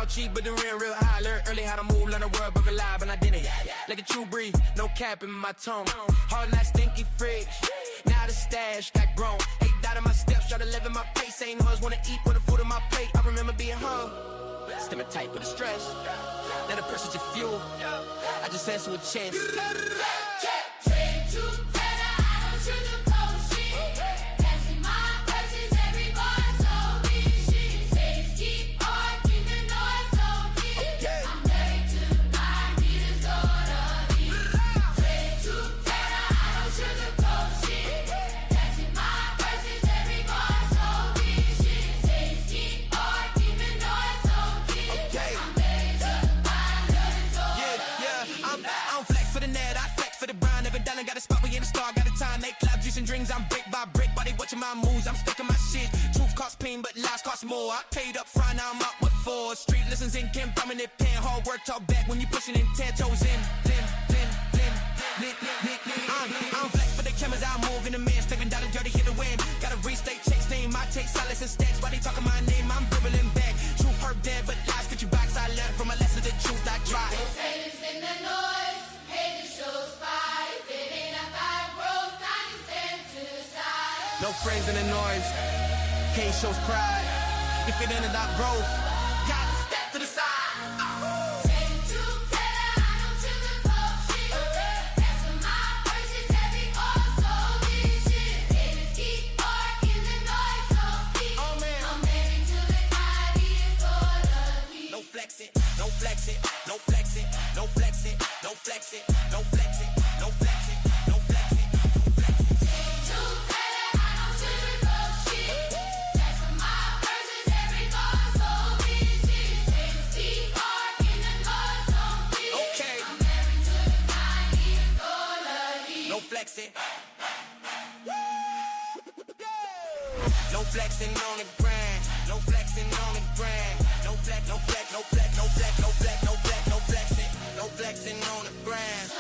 talk cheap, but the real high. Learn early how to move, learn the word, but alive, and I did it. Like a true breeze, no cap in my tone. Hard night, stinky fridge. Now the stash got grown. 8 out of my steps, try to live in my pace. Ain't hoes wanna eat with the food on my plate. I remember being home, stimming tight with the stress. Now the pressure's just fuel. I just answer with chance. Got a spot, we in the star, got a time, make cloud juicing drinks, I'm brick by brick, body watching my moves, I'm stuck in my shit, truth costs pain, but lies cost more, I paid up front, now I'm up with 4, street listens in, Kim, prominent pen, hard work, talk back, when you pushing in, 10 toes in, I'm flex for the cameras, I move in the man, stepping down the dirty, hit the wind, gotta restate, checks, name, my take, silence and stacks, why they talking my name, I'm dribbling back, truth hurt dead, but lies get you back, so I learned from a lesson, the truth I try. Haters in the noise, haters shows fight. No friends in the noise, hate shows pride. If it ended up growth, gotta step to the side. No flex it, no flex it, no flex it, no flex it, no flex it, no flex it, no flex it, no flex it. No flexing on the grind, no flexing on the grind, no flex, no flex, no flex, no flex, no flex, no flex, no flexing, no flexing on the grind.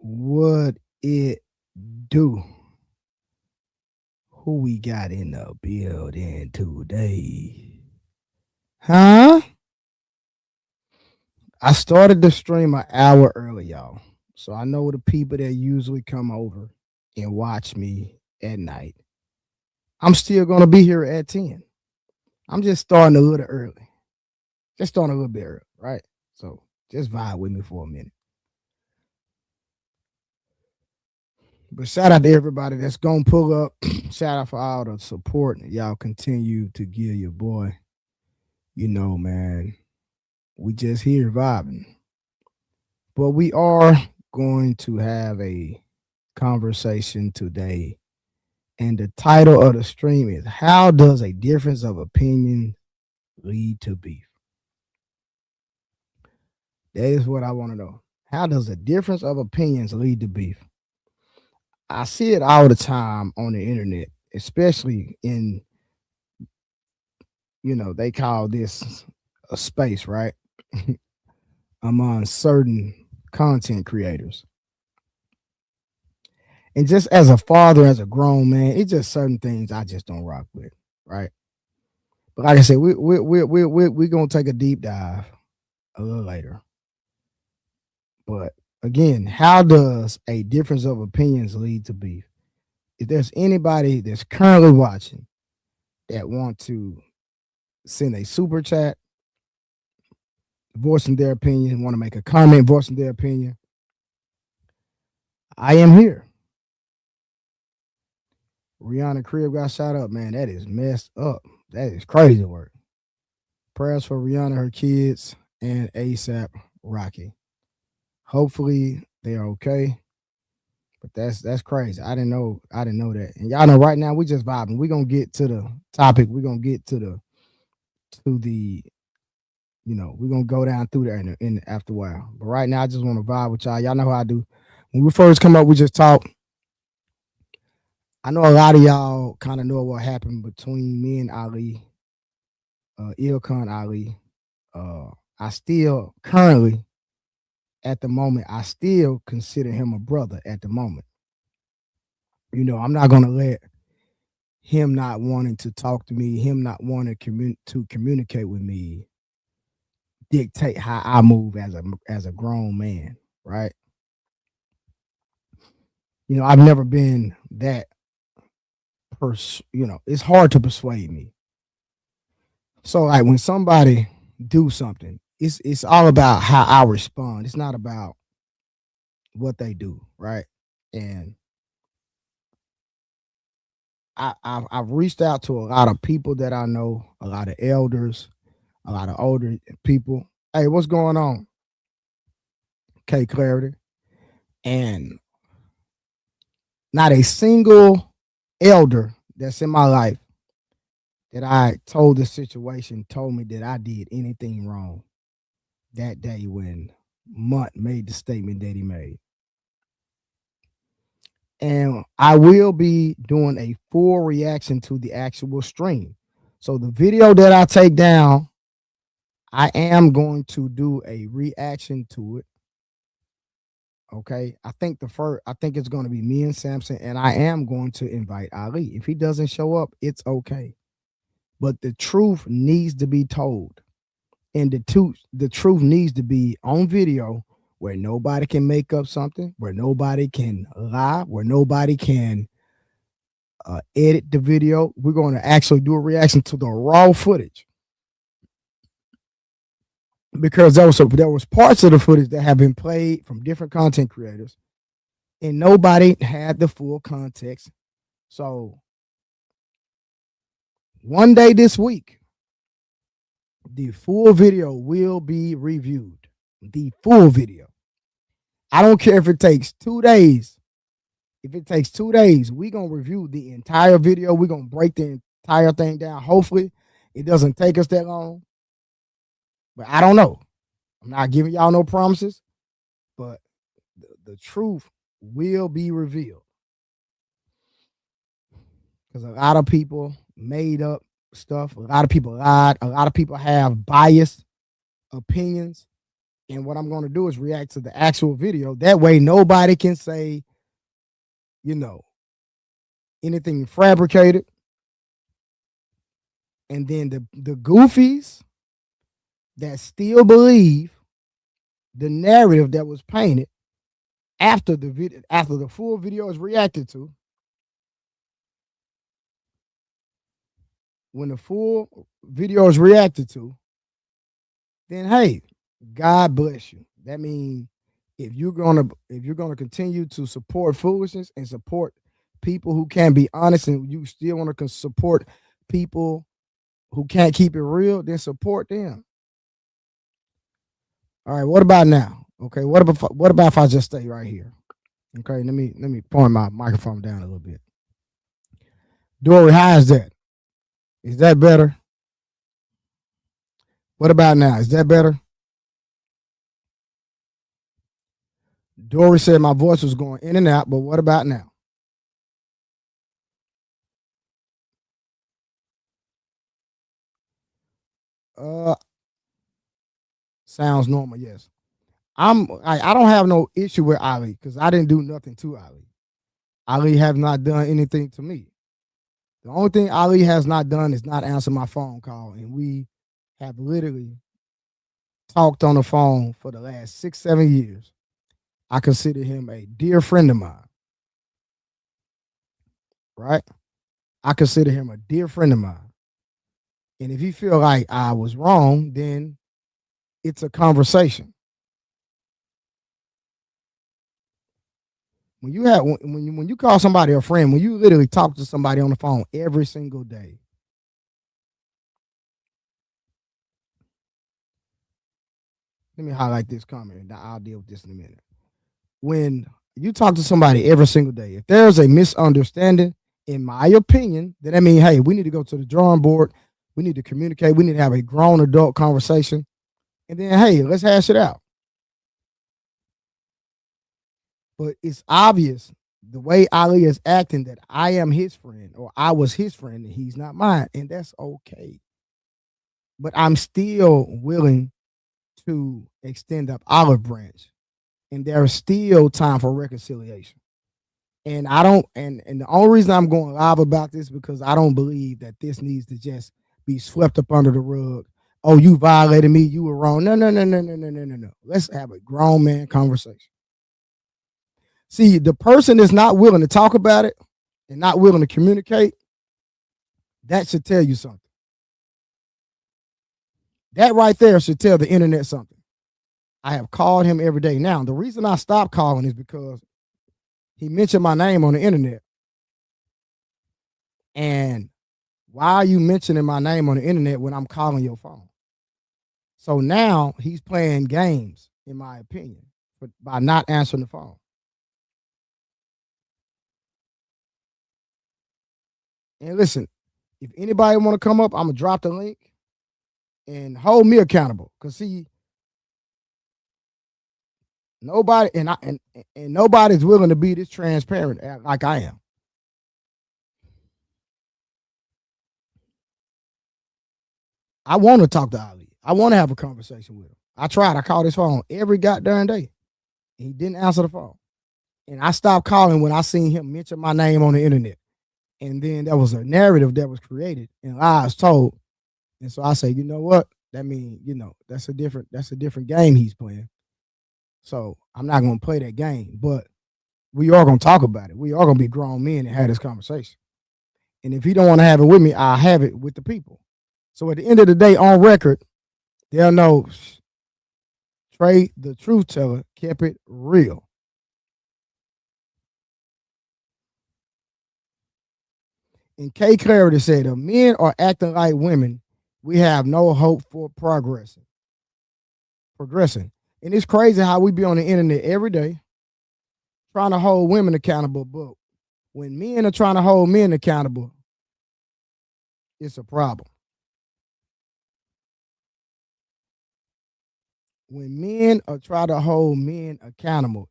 What it do? Who we got in the building today? Huh? I started the stream an hour early, y'all. So I know the people that usually come over and watch me at night. I'm still going to be here at 10. I'm just starting a little early. Just starting a little bit early, right? So just vibe with me for a minute. But shout out to everybody that's going to pull up. Shout out for all the support. Y'all continue to give your boy. You know, man, we just here vibing. But we are going to have a conversation today. And the title of the stream is, how does a difference of opinion lead to beef? That is what I want to know. How does a difference of opinions lead to beef? I see it all the time on the internet, especially in, they call this a space, right? Among certain content creators. And just as a father, as a grown man, it's just certain things I just don't rock with, right? But like I said, we're going to take a deep dive a little later. But again, how does a difference of opinions lead to beef? If there's anybody that's currently watching that want to send a super chat, voicing their opinion, want to make a comment, voicing their opinion, I am here. Rihanna Crib got shot up, man. That is messed up. That is crazy work. Prayers for Rihanna, her kids, and ASAP Rocky. Hopefully they're okay. But that's crazy. I didn't know that. And y'all know right now we just vibing. We're gonna get to the topic. We're gonna get to the we're gonna go down through there in after a while. But right now I just want to vibe with y'all. Y'all know how I do. When we first come up, we just talk. I know a lot of y'all kind of know what happened between me and Ali Ilkan Ali. I still currently at the moment, I still consider him a brother at the moment. You know, I'm not gonna let him not wanting to talk to me, him not wanting to communicate with me, dictate how I move as a grown man, right? You know, I've never been that you know, it's hard to persuade me. So like when somebody do something, it's all about how I respond. It's not about what they do, right? And I've reached out to a lot of people that I know, a lot of elders, a lot of older people. Hey, what's going on? K Clarity. And not a single elder that's in my life that I told the situation told me that I did anything wrong that day when Munt made the statement that he made. And I will be doing a full reaction to the actual stream. So the video that I take down, I am going to do a reaction to it. Okay. I think it's going to be me and Samson, and I am going to invite Ali. If he doesn't show up, it's okay. But the truth needs to be told. And the truth needs to be on video where nobody can make up something, where nobody can lie, where nobody can edit the video. We're going to actually do a reaction to the raw footage, because there was parts of the footage that have been played from different content creators, and nobody had the full context. So one day this week, the full video will be reviewed. The full video. I don't care if it takes 2 days. If it takes 2 days, we're going to review the entire video. We're going to break the entire thing down. Hopefully, it doesn't take us that long. But I don't know. I'm not giving y'all no promises. But the truth will be revealed. Because a lot of people made up stuff. A lot of people lied. A lot of people have biased opinions. And what I'm going to do is react to the actual video. That way, nobody can say, you know, anything fabricated. And then the goofies that still believe the narrative that was painted after the full video is reacted to. When the full video is reacted to, then hey, God bless you. That means if you're gonna continue to support foolishness and support people who can't be honest, and you still want to support people who can't keep it real, then support them. All right, what about now? Okay, what about if I just stay right here? Okay, let me point my microphone down a little bit. Dory, how is that? Is that better? What about now? Is that better? Dory said my voice was going in and out, but what about now? Sounds normal, yes. I don't have no issue with Ali because I didn't do nothing to Ali. Ali have not done anything to me. The only thing Ali has not done is not answer my phone call, and we have literally talked on the phone for the last 6-7 years. I consider him a dear friend of mine. Right? I consider him a dear friend of mine. And if you feel like I was wrong, then it's a conversation. When you call somebody a friend, when you literally talk to somebody on the phone every single day, let me highlight this comment, and I'll deal with this in a minute. When you talk to somebody every single day, if there's a misunderstanding, in my opinion, then that means, hey, we need to go to the drawing board. We need to communicate. We need to have a grown adult conversation. And then, hey, let's hash it out. But it's obvious the way Ali is acting that I am his friend, or I was his friend, and he's not mine. And that's okay. but I'm still willing to extend up olive branch, and there is still time for reconciliation. And I don't, and the only reason I'm going live about this because I don't believe that this needs to just be swept up under the rug. Oh, you violated me. You were wrong. No, no, no, no, no, no, no, no, no. Let's have a grown man conversation. See, the person that's not willing to talk about it and not willing to communicate, that should tell you something. That right there should tell the internet something. I have called him every day. Now, the reason I stopped calling is because he mentioned my name on the internet. And why are you mentioning my name on the internet when I'm calling your phone? So now he's playing games, in my opinion, by not answering the phone. And listen, if anybody want to come up, I'm gonna drop the link and hold me accountable. Cause see, nobody and nobody's willing to be this transparent like I am. I want to talk to Ali. I want to have a conversation with him. I tried. I called his phone every goddamn day. He didn't answer the phone. And I stopped calling when I seen him mention my name on the internet. And then there was a narrative that was created and lies told. And so I say, you know what? That means, that's a different game he's playing. So I'm not gonna play that game, but we are gonna talk about it. We are gonna be grown men and have this conversation. And if he don't want to have it with me, I'll have it with the people. So at the end of the day, on record, they'll know Trey, the truth teller, kept it real. And K Clarity said, if men are acting like women, we have no hope for progressing. And it's crazy how we be on the internet every day trying to hold women accountable, but when men are trying to hold men accountable, it's a problem. When men are trying to hold men accountable,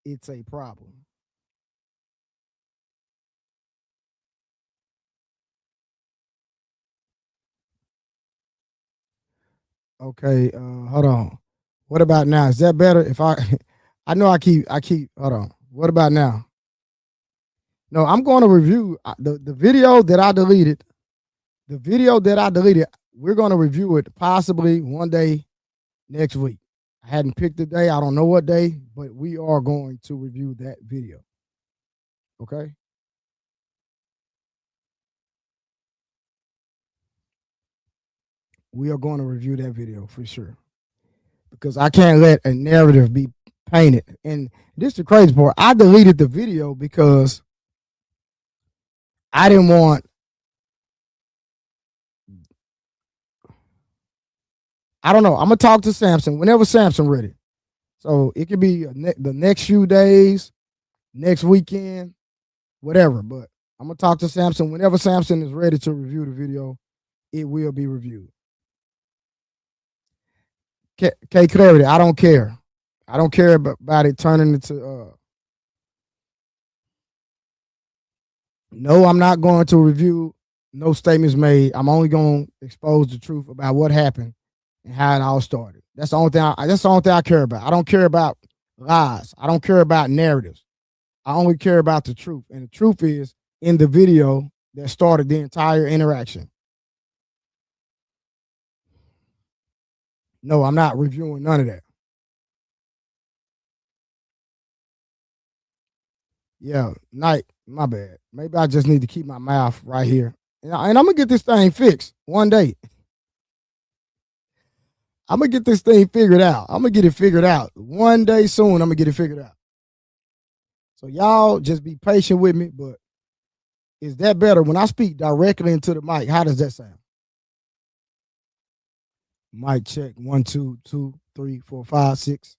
it's a problem. Okay, hold on. What about now? Is that better? If I know I keep. Hold on. What about now? No, I'm going to review the video that I deleted. The video that I deleted, we're going to review it possibly one day next week. I hadn't picked the day. I don't know what day, but we are going to review that video. Okay. We are going to review that video for sure because I can't let a narrative be painted. And this is the crazy part. I deleted the video because I didn't want. I don't know. I'm gonna talk to Samson whenever Samson ready. So it could be the next few days, next weekend, whatever. But I'm gonna talk to Samson whenever Samson is ready to review the video. It will be reviewed. K Clarity, I don't care. I don't care about it turning into. No, I'm not going to review no statements made. I'm only going to expose the truth about what happened and how it all started. That's the only thing. That's the only thing I care about. I don't care about lies. I don't care about narratives. I only care about the truth, and the truth is in the video that started the entire interaction. No, I'm not reviewing none of that. Yeah, night. My bad. Maybe I just need to keep my mouth right here, and I'm gonna get this thing fixed one day. I'm gonna get this thing figured out. I'm gonna get it figured out one day soon. I'm gonna get it figured out. So y'all just be patient with me. But is that better when I speak directly into the mic? How does that sound? Mic check 1, 2, 2, 3, 4, 5, 6.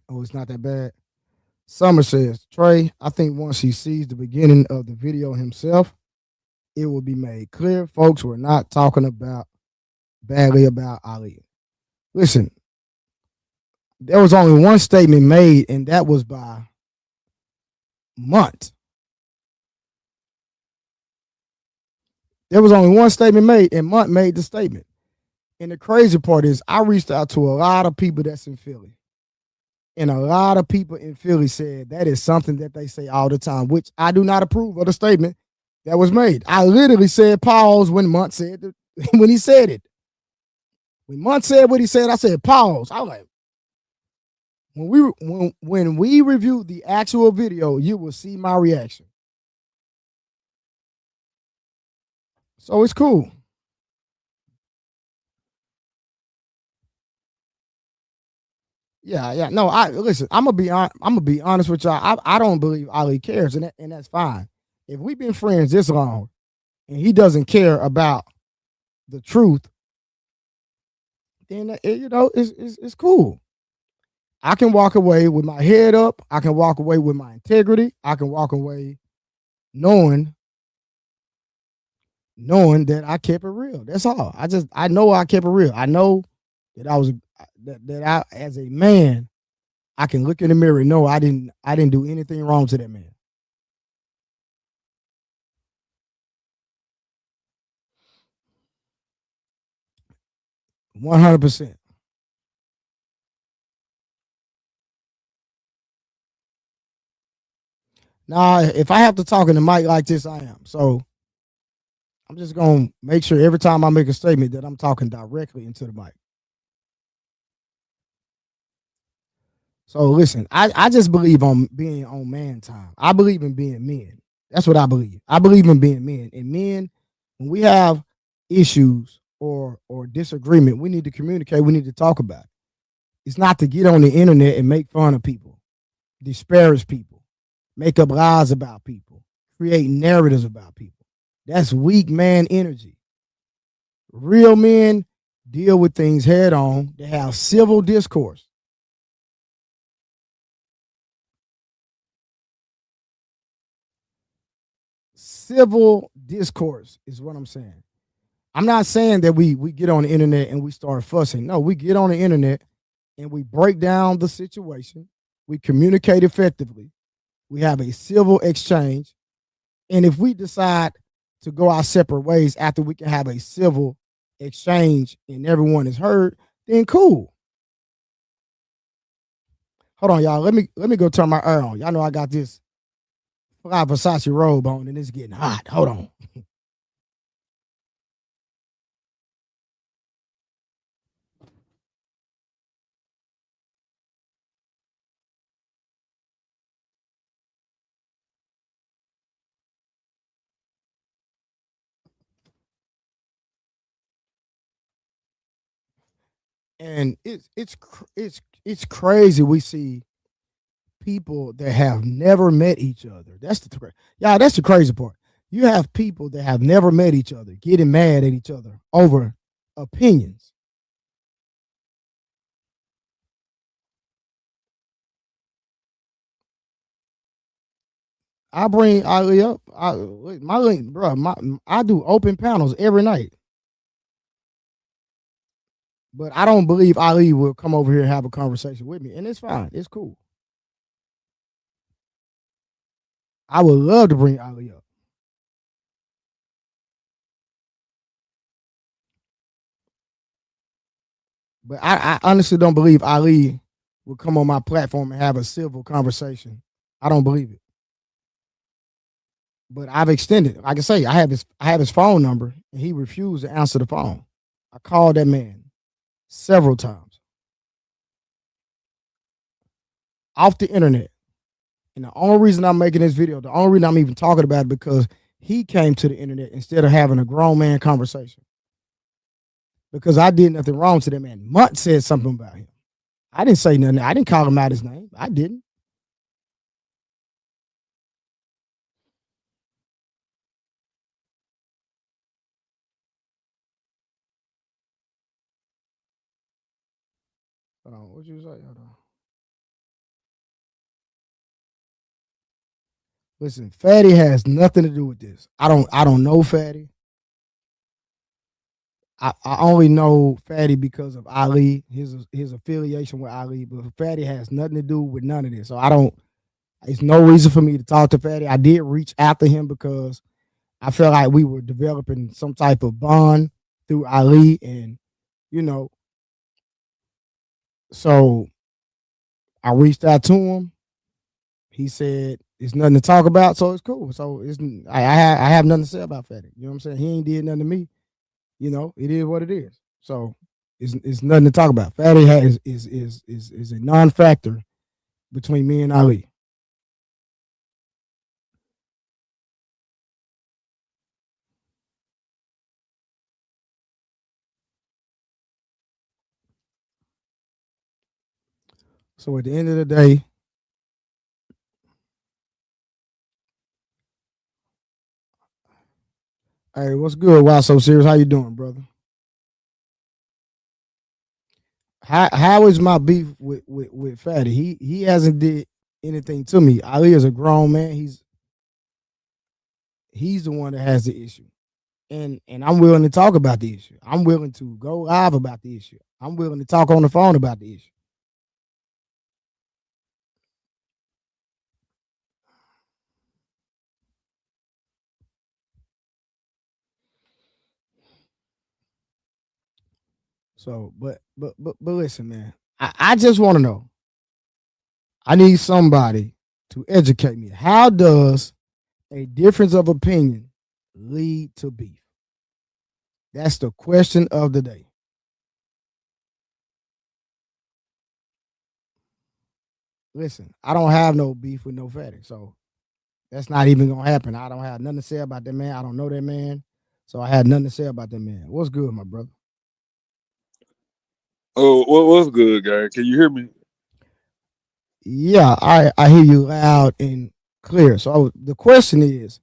Oh, it's not that bad. Summer says, Trey, I think once he sees the beginning of the video himself, it will be made clear folks were not talking about badly about Ali. Listen, there was only one statement made, and that was by Munt. There was only one statement made, and Munt made the statement. And the crazy part is, I reached out to a lot of people that's in Philly. And a lot of people in Philly said that is something that they say all the time, which I do not approve of the statement that was made. I literally said pause when Munt said it, when he said it. When Munt said what he said, I said pause. I was like, when we review the actual video, you will see my reaction. So it's cool. Yeah. No, I listen. I'm gonna be honest with y'all. I don't believe Ali cares, and that's fine. If we've been friends this long, and he doesn't care about the truth, then it's cool. I can walk away with my head up. I can walk away with my integrity. I can walk away knowing that I kept it real. That's all. I know I kept it real. I know that I was that I, as a man, I can look in the mirror and know I didn't do anything wrong to that man. $100%. Now, if I have to talk in the mic like this, I am. So I'm just gonna make sure every time I make a statement that I'm talking directly into the mic. So listen, I just believe on being on man time. I believe in being men. That's what I believe. I believe in being men. And men, when we have issues or disagreement, we need to communicate. We need to talk about it. It's not to get on the internet and make fun of people, disparage people, make up lies about people, create narratives about people. That's weak man energy. Real men deal with things head on. They have civil discourse. Civil discourse is what I'm saying. I'm not saying that we get on the internet and we start fussing. No, we get on the internet and we break down the situation. We communicate effectively. We have a civil exchange. And if we decide to go our separate ways after we can have a civil exchange and everyone is heard, then cool. Hold on, y'all. Let me go turn my air on. Y'all know I got this fly Versace robe on and it's getting hot. Hold on. And it's crazy. We see people that have never met each other. That's the crazy part. You have people that have never met each other getting mad at each other over opinions. I bring Ali up. My link, bro. I do open panels every night, but I don't believe Ali will come over here and have a conversation with me, and it's fine. It's cool. I would love to bring Ali up, but I honestly don't believe Ali will come on my platform and have a civil conversation. I don't believe it. But I've extended. Like I say, I have his phone number, and he refused to answer the phone. I called that man several times off the internet. And the only reason I'm making this video, the only reason I'm even talking about it, because he came to the internet instead of having a grown man conversation. Because I did nothing wrong to that man. Munt said something about him. I didn't say nothing. I didn't call him out his name. I didn't. Hold on. What you say? Hold on. Listen, Fatty has nothing to do with this. I don't know Fatty. I only know Fatty because of Ali, his affiliation with Ali, but Fatty has nothing to do with none of this. So I don't. It's no reason for me to talk to Fatty. I did reach after him because I felt like we were developing some type of bond through Ali, and you know, so I reached out to him. He said it's nothing to talk about, so it's cool. So I have nothing to say about Fatty. You know what I'm saying? He ain't did nothing to me. You know, it is what it is. So it's nothing to talk about. Fatty is a non-factor between me and Ali. So at the end of the day, hey, what's good? Why so serious? How you doing, brother? How is my beef with Fatty? He hasn't did anything to me. Ali is a grown man. He's the one that has the issue. And I'm willing to talk about the issue. I'm willing to go live about the issue. I'm willing to talk on the phone about the issue. So, but listen, man. I just want to know. I need somebody to educate me. How does a difference of opinion lead to beef? That's the question of the day. Listen, I don't have no beef with no Fatty, so that's not even gonna happen. I don't have nothing to say about that man. I don't know that man, so I had nothing to say about that man. What's good, my brother? Oh, what's good, guy? Can you hear me? Yeah, I hear you loud and clear. So the question is,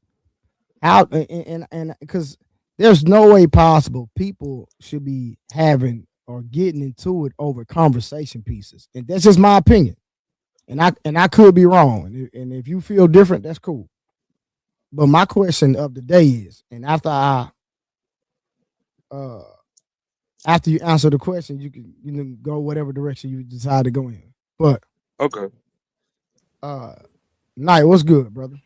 how and because there's no way possible people should be having or getting into it over conversation pieces, and that's just my opinion. And I could be wrong, and if you feel different, that's cool. But my question of the day is, and uh after you answer the question, you can go whatever direction you decide to go in. But Okay. uh Knight, what's good, brother?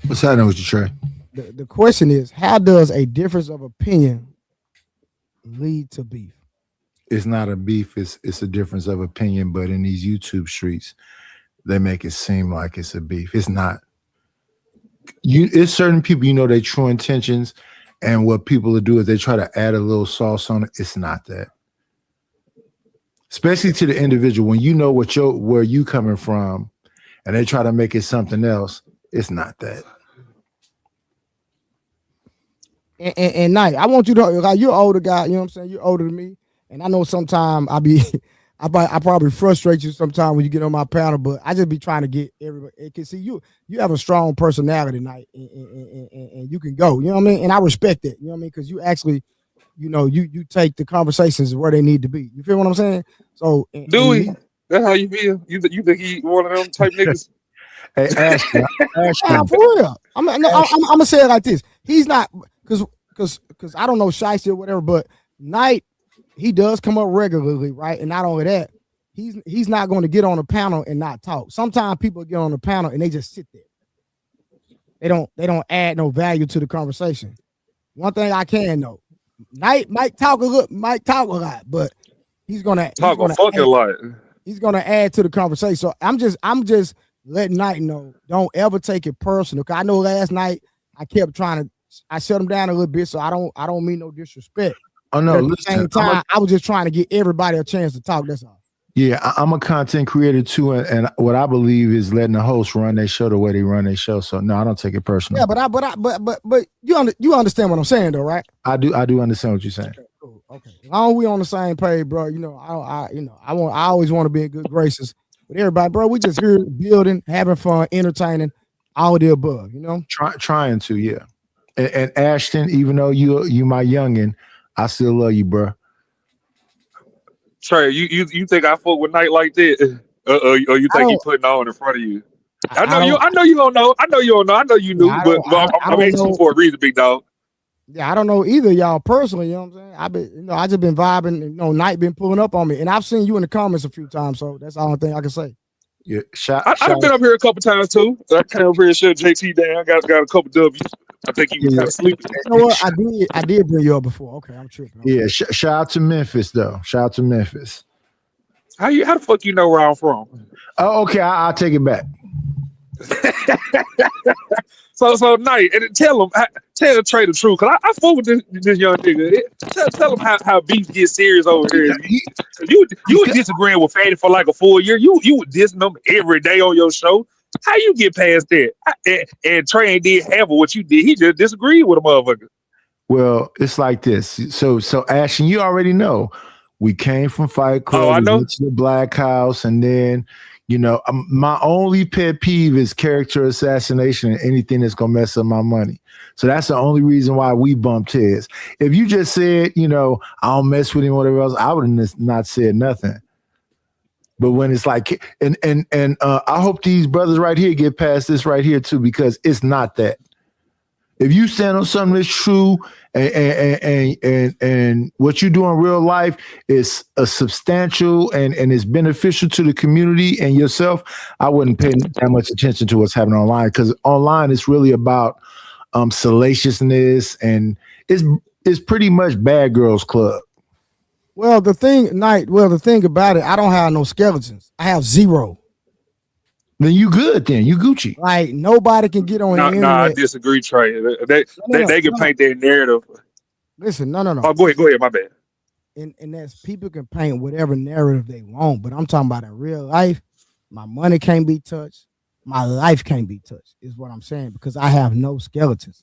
What's happening with you, Trey? The question is, how does a difference of opinion lead to beef? It's not a beef, it's a difference of opinion, but in these YouTube streets, they make it seem like it's a beef. It's not. It's certain people, their true intentions, and what people will do is they try to add a little sauce on it. It's not that. Especially to the individual, when you know where you coming from, and they try to make it something else, it's not that. And Knight, I want you to, like, you're an older guy, you know what I'm saying? You're older than me. And I know sometimes I probably frustrate you sometimes when you get on my panel, but I just be trying to get everybody. Can see you have a strong personality, Knight, and you can go, you know what I mean? And I respect that, you know what I mean? Because you actually, you take the conversations where they need to be. You feel what I'm saying? So, Dewey, that's how you feel? You think he one of them type niggas? Hey, Ashton, for real. I'm gonna say it like this. He's not, because I don't know Shiesty or whatever, but Knight, he does come up regularly, right? And not only that, he's not going to get on a panel and not talk. Sometimes people get on the panel and they just sit there. They don't add no value to the conversation. One thing I can know, Knight might talk a lot, but he's gonna talk a fucking lot. He's gonna add to the conversation. So I'm just letting Knight know, don't ever take it personal. Cause I know last night I shut him down a little bit, so I don't mean no disrespect. Oh no, at the same time, I was just trying to get everybody a chance to talk. That's all. Yeah, I'm a content creator too, and what I believe is letting the host run their show the way they run their show. So no, I don't take it personal. Yeah, but you understand what I'm saying though, right? I do understand what you're saying. Okay, cool. Okay, as long as we on the same page, bro. I always want to be in good graces with everybody, bro. We just here building, having fun, entertaining, all of the above. Trying to, yeah. And Ashton, even though you my youngin, I still love you, bro. Trey, you think I fuck with Knight like that? Or you think he putting on in front of you? I know you don't know. I know you don't know. I know you knew, but I'm asking you for a reason, big dog. Yeah, I don't know either y'all personally. You know what I'm saying? I just been vibing. Night been pulling up on me, and I've seen you in the comments a few times. So that's the only thing I can say. Yeah, I've been up here a couple times too. I came up here and shut JT down. Got a couple W's. I think he was kind of sleeping. You know what? I did bring you up before. Okay, I'm tripping. Okay. Yeah, shout out to Memphis though. Shout out to Memphis. How the fuck you know where I'm from? Oh, okay, I'll take it back. So Night, and tell Trey the truth, cause I fuck with this young nigga. Tell him how beef gets serious over here. You was disagreeing with Fanny for like a full year. You was dissing them every day on your show. How you get past that? And Trey ain't did half of what you did. He just disagreed with a motherfucker. Well, it's like this. So Ashton, you already know we came from Fight Club. Oh, I know. We went to the Black House, and then my only pet peeve is character assassination and anything that's gonna mess up my money. So that's the only reason why we bumped heads. If you just said, I don't mess with him, whatever else, I would have not said nothing. But when it's like, and I hope these brothers right here get past this right here too, because it's not that. If you stand on something that's true and what you do in real life is a substantial and is beneficial to the community and yourself, I wouldn't pay that much attention to what's happening online, because online is really about salaciousness, and it's pretty much bad girls club. Well, the thing about it, I don't have no skeletons. I have zero. Then you good. Then you Gucci. Like nobody can get on the internet. I disagree, Trey. They can paint their narrative. Listen, no. Oh, go ahead. My bad. And that's, people can paint whatever narrative they want, but I'm talking about in real life. My money can't be touched. My life can't be touched, is what I'm saying, because I have no skeletons.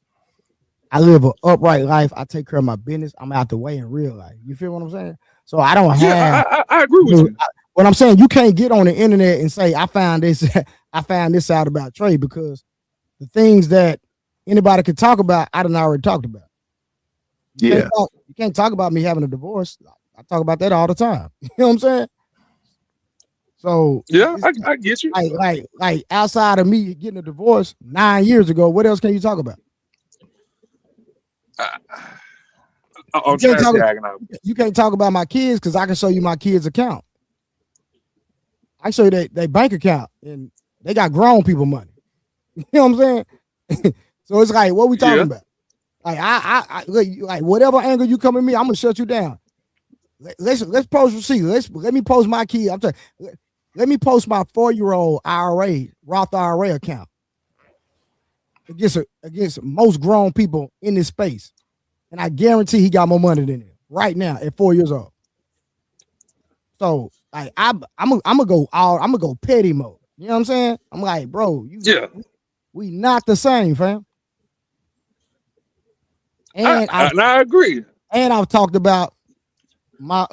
I live an upright life. I take care of my business. I'm out the way in real life. You feel what I'm saying? So I don't have. Yeah, I agree with you. What I'm saying, you can't get on the internet and say I found this out about Trey, because the things that anybody could talk about, I done already talked about. You can't talk about me having a divorce. I talk about that all the time. You know what I'm saying? So yeah, I get you. Like outside of me getting a divorce 9 years ago, what else can you talk about? You can't talk about my kids, because I can show you my kids' account. I show you their bank account, and they got grown people money. You know what I'm saying? So it's like, what we talking about? Like I like whatever angle you come at me, I'm gonna shut you down. Let's post receipts. Let me post my kid. Let me post my 4-year-old IRA, Roth IRA account against most grown people in this space, and I guarantee he got more money than him right now at 4 years old. So I'm gonna go petty mode. You know what I'm saying? I'm like, bro, we not the same, fam. And I agree. And I've talked about my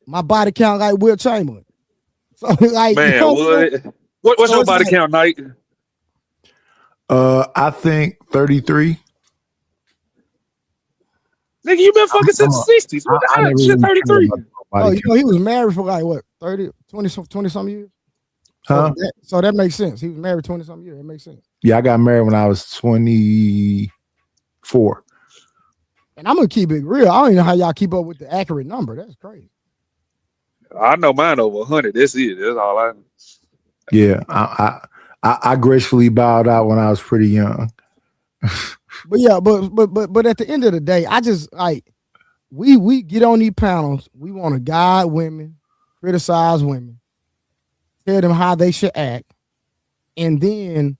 body count like Will Chamberlain. So like, man, what's your body count, Night? I think 33. Nigga, you been fucking since the 60s. What the hell? Shit, 33. Oh, he was married for like what, 20 some years? Huh? So that makes sense. He was married 20 some years. That makes sense. Yeah, I got married when I was 24. And I'm gonna keep it real. I don't even know how y'all keep up with the accurate number. That's crazy. I know mine over 100. That's it. That's all I know. Yeah, I gracefully bowed out when I was pretty young. But yeah, but at the end of the day, I just like we get on these panels. We want to guide women, criticize women, tell them how they should act, and then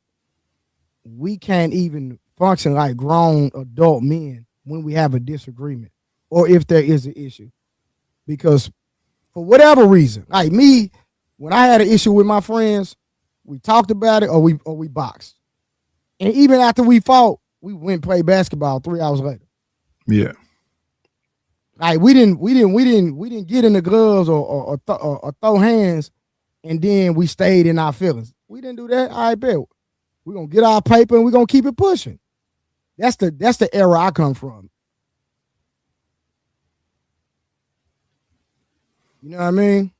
we can't even function like grown adult men when we have a disagreement or if there is an issue, because for whatever reason, like me, when I had an issue with my friends, we talked about it or we boxed, and even after we fought, we went and played basketball 3 hours later. Yeah. Like we didn't get in the gloves or throw hands, and then we stayed in our feelings. We didn't do that. I bet we're gonna get our paper and we're gonna keep it pushing. That's the era I come from. You know what I mean?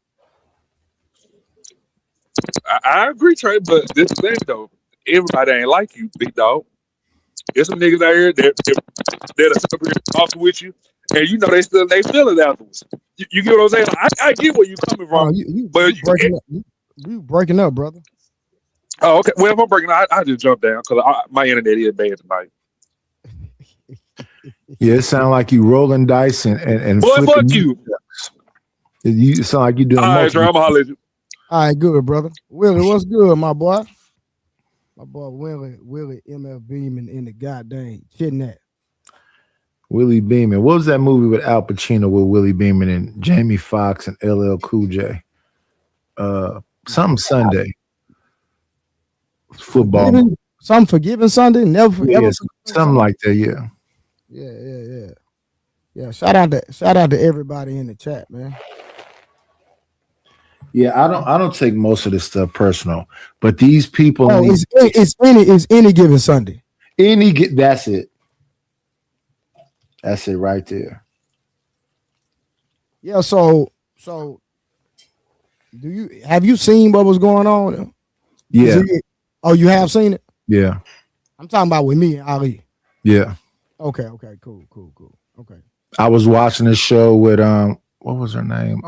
I agree, Trey, but this thing though, everybody ain't like you, big dog. There's some niggas out here that are up here talking with you, and you know they feel it afterwards. You get what I'm saying? I get where you coming from, but you breaking up, brother. Oh, okay. Well, if I'm breaking up, I just jump down because my internet is bad tonight. Yeah, it sounds like you rolling dice and boy, fuck flipping you. You sound like you doing. All right, Trey, I'm gonna holler at you. All right, good, brother. Willie, what's good, my boy? My boy Willie MF Beeman in the goddamn kidnap. Willie Beeman. What was that movie with Al Pacino with Willie Beeman and Jamie Foxx and LL Cool J? Something Sunday. Football. Some Forgiving Sunday. Never. Something like that. Yeah. Yeah. Shout out to everybody in the chat, man. Yeah, I don't take most of this stuff personal, but these people. Oh, it's any given Sunday. That's it. That's it right there. Yeah. So have you seen what was going on? Yeah. You have seen it? Yeah. I'm talking about with me and Ali. Yeah. Okay. Cool. Okay. I was watching this show with what was her name?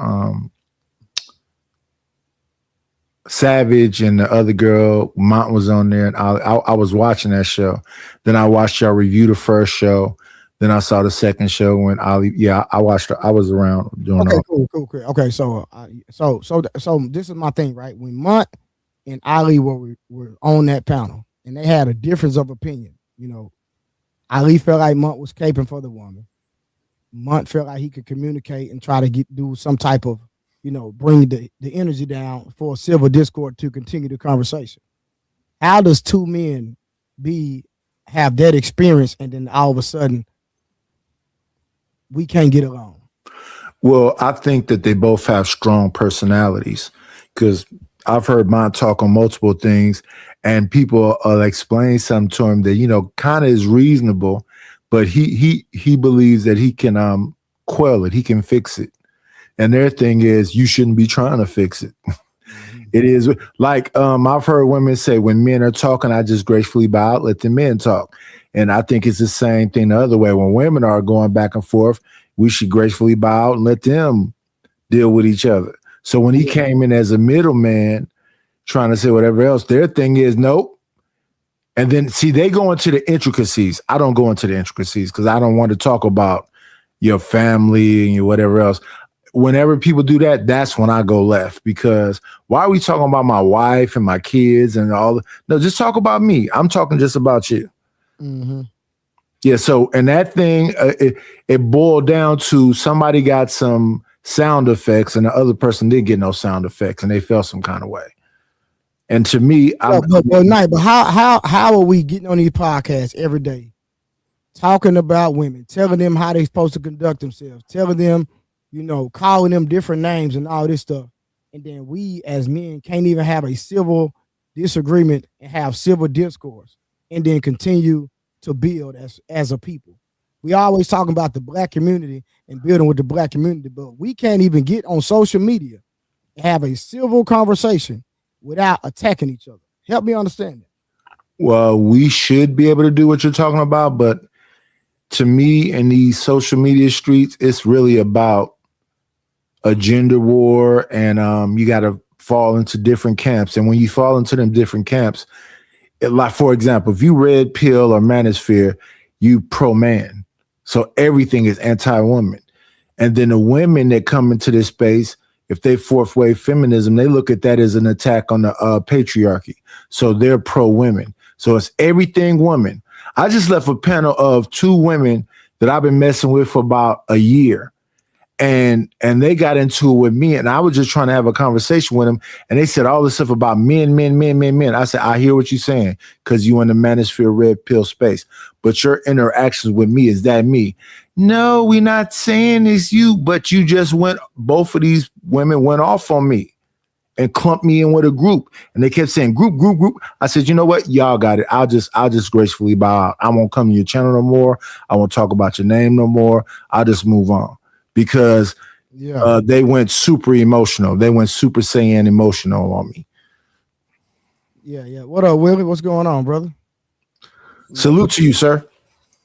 Savage and the other girl, Munt was on there, and I was watching that show. Then I watched y'all review the first show. Then I saw the second show when Ali. Yeah, I watched. I was around doing. Okay, cool. Okay, so this is my thing, right? When Munt and Ali were on that panel, and they had a difference of opinion. You know, Ali felt like Munt was caping for the woman. Munt felt like he could communicate and try to do some type of, bring the energy down for a civil discord to continue the conversation. How does two men have that experience and then all of a sudden we can't get along? Well, I think that they both have strong personalities because I've heard Munt talk on multiple things and people explain something to him that, kind of is reasonable, but he believes that he can quell it. He can fix it. And their thing is, you shouldn't be trying to fix it. It is like I've heard women say, when men are talking, I just gracefully bow out, let the men talk. And I think it's the same thing the other way. When women are going back and forth, we should gracefully bow out and let them deal with each other. So when he came in as a middleman, trying to say whatever else, their thing is nope. And then see, they go into the intricacies. I don't go into the intricacies because I don't want to talk about your family and your whatever else. Whenever people do that, that's when I go left, because why are we talking about my wife and my kids and all? No, just talk about me. I'm talking just about you. Mm-hmm. Yeah. So, and that thing, it boiled down to somebody got some sound effects and the other person didn't get no sound effects and they felt some kind of way. And to me, how are we getting on these podcasts every day, talking about women, telling them how they're supposed to conduct themselves, telling them, calling them different names and all this stuff. And then we as men can't even have a civil disagreement and have civil discourse and then continue to build as a people. We always talking about the black community and building with the black community, but we can't even get on social media and have a civil conversation without attacking each other. Help me understand that. Well, we should be able to do what you're talking about, but to me, in these social media streets, it's really about a gender war, and you got to fall into different camps. And when you fall into them different camps, like for example, if you red pill or manosphere, you pro man, so everything is anti-woman. And then the women that come into this space, if they fourth wave feminism, they look at that as an attack on the patriarchy. So they're pro women. So it's everything woman. I just left a panel of two women that I've been messing with for about a year. And they got into it with me, and I was just trying to have a conversation with them. And they said all this stuff about men. I said, I hear what you're saying because you in the manosphere red pill space. But your interactions with me, is that me? No, we're not saying it's you, but you just both of these women went off on me and clumped me in with a group. And they kept saying group. I said, you know what? Y'all got it. I'll just gracefully bow out. I won't come to your channel no more. I won't talk about your name no more. I'll just move on. Because they went super emotional. They went super Saiyan emotional on me. Yeah. What up, Willie? What's going on, brother? Salute to you, sir.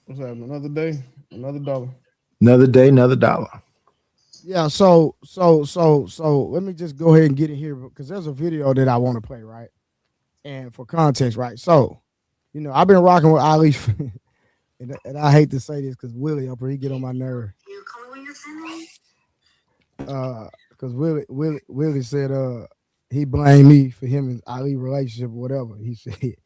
What's happening? Another day, another dollar. Another day, another dollar. Yeah, so let me just go ahead and get in here because there's a video that I want to play, right? And for context, right? So, you know, I've been rocking with Ali, and I hate to say this because Willie up here, he get on my nerve. You call me when you're finished. Because Willie said he blamed me for him and Ali relationship or whatever he said.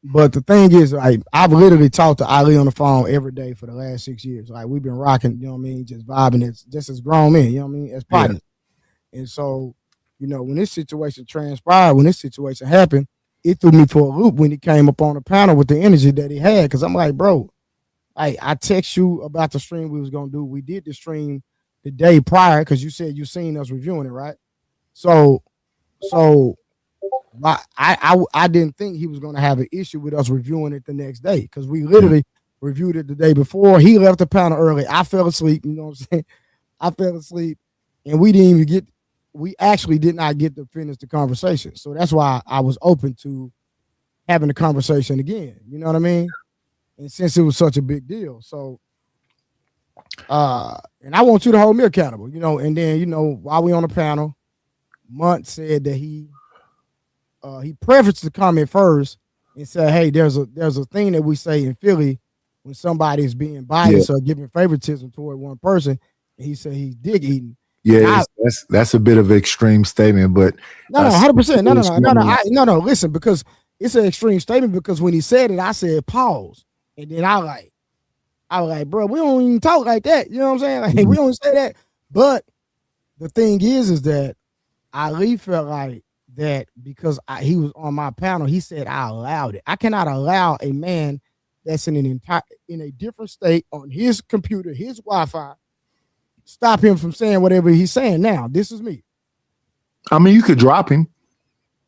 But the thing is, like, I've literally talked to Ali on the phone every day for the last 6 years. Like, we've been rocking, you know what I mean, just vibing as just as grown men, you know what I mean, as partners. Yeah. And so, you know, when this situation transpired, when this situation happened, it threw me for a loop when he came up on the panel with the energy that he had. Because I'm like, bro, I text you about the stream we was gonna do. We did the stream the day prior because you said you seen us reviewing it, right? So I didn't think he was going to have an issue with us reviewing it the next day because we literally reviewed it the day before. He left the panel early. I fell asleep. You know what I'm saying? I fell asleep, and we actually did not get to finish the conversation. So that's why I was open to having the conversation again. You know what I mean? And since it was such a big deal, so and I want you to hold me accountable. You know, and then, you know, while we on the panel, Munt said that he prefaced the comment first and said, "Hey, there's a thing that we say in Philly when somebody is being biased or giving favoritism toward one person." And he said he's dig eating. Yeah, that's a bit of an extreme statement, but no, 100%. No. Listen, because it's an extreme statement because when he said it, I said pause, and then I was like, bro, we don't even talk like that. You know what I'm saying? Like, we don't say that. But the thing is that Ali felt like that because he was on my panel, he said I allowed it. I cannot allow a man that's in a different state on his computer, his Wi-Fi, stop him from saying whatever he's saying. Now, this is me. I mean, you could drop him.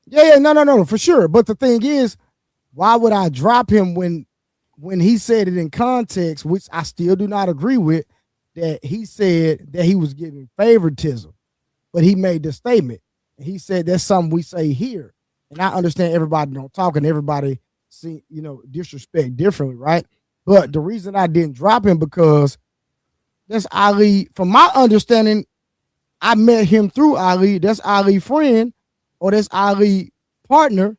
Yeah, no, for sure. But the thing is, why would I drop him when he said it in context, which I still do not agree with, that he said that he was giving favoritism, but he made the statement. And he said that's something we say here. And I understand everybody don't talk and everybody see, you know, disrespect differently, right? But the reason I didn't drop him because that's Ali. From my understanding, I met him through Ali. That's Ali friend or that's Ali partner.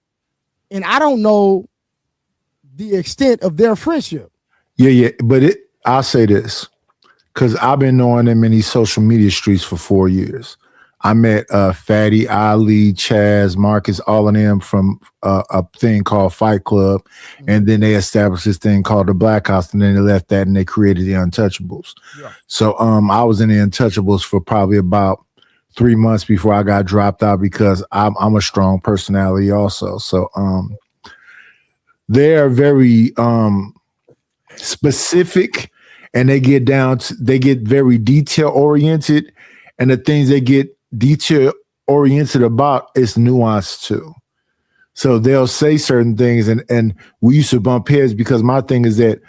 And I don't know the extent of their friendship. Yeah. But I'll say this, because I've been knowing them in these social media streets for 4 years. I met Fatty, Ali, Chaz, Marcus, all of them from a thing called Fight Club. Mm-hmm. And then they established this thing called the Black House. And then they left that and they created the Untouchables. Yeah. So I was in the Untouchables for probably about 3 months before I got dropped out because I'm a strong personality also. So they're very specific and they get very detail oriented, and the things they get detail oriented about is nuance too. So they'll say certain things and we used to bump heads because my thing is that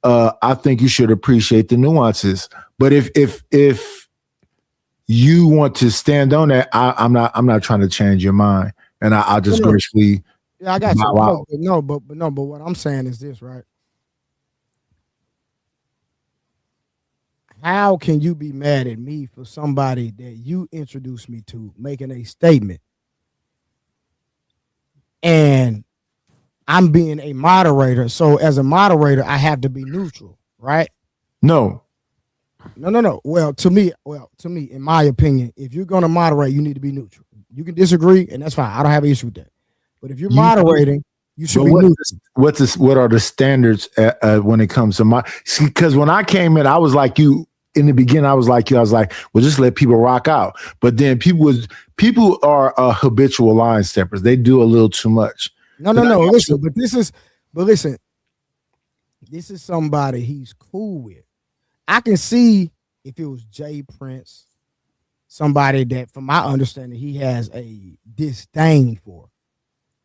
I think you should appreciate the nuances. But if you want to stand on that, I'm not trying to change your mind, and I'll just gracefully. Yeah, I got you. But what I'm saying is this, right? How can you be mad at me for somebody that you introduced me to making a statement and I'm being a moderator? So as a moderator, I have to be neutral, right? No. Well, to me, in my opinion, if you're going to moderate, you need to be neutral. You can disagree, and that's fine. I don't have an issue with that. But if you're moderating, you should be neutral. What are the standards when it comes to because when I came in, I was like you. In the beginning, I was like, well, just let people rock out. But then people are habitual line steppers. They do a little too much. No. Listen, this is somebody he's cool with. I can see if it was Jay Prince, somebody that, from my understanding, he has a disdain for.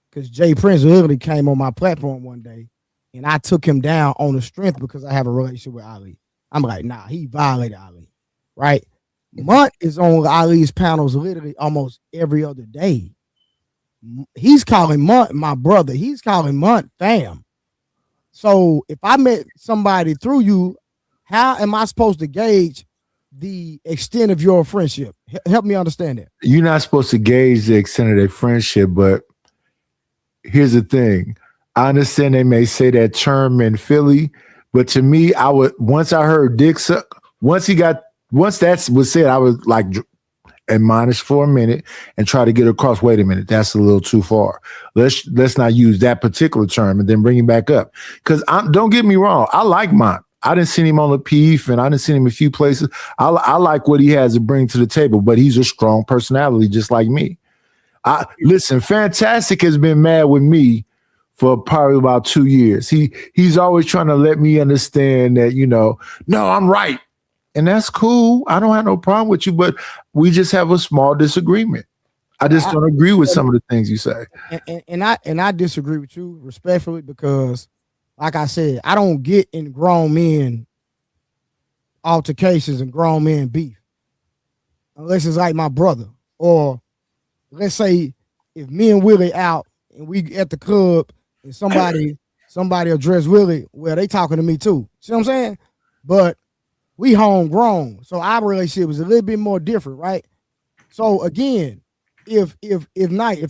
Because Jay Prince literally came on my platform one day, and I took him down on the strength because I have a relationship with Ali. I'm like, nah, he violated Ali, right? Munt is on Ali's panels literally almost every other day. He's calling Munt my brother. He's calling Munt fam. So if I met somebody through you, how am I supposed to gauge the extent of your friendship? Help me understand that. You're not supposed to gauge the extent of their friendship, but here's the thing. I understand they may say that term in Philly, but to me, I would once I heard dick suck, once that was said, I was like admonish for a minute and try to get across. Wait a minute, that's a little too far. Let's not use that particular term and then bring him back up. Because don't get me wrong, I like Mont. I didn't see him on the PEEF and I didn't see him a few places. I like what he has to bring to the table, but he's a strong personality just like me. Listen, Fantastic has been mad with me for probably about 2 years. He's always trying to let me understand that, no, I'm right. And that's cool. I don't have no problem with you, but we just have a small disagreement. I just don't agree with some of the things you say. And I disagree with you respectfully because, like I said, I don't get in grown men altercations and grown men beef unless it's like my brother. Or let's say if me and Willie out and we at the club and somebody address Willie, well, they talking to me too. See what I'm saying? But we homegrown, so our relationship is a little bit more different, right? So again, if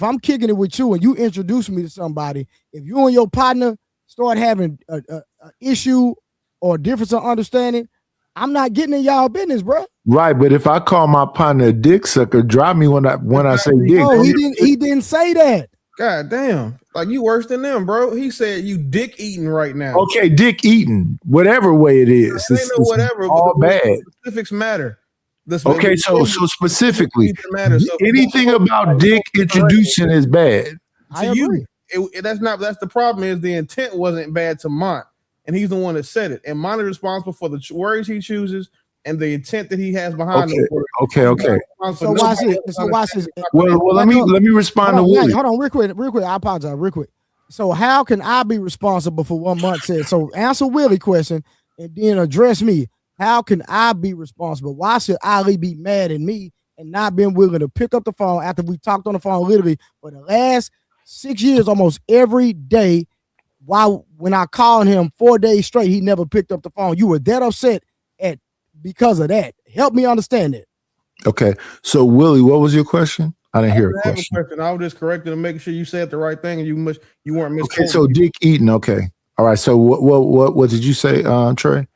I'm kicking it with you and you introduce me to somebody, if you and your partner start having a issue or difference of understanding, I'm not getting in y'all business, bro. Right, but if I call my partner a dick sucker, drop me when I say dick. No, he didn't say that. God damn. Like you worse than them, bro. He said you dick eating right now. Okay, dick eating, whatever way it is. It's whatever. All bad. Specifics matter. Okay, so specifically, anything about dick introducing is bad. I agree. That's the problem is the intent wasn't bad to Mont, and he's the one that said it. And Mont is responsible for the words he chooses and the intent that he has behind them. Okay. So watch this. Well, let me respond to Willie. Hold on, real quick. I apologize, real quick. So how can I be responsible for what Munt said? So answer Willie's question and then address me. How can I be responsible? Why should Ali be mad at me and not being willing to pick up the phone after we talked on the phone literally for the last 6 years, almost every day? When I called him 4 days straight, he never picked up the phone. You were that upset because of that. Help me understand it. Okay. So Willie, what was your question? I didn't hear a question. I was just correcting to make sure you said the right thing and you weren't misquoting. Okay, so dick eating. Okay. All right. So what did you say, Trey?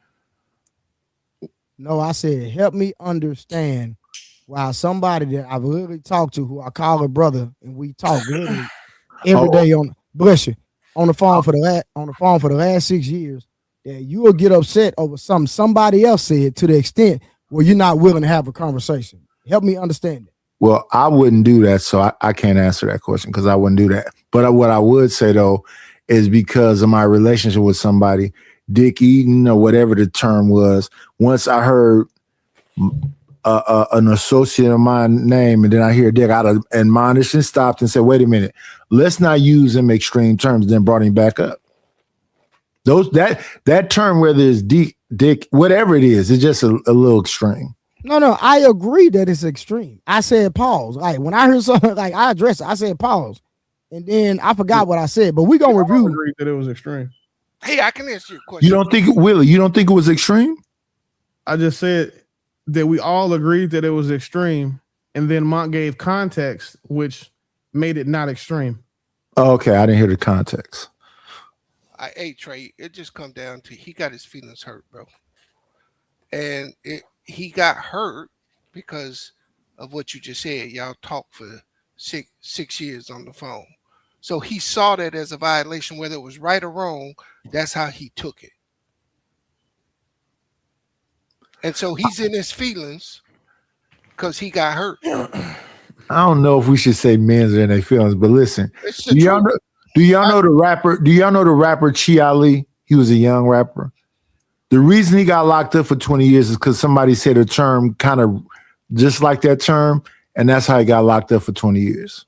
No, I said help me understand why somebody that I've literally talked to, who I call a brother, and we talk literally every day on the phone for the last 6 years, that you will get upset over something somebody else said to the extent where you're not willing to have a conversation. Help me understand it. Well, I wouldn't do that, so I can't answer that question because I wouldn't do that. But what I would say, though, is because of my relationship with somebody, dick eating or whatever the term was, once I heard an associate of mine name and then I hear dick, I'd have admonished and stopped and said, wait a minute, let's not use them extreme terms, then brought him back up. That term, whether it's dick, whatever it is, it's just a little extreme. No, I agree that it's extreme. I said pause. Like when I heard something, like I addressed it, I said pause. And then I forgot what I said, but we're going to review. I agree that it was extreme. Hey, I can answer your question. You don't think, Willie, you don't think it was extreme? I just said that we all agreed that it was extreme. And then Mont gave context, which made it not extreme. Oh, okay, I didn't hear the context. Hey, Trey, it just come down to he got his feelings hurt, bro. And he got hurt because of what you just said. Y'all talked for six years on the phone. So he saw that as a violation, whether it was right or wrong. That's how he took it. And so he's in his feelings because he got hurt. I don't know if we should say men's in their feelings, but listen, do y'all know the rapper? Do y'all know the rapper Chi Ali? He was a young rapper. The reason he got locked up for 20 years is because somebody said a term kind of just like that term, and that's how he got locked up for 20 years.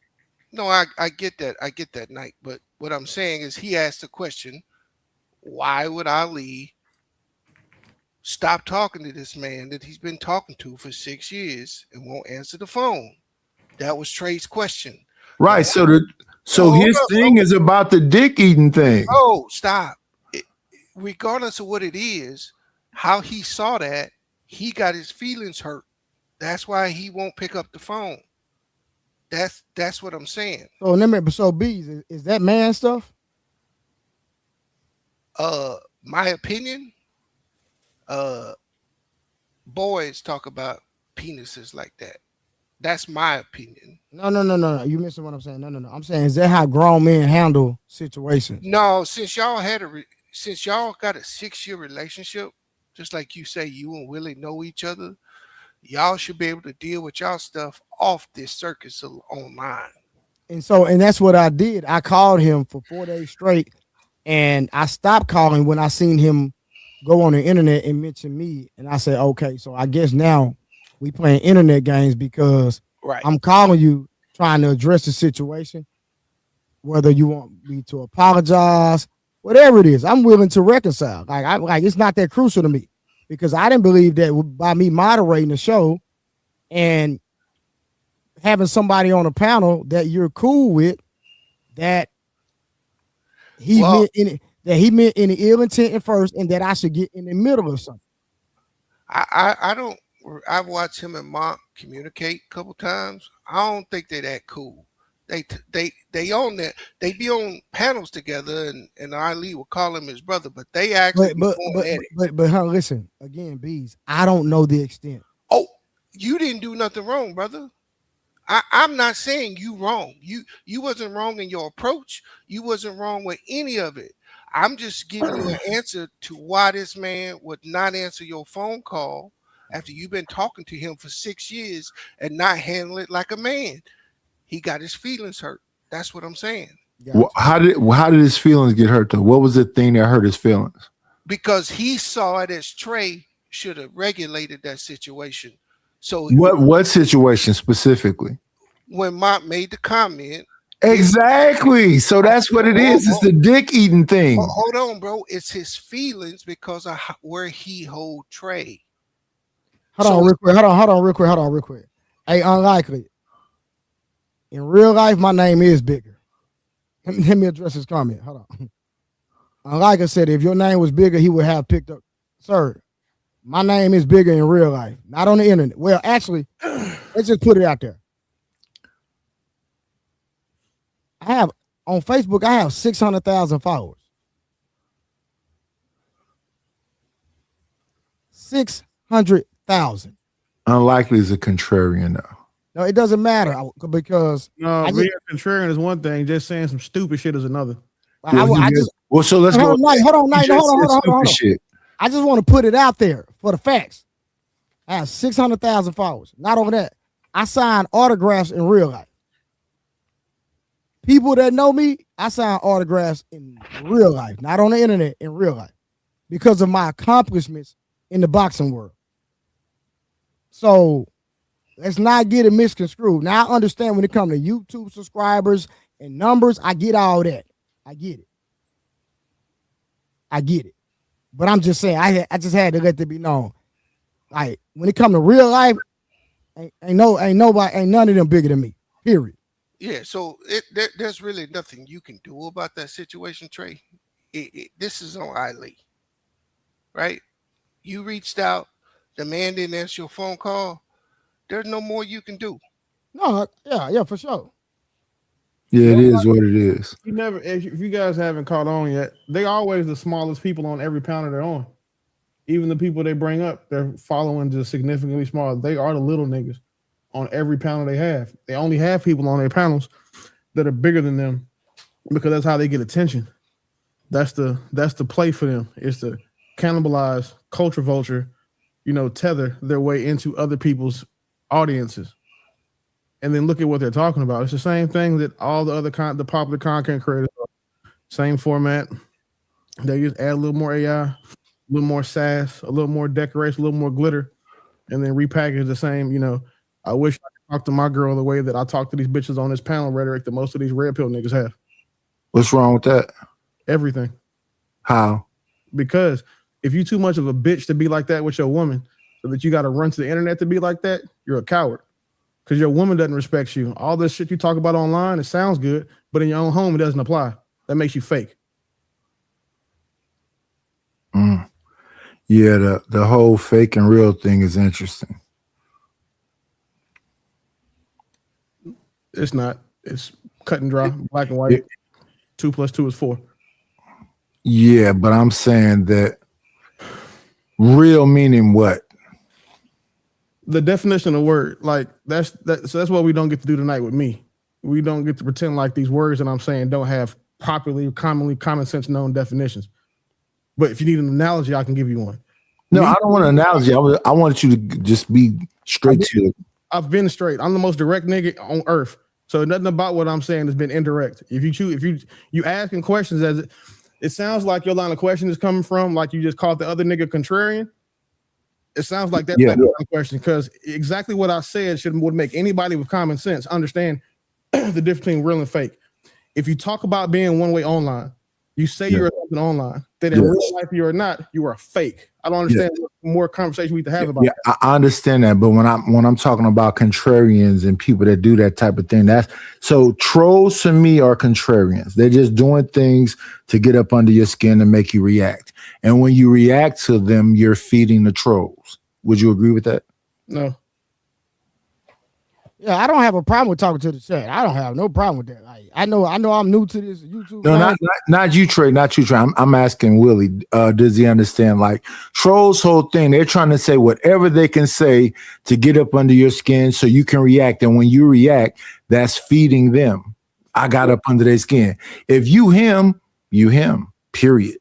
No, I get that. I get that, Knight. But what I'm saying is he asked the question, why would Ali stop talking to this man that he's been talking to for 6 years and won't answer the phone? That was Trey's question. Right. So his thing is about the dick eating thing. Oh, stop. regardless of what it is, how he saw that, he got his feelings hurt. That's why he won't pick up the phone. That's what I'm saying. So let me. So bees is that man stuff? My opinion, boys talk about penises like that. That's my opinion. No. You missing what I'm saying? No. I'm saying, is that how grown men handle situations? No, since y'all got a 6-year relationship, just like you say, you and Willie know each other, y'all should be able to deal with y'all stuff off this circus online. And that's what I did. I called him for 4 days straight, and I stopped calling when I seen him go on the internet and mention me. And I said, okay, so I guess now we playing internet games, because I'm calling you trying to address the situation, whether you want me to apologize, whatever it is, I'm willing to reconcile. Like it's not that crucial to me, because I didn't believe that by me moderating the show and having somebody on a panel that you're cool with, that he meant any ill intent at first, and that I should get in the middle of something. I've watched him and Monk communicate a couple times. I don't think they're that cool. They own that. They be on panels together, and Ali will call him his brother, but they actually but huh, listen again, bees. I don't know the extent. Oh, you didn't do nothing wrong, brother. I'm not saying you wrong. You wasn't wrong in your approach. You wasn't wrong with any of it. I'm just giving you an answer to why this man would not answer your phone call after you've been talking to him for 6 years and not handle it like a man. He got his feelings hurt. That's what I'm saying. Well, how did his feelings get hurt though? What was the thing that hurt his feelings? Because he saw it as Trey should have regulated that situation. So what situation specifically? When Mont made the comment. Exactly. So that's what it is. It's the dick eating thing. Hold on, bro. It's his feelings because of where he hold Trey. Hold on real quick. Hey, unlikely. In real life, my name is bigger. Let me address his comment. Hold on. Unlikely said, if your name was bigger, he would have picked up. Sir, my name is bigger in real life, not on the internet. Well, actually, let's just put it out there. I have on Facebook, I have 600,000 followers. 600,000. Unlikely is a contrarian, though. No, it doesn't matter, because being contrarian is one thing. Just saying some stupid shit is another. So let's go. Hold on. I just want to put it out there for the facts. I have 600,000 followers. Not over that. I sign autographs in real life. People that know me, I sign autographs in real life, not on the internet, in real life, because of my accomplishments in the boxing world. So let's not get it misconstrued. Now I understand when it comes to YouTube subscribers and numbers, I get all that. I get it. But I'm just saying, I just had to let it be known. Like when it comes to real life, ain't none of them bigger than me. Period. Yeah, so there's really nothing you can do about that situation, Trey. This is on Ali, right? You reached out, the man didn't answer your phone call. There's no more you can do. No, yeah, for sure. Yeah, it is what it is. If you guys haven't caught on yet, they always the smallest people on every panel they're on. Even the people they bring up, they're following just significantly smaller. They are the little niggas on every panel they have. They only have people on their panels that are bigger than them because that's how they get attention. That's the play for them. It's to cannibalize, culture vulture, tether their way into other people's audiences. And then look at what they're talking about. It's the same thing that all the other the popular content creators are. Same format. They just add a little more AI, a little more sass, a little more decoration, a little more glitter, and then repackage the same, I wish I could talk to my girl the way that I talk to these bitches on this panel rhetoric that most of these red pill niggas have. What's wrong with that? Everything. How? Because if you too much of a bitch to be like that with your woman, so that you got to run to the internet to be like that, you're a coward. Because your woman doesn't respect you. All this shit you talk about online, it sounds good, but in your own home, it doesn't apply. That makes you fake. Mm. Yeah, the whole fake and real thing is interesting. It's not. It's cut and dry, black and white. 2 + 2 is 4. Yeah, but I'm saying that real meaning what? The definition of word, like that's what we don't get to do tonight with me. We don't get to pretend like these words that I'm saying don't have commonly common sense known definitions. But if you need an analogy, I can give you one. No, I don't want an analogy. I want you to just be straight to it. I've been straight. I'm the most direct nigga on earth. So nothing about what I'm saying has been indirect. If you asking questions as it sounds like your line of question is coming from, like you just called the other nigga contrarian. It sounds like that type of question, because exactly what I said would make anybody with common sense understand the difference between real and fake. If you talk about being one way online, you say you're something online, that in real life you are not, you are fake. I don't understand what more conversation we need to have about that. I understand that, but when I'm talking about contrarians and people that do that type of thing, that's so trolls to me are contrarians. They're just doing things to get up under your skin and make you react. And when you react to them, you're feeding the trolls. Would you agree with that? No. Yeah, I don't have a problem with talking to the chat. I don't have no problem with that. Like, I know I'm new to this YouTube. No, not you, Trey. Not you, Trey. I'm asking Willie. Does he understand? Like trolls' whole thing, they're trying to say whatever they can say to get up under your skin so you can react. And when you react, that's feeding them. I got up under their skin. If you him, period.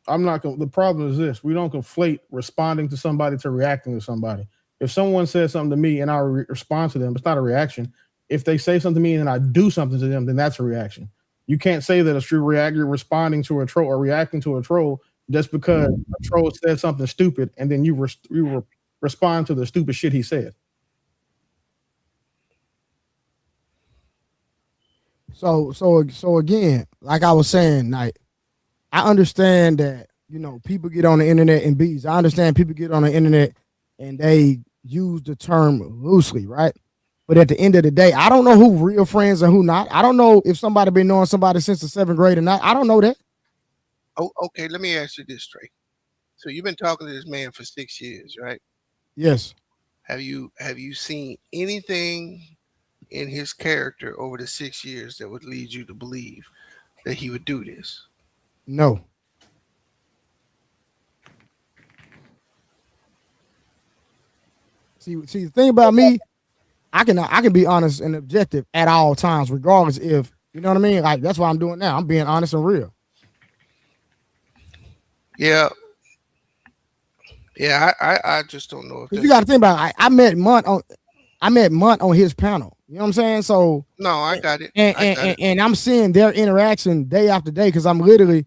I'm not going. The problem is this: we don't conflate responding to somebody to reacting to somebody. If someone says something to me and I respond to them, it's not a reaction. If they say something to me and I do something to them, then that's a reaction. You can't say that you're responding to a troll or reacting to a troll just because a troll said something stupid and then you respond to the stupid shit he said. So again, like I was saying, like I understand that people get on the internet and bees. I understand people get on the internet and they use the term loosely, right? But at the end of the day, I don't know who real friends and who not. I don't know if somebody been knowing somebody since the 7th grade or not. I don't know that. Oh, okay. Let me ask you this, Trey. So you've been talking to this man for 6 years, right? Yes. Have you seen anything in his character over the 6 years that would lead you to believe that he would do this? No. See, the thing about me, I can be honest and objective at all times, regardless if, you know what I mean? Like, that's what I'm doing now. I'm being honest and real. Yeah. Yeah, I just don't know if you got to think about it. I met Munt on his panel. You know what I'm saying? So no, I got it. And I'm seeing their interaction day after day because I'm literally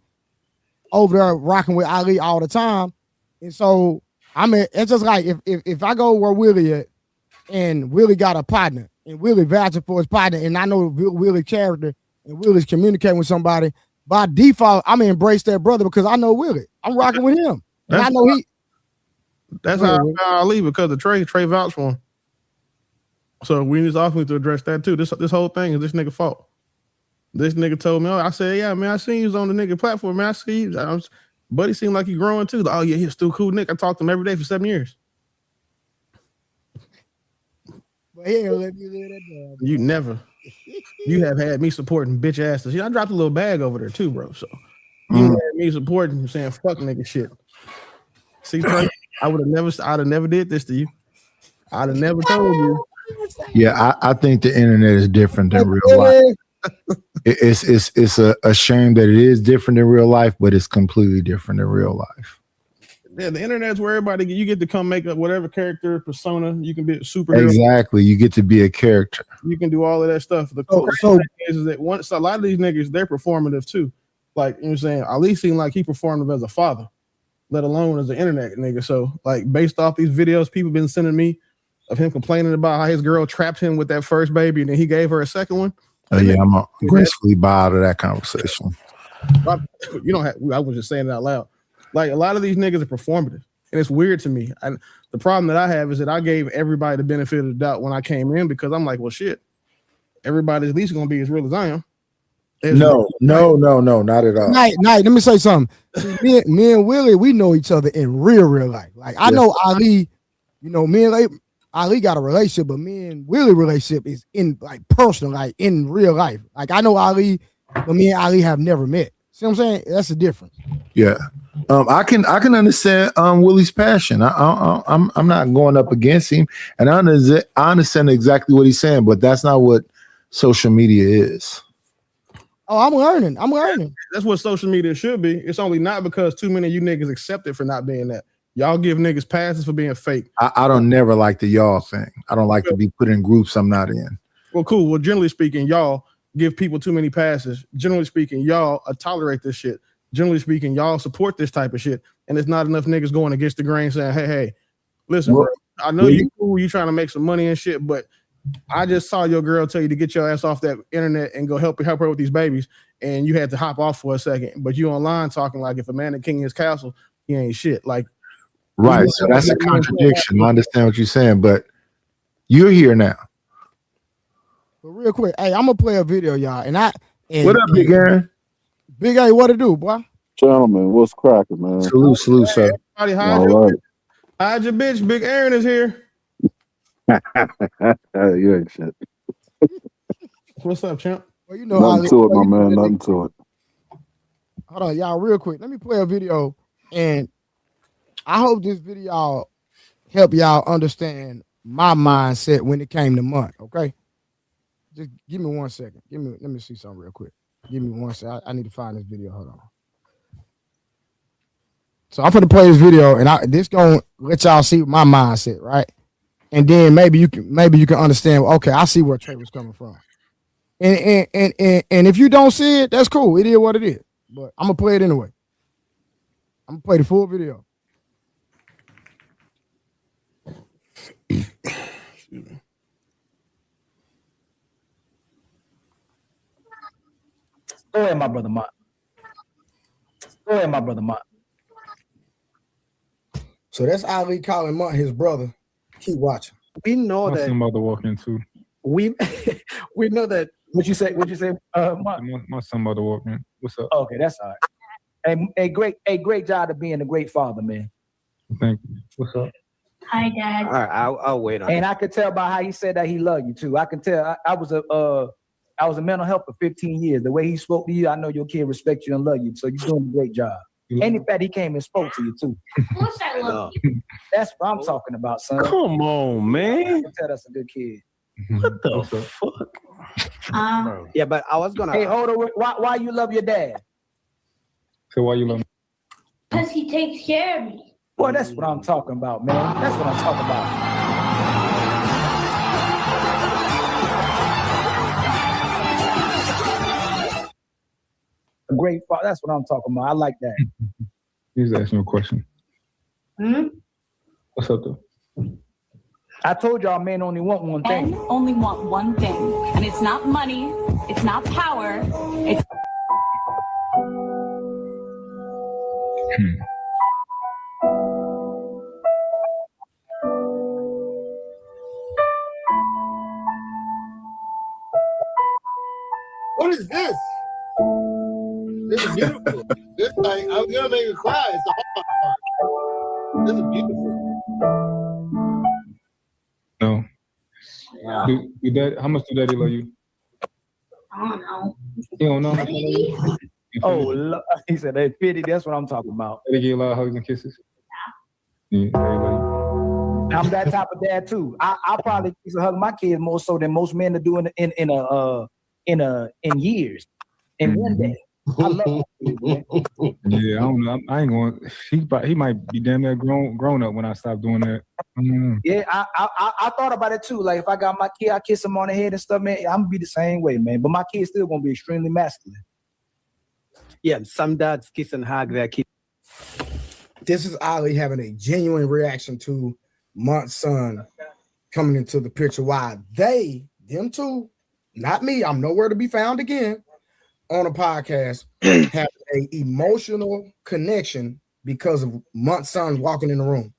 over there rocking with Ali all the time. And so it's just like if I go where Willie at and Willie got a partner and Willie vouching for his partner and I know Willie's character and Willie's communicating with somebody, by default, I'm gonna embrace that brother because I know Willie. I'm rocking with him. And I know that's how I found Ali, because of Trey vouched for him. So we need to address that too. This whole thing is this nigga fault. This nigga told me, I said, yeah, man, I seen you on the nigga platform, man. I see you. Buddy seemed like he growing too. Oh yeah, he's still cool, Nick. I talked to him every day for 7 years. But he ain't let me live that down. You never. You have had me supporting bitch asses. I dropped a little bag over there too, bro. So you had me supporting, saying fuck nigga shit. See, Trey, I'd have never did this to you. I'd have never told you. Yeah, I think the internet is different than real life. It's a shame that it is different in real life, but it's completely different in real life. Yeah, the internet's where you get to come make up whatever character persona. You can be a superhero. Exactly, you get to be a character. You can do all of that stuff. The cool thing is that a lot of these niggas, they're performative too. Like, you know what I'm saying? Ali seemed like he performed as a father, let alone as an internet nigga. So, like, based off these videos people been sending me of him complaining about how his girl trapped him with that first baby and then he gave her a second one. Oh yeah, I'm gracefully bow to that conversation. You don't have. I was just saying it out loud. Like, a lot of these niggas are performative, and it's weird to me. And the problem that I have is that I gave everybody the benefit of the doubt when I came in because I'm like, well, shit, everybody's at least gonna be as real as I am. No, not at all. Night, let me say something. See, me and Willie, we know each other in real life. Like I know Ali, you know, me and Ali got a relationship, but me and Willie relationship is in like personal, like in real life. Like I know Ali, but me and Ali have never met. See what I'm saying? That's the difference. Yeah. I can understand Willie's passion. I'm not going up against him, and I understand exactly what he's saying, but that's not what social media is. Oh, I'm learning. That's what social media should be. It's only not because too many of you niggas accept it for not being that. Y'all give niggas passes for being fake. I don't never like the y'all thing. I don't like to be put in groups I'm not in. Well, cool. Well, generally speaking, y'all give people too many passes. Generally speaking, y'all tolerate this shit. Generally speaking, y'all support this type of shit. And it's not enough niggas going against the grain saying, hey, listen, bro, I know you cool, you trying to make some money and shit, but I just saw your girl tell you to get your ass off that internet and go help her with these babies, and you had to hop off for a second. But you online talking like if a man is king in his castle, he ain't shit. Like, right. So that's a contradiction. I understand what you're saying, but you're here now. But real quick, hey, I'm gonna play a video, y'all. What up, Big Aaron? Big A, what it do, boy? Gentlemen, what's cracking, man? Salute, sir. Everybody, hide your bitch. Big Aaron is here. You ain't shit. What's up, champ? Well, you know, nothing to it, my man. Nothing to it. Hold on, y'all, real quick. Let me play a video, and I hope this video help y'all understand my mindset when it came to Munt. Okay, just give me 1 second. Let me see something real quick. Give me 1 second. I need to find this video. Hold on. So I'm gonna play this video, and this gonna let y'all see my mindset, right? And then maybe you can understand. Okay, I see where Trey was coming from. And if you don't see it, that's cool. It is what it is. But I'm gonna play it anyway. I'm gonna play the full video. Go ahead, my brother Munt. So that's Ali calling Munt his brother. Keep watching. We know my that. son about to walk in too. We know that. What you say, Munt? My son about to walk in. What's up? Okay, that's all right. Great job of being a great father, man. Thank you. What's up? Hi, Dad. All right, I'll wait on. And I could tell by how he said that he loved you too. I can tell. I was a mental health for 15 years. The way he spoke to you, I know your kid respect you and love you. So you're doing a great job. And in fact, he came and spoke to you too. Of course I love you. That's what I'm talking about, son. Come on, man. I can tell that's a good kid. What the fuck? Yeah, but I was gonna. Hey, hold on. Why you love your dad? So why you love me? Because he takes care of me. Boy, that's what I'm talking about, man. That's what I'm talking about. A great father. That's what I'm talking about. I like that. He was asking you a question. What's up, though? I told y'all men only want one thing. Men only want one thing. And it's not money. It's not power. It's... What is this? This is beautiful. This thing, I'm gonna make you cry. It's the hard part. This is beautiful. No. Wow. How much do daddy love you? I don't know. You don't know? 50? Oh, he said, hey, 50, that's what I'm talking about. They give you a lot of hugs and kisses? Yeah, I'm that type of dad too. I probably used to hug my kids more so than most men are doing in years. In one day. I love my kids, man. Yeah, I don't know. I ain't going. He might be damn near grown up when I stop doing that. Yeah, I thought about it too. Like if I got my kid, I kiss him on the head and stuff, man. I'm gonna be the same way, man. But my kid's still gonna be extremely masculine. Yeah, some dads kiss and hug their kids. This is Ali having a genuine reaction to Munt's son coming into the picture. Why them two, not me, I'm nowhere to be found again on a podcast, have an emotional connection because of Munt's son walking in the room.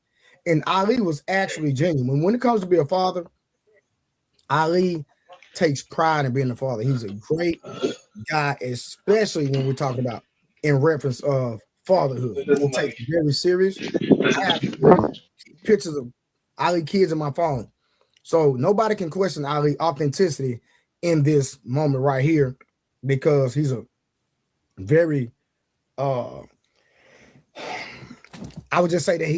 And Ali was actually genuine. When it comes to be a father, Ali takes pride in being a father. He's a great guy, especially when we're talking about in reference of fatherhood. He takes it very serious. I have pictures of Ali kids in my phone. So nobody can question Ali authenticity in this moment right here because he's a very I would just say that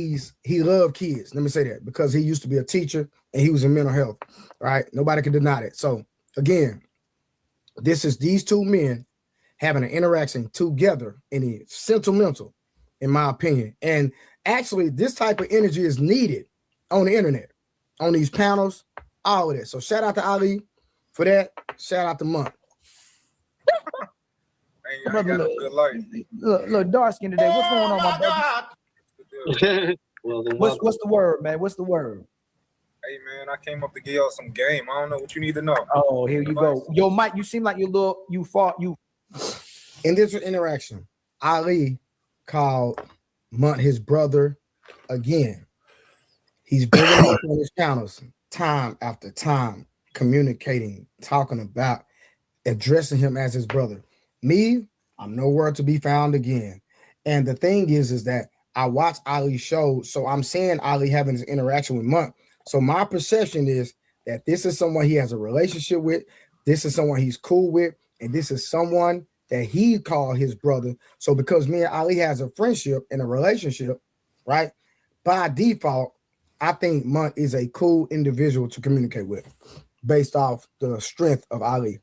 he loved kids. Let me say that because he used to be a teacher and he was in mental health, right? Nobody can deny that. So again, this is these two men having an interaction together and it's sentimental, in my opinion. And actually, this type of energy is needed on the internet, on these panels, all of that. So shout out to Ali for that. Shout out to Munt. Brother, look, dark skin today. What's going on, my brother? What's the word, man? What's the word? Hey man, I came up to give y'all some game. I don't know what you need to know. Oh, here you go. Yo, Mike, you seem like you fought. In this interaction, Ali called Munt his brother again. He's bringing him up on his panels time after time, communicating, talking about, addressing him as his brother. Me, I'm nowhere to be found again. And the thing is that I watch Ali's show, so I'm seeing Ali having this interaction with Munt. So my perception is that this is someone he has a relationship with, this is someone he's cool with, and this is someone that he called his brother. So because me and Ali has a friendship and a relationship, right? By default, I think Munt is a cool individual to communicate with based off the strength of Ali.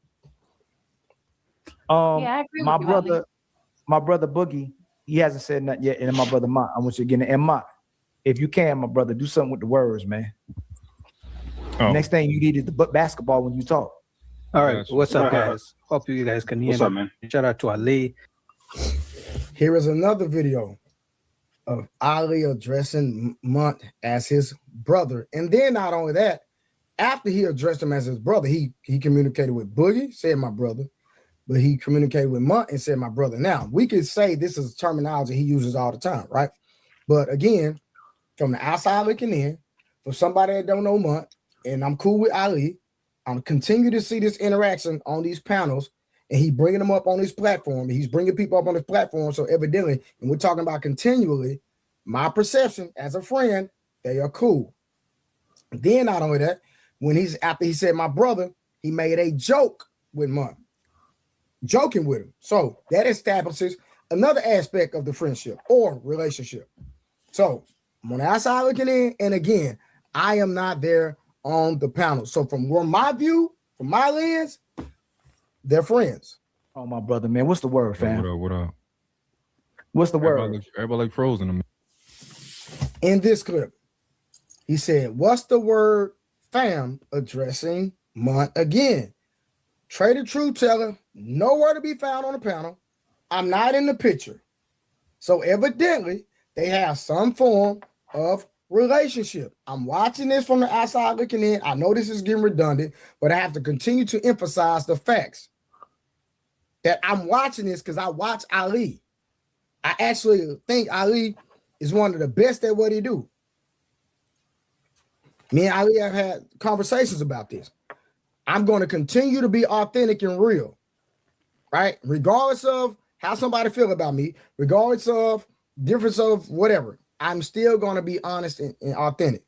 I agree my brother Boogie, he hasn't said nothing yet. And my brother Mont, I want you to get in. And Mont, if you can, my brother, do something with the words, man. Next thing you need is the basketball when you talk. All right, what's up, guys? Hope you guys can hear What's me. up, man? Shout out to Ali. Here is another video of Ali addressing Munt as his brother. And then not only that, after he addressed him as his brother, he communicated with Boogie, said my brother, but he communicated with Munt and said my brother. Now, we could say this is terminology he uses all the time, right? But again, from the outside looking in, for somebody that don't know Munt, and I'm cool with Ali, I'm continue to see this interaction on these panels, and he's bringing them up on his platform. He's bringing people up on his platform. So evidently, and we're talking about continually, my perception as a friend, they are cool. Then not only that, after he said my brother, he made a joke with Munt, joking with him. So that establishes another aspect of the friendship or relationship. So I'm on the outside looking in, and again, I am not there on the panel. So from where my view, from my lens, they're friends. Oh, my brother, man. What's the word, fam? What up? What's the word? Everybody like frozen. In this clip, he said, what's the word, fam, addressing Munt again? Trader True Teller, nowhere to be found on the panel. I'm not in the picture. So evidently, they have some form of relationship. I'm watching this from the outside looking in. I know this is getting redundant, but I have to continue to emphasize the facts that I'm watching this because I watch Ali. I actually think Ali is one of the best at what he do. Me and Ali have had conversations about this. I'm going to continue to be authentic and real, right? Regardless of how somebody feel about me, regardless of difference of whatever, I'm still going to be honest and authentic,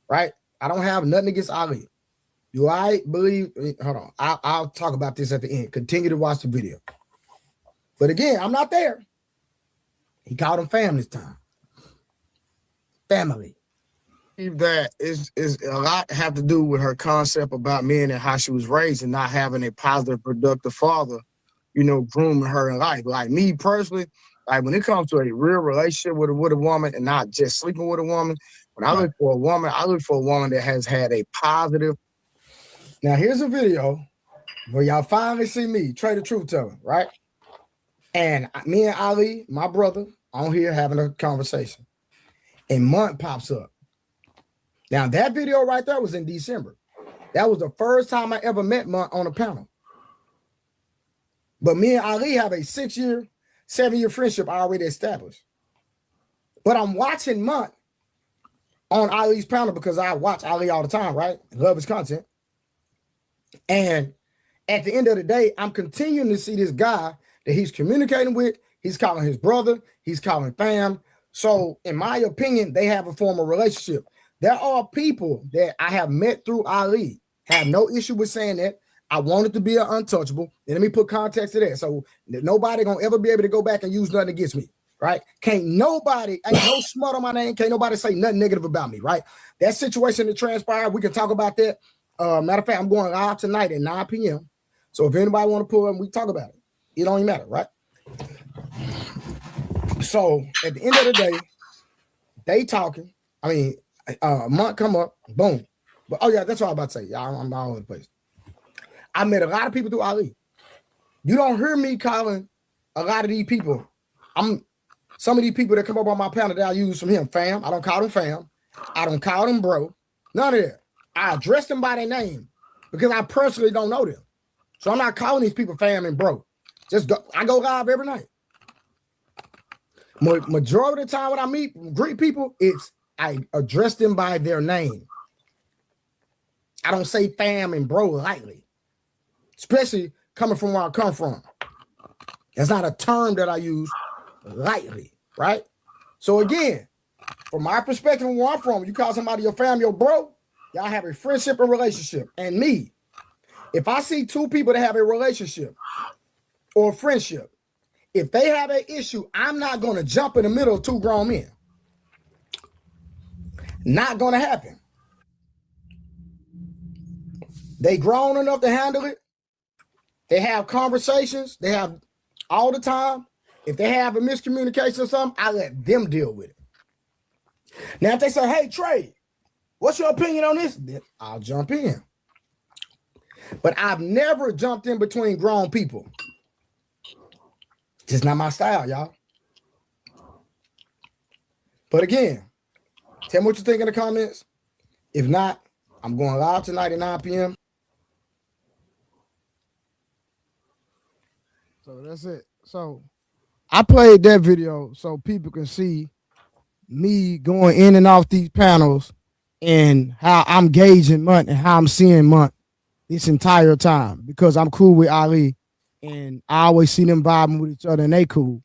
right? I don't have nothing against Ali. Do I believe? Hold on. I'll talk about this at the end. Continue to watch the video. But again, I'm not there. He called him family time. Family. That is a lot have to do with her concept about men and how she was raised and not having a positive, productive father, grooming her in life. Like me personally, like when it comes to a real relationship with a woman and not just sleeping with a woman, when I look for a woman, I look for a woman that has had a positive. Now here's a video where y'all finally see me, Trader Truth Teller, right? And me and Ali, my brother, on here having a conversation. And Munt pops up. Now that video right there was in December. That was the first time I ever met Munt on a panel. But me and Ali have a 6-year, 7-year friendship already established. But I'm watching Munt on Ali's panel because I watch Ali all the time, right? Love his content. And at the end of the day, I'm continuing to see this guy that he's communicating with. He's calling his brother. He's calling fam. So in my opinion, they have a formal relationship. There are people that I have met through Ali. Have no issue with saying that. I wanted to be an untouchable. And let me put context to that. So nobody gonna ever be able to go back and use nothing against me, right? Ain't no smut on my name. Can't nobody say nothing negative about me, right? That situation that transpired, we can talk about that. Matter of fact, I'm going live tonight at 9 p.m. So if anybody want to pull up, we talk about it. It don't even matter, right? So at the end of the day, they talking. I mean, Munt come up, boom. But oh yeah, that's what I'm about to say. Yeah, I'm all over the place. I met a lot of people through Ali. You don't hear me calling a lot of these people. Some of these people that come up on my panel that I use from him, fam. I don't call them fam. I don't call them bro. None of that. I address them by their name because I personally don't know them. So I'm not calling these people fam and bro. I go live every night. Majority of the time when I greet people, I address them by their name. I don't say fam and bro lightly, especially coming from where I come from. It's not a term that I use lightly, right? So again, from my perspective, where I'm from, you call somebody your fam, your bro, y'all have a friendship and relationship. And me, if I see two people that have a relationship or a friendship, if they have an issue, I'm not going to jump in the middle of two grown men. Not going to happen. They grown enough to handle it. They have conversations. They have all the time. If they have a miscommunication or something, I let them deal with it. Now, if they say, hey, Trey, what's your opinion on this? Then I'll jump in. But I've never jumped in between grown people. Just not my style, y'all. But again, tell me what you think in the comments. If not, I'm going live tonight at 9 p.m. So that's it. So I played that video so people can see me going in and off these panels and how I'm gauging Munt and how I'm seeing Munt this entire time because I'm cool with Ali and I always see them vibing with each other and they cool.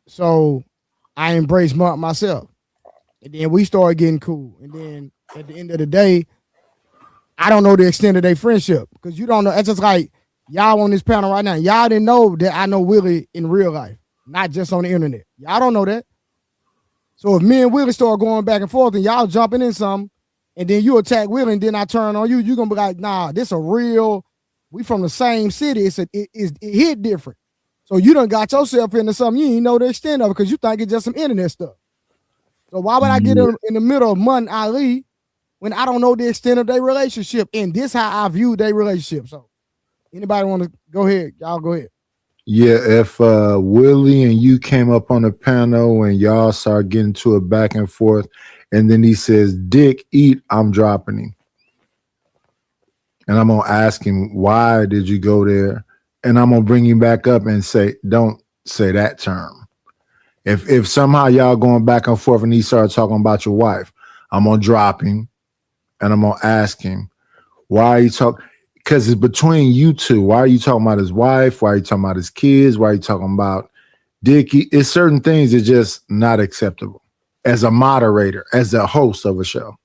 So I embrace Munt myself. And then we started getting cool. And then at the end of the day, I don't know the extent of their friendship because you don't know. It's just like y'all on this panel right now. Y'all didn't know that I know Willie in real life, not just on the internet. Y'all don't know that. So if me and Willie start going back and forth and y'all jumping in something, and then you attack Willie and then I turn on you, you're going to be like, nah, this a real, we from the same city. It hit different. So you done got yourself into something. You ain't know the extent of it because you think it's just some internet stuff. So why would I get in the middle of Munt and Ali when I don't know the extent of their relationship? And this how I view their relationship. So anybody want to go ahead? Y'all go ahead. Yeah, if Willie and you came up on the panel and y'all start getting to a back and forth, and then he says, Dick, eat, I'm dropping him. And I'm going to ask him, why did you go there? And I'm going to bring him back up and say, don't say that term. If somehow y'all going back and forth and he started talking about your wife, I'm going to drop him and I'm going to ask him, why are you talking? Because it's between you two. Why are you talking about his wife? Why are you talking about his kids? Why are you talking about Dickie? It's certain things that just not acceptable as a moderator, as a host of a show.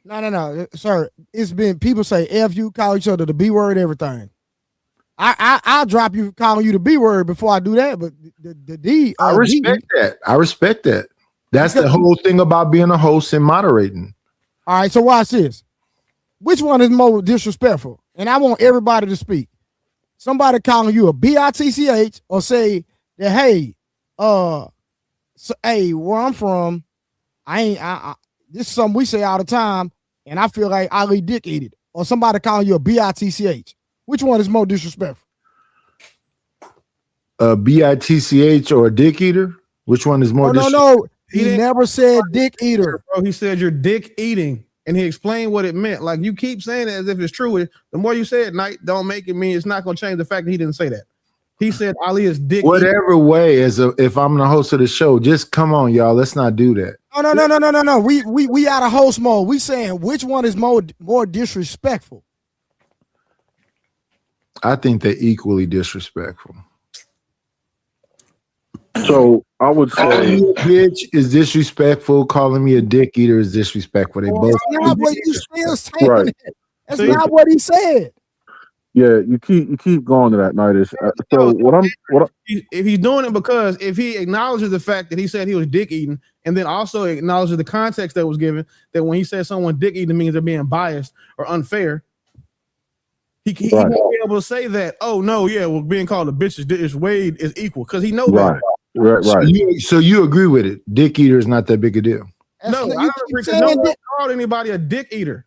No, sir. It's been people say F you, call each other the B word, everything. I'll drop you calling you the B word before I do that, but the D. I respect that. I respect that. That's the whole thing about being a host and moderating. All right, so watch this. Which one is more disrespectful? And I want everybody to speak. Somebody calling you a bitch or say that, hey, hey, where I'm from, this is something we say all the time, and I feel like Ali dick eat it. Or somebody calling you a bitch. Which one is more disrespectful? A bitch or a dick eater? Which one is more disrespectful? No. He never said dick eater. Bro, he said you're dick eating. And he explained what it meant. Like you keep saying it as if it's true. The more you say it, Knight, don't make it mean it's not going to change the fact that he didn't say that. He said Ali is dick. Whatever way, if I'm the host of the show, just come on, y'all. Let's not do that. No. We out of host mode. We saying which one is more disrespectful. I think they're equally disrespectful. So I would Calling say, me a bitch is disrespectful. Calling me a dick eater is disrespectful. They both. That's not what you still saying. right. That. That's not what he said. Yeah, you keep going to that, Nightish. So if he's doing it because if he acknowledges the fact that he said he was dick eating, and then also acknowledges the context that was given, that when he said someone dick eating means they're being biased or unfair, he won't be able to say that. Oh no, yeah, well, being called a bitch is Wade is equal because he knows that. Right. So you agree with it? Dick eater is not that big a deal. No, I don't agree. No one called anybody a dick eater.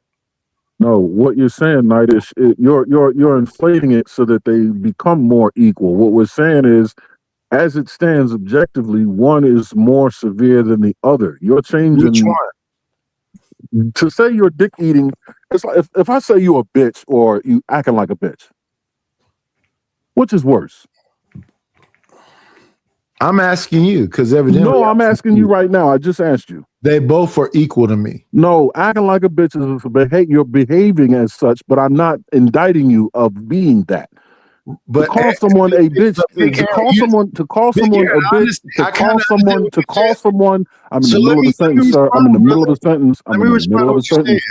No, what you're saying, Nightish, you're inflating it so that they become more equal. What we're saying is, as it stands objectively, one is more severe than the other. You're changing. Which one? To say you're dick eating, it's like if I say you a bitch or you acting like a bitch, which is worse? I'm asking you because evidently. No, I'm asking you right now. I just asked you. They both are equal to me. No, acting like a bitch is you're behaving as such, but I'm not indicting you of being that. But to call someone a bitch, to call someone a bitch, to call someone. I'm in the middle of the sentence, sir. I'm in the middle of the sentence. I'm in the middle of the sentence.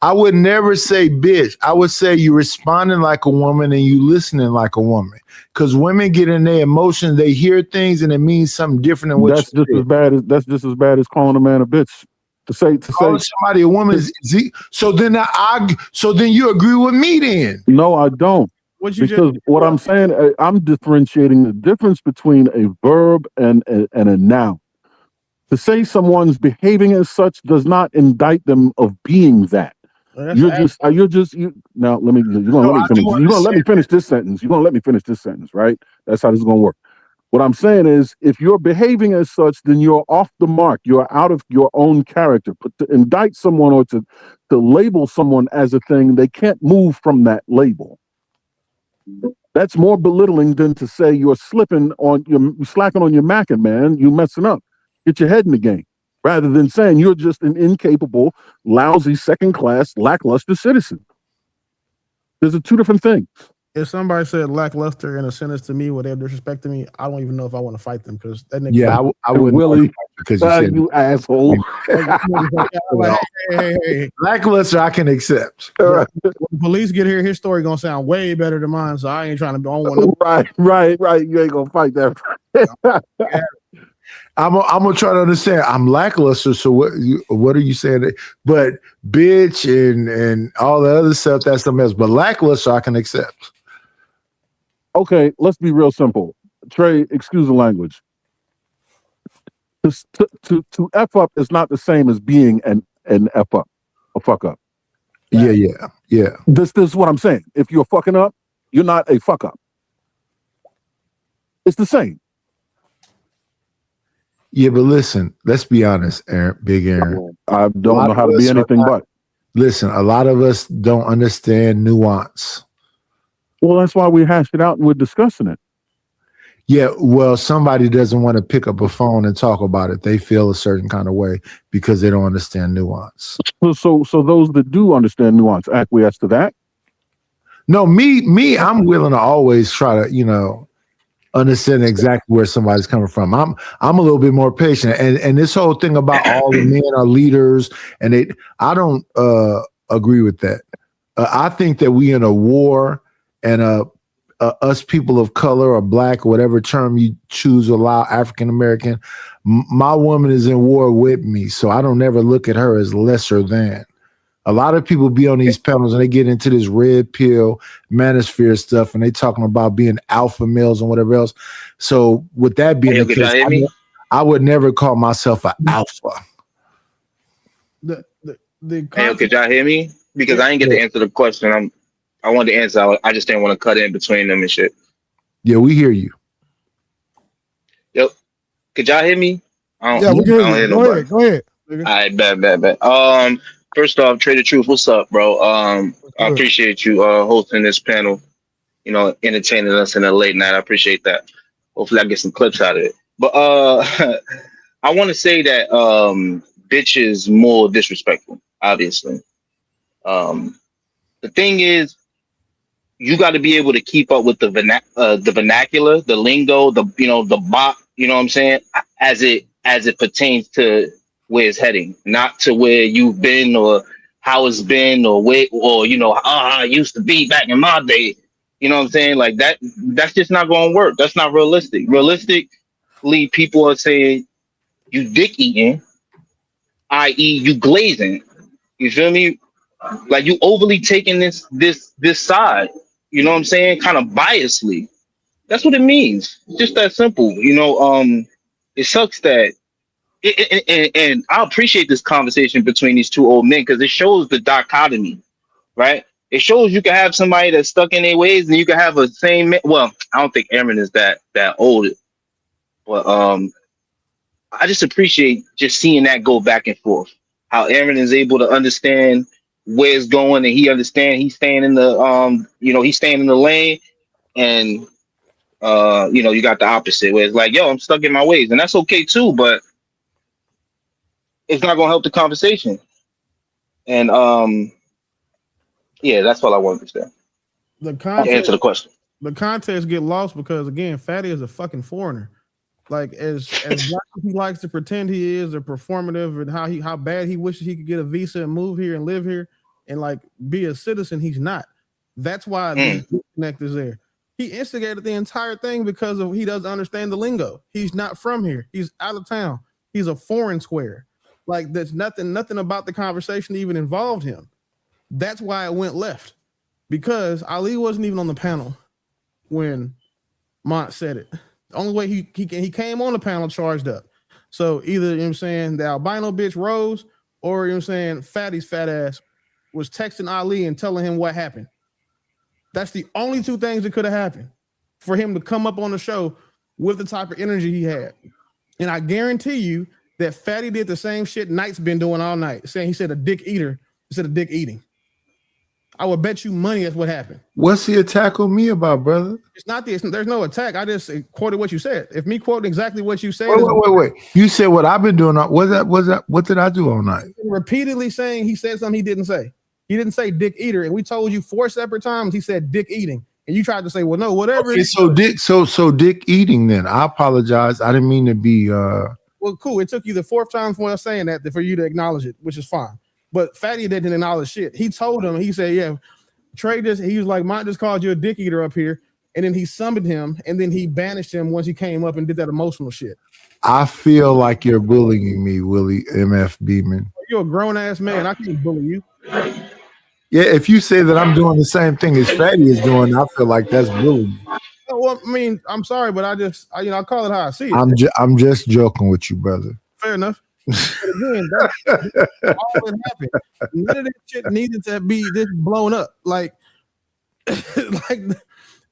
I would never say bitch. I would say you responding like a woman and you listening like a woman. Because women get in their emotions, they hear things and it means something different than what that's just as bad as calling a man a bitch. To say somebody a woman is so then you agree with me then. No, I don't. What I'm saying, I'm differentiating the difference between a verb and a noun. To say someone's behaving as such does not indict them of being that. Now you're gonna let me finish this sentence. You're gonna let me finish this sentence, right? That's how this is gonna work. What I'm saying is, if you're behaving as such, then you're off the mark. You're out of your own character. But to indict someone or to label someone as a thing, they can't move from that label. That's more belittling than to say you're slacking on your macking, man. You messing up. Get your head in the game. Rather than saying you're just an incapable, lousy, second-class, lackluster citizen. There's two different things. If somebody said lackluster in a sentence to me where they're disrespecting me, I don't even know if I want to fight them because that nigga. Yeah, I wouldn't. Willie, because you said you asshole. Hey. Lackluster, I can accept. When the police get here, his story gonna sound way better than mine. So I ain't trying to. I don't want Right. You ain't gonna fight that. I'm gonna try to understand. I'm lackluster, so what are you saying? But bitch and all the other stuff, that's something else. But lackluster, I can accept. Okay, let's be real simple. Trey, excuse the language. To F up is not the same as being an F up, a fuck up. Yeah. This is what I'm saying. If you're fucking up, you're not a fuck up. It's the same. Yeah, but listen, let's be honest, Big Aaron. I don't know how to be anything but. Listen, a lot of us don't understand nuance. Well, that's why we hashed it out and we're discussing it. Yeah, well, somebody doesn't want to pick up a phone and talk about it. They feel a certain kind of way because they don't understand nuance. So those that do understand nuance acquiesce to that? No, me, I'm willing to always try to, understand exactly where somebody's coming from. I'm a little bit more patient. And this whole thing about all the men are leaders and I don't agree with that. I think that we in a war and us people of color or black, or whatever term you choose to allow, African American, my woman is in war with me. So I don't ever look at her as lesser than. A lot of people be on these panels and they get into this red pill manosphere stuff and they talking about being alpha males and whatever else. So with that being the case, I would never call myself an alpha. Could y'all hear me? Because I didn't get to answer the question. I wanted to answer. I just didn't want to cut in between them and shit. Yeah, we hear you. Yep. Could y'all hear me? Yeah, we can hear you. Go ahead. All right, bet. First off, Trade the Truth, what's up, bro? I appreciate you hosting this panel, entertaining us in a late night. I appreciate that. Hopefully I get some clips out of it. But I want to say that bitch is more disrespectful, obviously. The thing is, you got to be able to keep up with the vernacular, the lingo, the bop. You know what I'm saying? As it pertains to where it's heading, not to where you've been or how it's been or where or how it used to be back in my day. You know what I'm saying? Like that. That's just not going to work. That's not realistic. Realistically, people are saying you dick eating, i.e., you glazing. You feel me? Like you overly taking this side. You know what I'm saying? Kind of biasly. That's what it means. Just that simple. It sucks that. And I appreciate this conversation between these two old men because it shows the dichotomy, right? It shows you can have somebody that's stuck in their ways, and you can have a same. Well, I don't think Aaron is that old, but I just appreciate just seeing that go back and forth. How Aaron is able to understand where it's going, and he understands he's staying in the he's staying in the lane, and you got the opposite where it's like, yo, I'm stuck in my ways, and that's okay too, but it's not gonna help the conversation. And yeah, that's all I wanted to say. To answer the question. The context get lost because again, Fatty is a fucking foreigner. Like as black as he likes to pretend he is a performative and how bad he wishes he could get a visa and move here and live here and like be a citizen, he's not. That's why the disconnect is there. He instigated the entire thing because he doesn't understand the lingo. He's not from here. He's out of town. He's a foreign square. Like there's nothing about the conversation that even involved him. That's why it went left. Because Ali wasn't even on the panel when Munt said it. The only way he came on the panel charged up. So either, you know what I'm saying, the albino bitch rose, or, you know what I'm saying, Fatty's fat ass was texting Ali and telling him what happened. That's the only two things that could have happened for him to come up on the show with the type of energy he had. And I guarantee you that Fatty did the same shit Knight's been doing all night, saying he said a dick eater instead of dick eating. I would bet you money that's what happened. What's the attack on me about, brother? It's not this. There's no attack. I just quoted what you said. If me quoting exactly what you said, wait. You said what I've been doing. What did I do all night? Repeatedly saying he said something he didn't say. He didn't say dick eater, and we told you 4 separate times he said dick eating, and you tried to say, well, no, whatever. Okay, so dick eating. Then I apologize. I didn't mean to be. Well, cool. It took you the 4th time for us saying that for you to acknowledge it, which is fine. But Fatty didn't acknowledge shit. He told him. He said, yeah. Trey just, he was like, Munt just called you a dick eater up here. And then he summoned him and then he banished him once he came up and did that emotional shit. I feel like you're bullying me, Willie MF Beeman. You're a grown ass man. I can't bully you. Yeah, if you say that I'm doing the same thing as Fatty is doing, I feel like that's bullying. Well, I mean, I'm sorry, but I call it how I see it. I'm just joking with you, brother. Fair enough. But again, that's all that happened. None of that shit needed to be this blown up. Like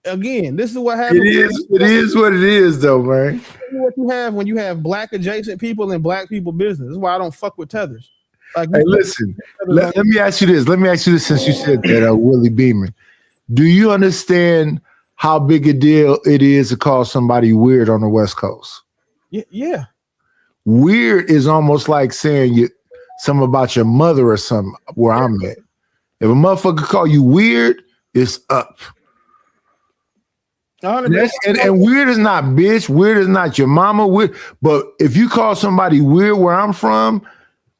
again, this is what happens. It is what it is, though, man. What you have when you have black adjacent people in black people business. This is why I don't fuck with tethers. Like, hey, listen. Let me ask you this. Since you said that, Willie Beeman, do you understand how big a deal it is to call somebody weird on the West Coast? Yeah. Weird is almost like saying something about your mother or something where I'm at. If a motherfucker call you weird, it's up. And weird is not bitch. Weird is not your mama. Weird. But if you call somebody weird where I'm from,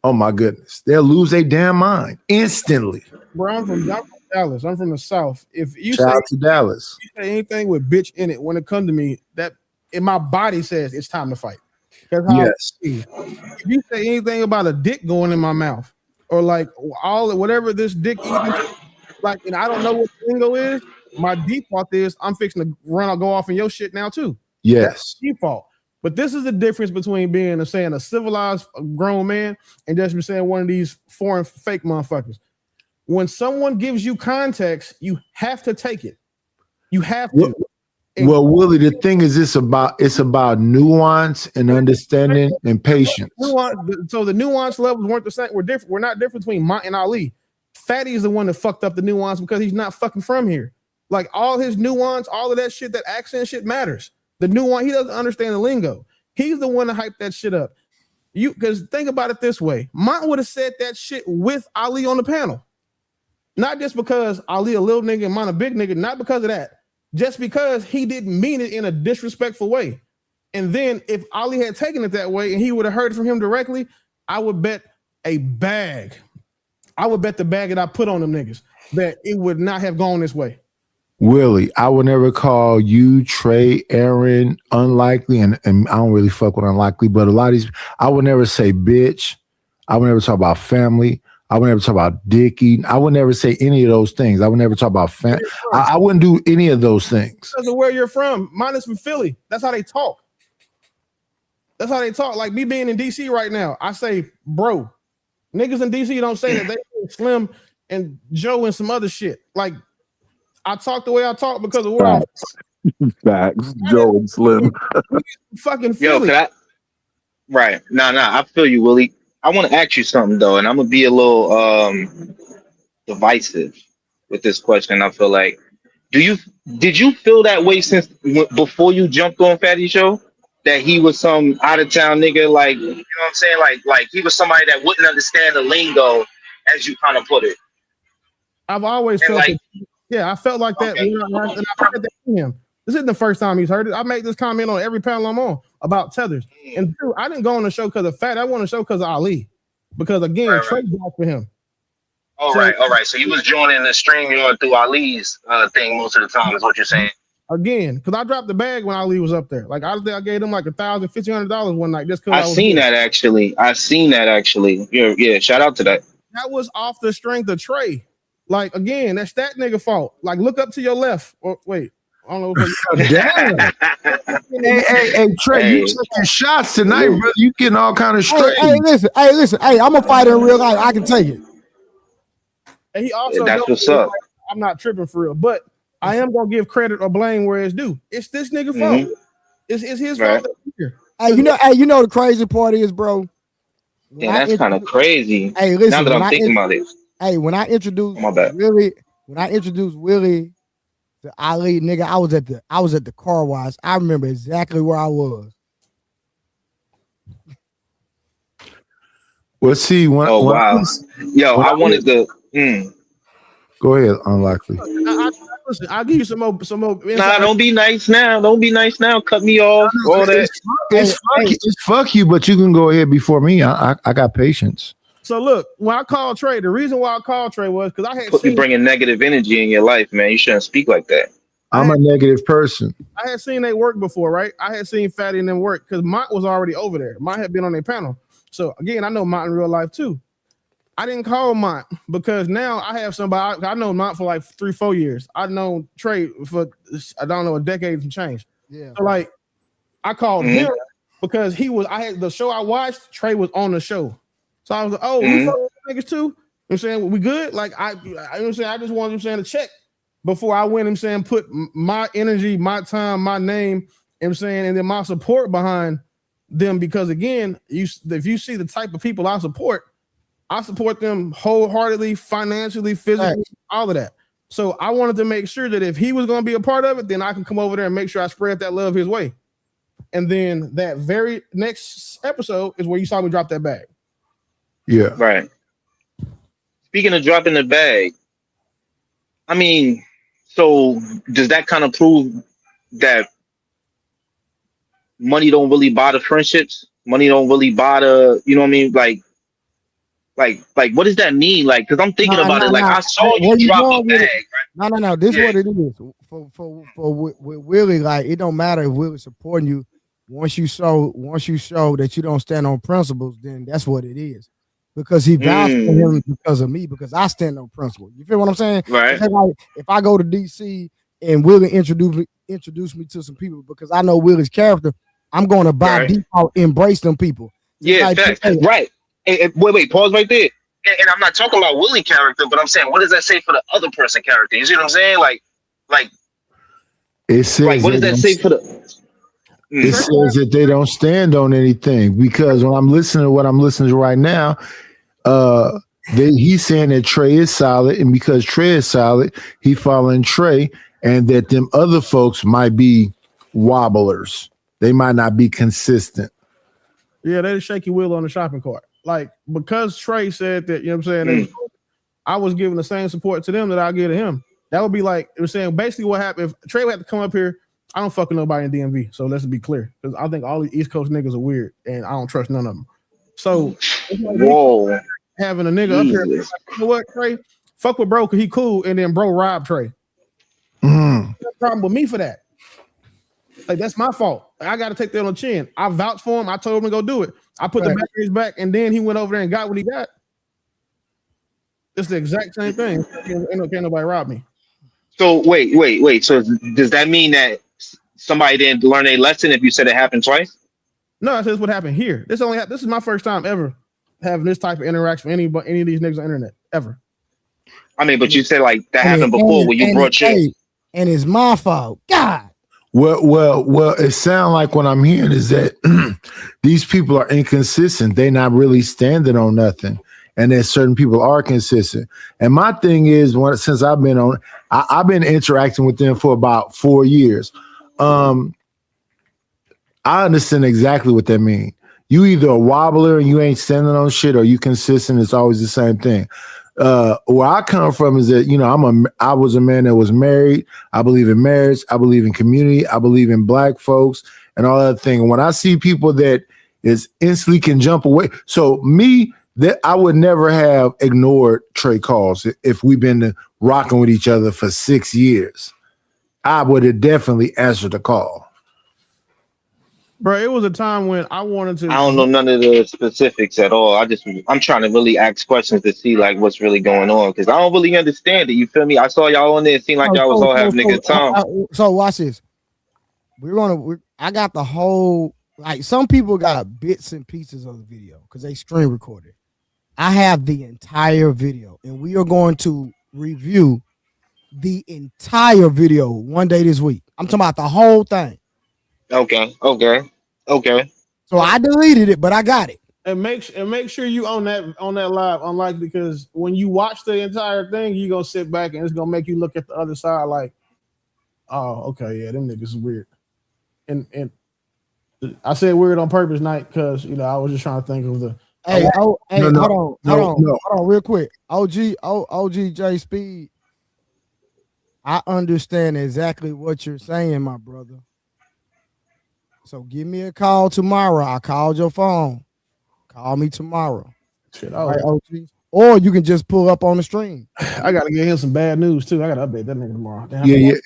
oh my goodness, they'll lose their damn mind instantly. Bro, I'm from Dallas. I'm from the South. If you Shout out to Dallas. You say anything with bitch in it, when it comes to me, that in my body says it's time to fight. Yes. If you say anything about a dick going in my mouth or like whatever this dick eating, like, and I don't know what the lingo is, my default is I'm fixing to go off in your shit now too. Yes. That's default. But this is the difference between being a civilized grown man and just saying one of these foreign fake motherfuckers. When someone gives you context, you have to take it. You have to. Well, Willie, the thing is, it's about nuance and understanding and patience. So the nuance levels weren't the same. We're different. We're not different between Munt and Ali. Fatty is the one that fucked up the nuance because he's not fucking from here. Like all his nuance, all of that shit, that accent shit matters. The nuance, he doesn't understand the lingo. He's the one to hype that shit up. Because think about it this way: Munt would have said that shit with Ali on the panel. Not just because Ali a little nigga and Munt a big nigga, not because of that. Just because he didn't mean it in a disrespectful way. And then if Ali had taken it that way and he would have heard it from him directly, I would bet a bag. I would bet the bag that I put on them niggas that it would not have gone this way. Willie, I would never call you, Trey, Aaron, unlikely, and I don't really fuck with unlikely, but a lot of these, I would never say bitch. I would never talk about family. I would never talk about dick eating. I would never say any of those things. I would never talk about family. I wouldn't do any of those things. Because of where you're from. Mine is from Philly. That's how they talk. That's how they talk. Like me being in DC right now, I say bro. Niggas in DC don't say that. They say Slim and Joe and some other shit. Like I talk the way I talk because of where I'm from. Facts. Joe and Slim. Fucking Philly. Yo, right. Nah, I feel you, Willie. I want to ask you something though, and I'm gonna be a little divisive with this question. I feel like, did you feel that way since before you jumped on Fatty's show? That he was some out of town nigga, like, you know what I'm saying? Like he was somebody that wouldn't understand the lingo, as you kind of put it. I've always felt like, yeah, I felt like that. Okay. And I heard that from him. This isn't the first time he's heard it. I make this comment on every panel I'm on about tethers. And dude, I didn't go on the show because of Fat. I went on the show because of Ali. Because again, Trey blocked for him. All right. So you was joining the stream through Ali's thing most of the time, is what you're saying. Again, because I dropped the bag when Ali was up there. Like I gave him like $1,000, $1,500 one night just because I seen that actually. Yeah, shout out to that. That was off the strength of Trey. Like again, that's that nigga fault. Like look up to your left. Or wait, I don't know. Hey, Trey, you taking shots tonight, brother. You getting all kind of straight. Hey, listen. Hey, I'm a fighter in real life. I can take it. And he also that's what's up. I'm not tripping for real, but I am gonna give credit or blame where it's due. It's this nigga fault. It's his fault. Hey, you know the crazy part is, bro. Yeah, that's kind of crazy. Hey, listen. Now that I'm thinking about it. Hey, when I introduced Willie to Ali, nigga, I was at the car wash. I remember exactly where I was. Well, see, wow. I wanted to. Go ahead, unlikely. Listen, I'll give you some more. Nah, don't be nice now. Cut me off. All that. It's fuck you, but you can go ahead before me. I got patience. So look, when I called Trey, the reason why I called Trey was because I had you bringing negative energy in your life, man. You shouldn't speak like that. I'm a negative person. I had seen they work before, right? I had seen Fatty and them work because Munt was already over there. Munt had been on their panel. So again, I know Munt in real life too. I didn't call Munt because now I have somebody. I know Munt for like 3-4 years. I've known Trey for I don't know a decade and change. Yeah. So like I called him because I had the show I watched. Trey was on the show. So I was like, oh, we fuck with niggas too. You know what I'm saying? We good? Like you know what I'm saying? I just wanted to check before I went, I'm saying, put my energy, my time, my name, you know what I'm saying, and then my support behind them. Because again, if you see the type of people I support them wholeheartedly, financially, physically, all of that. So I wanted to make sure that if he was going to be a part of it, then I can come over there and make sure I spread that love his way. And then that very next episode is where you saw me drop that bag. Yeah. Right. Speaking of dropping the bag, I mean, so does that kind of prove that money don't really buy the friendships? Money don't really buy the, you know what I mean? Like, what does that mean? Like, because I'm thinking about it. Like, I saw you drop a bag. Right? No. This is what it is. For Willie, like, it don't matter if Willie's supporting you. Once you show that you don't stand on principles, then that's what it is. Because he vouched for him because of me, because I stand on principle. You feel what I'm saying? Right. Like, if I go to DC and Willie introduce me to some people because I know Willie's character, I'm going to by default embrace them people. Yeah, like, right. Wait, pause right there. And I'm not talking about Willie character, but I'm saying, what does that say for the other person character? You see what I'm saying? Like it says, like, what does that say for the? It says that they don't stand on anything, because when I'm listening to what I'm listening to right now, he's saying that Trey is solid, and because Trey is solid, he following Trey, and that them other folks might be wobblers. They might not be consistent. Yeah, they shaky wheel on the shopping cart. Like, because Trey said that, you know what I'm saying, I was giving the same support to them that I give to him. That would be like it was saying basically what happened if Trey had to come up here. I don't fucking nobody in DMV, so let's be clear because I think all the East Coast niggas are weird and I don't trust none of them. So whoa, having a nigga up here, like, you know what, Trey? Fuck with bro because he cool, and then bro robbed Trey. No problem with me for that. Like that's my fault. I got to take that on the chin. I vouched for him. I told him to go do it. I put the batteries back, and then he went over there and got what he got. It's the exact same thing. Can't nobody rob me. So wait. So does that mean that somebody didn't learn a lesson if you said it happened twice? No, that's what happened here. This is my first time ever having this type of interaction with any of these niggas on the internet ever. I mean, but you said like that happened before when you brought shit. And it's my fault. God. Well, it sounds like what I'm hearing is that these people are inconsistent. They're not really standing on nothing. And then certain people are consistent. And my thing is, since I've been on, I've been interacting with them for about 4 years. I understand exactly what that means. You either a wobbler and you ain't standing on shit, or you consistent. It's always the same thing. Where I come from is that I was a man that was married. I believe in marriage. I believe in community. I believe in black folks and all that thing. And when I see people that is instantly can jump away, so me. That I would never have ignored Trey calls if we've been rocking with each other for 6 years. I would have definitely answered the call. Bro, it was a time when I wanted to. I don't know none of the specifics at all. I'm trying to really ask questions to see like what's really going on because I don't really understand it. You feel me? I saw y'all on there. It seemed like y'all was all having a good time. So watch this. I got the whole, like some people got bits and pieces of the video because they screen recorded. I have the entire video, and we are going to review the entire video one day this week. I'm talking about the whole thing. Okay. So I deleted it, but I got it. And make sure you on that live, unlike because when you watch the entire thing, you're gonna sit back and it's gonna make you look at the other side like, oh, okay, yeah, them niggas is weird. And I said weird on purpose, night, because I was just trying to think of the. Hold on, real quick. OG J Speed. I understand exactly what you're saying, my brother. So give me a call tomorrow. I called your phone. Call me tomorrow. Shit, right, OG. Or you can just pull up on the stream. I gotta get him some bad news too. I gotta update that nigga tomorrow.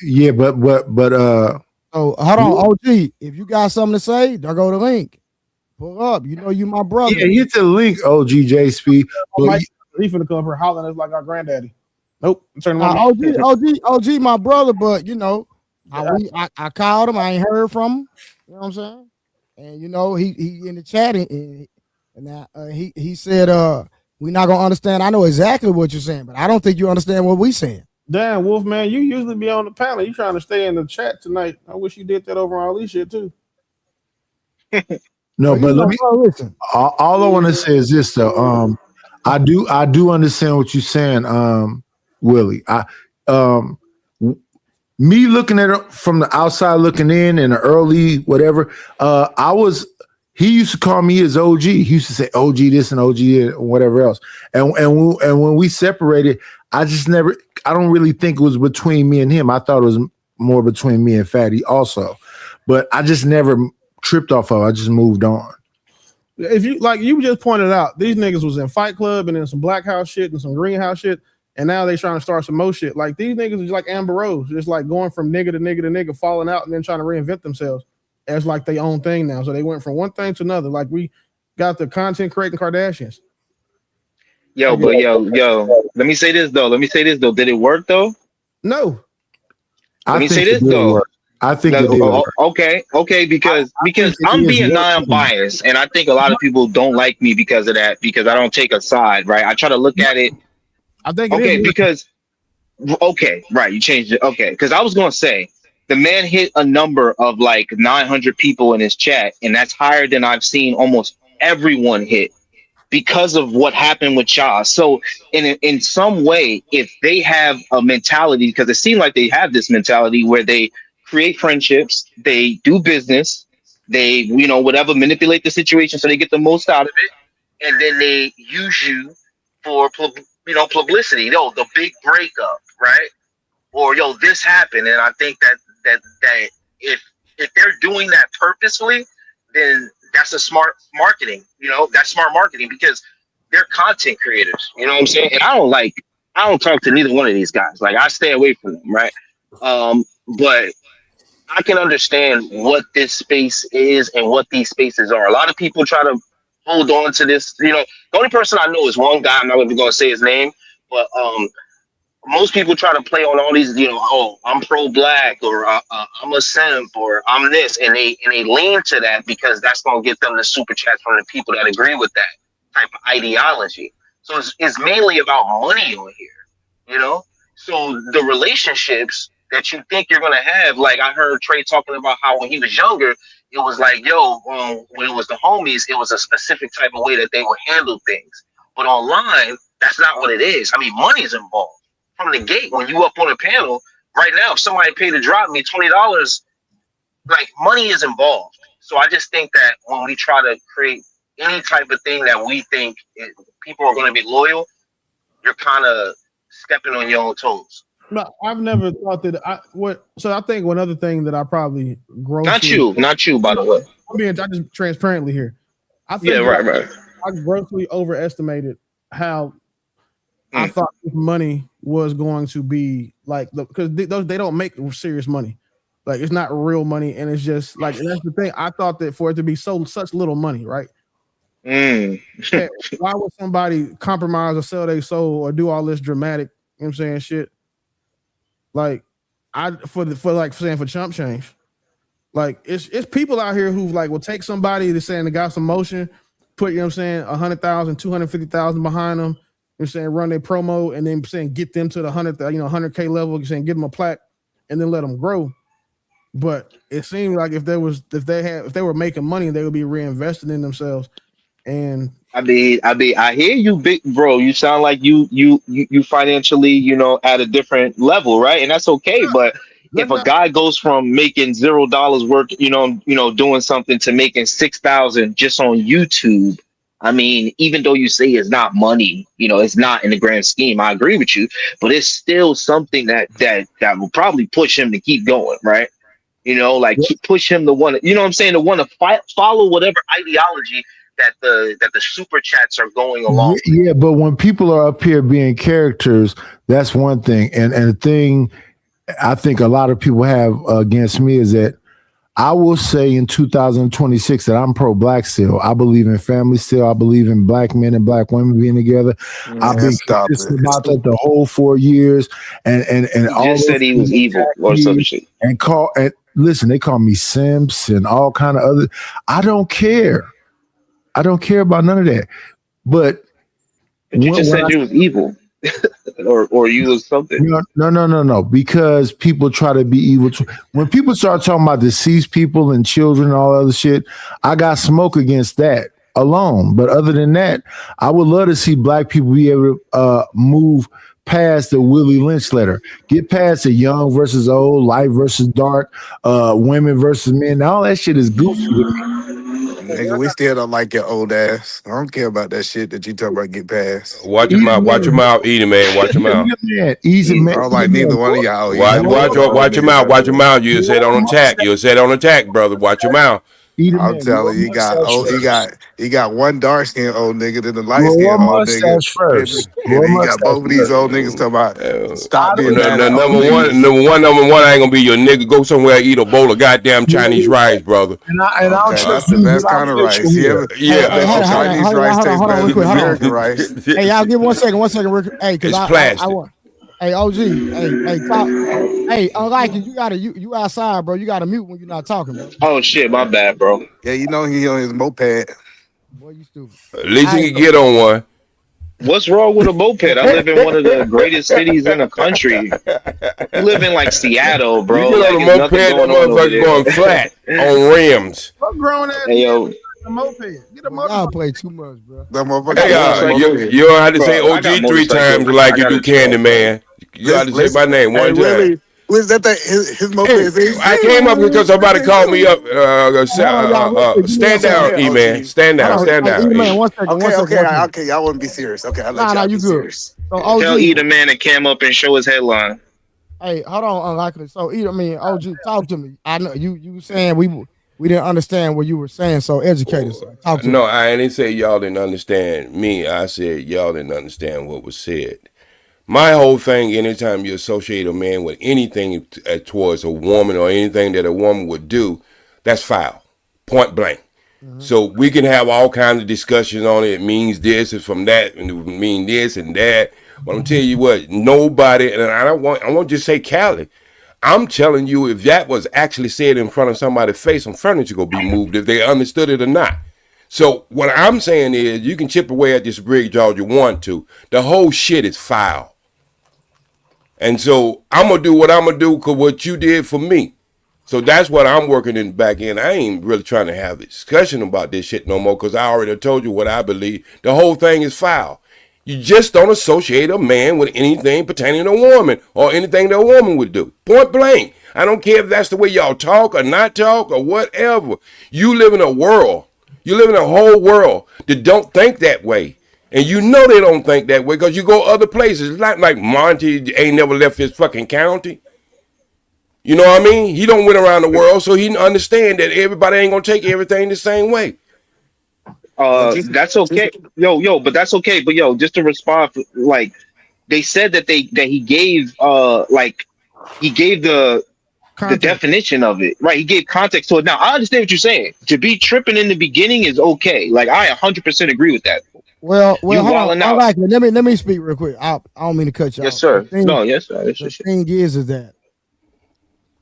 Yeah, but oh, hold on, OG. If you got something to say, there go the link. Pull up. You my brother. Yeah, hit the link, OG Speed. He finna come up here hollering us like our granddaddy. Nope. Turn OG, my brother, but I called him. I ain't heard from him. You know what I'm saying? And he in the chat and he said we're not gonna understand. I know exactly what you're saying, but I don't think you understand what we saying. Damn, Wolf, man, you usually be on the panel. You trying to stay in the chat tonight. I wish you did that over on all these shit too. No, but let me. All I want to say is this, though. I do understand what you're saying, Willie. Me looking at it from the outside, looking in the early whatever. He used to call me his OG. He used to say OG this and OG and whatever else. And when we separated, I don't really think it was between me and him. I thought it was more between me and Fatty also, but I just never tripped off of it. I just moved on. If you just pointed out, these niggas was in Fight Club and then some Black House shit and some Greenhouse shit, and now they trying to start some more shit. Like these niggas is like Amber Rose, just like going from nigga to nigga to nigga, falling out and then trying to reinvent themselves as like their own thing now. So they went from one thing to another. Like we got the content creating Kardashians. Yo, let me say this though. Did it work though? No. Let me say this though. Work. I think okay, because I'm being non-biased, and I think a lot of people don't like me because of that, because I don't take a side, right? I try to look at it. I think right, you changed it. Okay, because I was gonna say the man hit a number of like 900 people in his chat, and that's higher than I've seen almost everyone hit because of what happened with Cha. So in some way, if they have a mentality, because it seemed like they have this mentality where they create friendships, they do business, they whatever, manipulate the situation so they get the most out of it, and then they use you for publicity. Yo, the big breakup, right? Or yo, this happened, and I think that if they're doing that purposefully, then that's a smart marketing. That's smart marketing because they're content creators. You know what I'm saying? And I don't talk to neither one of these guys. Like I stay away from them, right? But I can understand what this space is and what these spaces are. A lot of people try to hold on to this. The only person I know is one guy. I'm not even going to say his name, but most people try to play on all these, I'm pro-black or I'm a simp or I'm this, and they lean to that because that's going to get them the super chats from the people that agree with that type of ideology. So it's mainly about money on here, So the relationships that you think you're going to have, like I heard Trey talking about how when he was younger, it was like, when it was the homies, it was a specific type of way that they would handle things. But online, that's not what it is. I mean, money is involved. From the gate, when you up on a panel right now, if somebody paid to drop me $20, like money is involved. So I just think that when we try to create any type of thing that we think people are going to be loyal, you're kind of stepping on your own toes. No, I've never thought that. So I think one other thing that I probably grossly not you, by the way. I'm just transparently here. I think right. I grossly overestimated how I thought money was going to be like, because they don't make serious money. Like it's not real money, and it's just like, and that's the thing. I thought that for it to be such little money, right? Why would somebody compromise or sell their soul or do all this dramatic, shit? Like for chump change. Like it's people out here who like will take somebody that's saying they got some motion, put 100,000, 250,000 behind them. Run their promo and then get them to the 100K level, get them a plaque and then let them grow. But it seemed like if they were making money, they would be reinvesting in themselves. And I hear you, big bro. You sound like you financially, at a different level, right? And that's okay. But if a guy goes from making $0 work, doing something to making 6,000 just on YouTube. I mean, even though you say it's not money, it's not in the grand scheme. I agree with you, but it's still something that will probably push him to keep going, right? Push him to want to, to want to follow whatever ideology that the super chats are going along. Yeah, but when people are up here being characters, that's one thing. And the thing I think a lot of people have against me is that I will say in 2026 that I'm pro-black still. I believe in family still. I believe in black men and black women being together. I've been consistent about that the whole 4 years. And he all just said he was evil or some shit. And listen, they call me simps and all kind of other. I don't care. I don't care about none of that. But you just said you was evil. or you was something. No. Because people try to be evil. When people start talking about deceased people and children and all other shit, I got smoke against that alone. But other than that, I would love to see black people be able to move past the Willie Lynch letter, get past the young versus old, light versus dark, women versus men. All that shit is goofy with me. Nigga, we still don't like your old ass. I don't care about that shit that you talk about get past. Watch your mouth, eat it, man. Watch your mouth. Easy man. I don't like neither one of y'all. Watch your mouth. You said on attack, brother. Watch your mouth. I'm telling you, he got one dark skinned old nigga than the light skinned old nigga. First. And he got both of these old niggas talking about stop being number one. I ain't gonna be your nigga. Go somewhere and eat a bowl of goddamn Chinese rice, brother. That's the best kind of rice. Chinese rice tastes better than American rice. Hey, y'all give 1 second. Hey, because it's plastic. Hey, OG. Hey, talk. Hey, unlike you outside, bro. You gotta mute when you're not talking, bro. Oh shit, my bad, bro. Yeah, he on his moped. Boy, you stupid. At least he can get on one. What's wrong with a moped? I live in one of the greatest cities in the country. You live in like Seattle, bro. You get on a moped, that motherfucker going flat on rims. What grown ass? Hey, yo. A moped. Get a moped. Y'all play too much, bro. Hey, you don't have to say OG 3 times like you do Candyman. You got to say my name one time. Really? Was that his moped? I came up because somebody called me up. Stand down, E-Man. Stand down. E-Man, 1 second. Okay. Y'all wouldn't be serious. Okay, I'll let y'all be serious. So Tell OG, E the man to cam up and show his headline. hey, hold on, unlikely. So OG, talk to me. I know you saying we didn't understand what you were saying, so educate us. Talk to me. No, I didn't say y'all didn't understand me. I said y'all didn't understand what was said. My whole thing, anytime you associate a man with anything towards a woman or anything that a woman would do, that's foul, point blank. So we can have all kinds of discussions on it. It means this, it's from that, and it would mean this and that. But I'm telling you what, nobody, and I won't just say Cali. I'm telling you, if that was actually said in front of somebody's face, some furniture gonna be moved if they understood it or not. So what I'm saying is, you can chip away at this bridge all you want to. The whole shit is foul. And so I'm going to do what I'm going to do because what you did for me. So that's what I'm working in the back end. I ain't really trying to have a discussion about this shit no more because I already told you what I believe. The whole thing is foul. You just don't associate a man with anything pertaining to a woman or anything that a woman would do. Point blank. I don't care if that's the way y'all talk or not talk or whatever. You live in a world. You live in a whole world that don't think that way. And you know they don't think that way because you go other places. It's not like Monty ain't never left his fucking county. You know what I mean? He don't went around the world, so he understand that everybody ain't gonna take everything the same way. That's okay. But that's okay. But just to respond, like they said that he gave the definition of it, right? He gave context to it. Now I understand what you're saying. To be tripping in the beginning is okay. Like I 100% agree with that. Well, hold on. I like it. Let me speak real quick. I don't mean to cut you off. Yes, sir. Yes, sir. The thing is that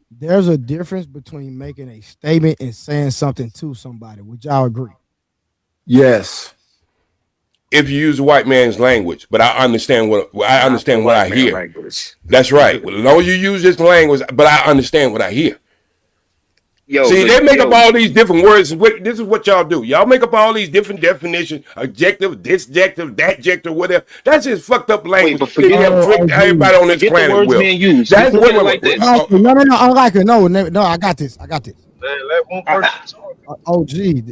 there's a difference between making a statement and saying something to somebody. Would y'all agree? Yes. If you use the white man's language, but I understand what I hear. Language. That's right. Well, as long as you use this language, but I understand what I hear. They make up all these different words. This is what y'all do. Y'all make up all these different definitions, objective, disjective, thatjective, whatever. That's just fucked up language. But forget everybody on this planet will. That's what like this. No, I like it. No, I got this. Man, let one person talk. OG,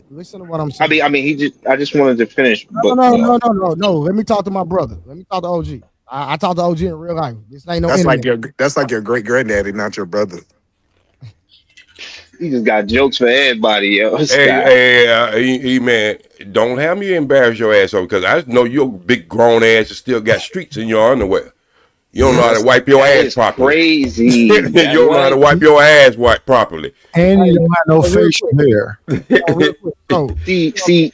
listen to what I'm saying. I mean, I just wanted to finish. No. Let me talk to my brother. Let me talk to OG. I talk to OG in real life. This ain't no. That's like your great granddaddy, not your brother. He just got jokes for everybody, yo. Hey, man, don't have me embarrass your ass over because I know your big grown ass still got streaks in your underwear. You don't know how to wipe your ass properly. Crazy. You don't know how to wipe your ass properly. And you don't have no facial hair.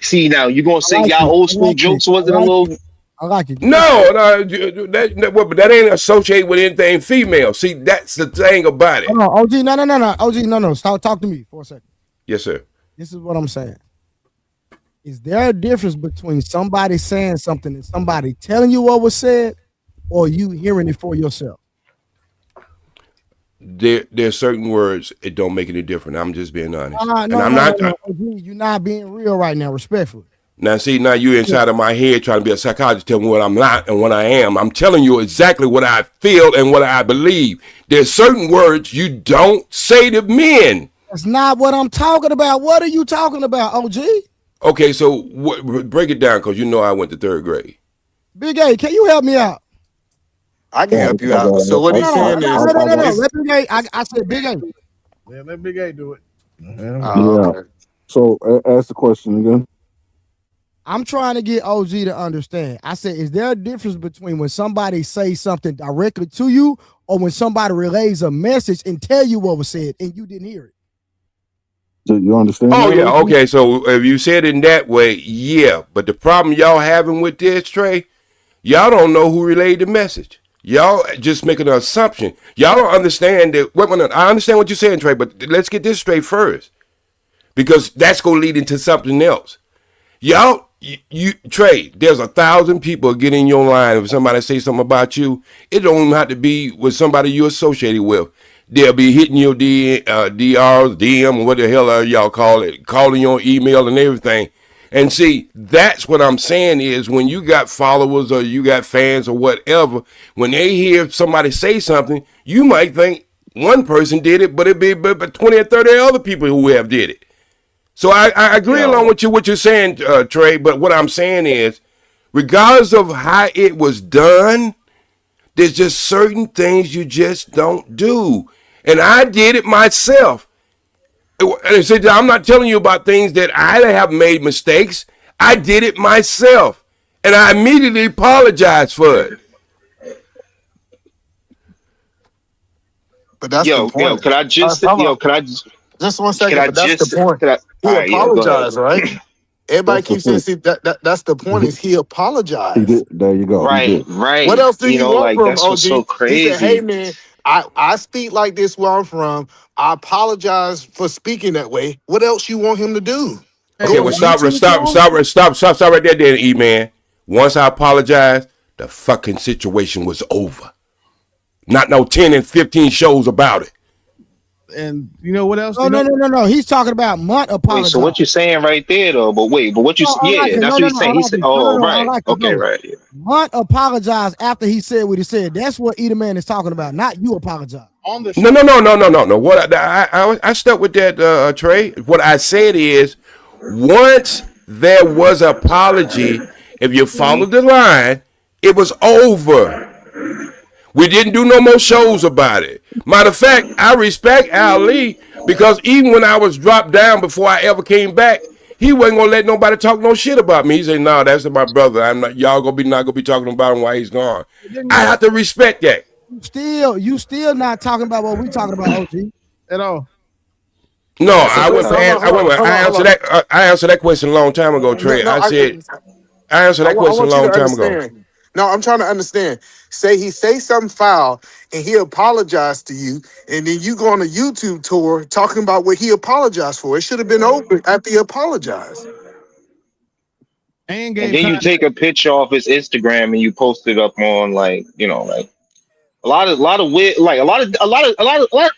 See now, you gonna say y'all old school jokes wasn't a little. I like it. No, but that ain't associated with anything female. See, that's the thing about it. Hold on, OG, no. OG, no. Stop, talk to me for a second. Yes, sir. This is what I'm saying. Is there a difference between somebody saying something and somebody telling you what was said, or you hearing it for yourself? There's certain words it don't make any difference. I'm just being honest. OG, you're not being real right now, respectfully. Now, see, now you inside of my head trying to be a psychologist, tell me what I'm not and what I am. I'm telling you exactly what I feel and what I believe. There's certain words you don't say to men. That's not what I'm talking about. What are you talking about, OG? Okay, so break it down because you know I went to third grade. Big A, can you help me out? I can help you out. So what he's saying is... No. Let Big A, I said Big A. Yeah, let Big A do it. Okay. So ask the question again. I'm trying to get OG to understand. I said, is there a difference between when somebody says something directly to you or when somebody relays a message and tell you what was said and you didn't hear it? Do you understand? Oh, yeah. Okay. So if you said it in that way, yeah. But the problem y'all having with this, Trey, y'all don't know who relayed the message. Y'all just making an assumption. Y'all don't understand that. I understand what you're saying, Trey, but let's get this straight first because that's going to lead into something else. Y'all, you Trey, there's 1,000 people get in your line. If somebody say something about you, it don't even have to be with somebody you associated with. They'll be hitting your DM, or what the hell y'all call it, calling your email and everything. And see, that's what I'm saying is when you got followers or you got fans or whatever, when they hear somebody say something, you might think one person did it, but it'd be 20 or 30 other people who have did it. So I agree along with what you're saying, Trey, but what I'm saying is regardless of how it was done, there's just certain things you just don't do. And I did it myself. And so I'm not telling you about things that I have made mistakes. I did it myself. And I immediately apologized for it. But that's the point. Yo, could I just, just 1 second, but that's the point. He apologized, right? Everybody keeps saying, see, that's the point, is he apologized. There you go. Right. What else do you want from that's OG? what's so crazy. He said, hey, man, I speak like this where I'm from. I apologize for speaking that way. What else you want him to do? Okay, well, stop right there, then, E-Man. Once I apologized, the fucking situation was over. Not no 10 and 15 shows about it. And you know what else? No. He's talking about Munt apologizing. Wait, so what you're saying right there, though? But what you? That's what he's saying. He said, right. Okay, right. Munt apologized after he said what he said. That's what E-Man is talking about. Not you apologize. On the show. No. What I stuck with that, Trey. What I said is, once there was an apology, if you followed the line, it was over. We didn't do no more shows about it. Matter of fact, I respect Ali because even when I was dropped down before I ever came back, he wasn't gonna let nobody talk no shit about me. He said, "No, that's my brother. I'm not. Y'all not gonna be talking about him while he's gone." I have to respect that. You still not talking about what we talking about, OG, at all. No, I answered that question a long time ago, Trey. I answered that question a long time ago. No, I'm trying to understand. Say he say something foul and he apologized to you, and then you go on a YouTube tour talking about what he apologized for. It should have been over after he apologized. And then you take a picture off his Instagram and you post it up on a lot of weird, a lot of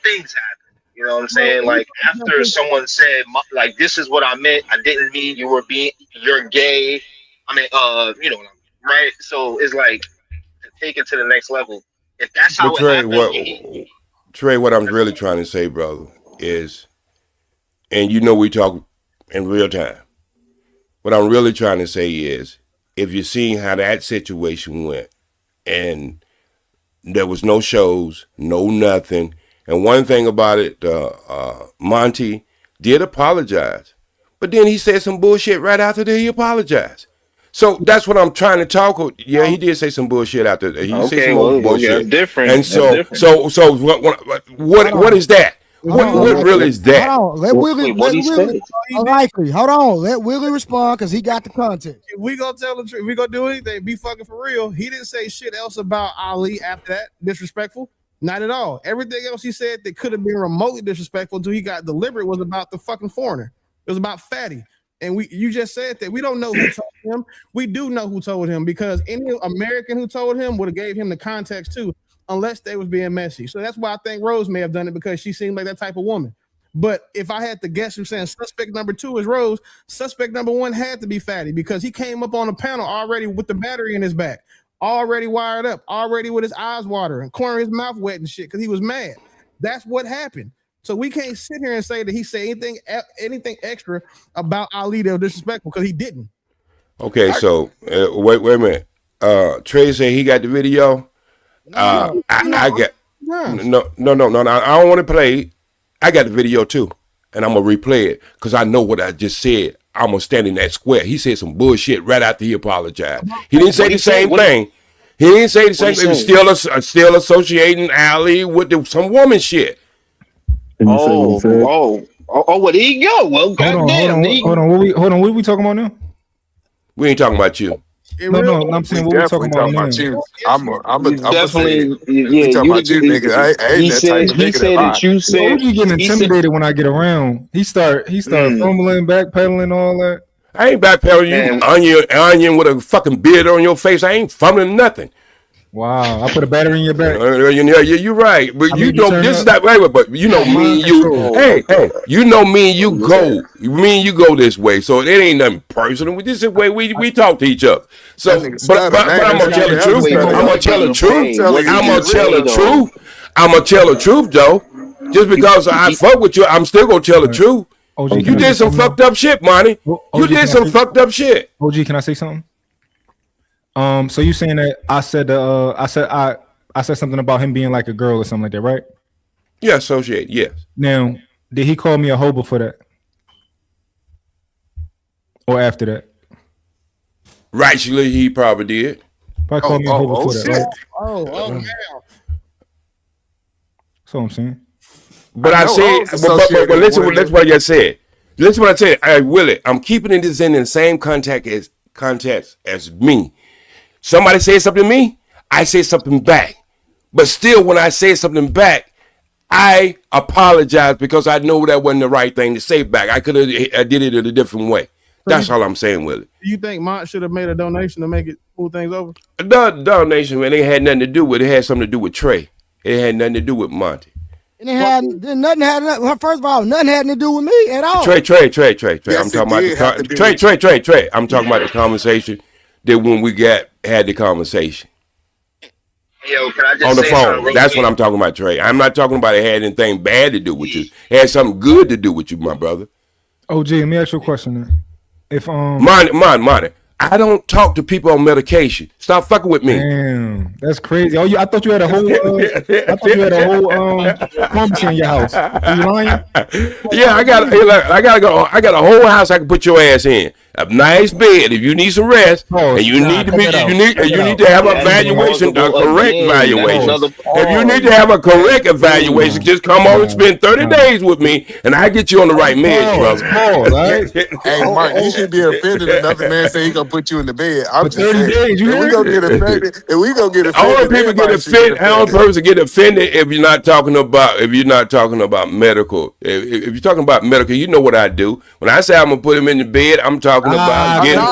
things happen. You know what I'm saying? Like after someone said like this is what I meant, I didn't mean you're gay. I mean, right? So it's like to take it to the next level. If that's how Trey, what I'm really trying to say, brother, is, and we talk in real time. What I'm really trying to say is, if you're seeing how that situation went, and there was no shows, no nothing, and one thing about it, Monty did apologize, but then he said some bullshit right after that he apologized. So that's what I'm trying to talk. Yeah, he did say some bullshit out there. He said some bullshit. Different. And so what is that? What really is that? Hold on. Let Willie respond because he got the content. If we gonna tell the truth, if we gonna do anything, be fucking for real. He didn't say shit else about Ali after that. Disrespectful? Not at all. Everything else he said that could have been remotely disrespectful until he got deliberate was about the fucking foreigner. It was about Fatty. And you just said that we don't know who told him. We do know who told him because any American who told him would have gave him the context too, unless they was being messy. So that's why I think Rose may have done it because she seemed like that type of woman. But if I had to guess, you're saying suspect number 2 is Rose. Suspect number 1 had to be Fatty because he came up on the panel already with the battery in his back, already wired up, already with his eyes watering, cornering his mouth wet and shit because he was mad. That's what happened. So we can't sit here and say that he said anything extra about Ali that was disrespectful because he didn't. Okay, so wait a minute. Trey said he got the video. I got no. I don't want to play. I got the video too, and I'm gonna replay it because I know what I just said. I'm gonna stand in that square. He said some bullshit right after he apologized. He didn't say the same thing. He didn't say the same thing. Still associating Ali with some woman shit. Where he go? Well, goddamn. Hold on. What are we talking about now? We ain't talking about you. No, I'm saying what we talking about you. I'm definitely talking about you, nigga. I ain't that type of nigga. You getting intimidated when I get around. He start fumbling, backpedaling, all that. I ain't backpedaling you, onion with a fucking beard on your face. I ain't fumbling nothing. Wow, I put a battery in your back. Yeah, you're right. But you know this is that way. But you know me and you. Hey, you know me and you go. Me and you go this way. So it ain't nothing personal. This is the way we talk to each other. So, but I'm gonna tell the truth. I'm gonna tell the truth. I'm gonna tell the truth, though. Just because I fuck with you, I'm still gonna tell the truth. You did some fucked up shit, Monty. You did some fucked up shit. OG, can I say something? So you saying that I said something about him being like a girl or something like that, right? Yeah, associate. Yes. Now, did he call me a hoe before that, or after that? Rightfully, he probably did. Probably called me a hoe before that, right? Oh man. That's what I'm saying. But I said, but listen what I just said. Listen what I said. I Willie, I'm keeping this in the same context as me. Somebody said something to me, I say something back. But still, when I say something back, I apologize because I know that wasn't the right thing to say back. I did it in a different way. That's all I'm saying, Willie. Do you think Mont should have made a donation to make it move things over? The donation, man, it had nothing to do with it. It had something to do with Trey. It had nothing to do with Monty. And it had nothing had first of all, nothing had to do with me at all. Trey. I'm talking about Trey. I'm talking about the conversation that when we had the conversation. Yo, can I just on the say phone. That's what I'm talking about, Trey. I'm not talking about it had anything bad to do with you. It had something good to do with you, my brother. OG, let me ask you a question then. If Monty, I don't talk to people on medication. Stop fucking with me. Damn, that's crazy. Oh, I thought you had a whole pharmacy in your house. Are you lying? Yeah, I got a whole house I can put your ass in. A nice bed if you need some rest, and you need to have a valuation, a correct valuation. If you need to have a correct evaluation, just come on and spend 30 days with me, and I get you on the right meds, brother. Hey, Mark, you should be offended. Another man say he gonna put you in the bed. I'm just 30 saying. days, you If we gonna get offended, Only people get offended. Only person get offended if you're not talking about medical. If you're talking about medical, you know what I do. When I say I'm gonna put him in the bed, I'm talking about getting.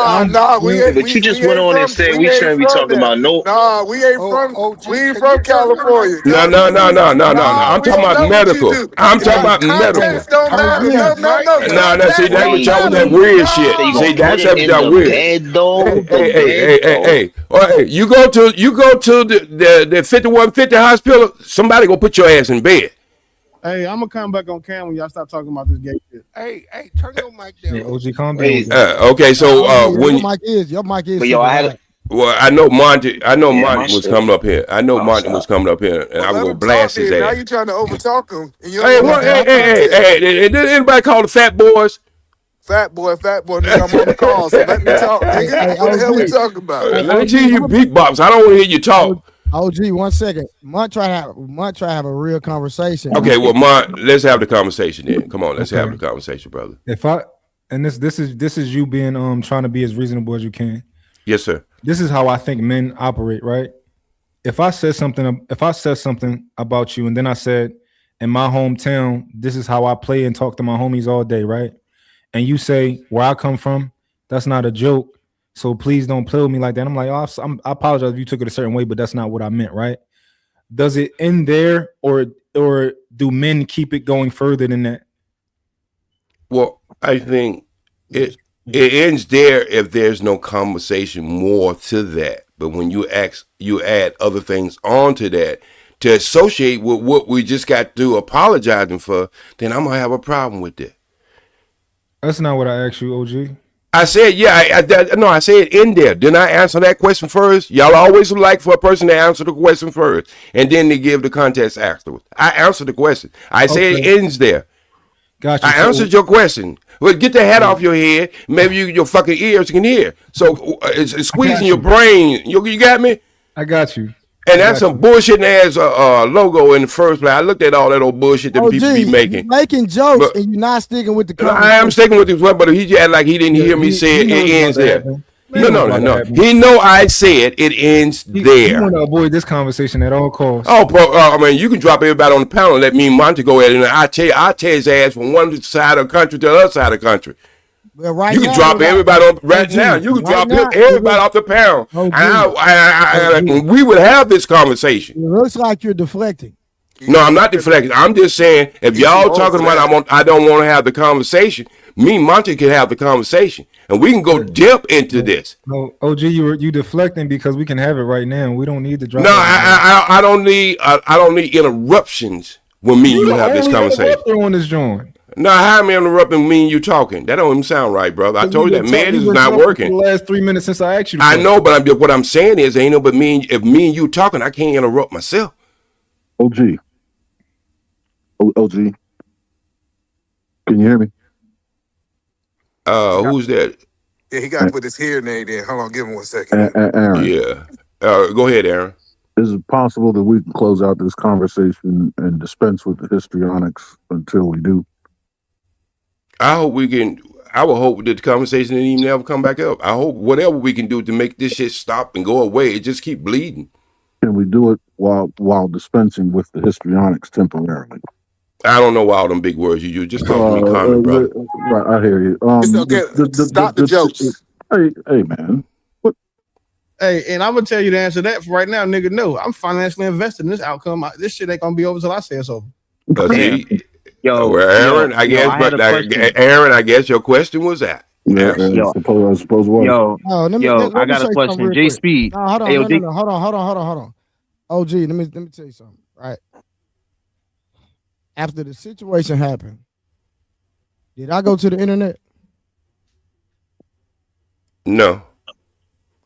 But you just went on and said we shouldn't be talking about no. Nah, we ain't from California. No. I'm talking about medical. I'm talking about medical. No. See, that was y'all with that weird shit. See, that's what y'all weird. Hey. You go to the 5150 hospital. Somebody go put your ass in bed. Hey, I'm gonna come back on cam when y'all stop talking about this gay shit. Hey, turn your mic down. Yeah, OG, calm down. Okay, so when your mic is. But yo, well, I know Monty was coming up here. I know Monty was coming up here, and I was gonna blast his ass. Now you trying to overtalk him? Hey! Did anybody call the fat boys? Fat boy, nigga, I'm on the call, so let me talk, nigga. What the hell we talking about? Let me hear you beatbox. I don't want to hear you talk. OG, 1 second. Munt try to have a real conversation. Okay, well, Munt, let's have the conversation then. Come on, let's have the conversation, brother. This is you being trying to be as reasonable as you can. Yes, sir. This is how I think men operate, right? If I said something about you, and then I said, in my hometown, this is how I play and talk to my homies all day, right? And you say, where I come from, that's not a joke. So please don't play with me like that. I'm like, I apologize if you took it a certain way, but that's not what I meant, right? Does it end there, or do men keep it going further than that? Well, I think it ends there if there's no conversation more to that. But when you add other things onto that to associate with what we just got through apologizing for, then I'm gonna have a problem with that. That's not what I asked you, OG. I said, I said in there. Didn't I answer that question first? Y'all always like for a person to answer the question first, and then they give the context afterwards. I answered the question. I said it ends there. Gotcha. I answered your question. Well, get the hat off your head. Maybe your fucking ears can hear. So it's squeezing your brain. You got me? I got you. And that's some bullshit ass logo in the first place. I looked at all that old bullshit that people be making. You're making jokes and you're not sticking with the conversation. I am sticking with this one, but he just act like he didn't hear me say it ends there. No. He know I said it ends there. You want to avoid this conversation at all costs. Oh, bro, I mean, you can drop everybody on the panel and let me and Monty go ahead, and I tell his ass from one side of the country to the other side of the country. Well, you can drop everybody on now. You can drop everybody off the panel. And we would have this conversation. It looks like you're deflecting. No, I'm not deflecting. I'm just saying, if y'all talking about I don't want to have the conversation, me and Monty can have the conversation, and we can go deep into this. No, OG, you deflecting because we can have it right now. We don't need to drop. No, I don't need interruptions when me and you have this conversation. On this joint. No, how am I interrupting me and you talking? That don't even sound right, brother. I told you that man is not working. For the last 3 minutes since I asked you. I know, but what I'm saying is, ain't no but if me and you talking, I can't interrupt myself. OG. OG. Can you hear me? Who's that? Yeah, he got to put his hearing aid in. Hold on, give him 1 second. Aaron. Yeah. Go ahead, Aaron. Is it possible that we can close out this conversation and dispense with the histrionics until we do? I hope we can. I would hope that the conversation didn't even ever come back up. I hope whatever we can do to make this shit stop and go away, it just keep bleeding. Can we do it while dispensing with the histrionics temporarily? I don't know why all them big words you use. Just talk to me calmly, brother. Right, I hear you. It's okay. Stop the jokes. Hey, man. What? Hey, and I'm gonna tell you the answer to that for right now, nigga. No, I'm financially invested in this outcome. This shit ain't gonna be over till I say it's over. Well, Aaron, Aaron, I guess your question was that. Yeah, I suppose was. I got a question. J Speed. No, hold on. OG, let me tell you something. Right. After the situation happened, did I go to the internet? No.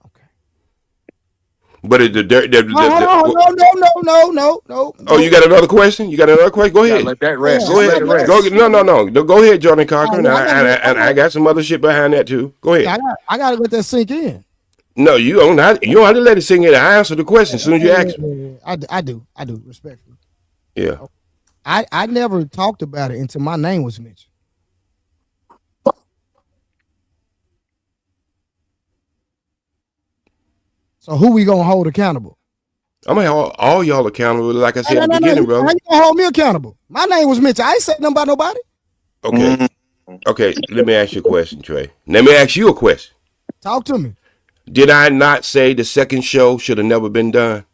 Okay. But No. Oh, you got another question? Go ahead. Let that rest. Go ahead. No. Go ahead, Jordan Cochran. I got some other shit behind that too. Go ahead. I gotta let that sink in. No, you don't have to let it sink in. I answer the question as soon as you ask me. I do, respectfully. Yeah. I never talked about it until my name was mentioned. So who we gonna hold accountable? I'm gonna hold all y'all accountable, like I said at the beginning, brother. How you gonna hold me accountable? My name was mentioned. I ain't said nothing about nobody. Okay. Let me ask you a question, Trey. Let me ask you a question. Talk to me. Did I not say the second show should have never been done?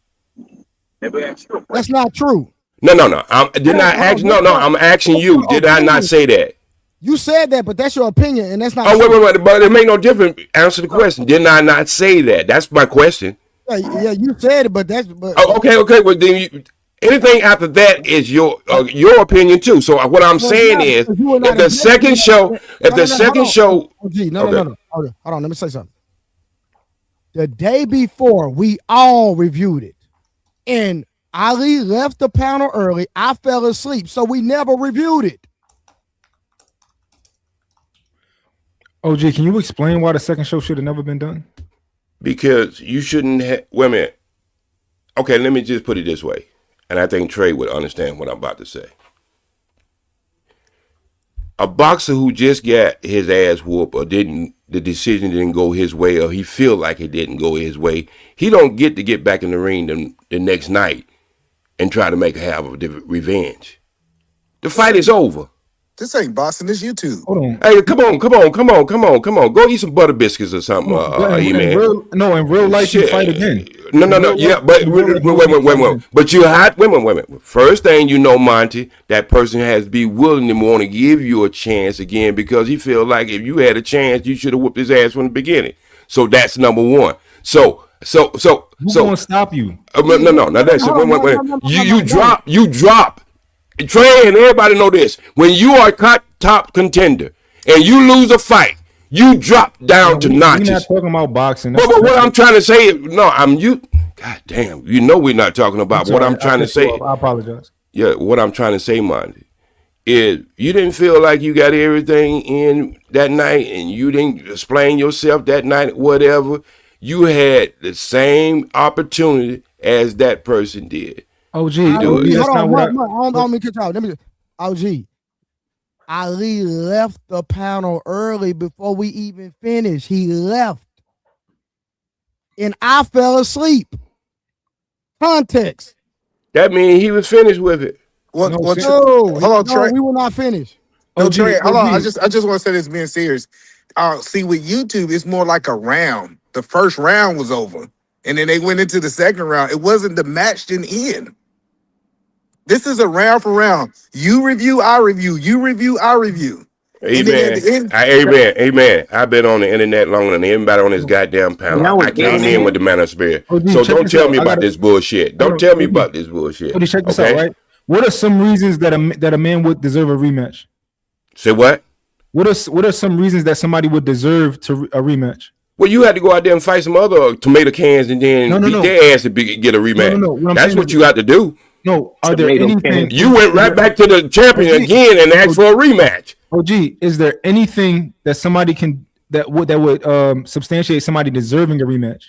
That's not true. No. I'm asking you. Did I not say that? You said that, but that's your opinion, and that's not. Wait. But it made no difference. Answer the question. Did I not say that? That's my question. Yeah, you said it, but that's. Okay. Well, then anything after that is your opinion too. So what I'm saying is, if the second show, no. Hold on. Let me say something. The day before, we all reviewed it, and Ali left the panel early. I fell asleep, so we never reviewed it. OG, can you explain why the second show should have never been done? Because you shouldn't have. Wait a minute. Okay, let me just put it this way, and I think Trey would understand what I'm about to say. A boxer who just got his ass whooped or the decision didn't go his way, or he feel like it didn't go his way, he don't get to get back in the ring the next night and try to have a revenge. The fight is over. This ain't boxing, this YouTube. Hold on. Hey, come on. Go eat some butter biscuits or something, man. In real life, you fight again. No. Yeah, but wait. But you had women. First thing you know, Monty, that person has to be willing to want to give you a chance again because he feel like if you had a chance, you should have whooped his ass from the beginning. So that's number one. So who's gonna stop you? No. That's it. You drop. Trey and everybody know this. When you are top contender and you lose a fight, you drop down to notches. We're not talking about boxing. But what I'm trying to say is, God damn, we're not talking about what I'm trying to say. I apologize. Yeah, what I'm trying to say, Monty, is you didn't feel like you got everything in that night and you didn't explain yourself that night, whatever. You had the same opportunity as that person did. OG, OG, Ali left the panel early before we even finished. He left. And I fell asleep. Context. That means he was finished with it. Hold on, Trey. We were not finished. No, Trey, hold on. I just want to say this being serious. See, with YouTube, it's more like a round. The first round was over. And then they went into the second round. It wasn't the match didn't end. This is a round for round. You review, I review. You review, I review. Amen. Amen. I've been on the internet longer than anybody on this goddamn panel. I came in with the man of spirit. So don't tell me about this bullshit. Don't tell me about this bullshit. Check this out, right? What are some reasons that a man would deserve a rematch? Say what? What are some reasons that somebody would deserve a rematch? Well, you had to go out there and fight some other tomato cans and then beat their ass to get a rematch. No. That's what you have to do. No, are there anything? You went right back to the champion again and asked for a rematch. OG, is there anything that somebody can that would substantiate somebody deserving a rematch?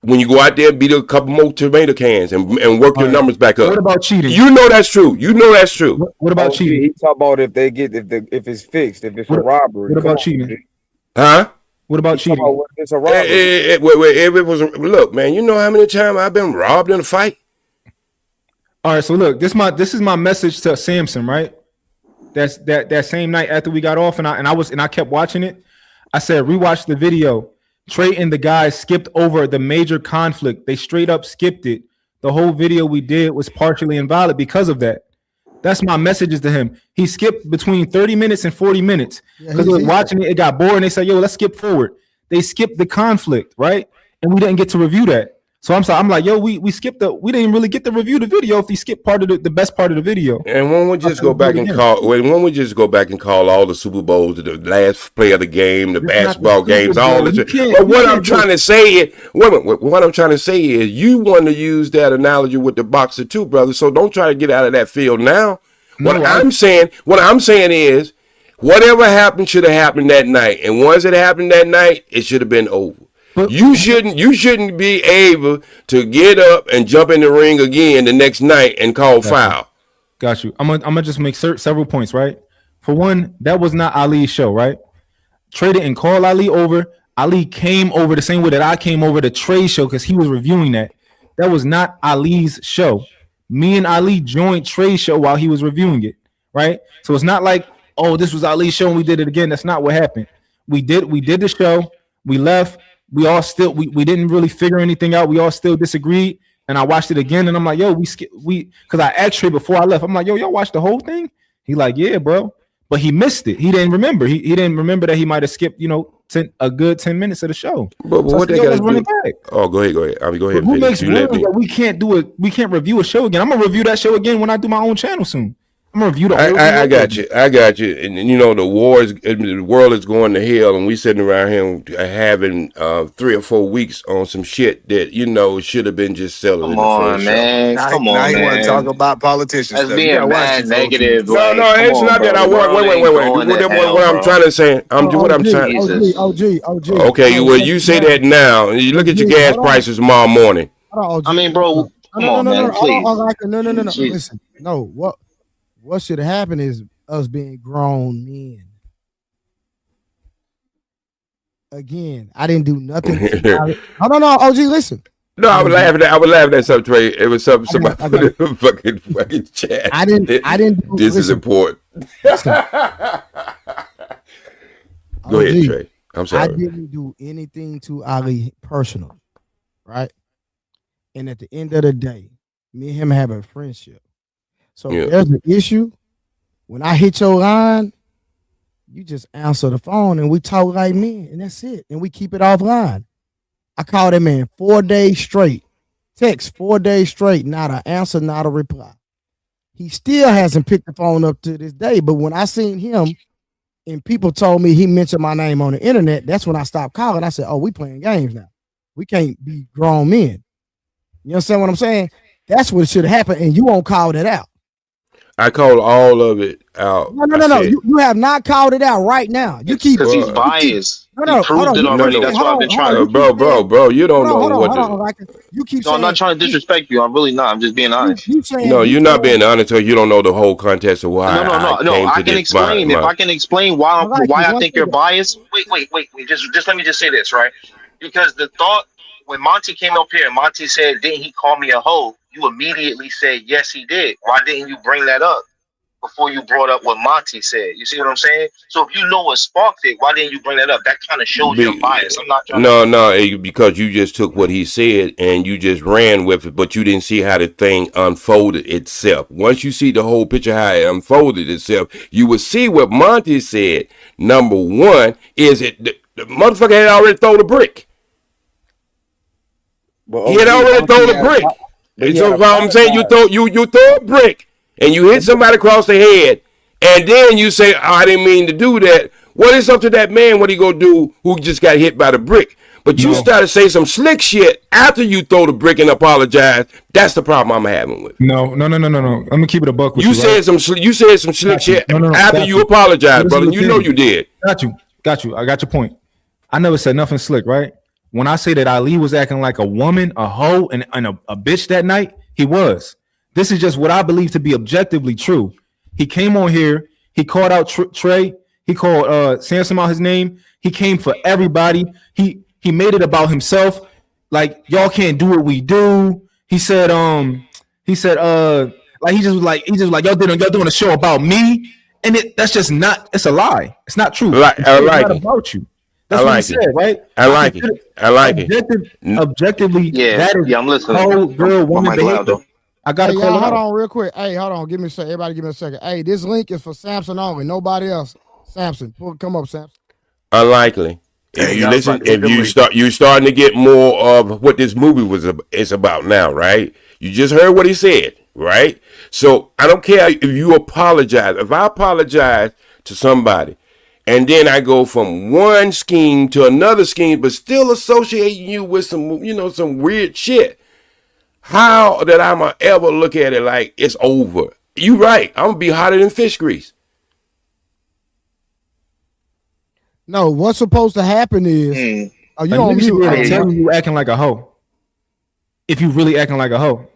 When you go out there, beat a couple more tomato cans and work your numbers back up. What about cheating? You know that's true. You know that's true. What about cheating? He talk about if it's fixed, if it's a robbery. What about cheating? Huh? What about cheating? It's a robbery. If it was look, man, you know how many times I've been robbed in a fight? All right, so look, this is my message to Samson, right? That's that same night after we got off, and I kept watching it. I said, rewatch the video. Trey and the guys skipped over the major conflict. They straight up skipped it. The whole video we did was partially invalid because of that. That's my messages to him. He skipped between 30 minutes and 40 minutes because he was watching it. It got bored, and they said, "Yo, let's skip forward." They skipped the conflict, right? And we didn't get to review that. So I'm sorry. I'm like, yo, we skipped we didn't really get to review the video if he skipped part of the best part of the video. And when we just go back and call all the Super Bowls, the last play of the game, the basketball games, all the shit. But what I'm trying to say is, you want to use that analogy with the boxer too, brother. So don't try to get out of that field now. What I'm saying is, whatever happened should have happened that night, and once it happened that night, it should have been over. But you shouldn't be able to get up and jump in the ring again the next night and call foul. Got you. I'm gonna just make several points, right? For one, that was not Ali's show, right? Trey didn't call Ali over. Ali came over the same way that I came over to Trey's show because he was reviewing that. That was not Ali's show. Me and Ali joined Trey's show while he was reviewing it, right? So it's not like, oh, this was Ali's show and we did it again. That's not what happened. We did the show. We left. We all still we didn't really figure anything out. We all still disagreed, and I watched it again, and I'm like, yo, because I asked Trey before I left. I'm like, yo, y'all watched the whole thing? He like, yeah, bro, but he missed it. He didn't remember. He didn't remember that he might have skipped, a good 10 minutes of the show. But so what they got to do? Oh, go ahead. I mean, go ahead. Who makes rules that we can't do it? We can't review a show again. I'm gonna review that show again when I do my own channel soon. I'm gonna review the whole I got you. And the world is going to hell, and we sitting around here having 3 or 4 weeks on some shit that should have been just settled. Come on, man. Come on, man. Now you want to talk about politicians? That's being mad, negative. No, it's not that. Wait. What I'm trying to say. OG. Okay, well, you say that now. You look at your gas prices tomorrow morning. I mean, bro, come on, man. Please. No. Listen, no. What should have happened is us being grown men. Again, I didn't do nothing. No, OG, listen. No, I was laughing at something, Trey. It was somebody put in the fucking chat. I didn't. This is important. Go ahead, Trey. I'm sorry. I didn't do anything to Ali personal, right? And at the end of the day, me and him have a friendship. So if there's an issue, when I hit your line, you just answer the phone and we talk like men, and that's it. And we keep it offline. I called that man 4 days straight. Text 4 days straight, not an answer, not a reply. He still hasn't picked the phone up to this day. But when I seen him and people told me he mentioned my name on the internet, that's when I stopped calling. I said, oh, we playing games now. We can't be grown men. You understand what I'm saying? That's what should have happened, and you won't call that out. I called all of it out. No. You have not called it out right now. You keep because he's biased. He proved it already. That's why I've been trying to. Bro. You don't know what. You keep. No, I'm not trying to disrespect you. I'm really not. I'm just being honest. No, you're not being honest, or you don't know the whole context of why. No. I can explain. If I can explain why I think you're biased. Wait. Just let me just say this, right? Because the thought when Monty came up here, Monty said, "Didn't he call me a hoe?" You immediately said, yes, he did. Why didn't you bring that up before you brought up what Monty said? You see what I'm saying? So if you know what sparked it, why didn't you bring that up? That kind of shows your bias. I'm not trying to... because you just took what he said and you just ran with it, but you didn't see how the thing unfolded itself. Once you see the whole picture, how it unfolded itself, you will see what Monty said. Number one is the motherfucker had already thrown the brick. He had already thrown the brick. So I'm saying you throw a brick and you hit somebody across the head and then you say, oh, I didn't mean to do that. Well, it's up to that man what he gonna do who just got hit by the brick. But you start to say some slick shit after you throw the brick and apologize. That's the problem I'm having with it. No. I'm gonna keep it a buck with you. Said some slick shit after you apologize, brother. You know you did. Got you. I got your point. I never said nothing slick, right? When I say that Ali was acting like a woman, a hoe, and a bitch that night, he was. This is just what I believe to be objectively true. He came on here. He called out Trey. He called Samson out his name. He came for everybody. He made it about himself. Like, y'all can't do what we do. He said, like he just was like y'all doing a show about me, and that's just not. It's a lie. It's not true. I like it about you. That's what he said, right? I like it. Objectively, that is I'm listening. whole girl woman behavior. I gotta call hold on real quick. Hey, hold on. Give me a second. Everybody, give me a second. Hey, this link is for Samson only. Nobody else. Samson, come up, Samson. Unlikely. If you listen, you're starting to get more of what this movie is about now, right? You just heard what he said, right? So I don't care if you apologize. If I apologize to somebody, and then I go from one scheme to another scheme, but still associating you with some weird shit, how that I'ma ever look at it like it's over? You right. I'm gonna be hotter than fish grease. No, what's supposed to happen is you on mute. Tell me you acting like a hoe. If you really acting like a hoe,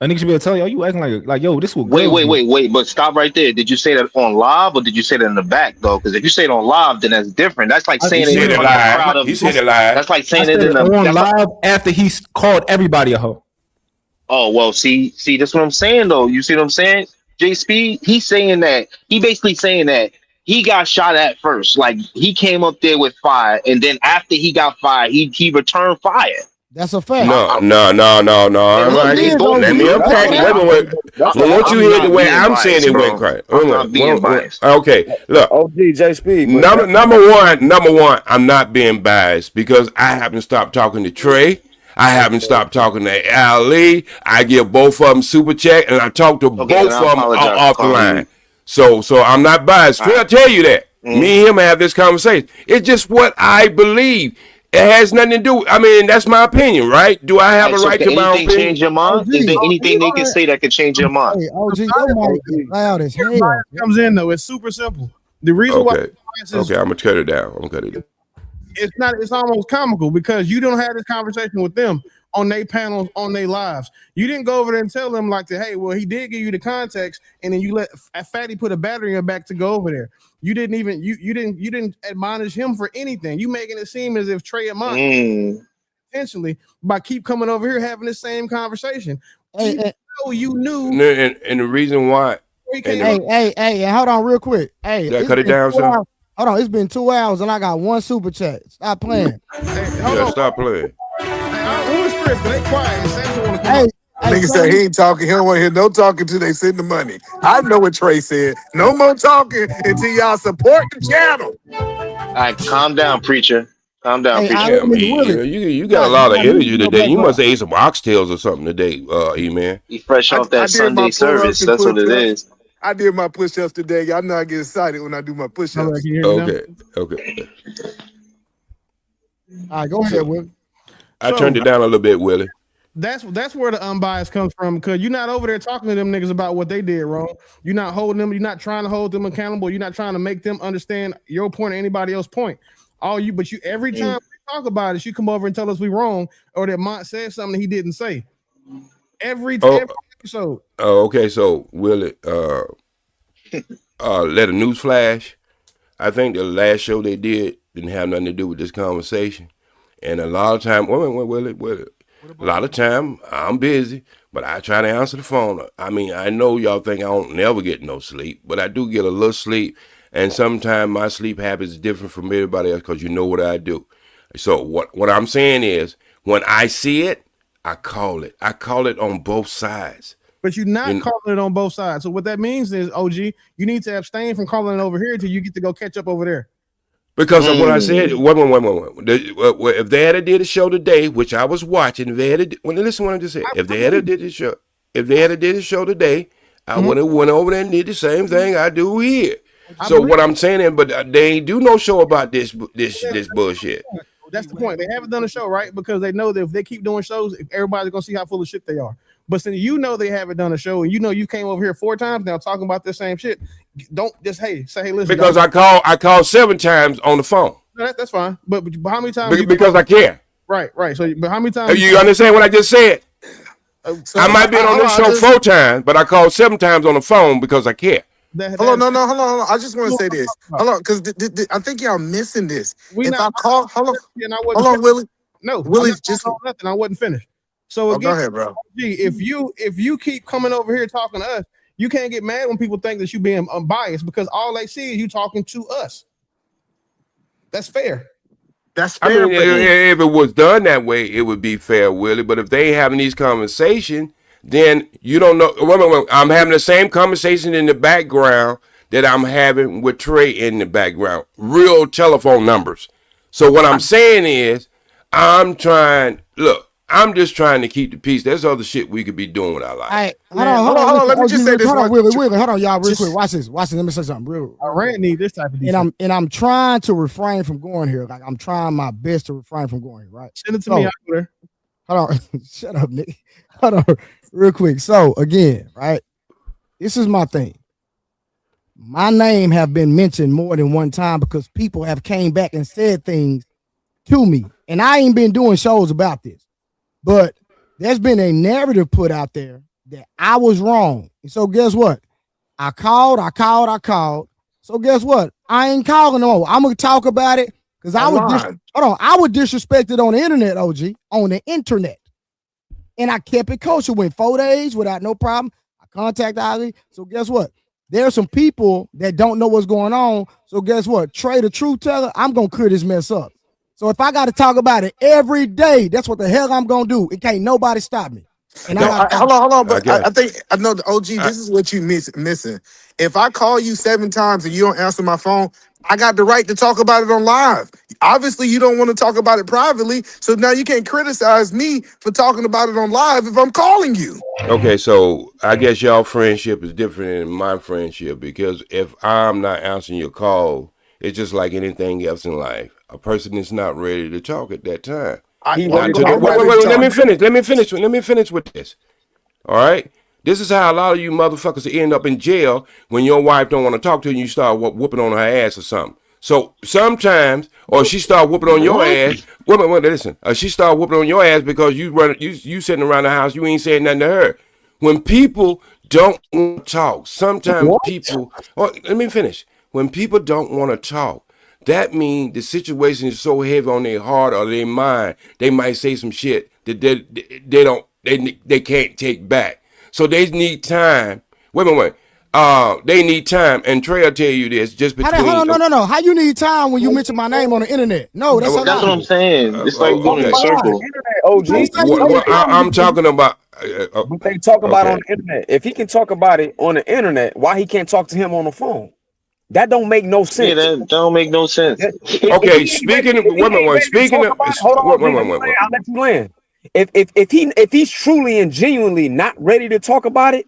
a nigga should be able to tell you, you acting like yo, this will. Wait, but stop right there. Did you say that on live or did you say that in the back though? Because if you say it on live, then that's different. That's like saying it in live. He said it live. That's like saying it in on live after he called everybody a hoe. Oh well, see, that's what I'm saying though. You see what I'm saying? J Speed, he basically saying that he got shot at first. Like he came up there with fire, and then after he got fired, he returned fire. That's a fact. No. Let me unpack. Wait. Once you hear the way I'm saying it went crazy. I'm not being biased. Okay, look. J Speed. Number one, I'm not being biased because I haven't stopped talking to Trey. I haven't stopped talking to Ali. I give both of them super check, and I talk to both of them off the line. So I'm not biased. I'll tell you that. Me and him have this conversation. It's just what I believe. It has nothing to do. I mean, that's my opinion, right? Do I have a right to my opinion? Change your mind? Is there anything they can say that can change your mind? Hey, OG, your mic loud as hell. Comes in though. It's super simple. The reason why. Okay, I'm gonna cut it down. It's almost comical because you don't have this conversation with them on their panels, on their lives. You didn't go over there and tell them like, hey, well, he did give you the context, and then you let Fatty put a battery in your back to go over there. You didn't even you didn't admonish him for anything. You making it seem as if Trey and Munt intentionally by keep coming over here having the same conversation. You knew, and the reason why. Hey, hold on real quick. Hey, cut it down, son. Hold on, it's been 2 hours and I got one super chat. Stop playing. Stop playing. Who's Chris? They quiet. Hey, nigga said he ain't talking. He don't want to hear no talking till they send the money. I know what Trey said. No more talking until y'all support the channel. All right, calm down, preacher. Calm down, preacher. You got a lot of energy today. You must have ate some oxtails or something today, E-Man. He fresh off that Sunday service. That's what it is. I did my push-ups today. Y'all know I get excited when I do my push-ups. Okay. All right, go ahead, Will. I turned it down a little bit, Willie. That's where the unbiased comes from, because you're not over there talking to them niggas about what they did wrong. You're not holding them. You're not trying to hold them accountable. You're not trying to make them understand your point or anybody else's point. Every time we talk about it, you come over and tell us we wrong or that Mont said something he didn't say. Every episode. Oh, okay. So Willie, let a news flash. I think the last show they did didn't have nothing to do with this conversation. And a lot of time, Willie. A lot of time I'm busy, but I try to answer the phone. I mean, I know y'all think I don't never get no sleep, but I do get a little sleep. And sometimes my sleep habits is different from everybody else because you know what I do. So what I'm saying is, when I see it, I call it. I call it on both sides. But you're not calling it on both sides. So what that means is, OG, you need to abstain from calling it over here until you get to go catch up over there. Because of what I said, wait. If they had did a show today, which I was watching, listen to what I just said. If they had did a show today, I went over there and did the same thing I do here. So what I'm saying is, but they ain't do no show about this bullshit. That's the point. They haven't done a show, right? Because they know that if they keep doing shows, everybody's gonna see how full of shit they are. But since you know they haven't done a show, and you know you came over here 4 times now talking about the same shit, don't just say hey, listen. Because I called 7 times on the phone. No, that's fine. But how many times? Because I care. Right. So, but how many times? You understand what I just said? I might be on this show 4 times, but I called 7 times on the phone because I care. Hold on. I just want to say this. Hold on, because I think y'all missing this. Hold on, Willie. No, Willie, just nothing. I wasn't finished. So again, go ahead, bro. If you keep coming over here talking to us, you can't get mad when people think that you being unbiased because all they see is you talking to us. That's fair. That's fair. I mean, if it was done that way, it would be fair, Willie. But if they having these conversations, then you don't know. Wait, I'm having the same conversation in the background that I'm having with Trey in the background. Real telephone numbers. So what I'm saying is, I'm just trying to keep the peace. There's other shit we could be doing with our life. Hey, hold on. Let me just say this. Hold on, Willie. Hold on, y'all, real quick. Watch this. Let me say something real. Iran need this type of defense. And I'm trying to refrain from going here. Like I'm trying my best to refrain from going here. Right? Send it to me. Hold on. Shut up, Nick. Hold on, real quick. So again, right? This is my thing. My name have been mentioned more than one time because people have came back and said things to me, and I ain't been doing shows about this. But there's been a narrative put out there that I was wrong. And so guess what? I called. So guess what? I ain't calling no more. I'm going to talk about it because I was disrespected on the internet, OG, on the internet. And I kept it kosher. Went 4 days without no problem. I contacted Ali. So guess what? There are some people that don't know what's going on. So guess what? Trey, the truth teller, I'm going to clear this mess up. So if I got to talk about it every day, that's what the hell I'm gonna do. It can't nobody stop me. And hold on. But I think I know the OG. This is what you missing. If I call you 7 times and you don't answer my phone, I got the right to talk about it on live. Obviously, you don't want to talk about it privately, so now you can't criticize me for talking about it on live if I'm calling you. Okay, so I guess y'all friendship is different than my friendship because if I'm not answering your call, it's just like anything else in life. A person is not ready to talk at that time. Wait, let me finish with this. All right? This is how a lot of you motherfuckers end up in jail when your wife don't want to talk to you and you start whooping on her ass or something. So sometimes, or she start whooping on your ass. Listen. She start whooping on your ass because you sitting around the house, you ain't saying nothing to her. When people don't want to talk, sometimes people. Oh, let me finish. When people don't want to talk, that means the situation is so heavy on their heart or their mind, they might say some shit that they can't take back. So they need time. Wait. They need time, and Trey will tell you this just between. Hold on, no. How you need time when you mention my name on the internet? No, that's what I'm saying. It's like going in a circle. I'm talking about. What they talk about on the internet. If he can talk about it on the internet, why he can't talk to him on the phone? That don't make no sense. Yeah, that don't make no sense. Okay, speaking of women, I'll let you land. If he's truly and genuinely not ready to talk about it,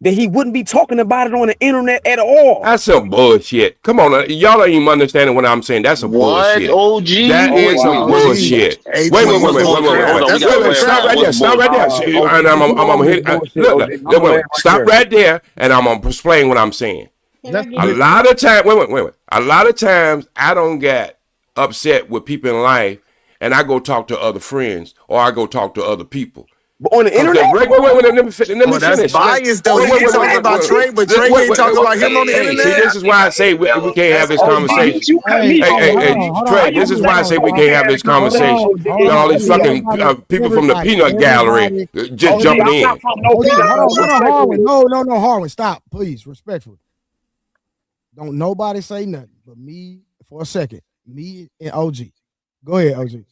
then he wouldn't be talking about it on the internet at all. That's some bullshit. Come on, y'all ain't even understanding what I'm saying. That's some bullshit. OG? That is some bullshit. Wait. Stop right there. And I'm gonna hit. Look. Stop right there, and I'm gonna explain what I'm saying. A lot of times, wait. A lot of times, I don't get upset with people in life, and I go talk to other friends or I go talk to other people. But on the internet, let me finish. That's biased, though. You talking about Trey, but Trey ain't talking about him on the internet. See, this is why I say we can't have this conversation. Hey, Trey, this is why I say we can't have this conversation. Got all these fucking people from the peanut gallery just jumping in. No, Harwin, stop, please, respectfully. Don't nobody say nothing but me for a second. Me and OG. Go ahead, OG.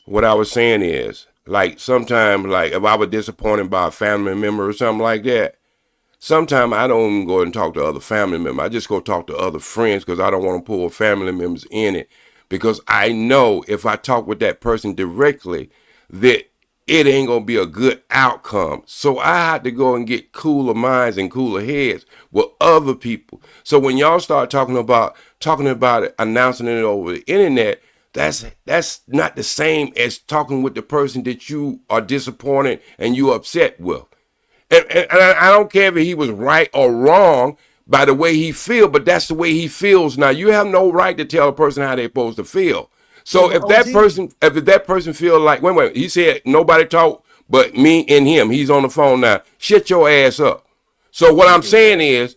What I was saying is, like, sometimes, like, if I was disappointed by a family member or something like that, sometimes I don't even go and talk to other family members. I just go talk to other friends because I don't want to pull family members in it. Because I know if I talk with that person directly, that it ain't gonna be a good outcome. So I had to go and get cooler minds and cooler heads with other people. So when y'all start talking about it, announcing it over the internet, that's not the same as talking with the person that you are disappointed and you upset with. And I don't care if he was right or wrong by the way he feel, but that's the way he feels. Now you have no right to tell a person how they're supposed to feel. So if that person feel like, wait, he said nobody talk but me and him. He's on the phone now. Shut your ass up. So what I'm saying is,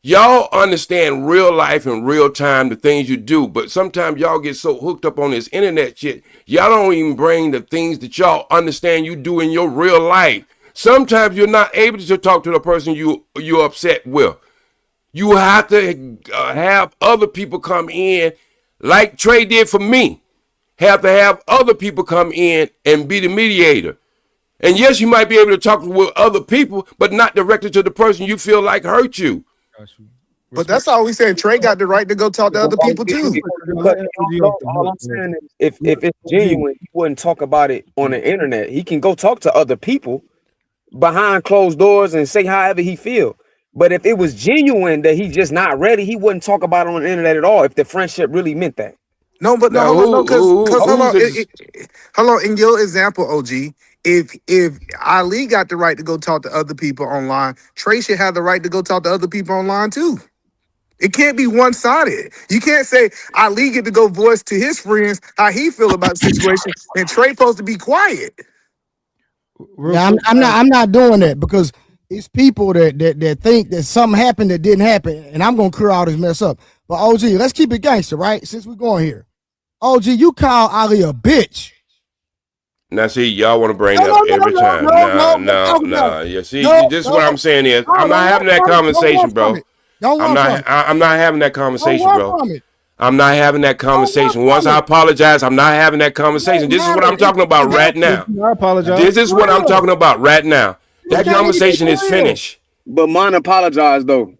y'all understand real life and real time, the things you do, but sometimes y'all get so hooked up on this internet shit, y'all don't even bring the things that y'all understand you do in your real life. Sometimes you're not able to talk to the person you're upset with. You have to have other people come in, like Trey did for me. Have to have other people come in and be the mediator. And yes, you might be able to talk with other people, but not directly to the person you feel like hurt you. But that's all we saying. Trey got the right to go talk to other people too. All I'm saying is, if it's genuine, he wouldn't talk about it on the internet. He can go talk to other people behind closed doors and say however he feel. But if it was genuine that he's just not ready, he wouldn't talk about it on the internet at all. If the friendship really meant that. No, but hold on. In your example, OG, if Ali got the right to go talk to other people online, Trey should have the right to go talk to other people online too. It can't be one-sided. You can't say Ali get to go voice to his friends how he feel about the situation, and Trey supposed to be quiet. Yeah, I'm not doing that because it's people that think that something happened that didn't happen, and I'm gonna clear all this mess up. But OG, let's keep it gangster, right? Since we're going here, OG, you call Ali a bitch. Now, see, y'all want to bring that up every time. No. Yeah, see, this is what I'm saying is, I'm not having that conversation, bro. I'm not having that conversation, bro. I'm not having that conversation. Once I apologize, I'm not having that conversation. This is what I'm talking about right now. I apologize. This is what I'm talking about right now. That conversation is finished. But mine apologize though.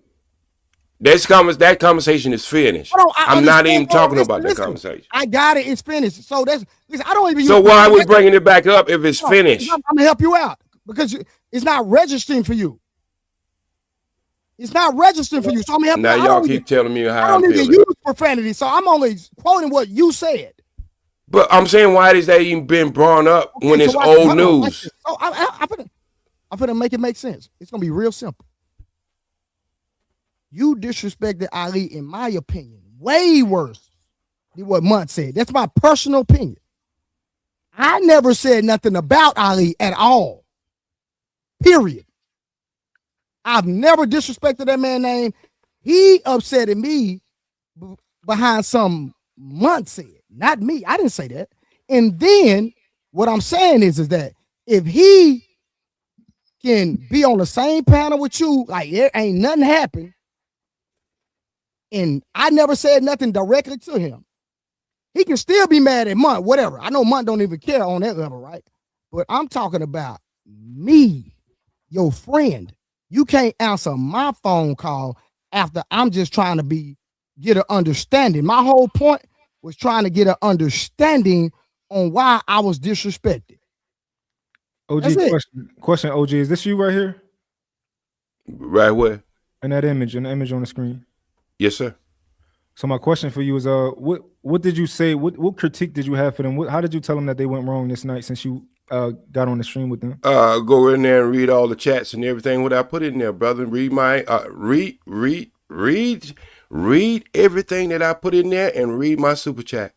That conversation is finished. I'm not even talking about that conversation. I got it. It's finished. So I don't even. So why are we bringing it back up if it's finished? I'm gonna help you out because it's not registering for you. It's not registering for you. So I'm gonna help you out. Now y'all keep telling me how I'm feeling. I don't even use profanity, so I'm only quoting what you said. But I'm saying, why is that even been brought up when it's old news? So I'm gonna make it make sense. It's gonna be real simple. You disrespected Ali, in my opinion, way worse than what Munt said. That's my personal opinion. I never said nothing about Ali at all. Period. I've never disrespected that man's name. He upsetted me behind some Munt said, not me. I didn't say that. And then what I'm saying is that if he can be on the same panel with you, like there ain't nothing happened, and I never said nothing directly to him, he can still be mad at Munt, whatever. I know Munt don't even care on that level, right? But I'm talking about me, your friend. You can't answer my phone call after I'm just trying to get an understanding. My whole point was trying to get an understanding on why I was disrespected. OG, question, OG, is this you right here? Right where? In that image, on the screen. Yes, sir. So my question for you is, what did you say? What critique did you have for them? How did you tell them that they went wrong this night since you got on the stream with them? Go in there and read all the chats and everything what I put in there, brother. Read my read everything that I put in there and read my super chat.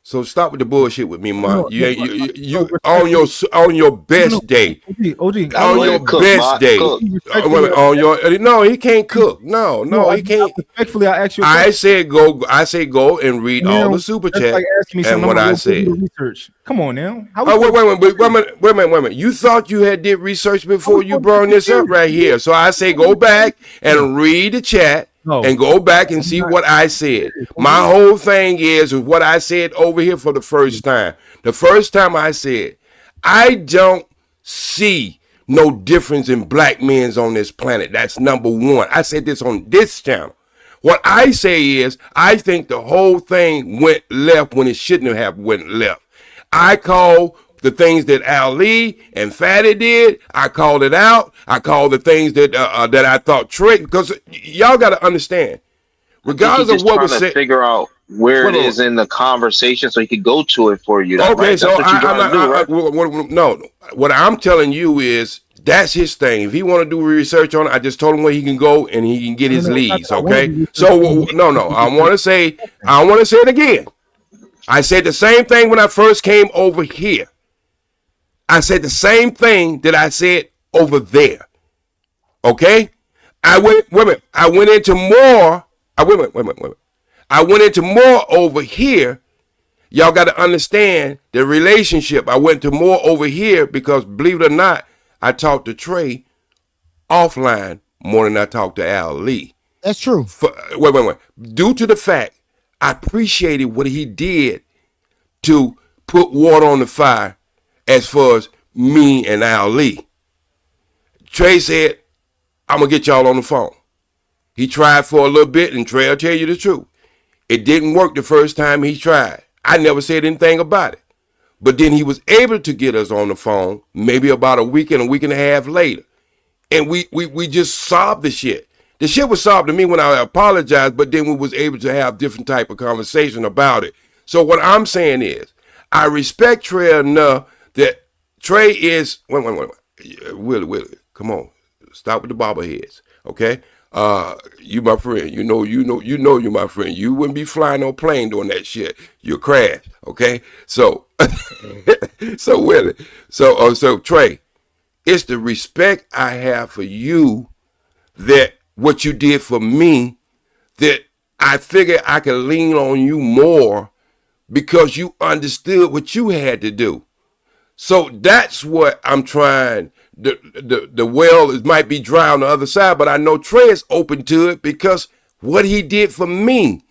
So stop with the bullshit with me, man. You on your best day. OG, on your best day. No, he can't cook. No, he can't. Respectfully, I asked you. I said go and read all the super chat like and what I said. Research. Come on now. Wait a minute. You thought you had did research before you brought this up right here. So I say go back and read the chat. And go back and see what I said. My whole thing is what I said over here for the first time. The first time I said, I don't see no difference in black men on this planet. That's number one. I said this on this channel. What I say is, I think the whole thing went left when it shouldn't have went left. I call the things that Ali and Fatty did. I called it out. I called the things that that I thought Trey, because y'all got to understand, regardless He's of what was trying to said. figure out where it is in the conversation so he could go to it for you. Okay, right? so That's what you're trying to do, right? No, what I'm telling you is that's his thing. If he want to do research on it, I just told him where he can go and he can get his leads. Okay, so no, I want to say it again. I said the same thing when I first came over here. I said the same thing that I said over there. Okay, I went into more. I went into more over here. Y'all got to understand the relationship. I went to more over here because, believe it or not, I talked to Trey offline more than I talked to Al Lee. That's true. Wait. Due to the fact I appreciated what he did to put water on the fire as far as me and Al Lee. Trey said, I'm going to get y'all on the phone. He tried for a little bit, and Trey will tell you the truth. It didn't work the first time he tried. I never said anything about it. But then he was able to get us on the phone maybe about a week and a half later. And we just solved the shit. The shit was solved to me when I apologized, but then we was able to have different type of conversation about it. So what I'm saying is, I respect Trey enough that Trey is, wait. Willie, come on. Stop with the bobbleheads, okay? You my friend. You know you're my friend. You wouldn't be flying on plane doing that shit. You'll crash, okay? So, so Willie, so Trey, it's the respect I have for you that what you did for me that I figured I could lean on you more because you understood what you had to do. So that's what I'm trying. The well might be dry on the other side, but I know Trey is open to it because what he did for me.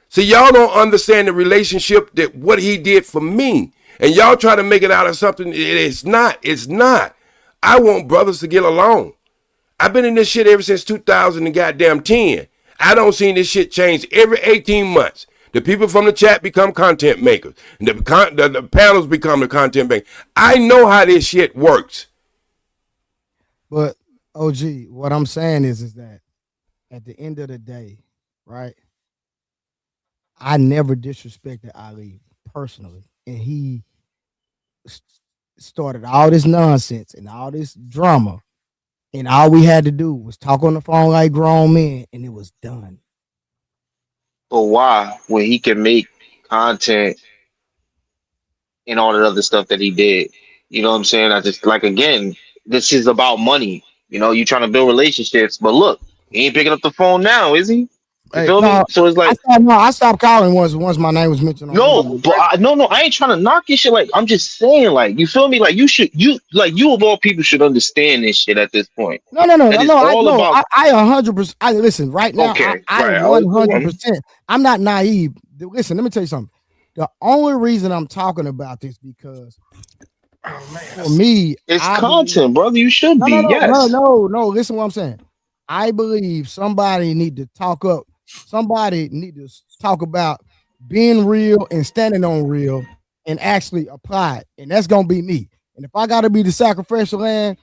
So y'all don't understand the relationship that what he did for me. And y'all try to make it out of something. It's not. I want brothers to get along. I've been in this shit ever since 2010. I don't see this shit change every 18 months. The people from the chat become content makers. And the panels become the content makers. I know how this shit works. But OG, what I'm saying is that at the end of the day, right? I never disrespected Ali personally, and he started all this nonsense and all this drama, and all we had to do was talk on the phone like grown men, and it was done. But why, when he can make content and all that other stuff that he did? You know what I'm saying? I just, like, again, this is about money. You know, you trying to build relationships, but look, he ain't picking up the phone now, is he? You feel me? So it's like, I stopped calling once my name was mentioned. No, but I ain't trying to knock your shit. Like, I'm just saying, like, you feel me? Like, you of all people should understand this shit at this point. No. I 100%. Listen right now. Okay, I 100%. I'm not naive. Listen, let me tell you something. The only reason I'm talking about this because for me, it's content, brother. You should be. Yes. No. Listen, what I'm saying. I believe somebody need to talk up. Somebody need to talk about being real and standing on real and actually apply it. And that's gonna be me. And if I gotta be the sacrificial lamb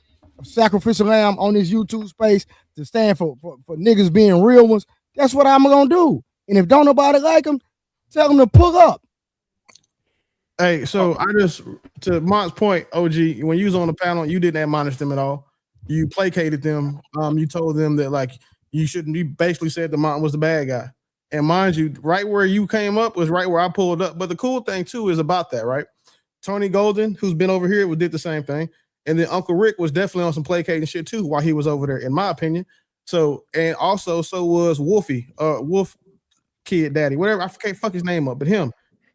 on this YouTube space to stand for niggas being real ones, that's what I'm gonna do. And if don't nobody like them, tell them to pull up. Hey, so I just, to Mont's point, OG, when you was on the panel, you didn't admonish them at all. You placated them. You told them that, like, you shouldn't. You basically said the Mont was the bad guy. And mind you, right where you came up was right where I pulled up. But the cool thing too is about that, right? Tony Golden, who's been over here, did the same thing. And then Uncle Rick was definitely on some placating shit too while he was over there, in my opinion. So, and also, so was Wolfie, Wolf Kid Daddy, whatever. I can't fuck his name up, but him.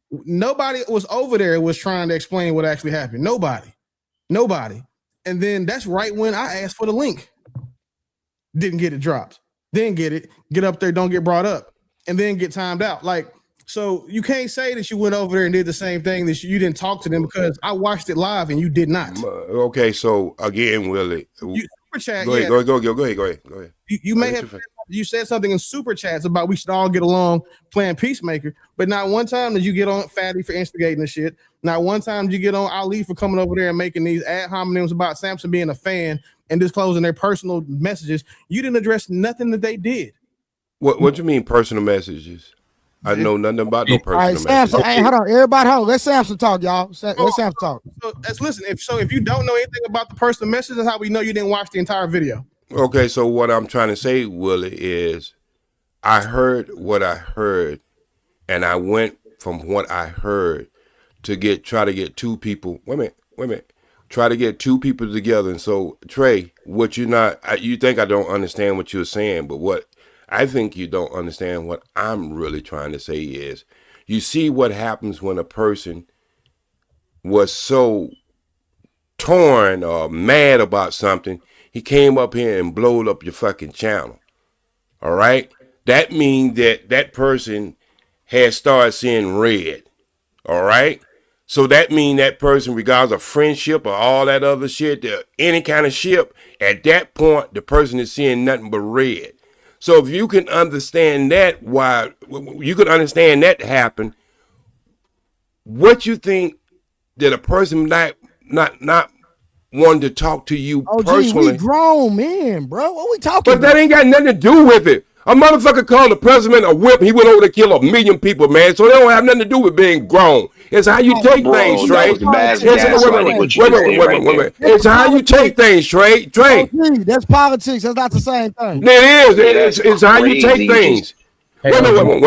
Nobody was over there was trying to explain what actually happened. Nobody. And then that's right when I asked for the link. Didn't get it dropped. Then get up there, don't get brought up, and then get timed out. Like, so you can't say that you went over there and did the same thing, that you didn't talk to them, because I watched it live and you did not. Okay, so again, Willie, you super chat. Go ahead. You may have you said something in super chats about we should all get along playing peacemaker, but not one time did you get on Fatty for instigating the shit. Not one time did you get on Ali for coming over there and making these ad hominems about Samson being a fan and disclosing their personal messages. You didn't address nothing that they did. What you mean personal messages? I know nothing about no personal All right, Samson, messages. hey, hold on, everybody, hold on. Let Samson talk, y'all. Let Samson talk. So let's listen. If you don't know anything about the personal message, that's how we know you didn't watch the entire video. Okay, so what I'm trying to say, Willie, is I heard what I heard, and I went from what I heard to try to get two people. Wait a minute. Try to get two people together. And so, Trey, what you think I don't understand what you're saying, but what I think you don't understand what I'm really trying to say is, you see what happens when a person was so torn or mad about something, he came up here and blowed up your fucking channel. All right? That means that person has started seeing red. All right? So that means that person, regardless of friendship or all that other shit, any kind of shit, at that point, the person is seeing nothing but red. So if you can understand that, why you can understand that happen, what you think that a person not wanting to talk to you personally? We grown men, bro. What we talking about? But that ain't got nothing to do with it. A motherfucker called the president a whip. He went over to kill 1 million people, man. So they don't have nothing to do with being grown. It's how you take things straight. It's how you take things straight. Trey. That's politics. That's not the same thing. It is. It's how you take things. Wait a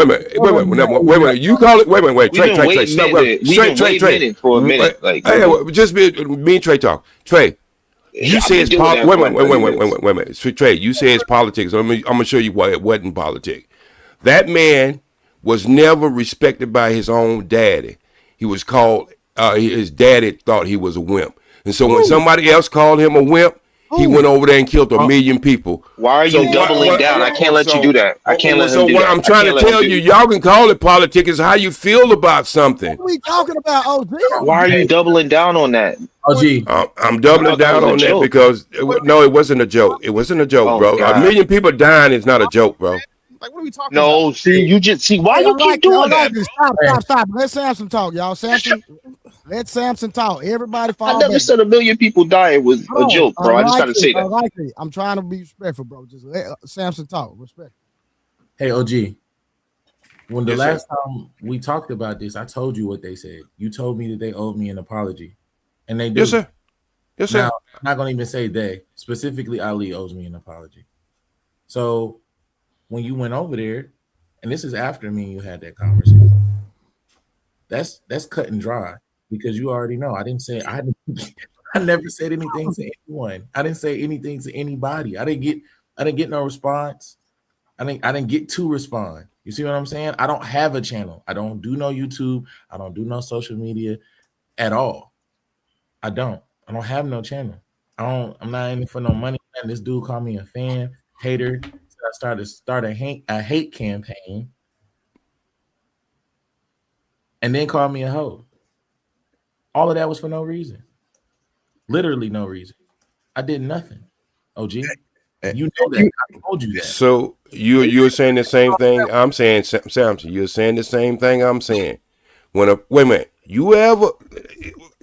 minute. You call it. Wait. Trey. For a minute. Like, just me and Trey talk. Trey. You say it's politics. Wait a minute. Trey, you say it's politics. I'm gonna show you why it wasn't politics. That man was never respected by his own daddy. He was called. His daddy thought he was a wimp, and so when somebody else called him a wimp, he went over there and killed 1 million people. Why are you doubling down? I can't let you do that. I can't let him do that. So what I'm trying to tell you, y'all can call it politics. Is how you feel about something. What are we talking about, OG? Why are you doubling down on that? OG, I'm doubling down on that because it wasn't a joke. It wasn't a joke, bro. God. 1 million people dying is not a joke, bro. Like, what are we talking about? No, see, why you keep doing that? Stop. Let Samson talk, y'all. Let Samson talk. Everybody follow. I never said 1 million people dying was a joke, bro. I just gotta say that. I'm trying to be respectful, bro. Just let Samson talk. Respect. Hey, OG. When the last time we talked about this, I told you what they said. You told me that they owed me an apology. And they do. Yes, sir. Yes, sir. Now, I'm not going to even say they. Specifically, Ali owes me an apology. So when you went over there, and this is after me and you had that conversation, that's cut and dry because you already know. I never said anything to anyone. I didn't say anything to anybody. I didn't get no response. I didn't get to respond. You see what I'm saying? I don't have a channel. I don't do no YouTube. I don't do no social media at all. I don't have no channel. I'm not in it for no money. And this dude called me a fan, hater. So I started a hate campaign. And then called me a hoe. All of that was for no reason. Literally no reason. I did nothing. OG. You know that. I told you that. So you're saying the same thing I'm saying, Samson. You're saying the same thing I'm saying. Wait a minute. You ever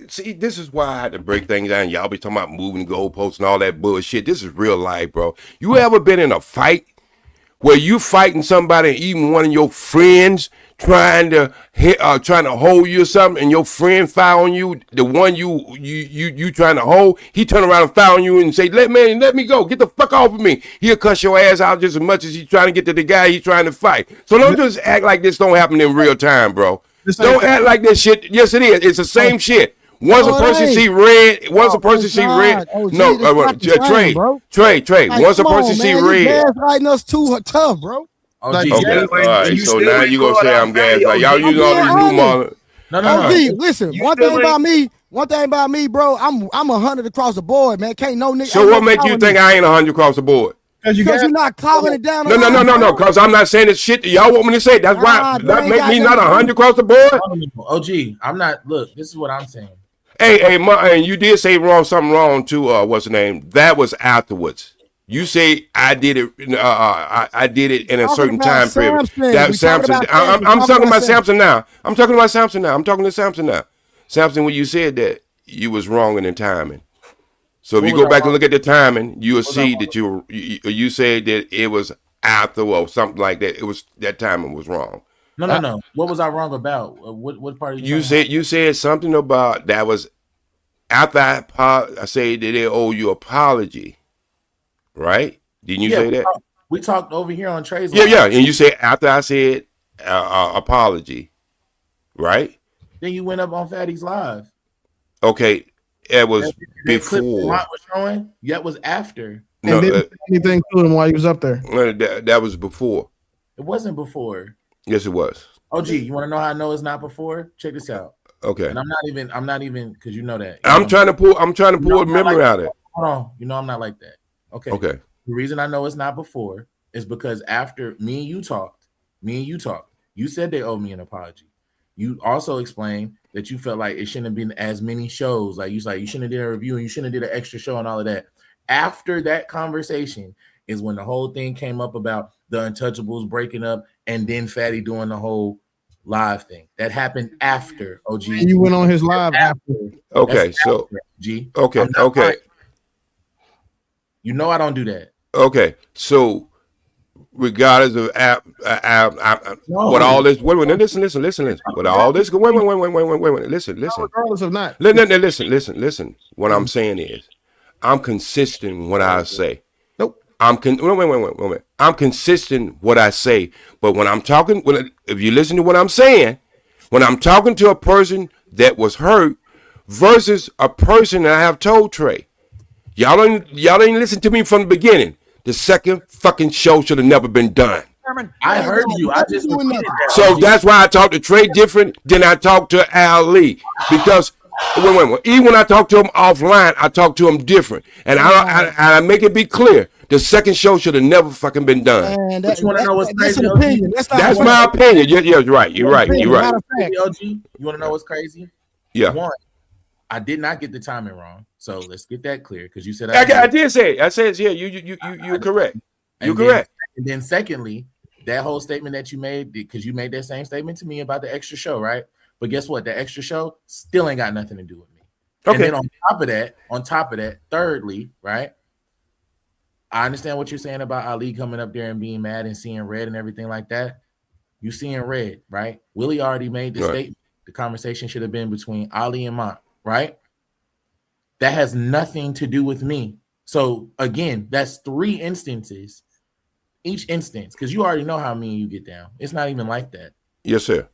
see? This is why I had to break things down. Y'all be talking about moving goalposts and all that bullshit. This is real life, bro. You ever been in a fight where you fighting somebody, even one of your friends trying to hold you or something, and your friend foul on you, the one you trying to hold, he turn around and foul on you and say, let me go, get the fuck off of me. He'll cuss your ass out just as much as he's trying to get to the guy he's trying to fight. So don't just act like this don't happen in real time, bro. Don't act like this shit. Yes, it is. It's the same shit. Once a person see red, Trey. Once a person see red. Gaslighting us too tough, bro. Okay, all right. So now you gonna say I'm gaslighting? Y'all use all these new models. No. Listen, one thing about me, bro. I'm 100 across the board, man. Can't no nigga. So what make you think I ain't 100 across the board? Because you're not calling it down. No. Because I'm not saying this shit that y'all want me to say. That's why that make me not 100 across the board. OG, I'm not. Look, this is what I'm saying. Hey, and you did say something wrong too. What's the name? That was afterwards. You say I did it. I did it in a certain time period. That Samson. I'm talking about Samson now. I'm talking to Samson now. Samson, when you said that, you was wrong in the timing. So if What you was go I back and wrong? look at the timing, you'll What was I see wrong? that you said that it was after or something like that. It was that timing was wrong. No. What was I wrong about? What part are you You talking about? said something about that was after I say that they owe you apology, right? Didn't you Yeah, say that? we talked over here on Trey's Yeah, line. yeah. And you said after I said apology, right? Then you went up on Fatty's live. Okay, it was That clip that before. Mont was showing, that was after. No, And didn't say anything to him while he was up there. that was before. It wasn't before. Yes, it was. Oh, gee, you want to know how I know it's not before? Check this out. Okay. And I'm not even because you know that. I'm trying to pull a memory out of it. Hold on. You know I'm not like that. Okay. Okay. The reason I know it's not before is because after me and you talked, you said they owe me an apology. You also explained that you felt like it shouldn't have been as many shows. Like you shouldn't have did a review and you shouldn't have did an extra show and all of that. After that conversation is when the whole thing came up about the Untouchables breaking up and then Fatty doing the whole live thing. That happened after OG. And you went on his live after. Okay, That's so after, G. okay, I'm not okay. lying. You know I don't do that. Okay, so regardless of what all this, wait, listen. What all this, wait, listen. Regardless of not. Listen. What I'm saying is, I'm consistent what I say. Nope. Wait. I'm consistent what I say, but when I'm talking, if you listen to what I'm saying, when I'm talking to a person that was hurt versus a person that I have told Trey, y'all ain't listen to me from the beginning. The second fucking show should have never been done. I heard you. I just repeated that. So that's why I talk to Trey different than I talk to Ali. Because even when I talk to him offline, I talk to him different. And I make it be clear. The second show should have never fucking been done. You want to know what's That's crazy? an opinion. That's my opinion. Yeah, you're right. You're right. OG, you want to know what's crazy? Yeah. One, I did not get the timing wrong. So let's get that clear because you said I did say it. I said yeah. You're correct. You're correct. And then secondly, that whole statement that you made, because you made that same statement to me about the extra show, right? But guess what? The extra show still ain't got nothing to do with me. Okay. And then on top of that, thirdly, right? I understand what you're saying about Ali coming up there and being mad and seeing red and everything like that. You seeing red, right? Willie already made the statement. The conversation should have been between Ali and Munt, right? That has nothing to do with me. So again, that's 3 instances. Each instance, because you already know how me and you get down. It's not even like that. Yes, sir.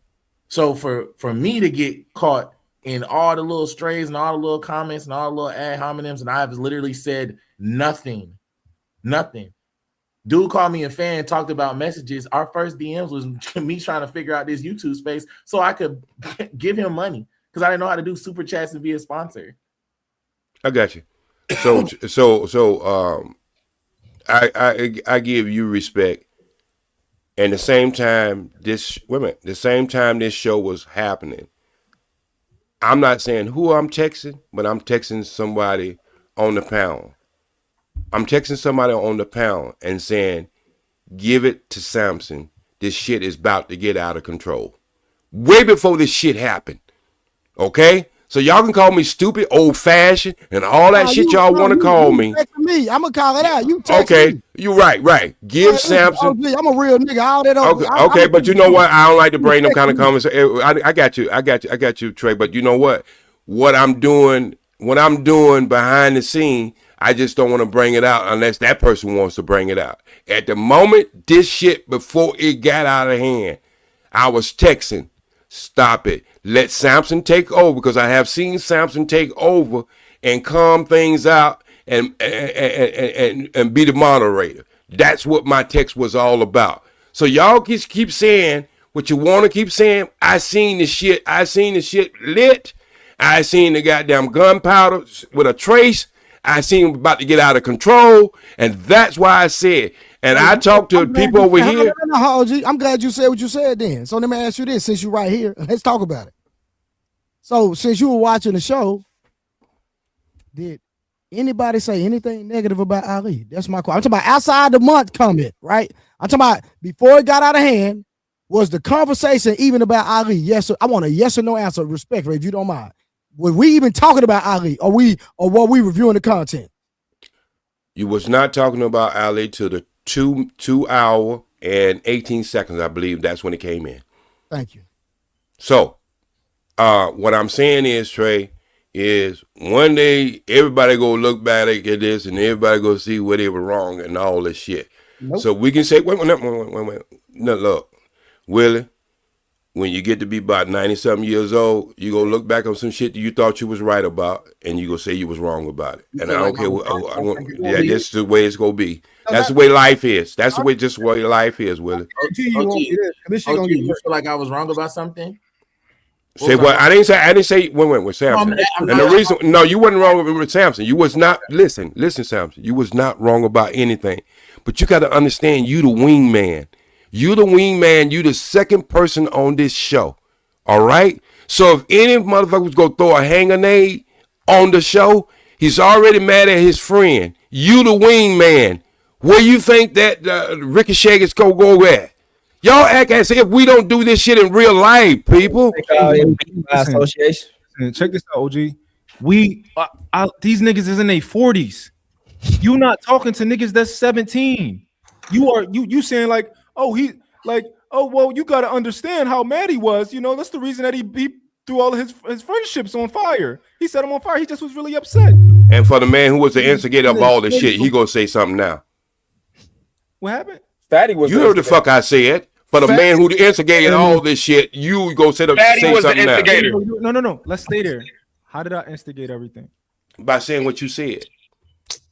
So for me to get caught in all the little strays and all the little comments and all the little ad hominems, and I've literally said nothing. Dude called me a fan, talked about messages. Our first DMs was me trying to figure out this YouTube space so I could give him money because I didn't know how to do super chats and be a sponsor. I got you. So I give you respect. And the same time this show was happening, I'm not saying who I'm texting, but I'm texting somebody on the panel. I'm texting somebody on the panel and saying, give it to Samson. This shit is about to get out of control. Way before this shit happened. Okay? So y'all can call me stupid, old-fashioned, and all that shit y'all want to call me. Me. I'm gonna call it out. You text okay, me. You right. Give Samson. I'm a real nigga. All that. Okay, but you know what? I don't like to bring them kind of conversation. I got you, Trey. But you know what? What I'm doing behind the scene, I just don't want to bring it out unless that person wants to bring it out. At the moment, this shit before it got out of hand, I was texting. Stop it. Let Samson take over because I have seen Samson take over and calm things out and be the moderator. That's what my text was all about. So y'all keep saying what you want to keep saying. I seen the shit lit. I seen the goddamn gunpowder with a trace. I seen him about to get out of control. And that's why I said, and I talked to people over here. I'm glad you said what you said then. So let me ask you this, since you're right here, let's talk about it. So since you were watching the show, did anybody say anything negative about Ali? That's my question. I'm talking about outside the month comment, right? I'm talking about before it got out of hand, was the conversation even about Ali? Yes, I want a yes or no answer, respectfully, if you don't mind. were we even talking about Ali? Or were we reviewing the content? You was not talking about Ali to the 2 hour and 18 seconds, I believe that's when it came in. Thank you. So, what I'm saying is, Trey, is one day everybody go look back at this and everybody go see where they were wrong and all this shit. Nope. So we can say, wait. No, look, Willie, when you get to be about 90-something years old, you go look back on some shit that you thought you was right about, and you go say you was wrong about it. And I don't care what. Yeah, this is the way it's gonna be. That's the way life is. That's the way life is, Willie. This shit gonna get you feel like I was wrong about something. Say what? I didn't say. Wait, with Samson. And the reason, no, you wasn't wrong with Samson. You was not. Listen, Samson. You was not wrong about anything. But you got to understand, you the wingman. You the wingman. You the second person on this show. All right. So if any motherfucker was gonna throw a hand grenade on the show, he's already mad at his friend. You the wingman. Where you think that ricochet is gonna go at? Y'all act as if we don't do this shit in real life, people. Association. Check this out, OG. These niggas is in their 40s. You not talking to niggas that's 17. You saying like, well, you gotta understand how mad he was. You know, that's the reason that he threw all of his friendships on fire. He set them on fire. He just was really upset. And for the man who was the instigator of all this shit, he gonna say something now. What happened? Fatty was. You heard the fuck I said. For the man who instigated all this shit, you go sit up and say something now. No. Let's stay there. How did I instigate everything? By saying what you said.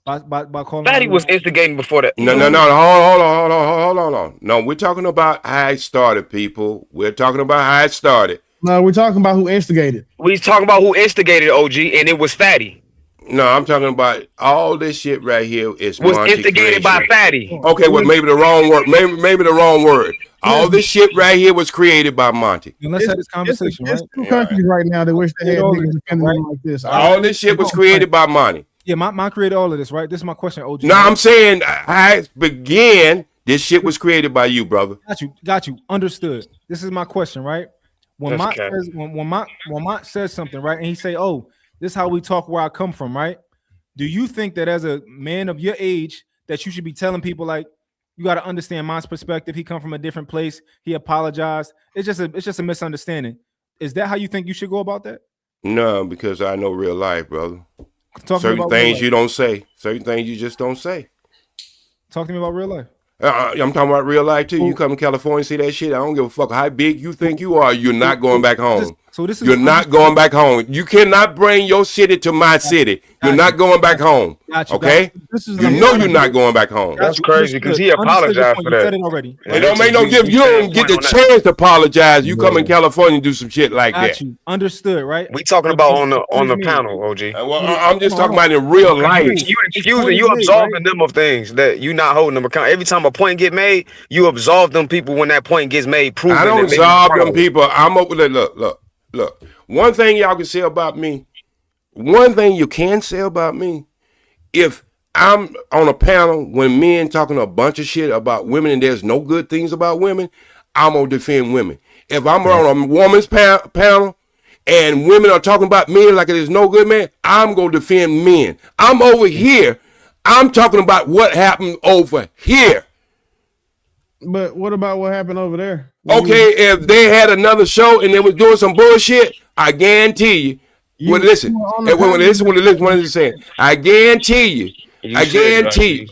By calling. Fatty was instigating before that. No. Hold on. No, we're talking about how it started, people. We're talking about how it started. No, we're talking about who instigated. We talking about who instigated, OG, and it was Fatty. No, I'm talking about all this shit right here was instigated by Fatty. Okay, well maybe the wrong word. Maybe the wrong word. All this shit right here was created by Monty. Let's have this conversation. There's two countries right now that wish they had niggas defending them like this. All this shit was created by Monty. Yeah, my created all of this, right? This is my question, OG. No, I'm saying I began. This shit was created by you, brother. Got you. Understood. This is my question, right? When Mont says something, right, and he say, "Oh, this is how we talk where I come from," right? Do you think that as a man of your age that you should be telling people like, you got to understand Mont's perspective. He come from a different place. He apologized. It's just a misunderstanding. Is that how you think you should go about that? No, because I know real life, brother. Certain things you don't say. Certain things you just don't say. Talk to me about real life. I'm talking about real life too. You come to California and see that shit. I don't give a fuck how big you think you are. You're not going back home. You're not going back home. You cannot bring your city to my city. You're not going back home. Okay? You know you're not going back home. That's crazy because he apologized for that. It don't make no difference. You don't get the chance to apologize. You come in California and do some shit like that. Understood, right? We talking about on the panel, OG. Well, I'm just talking about in real life. You excusing, you absolving them of things that you not holding them account. Every time a point get made, you absolve them people when that point gets made. I don't absolve them people. I'm open. Look. One thing y'all can say about me. One thing you can say about me. If I'm on a panel when men talking a bunch of shit about women and there's no good things about women, I'm gonna defend women. If I'm on a woman's panel and women are talking about men like there's no good man, I'm gonna defend men. I'm over here. I'm talking about what happened over here. But what about what happened over there? Okay, if they had another show and they was doing some bullshit, I guarantee you. Listen, what is saying? I guarantee you. I guarantee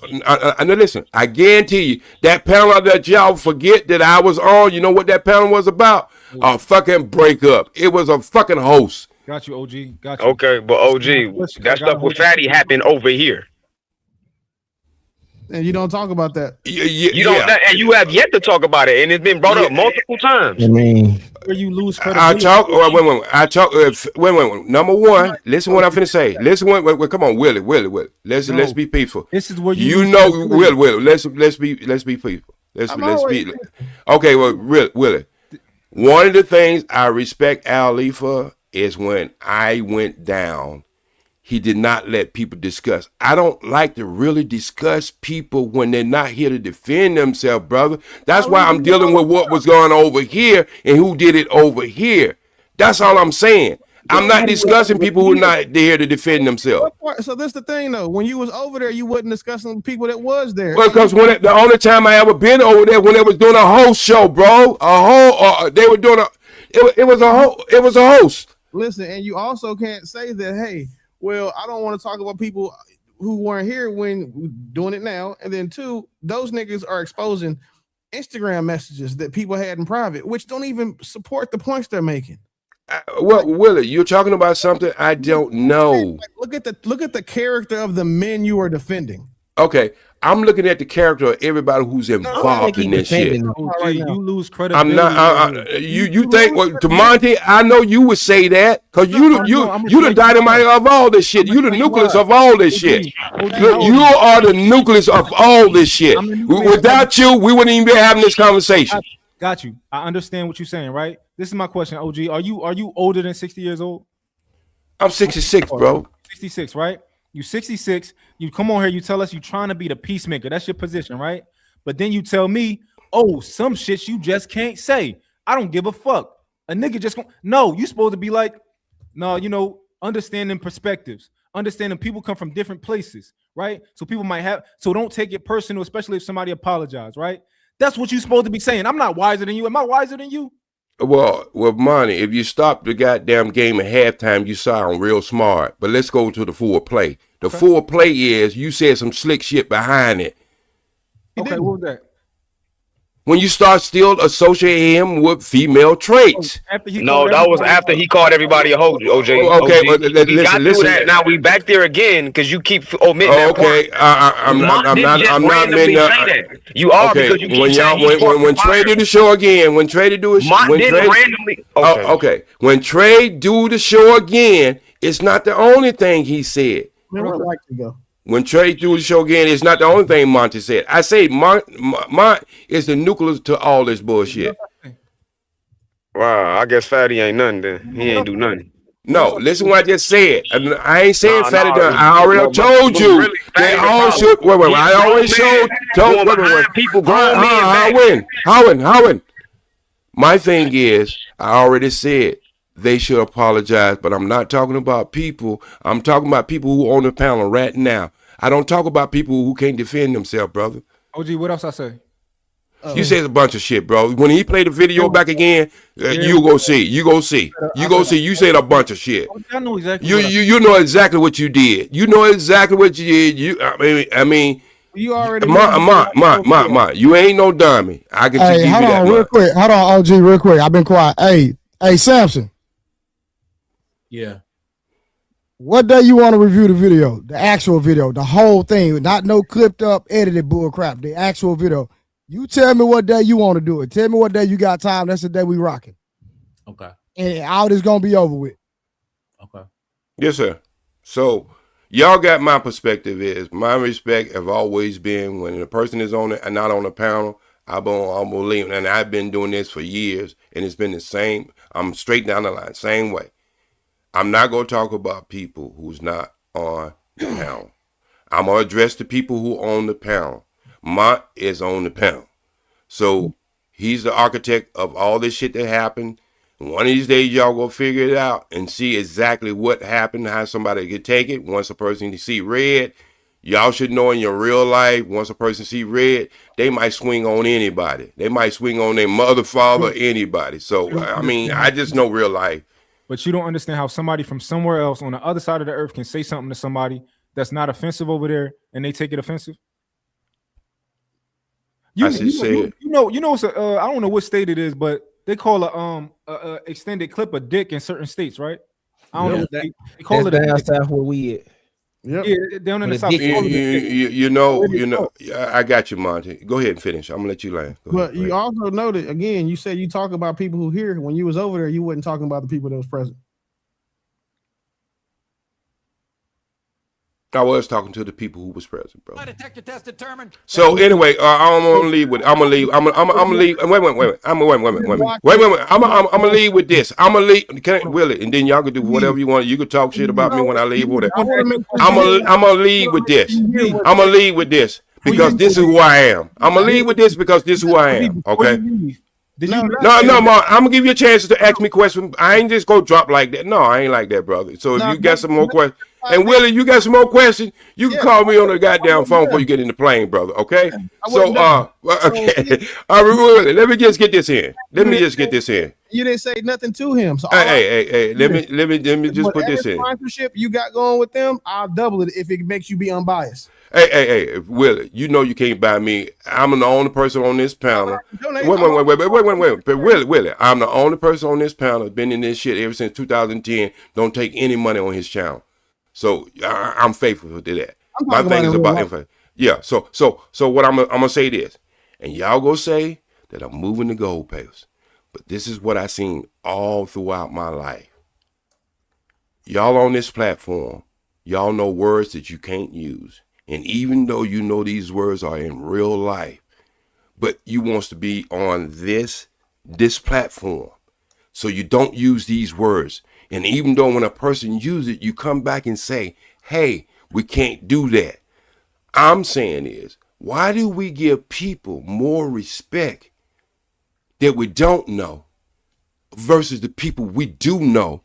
you that panel that y'all forget that I was on. You know what that panel was about? A fucking breakup. It was a fucking host. Got you, OG. Got you. Okay, but OG, that stuff with Fatty happened over here. And you don't talk about that. You don't, and you have yet to talk about it, and it's been brought up multiple times. I mean, where you lose credibility. Wait. Number one, listen what I'm finna say. Listen, come on, Willie. Let's be peaceful. This is where Will. Let's be peaceful. Let's be. Okay, well, Willie. One of the things I respect Ali for is when I went down. He did not let people discuss. I don't like to really discuss people when they're not here to defend themselves, brother. That's why I'm dealing with what was going on over here and who did it over here. That's all I'm saying. I'm not discussing people who are not there to defend themselves. So this the thing though. When you was over there, you wasn't discussing the people that was there. Well, because the only time I ever been over there when they was doing a host show, bro. They were doing it was a host. Listen, and you also can't say that, hey, well, I don't want to talk about people who weren't here when we're doing it now. And then two, those niggas are exposing Instagram messages that people had in private, which don't even support the points they're making. Well, Willie, you're talking about something I don't know. Look at the character of the men you are defending. Okay, I'm looking at the character of everybody who's involved in this shit. You lose credibility. I'm not. You think? Well, to Monty, I know you would say that because you the dynamite of all this shit. You the nucleus of all this shit. You are the nucleus of all this shit. Without you, we wouldn't even be having this conversation. Got you. I understand what you're saying, right? This is my question, OG. Are you older than 60 years old? I'm 66, bro. 66, right? You 66. You come on here. You tell us you're trying to be the peacemaker. That's your position, right? But then you tell me, oh, some shit you just can't say. I don't give a fuck. A nigga just no. You supposed to be like, no. Understanding perspectives, understanding people come from different places, right? So people might have. So don't take it personal, especially if somebody apologized, right? That's what you're supposed to be saying. I'm not wiser than you. Am I wiser than you? Well, Monty, if you stop the goddamn game at halftime, you sound real smart. But let's go to the foreplay. The foreplay is you said some slick shit behind it. Okay, what was that? When you start still associating him with female traits. No, that was after he called everybody a hoe, OJ. Okay, but listen. That. Now we back there again because you keep omitting that okay, I'm not meant that. You are okay, because you keep when Trey do the show again, when Trey do it, when Trey do the show again, it's not the only thing he said. Man, where like to go? When Trey do the show again, it's not the only thing Monty said. I say Mont is the nucleus to all this bullshit. Wow, I guess Fatty ain't nothing then. He ain't do nothing. No, listen what I just said. I ain't saying Fatty done. I already told you. They all should. Wait. I always told people grown men. Howard. My thing is, I already said they should apologize, but I'm not talking about people. I'm talking about people who own the panel right now. I don't talk about people who can't defend themselves, brother. OG, what else I say? You said a bunch of shit, bro. When he played the video back again, you go see. You go see. You said a bunch of shit. I know exactly. You know exactly what you did. You know exactly what you did. I mean. You already. Ma, you ain't no dummy. I can give you that. Hold on, real quick. Hold on, OG, real quick. I've been quiet. Hey, Samson. Yeah. What day you want to review the video? The actual video, the whole thing, not no clipped up, edited bull crap. The actual video. You tell me what day you want to do it. Tell me what day you got time. That's the day we rocking. Okay. And all this gonna be over with. Okay. Yes, sir. So y'all got my perspective. Is my respect have always been when a person is on it and not on the panel. I'm believe, and I've been doing this for years, and it's been the same. I'm straight down the line, same way. I'm not going to talk about people who's not on the panel. I'm going to address the people who own the panel. Mont is on the panel. So he's the architect of all this shit that happened. One of these days, y'all go figure it out and see exactly what happened, how somebody could take it. Once a person see red, y'all should know in your real life, once a person see red, they might swing on anybody. They might swing on their mother, father, anybody. So, I mean, I just know real life. But you don't understand how somebody from somewhere else on the other side of the earth can say something to somebody that's not offensive over there and they take it offensive. You know, it's a, I don't know what state it is, but they call a extended clip a dick in certain states, right? I don't know. They call it down south where we at. Yep. Yeah, down in the south. You know, I got you, Monty. Go ahead and finish. I'm gonna let you land. But you also noted again. You said you talk about people who here. When you was over there, you wasn't talking about the people that was present. I was talking to the people who was present, bro. So anyway, I'm gonna leave with. I'm gonna leave. I'm gonna leave. Wait. I'm gonna leave with this. I'm gonna leave. Willie, and then y'all can do whatever you want. You can talk shit about me when I leave. Whatever. I'm gonna leave with this. I'm gonna leave with this because this is who I am. I'm gonna leave with this because this is who I am. Okay. No, Mark. I'm gonna give you a chance to ask me questions. I ain't just go drop like that. No, I ain't like that, brother. So if you got some more questions, and Willie, you got some more questions, you can call me on the goddamn phone before you get in the plane, brother. Okay? So, okay. All right, Willie, let me just get this in. You didn't say nothing to him. So hey, let me just put this in. Sponsorship you got going with them, I'll double it if it makes you be unbiased. Hey, Willie, you know you can't buy me. I'm the only person on this panel. Wait. Willie, I'm the only person on this panel that's been in this shit ever since 2010. Don't take any money on his channel. So I'm faithful to that. My thing is about info. Yeah. So what I'm gonna say this, and y'all go say that I'm moving the goalposts, but this is what I seen all throughout my life. Y'all on this platform, y'all know words that you can't use. And even though you know these words are in real life, but you wants to be on this platform. So you don't use these words. And even though when a person uses it, you come back and say, hey, we can't do that. I'm saying is, why do we give people more respect that we don't know versus the people we do know,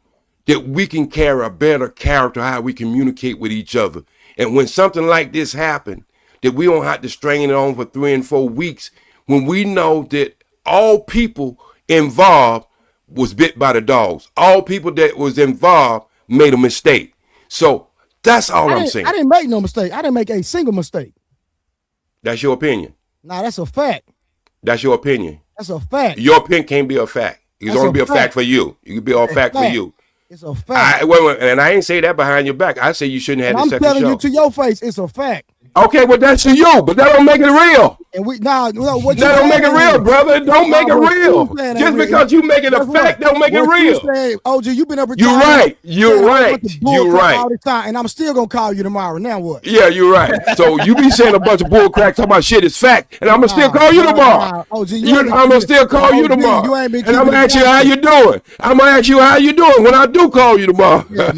that we can carry a better character, how we communicate with each other? And when something like this happened, that we don't have to strain it on for 3 and 4 weeks, when we know that all people involved was bit by the dogs. All people that was involved made a mistake. So that's all I'm saying. I didn't make no mistake. I didn't make a single mistake. That's your opinion. Nah, that's a fact. That's your opinion. That's a fact. Your opinion can't be a fact. It's only be a fact for you. You can be a fact for you. It's a fact. And I ain't say that behind your back. I say you shouldn't have the second show. I'm telling you to your face, it's a fact. Okay, well that's to you, but that don't make it real. And what you that don't make it real, brother. Don't make it real. Just because you make it a fact, don't make it real. OG, you've been up. You're right. You're right. All the time, and I'm still gonna call you tomorrow. Now what? Yeah, you're right. So you be saying a bunch of bull crap, talking about shit is fact, and I'm gonna still call you tomorrow. OG, I'm gonna still call you tomorrow, you ain't been and I'm gonna ask you how you doing. I'm gonna ask you how you doing when I do call you tomorrow. But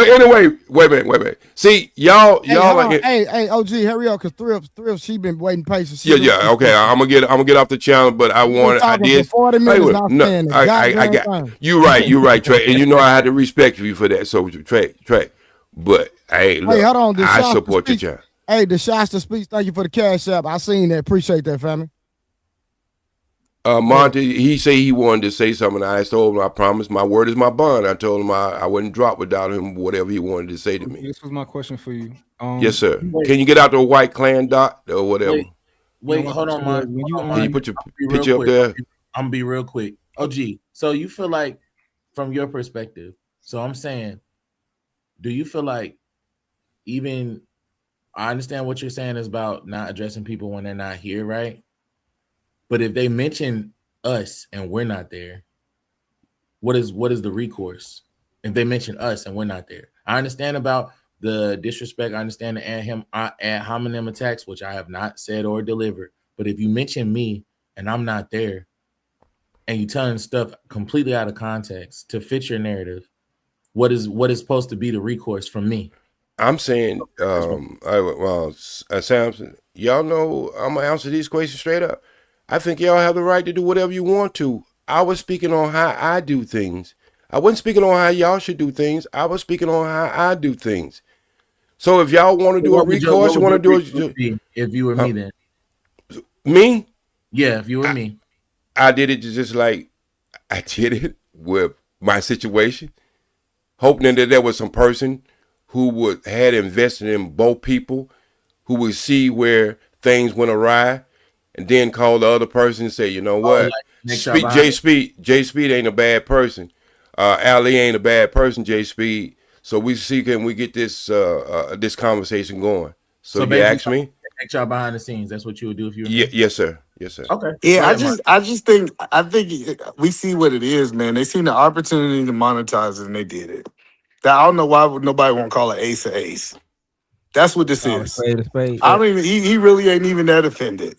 anyway, wait a minute. See, y'all like. Hey, OG, hurry up, cause Thrill, she been waiting patiently. Yeah. Okay, I'm gonna get off the channel, but I did. 40 minutes. I got. You're right, Trey, and you know I had to respect you for that. So Trey, but hey, look, hold on. I support your channel. Hey, the Shasta speech. Thank you for the cash app. I seen that. Appreciate that, family. Monty, he said he wanted to say something. I told him, I promised, my word is my bond. I told him I wouldn't drop without him whatever he wanted to say to me. This was my question for you. Yes, sir. Can you get out the white clan dot or whatever? Wait, hold on, man. Can you put your picture up there? I'm gonna be real quick. OG, so you feel like, from your perspective, so I'm saying, do you feel like, even, I understand what you're saying is about not addressing people when they're not here, right? But if they mention us and we're not there, what is the recourse? If they mention us and we're not there, I understand about the disrespect. I understand the ad hominem attacks, which I have not said or delivered. But if you mention me and I'm not there, and you telling stuff completely out of context to fit your narrative, what is supposed to be the recourse from me? I'm saying, Samson, y'all know I'm gonna answer these questions straight up. I think y'all have the right to do whatever you want to. I was speaking on how I do things. I wasn't speaking on how y'all should do things. I was speaking on how I do things. So if y'all want to do a recourse, you want to do it. If you were me, then me? Yeah, if you were me, I did it just like I did it with my situation, hoping that there was some person who had invested in both people, who would see where things went awry, and then call the other person and say, you know what, Jay Speed ain't a bad person. Ali ain't a bad person, Jay Speed. So we see, can we get this this conversation going? So you ask me? Make y'all behind the scenes. That's what you would do if you were Yes, sir. Okay. Yeah, I think we see what it is, man. They seen the opportunity to monetize it and they did it. I don't know why nobody won't call it ace a ace. That's what this is. Spade. I don't even. He really ain't even that offended.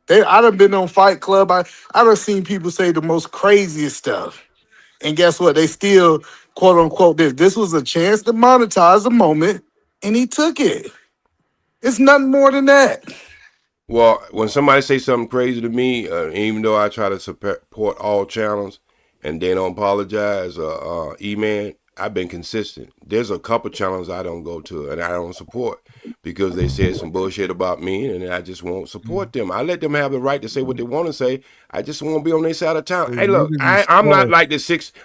I done been on Fight Club. I done seen people say the most craziest stuff, and guess what? They still quote unquote this. This was a chance to monetize a moment, and he took it. It's nothing more than that. Well, when somebody say something crazy to me, even though I try to support all channels and they don't apologize, E-Man, I've been consistent. There's a couple channels I don't go to and I don't support because they said some bullshit about me and I just won't support them. I let them have the right to say what they want to say. I just won't be on their side of town. Hey, look, I'm not like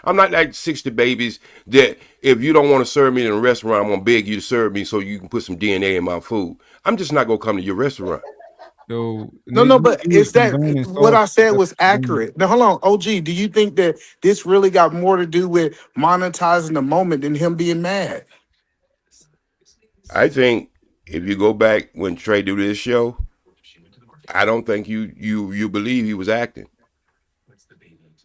I'm not like 60 babies that if you don't want to serve me in a restaurant, I'm gonna beg you to serve me so you can put some DNA in my food. I'm just not gonna come to your restaurant. So No, but is that what I said was accurate? Now, hold on, OG. Do you think that this really got more to do with monetizing the moment than him being mad? I think if you go back when Trey do this show, I don't think you believe he was acting.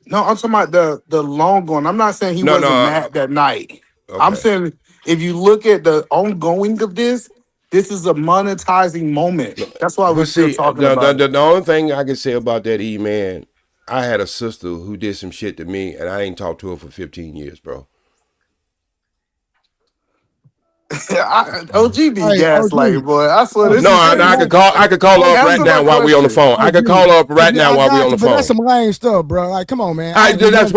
No, I'm talking about the long going. I'm not saying he wasn't mad that night. Okay. I'm saying if you look at the ongoing of this is a monetizing moment. That's why we're still talking about it. The only thing I can say about that E-Man, I had a sister who did some shit to me, and I ain't talked to her for 15 years, bro. OG be gaslighting, boy. I swear this I could call her up right now while we on the phone. I could call her up right now while we on the phone. That's some lame stuff, bro. Like, come on, man. That's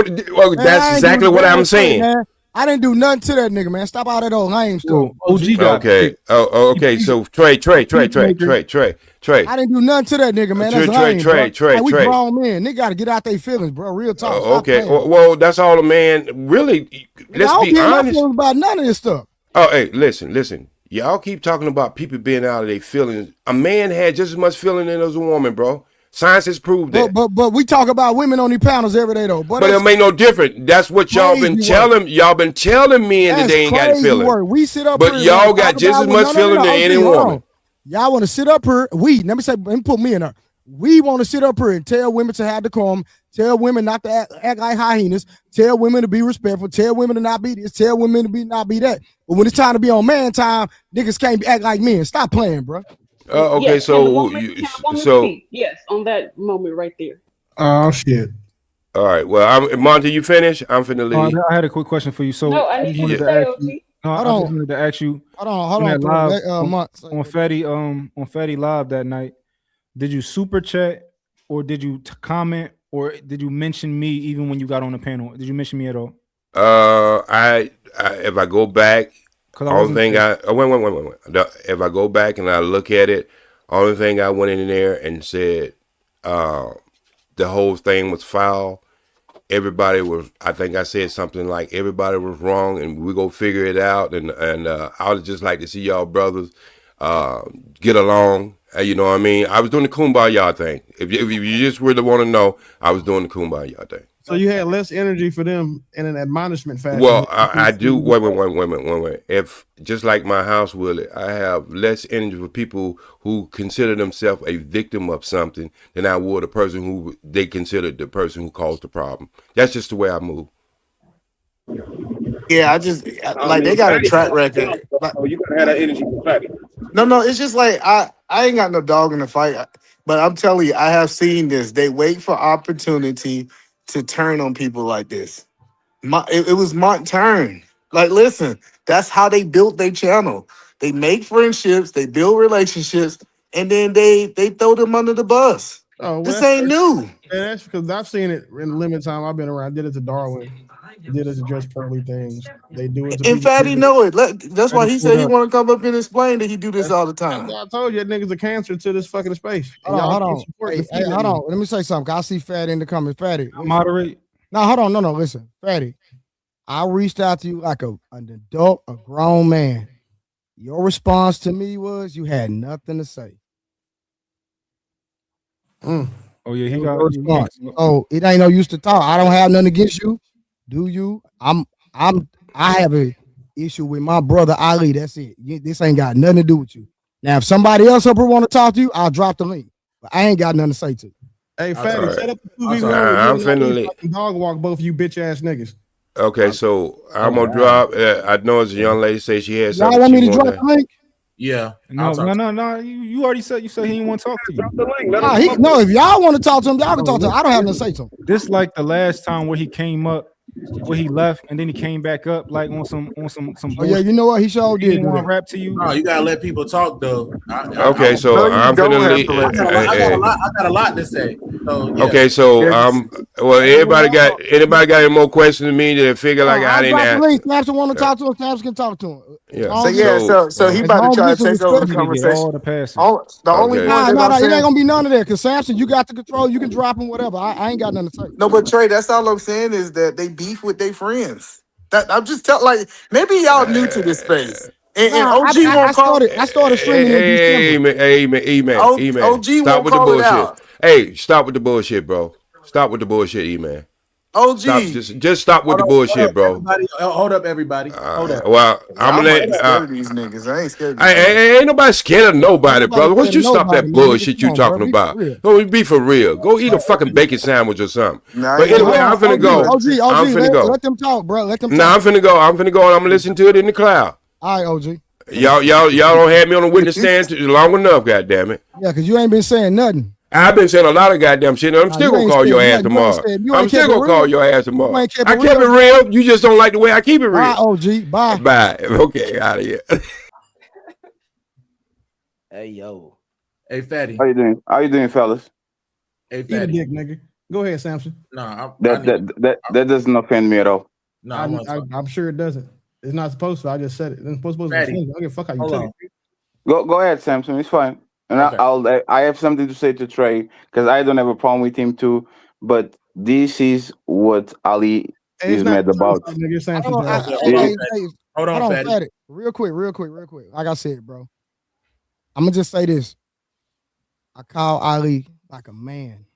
exactly what I'm saying. Man. I didn't do nothing to that nigga, man. Stop all that old lame stuff. Okay. Okay. So Trey. I didn't do nothing to that nigga, man. That's lame, Trey. We grown men. Nigga got to get out their feelings, bro. Real talk. Okay. Well, that's all a man. Really, let's be honest. I don't about none of this stuff. Oh, hey, listen. Y'all keep talking about people being out of their feelings. A man had just as much feeling as a woman, bro. Science has proved that. But we talk about women on these panels every day, though. But it made no difference. That's what y'all been telling. Y'all been telling men that they ain't got feeling. We sit up but here, y'all got just as much feeling as any woman. Y'all want to sit up here. Let me put me in there. We want to sit up here and tell women to have decorum, tell women not to act like hyenas, tell women to be respectful, tell women to not be this, tell women to not be that. But when it's time to be on man time, niggas can't act like men. Stop playing, bro. Okay, yes, yes, on that moment right there. Oh shit! All right, well, Monty, you finished? I'm finna leave. I had a quick question for you. So no, I need you to say, OG. I just wanted to ask you. Hold on. Live, on Fatty Live that night, did you super chat or did you comment or did you mention me even when you got on the panel? Did you mention me at all? If I go back. Only thing wait. If I go back and I look at it, only thing I went in there and said the whole thing was foul. Everybody was. I think I said something like everybody was wrong, and we go figure it out. And I would just like to see y'all brothers get along. You know what I mean? I was doing the kumbaya thing. If you just really want to know, I was doing the kumbaya thing. So you had less energy for them in an admonishment fashion. Well, I do. Wait. If just like my house, Willie, I have less energy for people who consider themselves a victim of something than I would a person who they consider the person who caused the problem. That's just the way I move. Yeah, they got a track record. You gotta have that energy for Fatty. No, it's just like I ain't got no dog in the fight, but I'm telling you, I have seen this. They wait for opportunity to turn on people like this. It was Munt turn. Like, listen, that's how they built their channel. They make friendships, they build relationships, and then they throw them under the bus. Oh, well, this ain't new. That's because I've seen it in the limited time I've been around. I did it to Darwin. I did it to Judge Pearly things. They do it to and Fatty know it. That's why he said he want to come up and explain that he do this all the time. I told you that nigga's a cancer to this fucking space. Hold on. Hey, hold on. Let me say something. I see Fatty in the comments. Fatty, moderate. No, hold on. No. Listen, Fatty. I reached out to you like an adult, a grown man. Your response to me was you had nothing to say. Oh yeah, he got response. Oh, it ain't no use to talk. I don't have nothing against you. Do you? I have a issue with my brother Ali. That's it. This ain't got nothing to do with you. Now, if somebody else up here want to talk to you, I'll drop the link. But I ain't got nothing to say to you. Hey, Fatty, set up the 2v1. I'm finna dog walk both of you bitch ass niggas. Okay, so I'm gonna drop. I know it's a young lady say she had something. Y'all want me to drop the link? Yeah. No. You already said he didn't want to talk to you. No, if y'all want to talk to him, y'all can talk to him. I don't have nothing to say to him. This like the last time where he came up where he left and then he came back up like on some Oh yeah, you know what? He sure He did didn't do want to that. rap to you. No, you gotta let people talk though. Okay, so I'm finna leave. I got a lot to say. So yeah. Okay, so well, anybody got any more questions to me to figure like I I'll didn't drop the ask? link. Samson want to talk to him. Samson can talk to him. Yeah. So he as about to long try as to it's take over the respectful. conversation. the passes. The only point that I'm It saying, ain't gonna be none of that because Samson, you got the control. You can drop him, whatever. I ain't got nothing to say. No, but Trey, that's all I'm saying is that they beef with their friends. That I'm just telling, like maybe y'all new to this space, and OG won't call. I started streaming in December. E-man. OG Stop won't with the call it bullshit. out. Hey, stop with the bullshit, bro. Stop with the bullshit, E-man. OG, Stop, just stop with the bullshit, bro. Hold up, everybody. Hold up. Well, I'm gonna let. scared of these niggas. I ain't scared of these Ain't nobody scared of nobody, brother. Why don't you stop nobody, that man. bullshit Come you on, talking bro. Be for about? real. Go be for real. Go eat a fucking bacon sandwich or something. But yeah. anyway, I'm finna go. I'm finna go. Let them talk, bro. Let them talk. Nah, I'm finna go. I'm finna go and I'm gonna listen to it in the cloud. All right, OG. Y'all don't have me on the witness stand long enough, goddamn it. Yeah, because you ain't been saying nothing. I've been saying a lot of goddamn shit, and I'm still gonna call your ass tomorrow. I'm still gonna call your ass tomorrow. I kept it real. You just don't like the way I keep it real. Bye, OG. Bye. Bye. Okay, out of here. Hey yo. Hey Fatty. How you doing, fellas? Hey Eat a Fatty. dick, nigga. Go ahead, Samson. No, That doesn't offend me at all. No, I'm sure it doesn't. It's not supposed to. I just said it. It's supposed to be. I don't give a fuck how you took it. Go ahead, Samson. It's fine. And Okay. I have something to say to Trey because I don't have a problem with him too. But this is what Ali is mad about. Hold on, Fatty. Real quick. Like I said, bro, I'm gonna just say this. I call Ali like a man.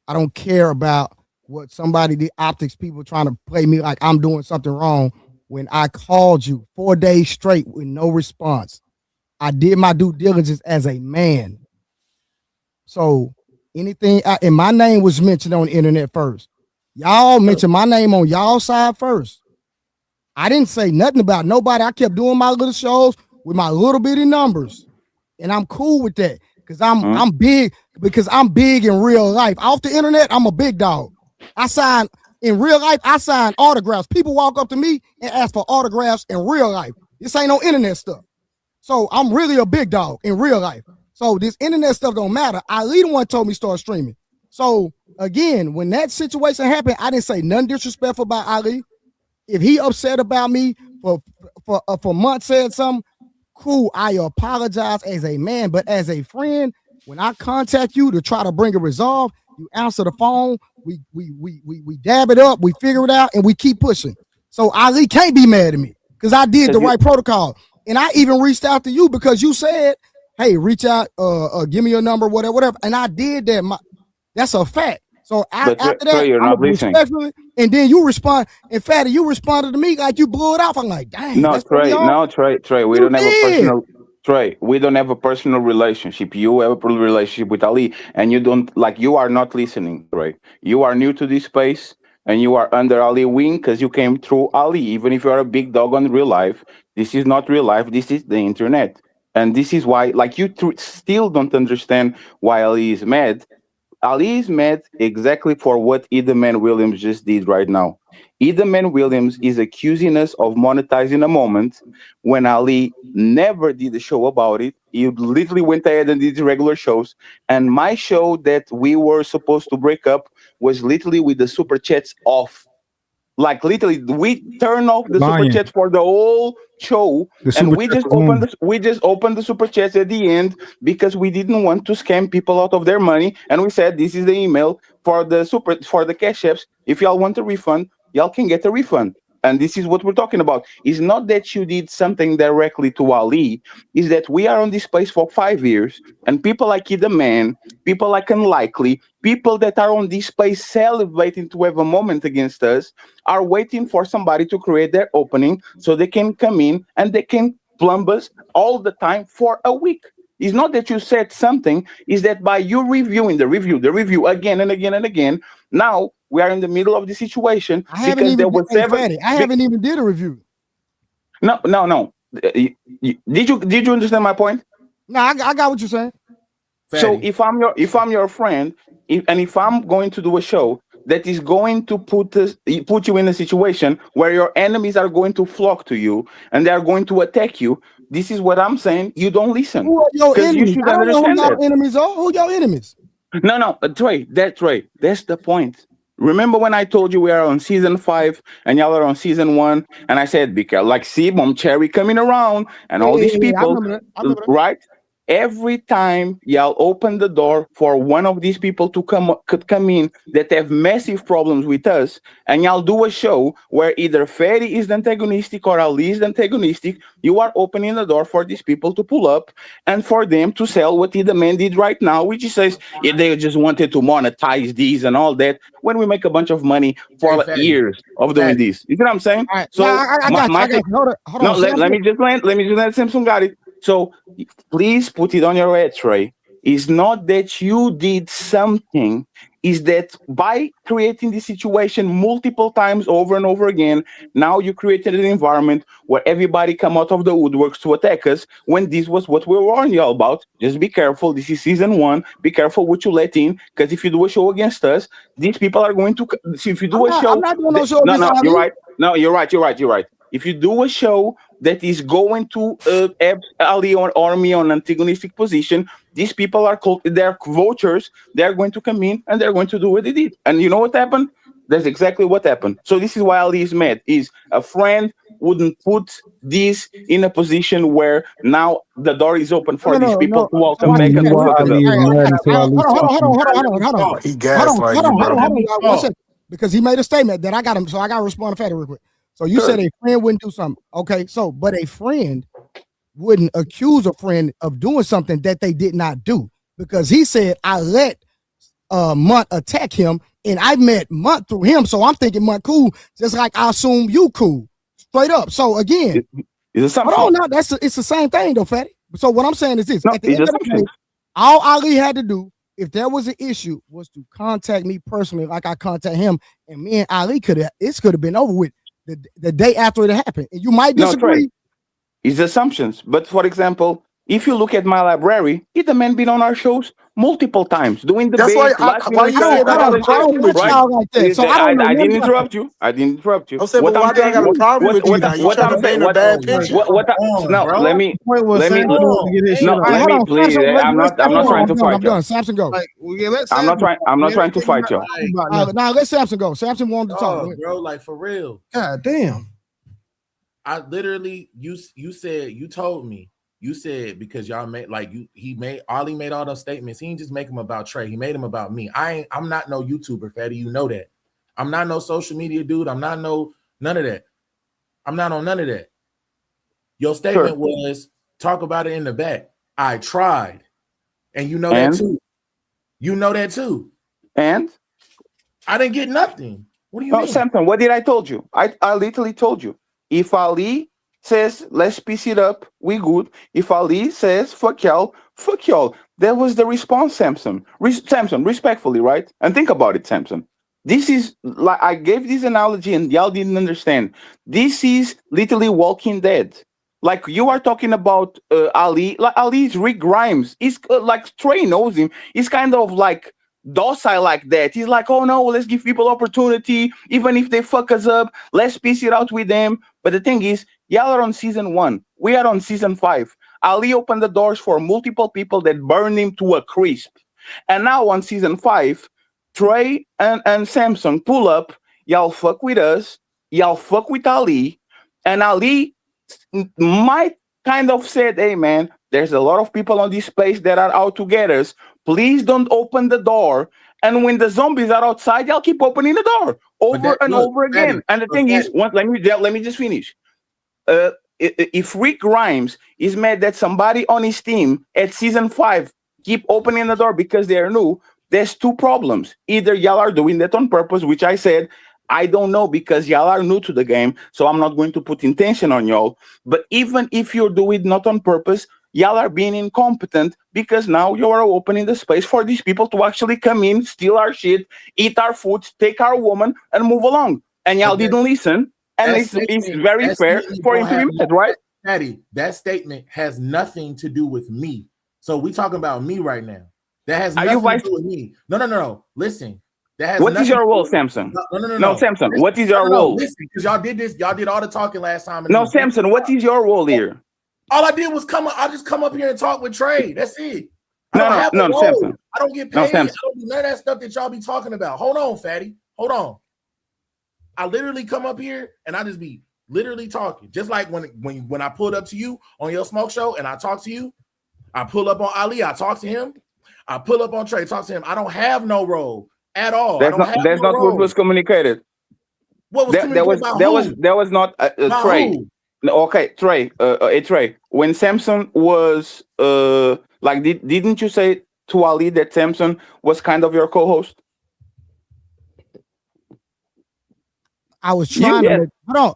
I don't care about what the optics people trying to play me like I'm doing something wrong. When I called you 4 days straight with no response, I did my due diligence as a man. So anything, and my name was mentioned on the internet first. Y'all mentioned my name on y'all side first. I didn't say nothing about nobody. I kept doing my little shows with my little bitty numbers, and I'm cool with that because I'm big. Because I'm big in real life. Off the internet, I'm a big dog. In real life, I sign autographs. People walk up to me and ask for autographs in real life. This ain't no internet stuff. So I'm really a big dog in real life. So this internet stuff don't matter. Ali the one told me start streaming. So again, when that situation happened, I didn't say nothing disrespectful about Ali. If he upset about me for months said something, cool. I apologize as a man, but as a friend, when I contact you to try to bring a resolve, you answer the phone. We dab it up, we figure it out, and we keep pushing. So Ali can't be mad at me because I did the right protocol. And I even reached out to you because you said, hey, reach out, give me your number, whatever. And I did that. That's a fact. So after that, you're not listening. And then you respond. And Fatty, you responded to me like you blew it off. I'm like, dang. No, Trey. We don't have a personal. Trey, we don't have a personal relationship. You have a relationship with Ali, and you don't you are not listening, Trey. You are new to this space, and you are under Ali wing because you came through Ali. Even if you are a big dog on real life, this is not real life. This is the internet, and this is why, you still don't understand why Ali is mad. Ali is mad exactly for what Edelman Williams just did right now. Edelman Williams is accusing us of monetizing a moment when Ali never did a show about it. He literally went ahead and did regular shows. And my show that we were supposed to break up was literally with the super chats off. Like literally, we turn off the super chats for the whole show, and we just opened the super chats at the end because we didn't want to scam people out of their money. And we said this is the email for the cash apps. If y'all want a refund, y'all can get a refund. And this is what we're talking about. It's not that you did something directly to Ali. Is that we are on this place for 5 years, and people like the man, people like Unlikely, people that are on this place celebrating to have a moment against us, are waiting for somebody to create their opening so they can come in and they can plumb us all the time for a week. It's not that you said something, is that by you reviewing the review again and again and again, now we are in the middle of the situation. I haven't even did a review. No. Did you understand my point? No, I got what you're saying. So if I'm your friend, if I'm going to do a show, that is going to put you in a situation where your enemies are going to flock to you and they are going to attack you. This is what I'm saying. You don't listen. Who are your Because you enemies? should I don't know who understand y'all that. enemies are. Who your enemies? No, Trey, that's the point. Remember when I told you we are on season 5 and y'all are on season 1, and I said, because like, see, Mom Cherry coming around and all these I people, remember that. I remember that. right? Every time y'all open the door for one of these people to come in that have massive problems with us, and y'all do a show where either Ferry is the antagonistic or Ali is the antagonistic, you are opening the door for these people to pull up and for them to sell what the man did right now, which he says they just wanted to monetize these and all that. When we make a bunch of money for like years of doing this, you know what I'm saying? All right. So I got you. I got you. Hold no, on. let me just land. Let me just let Simpson got it. So please put it on your head, Trey. It's not that you did something, is that by creating this situation multiple times over and over again, now you created an environment where everybody come out of the woodworks to attack us, when this was what we were warning you all about. Just be careful. This is season 1. Be careful what you let in, because if you do a show against us, these people are going to. If you do a show, I'm not doing no show against no, Ali. you're right. No, you're right. If you do a show that is going to have Ali or me on antagonistic position, these people are called, they're vultures. They're going to come in and they're going to do what they did. And you know what happened? That's exactly what happened. So this is why Ali is mad. Is a friend wouldn't put this in a position where now the door is open for these people to all come back and Hold fuck us up. He gaslight you, bro. on. 1 second. Because he made a statement that I got him, so I got to respond to Fatty real quick. So you said a friend wouldn't do something. Okay, so but a friend wouldn't accuse a friend of doing something that they did not do, because he said I let Munt attack him and I met Munt through him. So I'm thinking Munt cool, just like I assume you cool. Straight up. So again, hold on now, it's the same thing though, Fatty. So what I'm saying is this: at the end of the day, all Ali had to do, if there was an issue, was to contact me personally, like I contact him, and me and Ali could have been over with the day after it happened. And you might disagree. No, it's assumptions. But for example, if you look at my library, the man been on our shows multiple times doing the That's why you said I got a problem with you. So I didn't interrupt you. I didn't interrupt you. I'm saying, but why do I got a problem with you now? You trying to paint a bad picture. Let me please. I'm not trying to fight you. I'm done. Samson go. I'm not trying to fight you. Now let Samson go. Samson wanted to talk. Bro, like for real. God damn. I literally, you said, you told me, you said, because y'all made, like, Ali made all those statements. He didn't just make them about Trey. He made them about me. I'm not no YouTuber, Fatty. You know that. I'm not no social media dude. I'm not none of that. I'm not on none of that. Your statement was, talk about it in the back. I tried. And you know that too. You know that too. And? I didn't get nothing. What do you mean? Samson, what did I told you? I literally told you. If Ali says, let's piece it up, we good. If Ali says, fuck y'all. That was the response, Samson. Samson, respectfully, right? And think about it, Samson. This is, like, I gave this analogy and y'all didn't understand. This is literally Walking Dead. Like, you are talking about Ali. Like, Ali is Rick Grimes. He's like, Trey knows him. He's kind of like docile like that. He's like, oh no, let's give people opportunity. Even if they fuck us up, let's piece it out with them. But the thing is, y'all are on season 1. We are on season 5. Ali opened the doors for multiple people that burned him to a crisp. And now on season 5, Trey and Samson pull up. Y'all fuck with us. Y'all fuck with Ali. And Ali might kind of said, hey man, there's a lot of people on this place that are out to get us. Please don't open the door. And when the zombies are outside, y'all keep opening the door over and over again. And the thing is, let me just finish. If Rick Grimes is mad that somebody on his team at season 5 keep opening the door because they're new, there's 2 problems. Either y'all are doing that on purpose, which I said, I don't know, because y'all are new to the game, so I'm not going to put intention on y'all. But even if you do it not on purpose, y'all are being incompetent, because now you are opening the space for these people to actually come in, steal our shit, eat our food, take our woman, and move along. And y'all didn't listen. And it's very fair for him to be mad, right? Patty, that statement has nothing to do with me. So we talking about me right now. That has nothing to do with me. No. Listen, What is your role, Samson? No, Samson. What is your role? Listen, because y'all did this. Y'all did all the talking last time. No, Samson. What is your role here? All I did was I just come up here and talk with Trey. That's it. I don't have no, a role. Samson. I don't get No, paid. I Samson. don't do none of that stuff that y'all be talking about. Hold on, fatty. Hold on. I literally come up here and I just be literally talking. Just like when I pulled up to you on your smoke show and I talk to you, I pull up on Ali, I talk to him. I pull up on Trey, talk to him. I don't have no role at all. That's not what was communicated. What was communicated about who? That was not Trey. Who? No, okay, Trey. Trey. When Samson was didn't you say to Ali that Samson was kind of your co-host? I was trying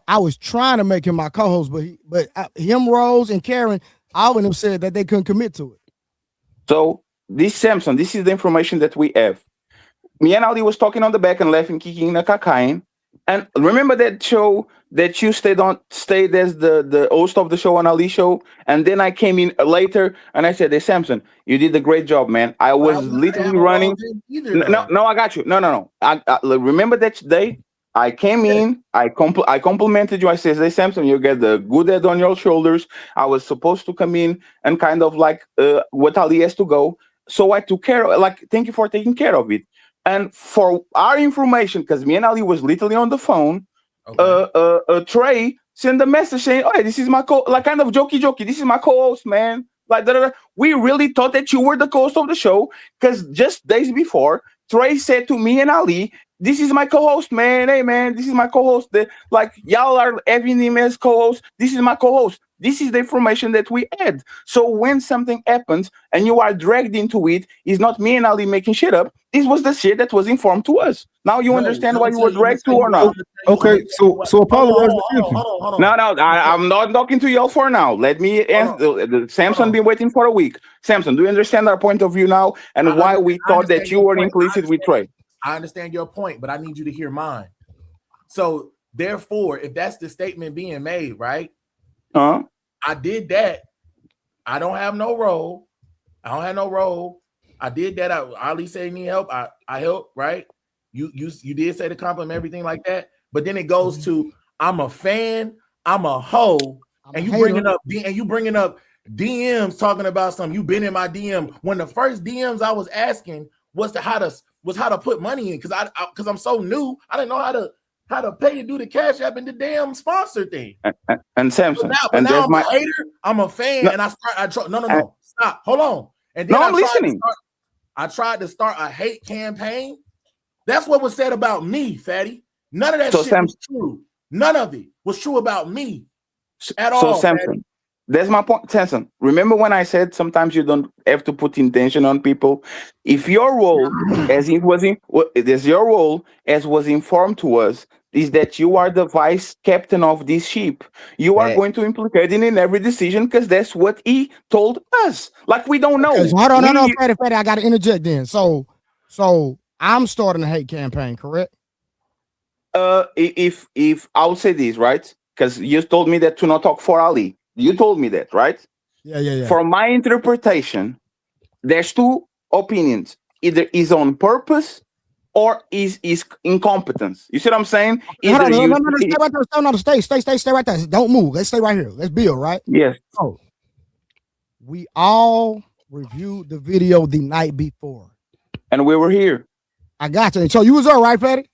I was trying to make him my co-host, but him, Rose, and Karen, all of them said that they couldn't commit to it. So this Samson, this is the information that we have. Me and Ali was talking on the back and laughing, kicking the cocaine. And remember that show that you stayed as the host of the show on Ali show? And then I came in later and I said, hey, Samson, you did a great job, man. I was literally running. No, I got you. No. I remember that day. I came in, I complimented you. I said, hey, Samson, you get the good head on your shoulders. I was supposed to come in and kind of what Ali has to go. So I took care of thank you for taking care of it. And for our information, because me and Ali was literally on the phone, Trey sent a message saying, oh, this is my kind of jokey. This is my co-host, man. We really thought that you were the co-host of the show because just days before, Trey said to me and Ali, this is my co-host, man. Hey, man, this is my co-host. Y'all are having him as co-host. This is my co-host. This is the information that we had. So when something happens and you are dragged into it, it's not me and Ali making shit up. This was the shit that was informed to us. Now you understand why you were dragged to or not? Okay, so apologize. No, I'm not talking to y'all for now. Let me answer. Samson been waiting for a week. Samson, do you understand our point of view now and why we thought that you were implicit with Trey? I understand your point, but I need you to hear mine. So therefore, if that's the statement being made, right? I did that. I don't have no role. I did that. Ali said he need help. I help, right? You did say the compliment, everything like that. But then it goes to I'm a fan, I'm a hoe, and you bringing up DMs talking about something. You been in my DM when the first DMs I was asking was how to put money in because I'm so new. I didn't know how to pay to do the Cash App and the damn sponsor thing. And Samson, but now I'm a hater. I'm a fan, and no. Stop. Hold on. And then I'm listening. I tried to start a hate campaign. That's what was said about me, fatty. None of that shit was true. None of it was true about me at all. So Samson, that's my point. Samson, remember when I said sometimes you don't have to put intention on people? If your role, as was informed to us, is that you are the vice captain of this ship, you are going to implicate in every decision because that's what he told us. We don't know. Hold on, Freddie, I got to interject then. So I'm starting a hate campaign, correct? If I'll say this, right? Because you told me that to not talk for Ali. You told me that, right? Yeah. For my interpretation, there's two opinions. Either is on purpose or is incompetence. You see what I'm saying? Stay right there. Don't move. Let's stay right here. Let's build, right? Yes. So we all reviewed the video the night before. And we were here. I got you. So you was all right, Patty?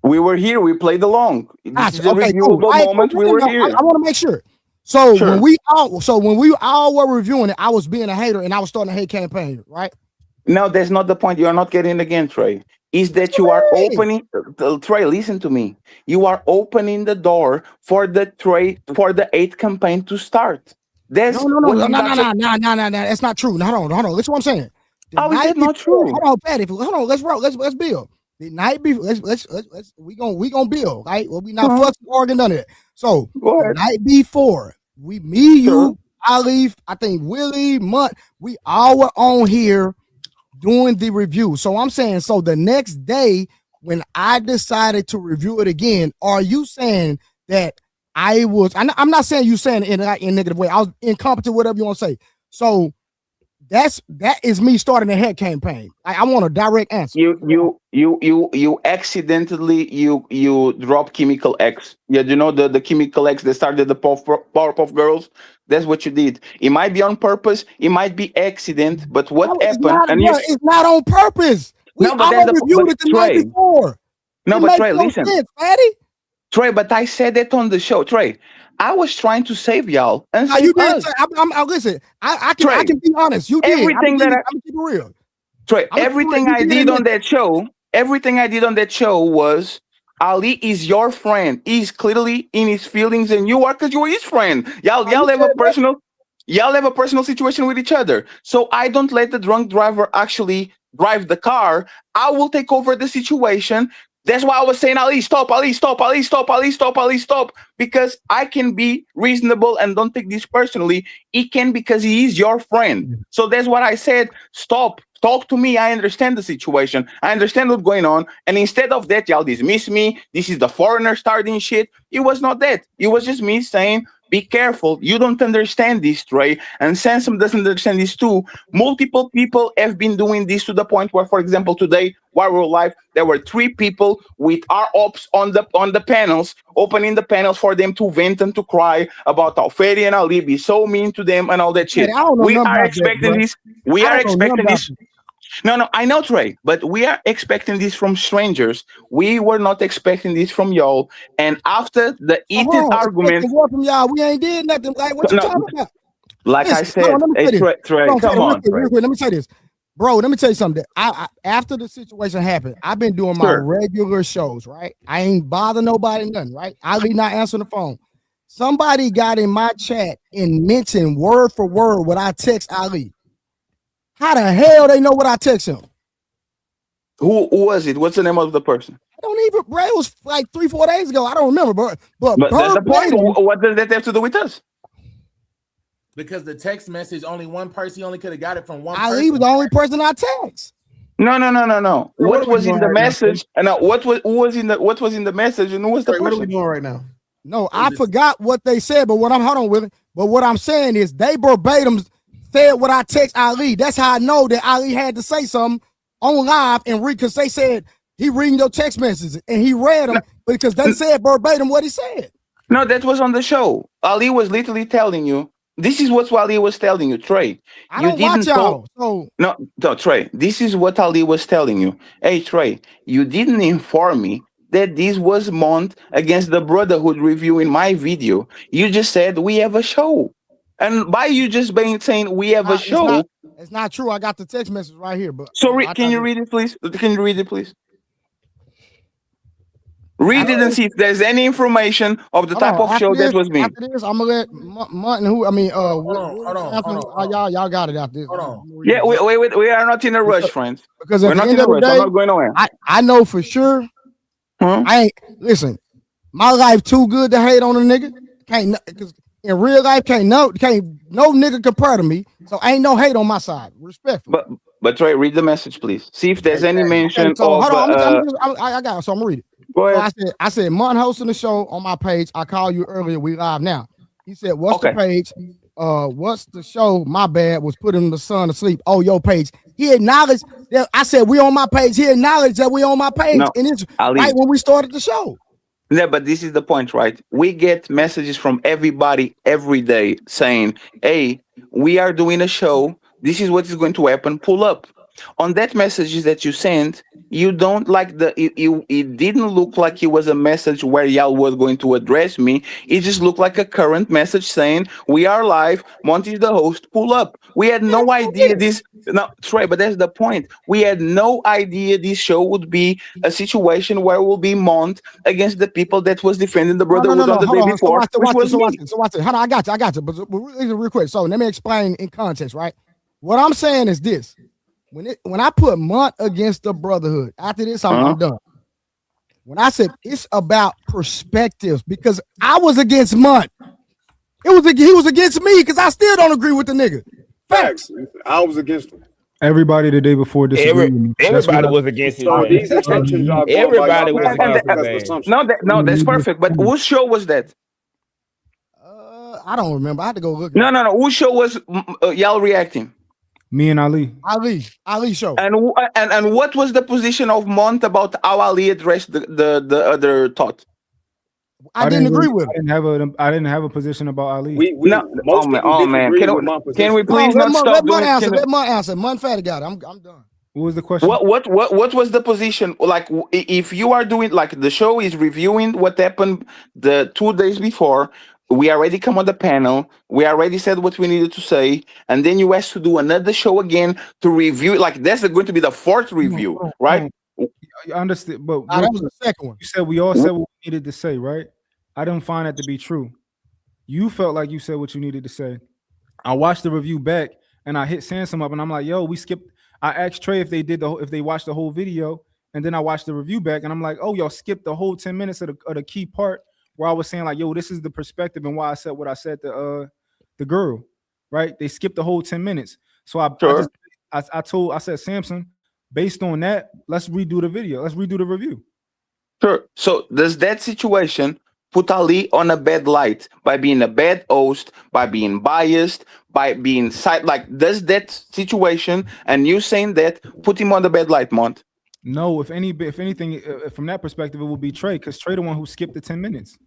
We were here. We played along. This is a reviewable moment. We were here. I want to make sure. So when we all were reviewing it, I was being a hater and I was starting a hate campaign, right? No, that's not the point. You are not getting again, Trey. Is that you are opening Trey, listen to me. You are opening the door for the hate campaign to start. That's no. That's not true. Hold on. Listen what I'm saying. How is that not true? Hold on, Patty. Hold on. Let's roll. Let's build. The night before, let's we gonna build, right? Well, we not fucking organ none of it. So the night before, you, Ali, I think Willie, Munt, we all were on here doing the review. So I'm saying, so the next day when I decided to review it again, are you saying that I was? I'm not saying you saying it in a negative way. I was incompetent, whatever you want to say. So that is me starting a head campaign. I want a direct answer. You accidentally you drop chemical X. Yeah, you know the chemical X that started the Powerpuff Girls. That's what you did. It might be on purpose. It might be accident. But what happened? It's not on purpose. I reviewed it the night before. No, but Trey, listen. Sense, Fatty. Trey, but I said it on the show. Trey, I was trying to save y'all and save you did. us. Listen, I can be honest. You did. Everything I'm keep it real. Trey, everything I did on that show was Ali is your friend. He's clearly in his feelings, and you are because you're his friend. Y'all have a personal situation with each other. So I don't let the drunk driver actually drive the car. I will take over the situation. That's why I was saying, Ali, stop, Ali, stop, Ali, stop, Ali, stop, Ali, stop. Because I can be reasonable and don't take this personally. He can because he is your friend. So that's what I said. Stop. Talk to me. I understand the situation. I understand what's going on. And instead of that, y'all dismiss me. This is the foreigner starting shit. It was not that. It was just me saying, be careful. You don't understand this, Trey. And Sansom doesn't understand this too. Multiple people have been doing this to the point where, for example, today, while we were live, there were 3 people with our ops on the panels, opening the panels for them to vent and to cry about how Ferry and Ali be so mean to them and all that shit. We are expecting this. We are expecting this. No, I know, Trey, but we are expecting this from strangers. We were not expecting this from y'all. And after the heated argument, from y'all, we ain't did nothing. Like, what you talking about? Like I said, Trey, come on. Let me say this, bro. Let me tell you something. I after the situation happened, I've been doing my regular shows, right? I ain't bother nobody, nothing, right? Ali not answering the phone. Somebody got in my chat and mentioned word for word what I text Ali. How the hell they know what I text him? Who was it? What's the name of the person? I don't even, bro. It was like 3-4 days ago. I don't remember, but that's the point. What does that have to do with us? Because the text message, only one person, he only could have got it from one Ali person. was the only person I text. No. What was in the message? And what was in the message? And who was the person? What are we doing right now? No, I forgot what they said, but hold on with it. But what I'm saying is they verbatim said what I text Ali. That's how I know that Ali had to say something on live and read, because they said he reading your text messages and he read them because they said verbatim what he said. No, that was on the show. Ali was literally telling you. This is what Ali was telling you, Trey. I don't watch y'all. No, Trey. This is what Ali was telling you. Hey, Trey, you didn't inform me that this was Munt against the Brotherhood review in my video. You just said we have a show. And by you just being saying we have a show. It's not true. I got the text message right here. But can you read it, please? Can you read it, please? Read it and see if there's any information of the type of show that was me. After this, I'm gonna let Munt and hold on. Y'all got it out there. Hold on. Yeah, we are not in a rush, friends. Because we're not in a rush. I'm not going nowhere. I know for sure. I ain't listen. My life too good to hate on a nigga. Can't, because in real life can't no nigga compare to me. So ain't no hate on my side. Respectful. But Trey, read the message, please. See if there's any mention so, of. Hold on, I got it. So I'm gonna read it. Go ahead. So I said, Munt hosting the show on my page. I called you earlier. We live now. He said, what's the page? What's the show? My bad. Was putting the son to sleep. Oh, your page. He acknowledged that I said we on my page. He acknowledged that we on my page. No, and it's Ali, right when we started the show. Yeah, but this is the point, right? We get messages from everybody every day saying, hey, we are doing a show. This is what is going to happen. Pull up. On that messages that you sent, you don't like it didn't look like it was a message where y'all was going to address me. It just looked like a current message saying, we are live, Monty is the host, pull up. We had no idea this. No, Trey, but that's the point. We had no idea this show would be a situation where it will be Mont against the people that was defending the Brotherhood on the day before. So watch it. Hold on, I got you. But real quick. So let me explain in context, right? What I'm saying is this. When I put Munt against the Brotherhood, after this, I'm done. When I said it's about perspectives, because I was against Munt. He was against me because I still don't agree with the nigga. Facts. I was against him. Everybody the day before disagreed. Everybody was against him. Everybody was against him. No, that's perfect. But whose show was that? I don't remember. I had to go look. No. Whose show was y'all reacting? Me and Ali. Ali show. And what was the position of Munt about how Ali addressed the other thought? I didn't agree with him. I didn't have a position about Ali. Most people disagree with my position. Can we please not stop let doing? Let Munt answer. Munt fatty got it. I'm done. What was the question? What was the position? Like, if you are doing, like, the show is reviewing what happened the 2 days before, we already come on the panel, we already said what we needed to say, and then you asked to do another show again to review. Like, that's going to be the fourth review, right? I understand, but that was the second one. You said we all said what we needed to say, right? I didn't find that to be true. You felt like you said what you needed to say. I watched the review back and I hit Sansom up and I'm like, yo, we skipped. I asked Trey if they watched the whole video, and then I watched the review back and I'm like, oh, y'all skipped the whole 10 minutes of the key part where I was saying like, yo, this is the perspective and why I said what I said to the girl, right? They skipped the whole 10 minutes. So I said, Samson, based on that, let's redo the video. Let's redo the review. Sure. So does that situation put Ali on a bad light by being a bad host, by being biased, by being like, does that situation and you saying that put him on the bad light, Mont? No, if anything, from that perspective, it would be Trey, because Trey the one who skipped the 10 minutes.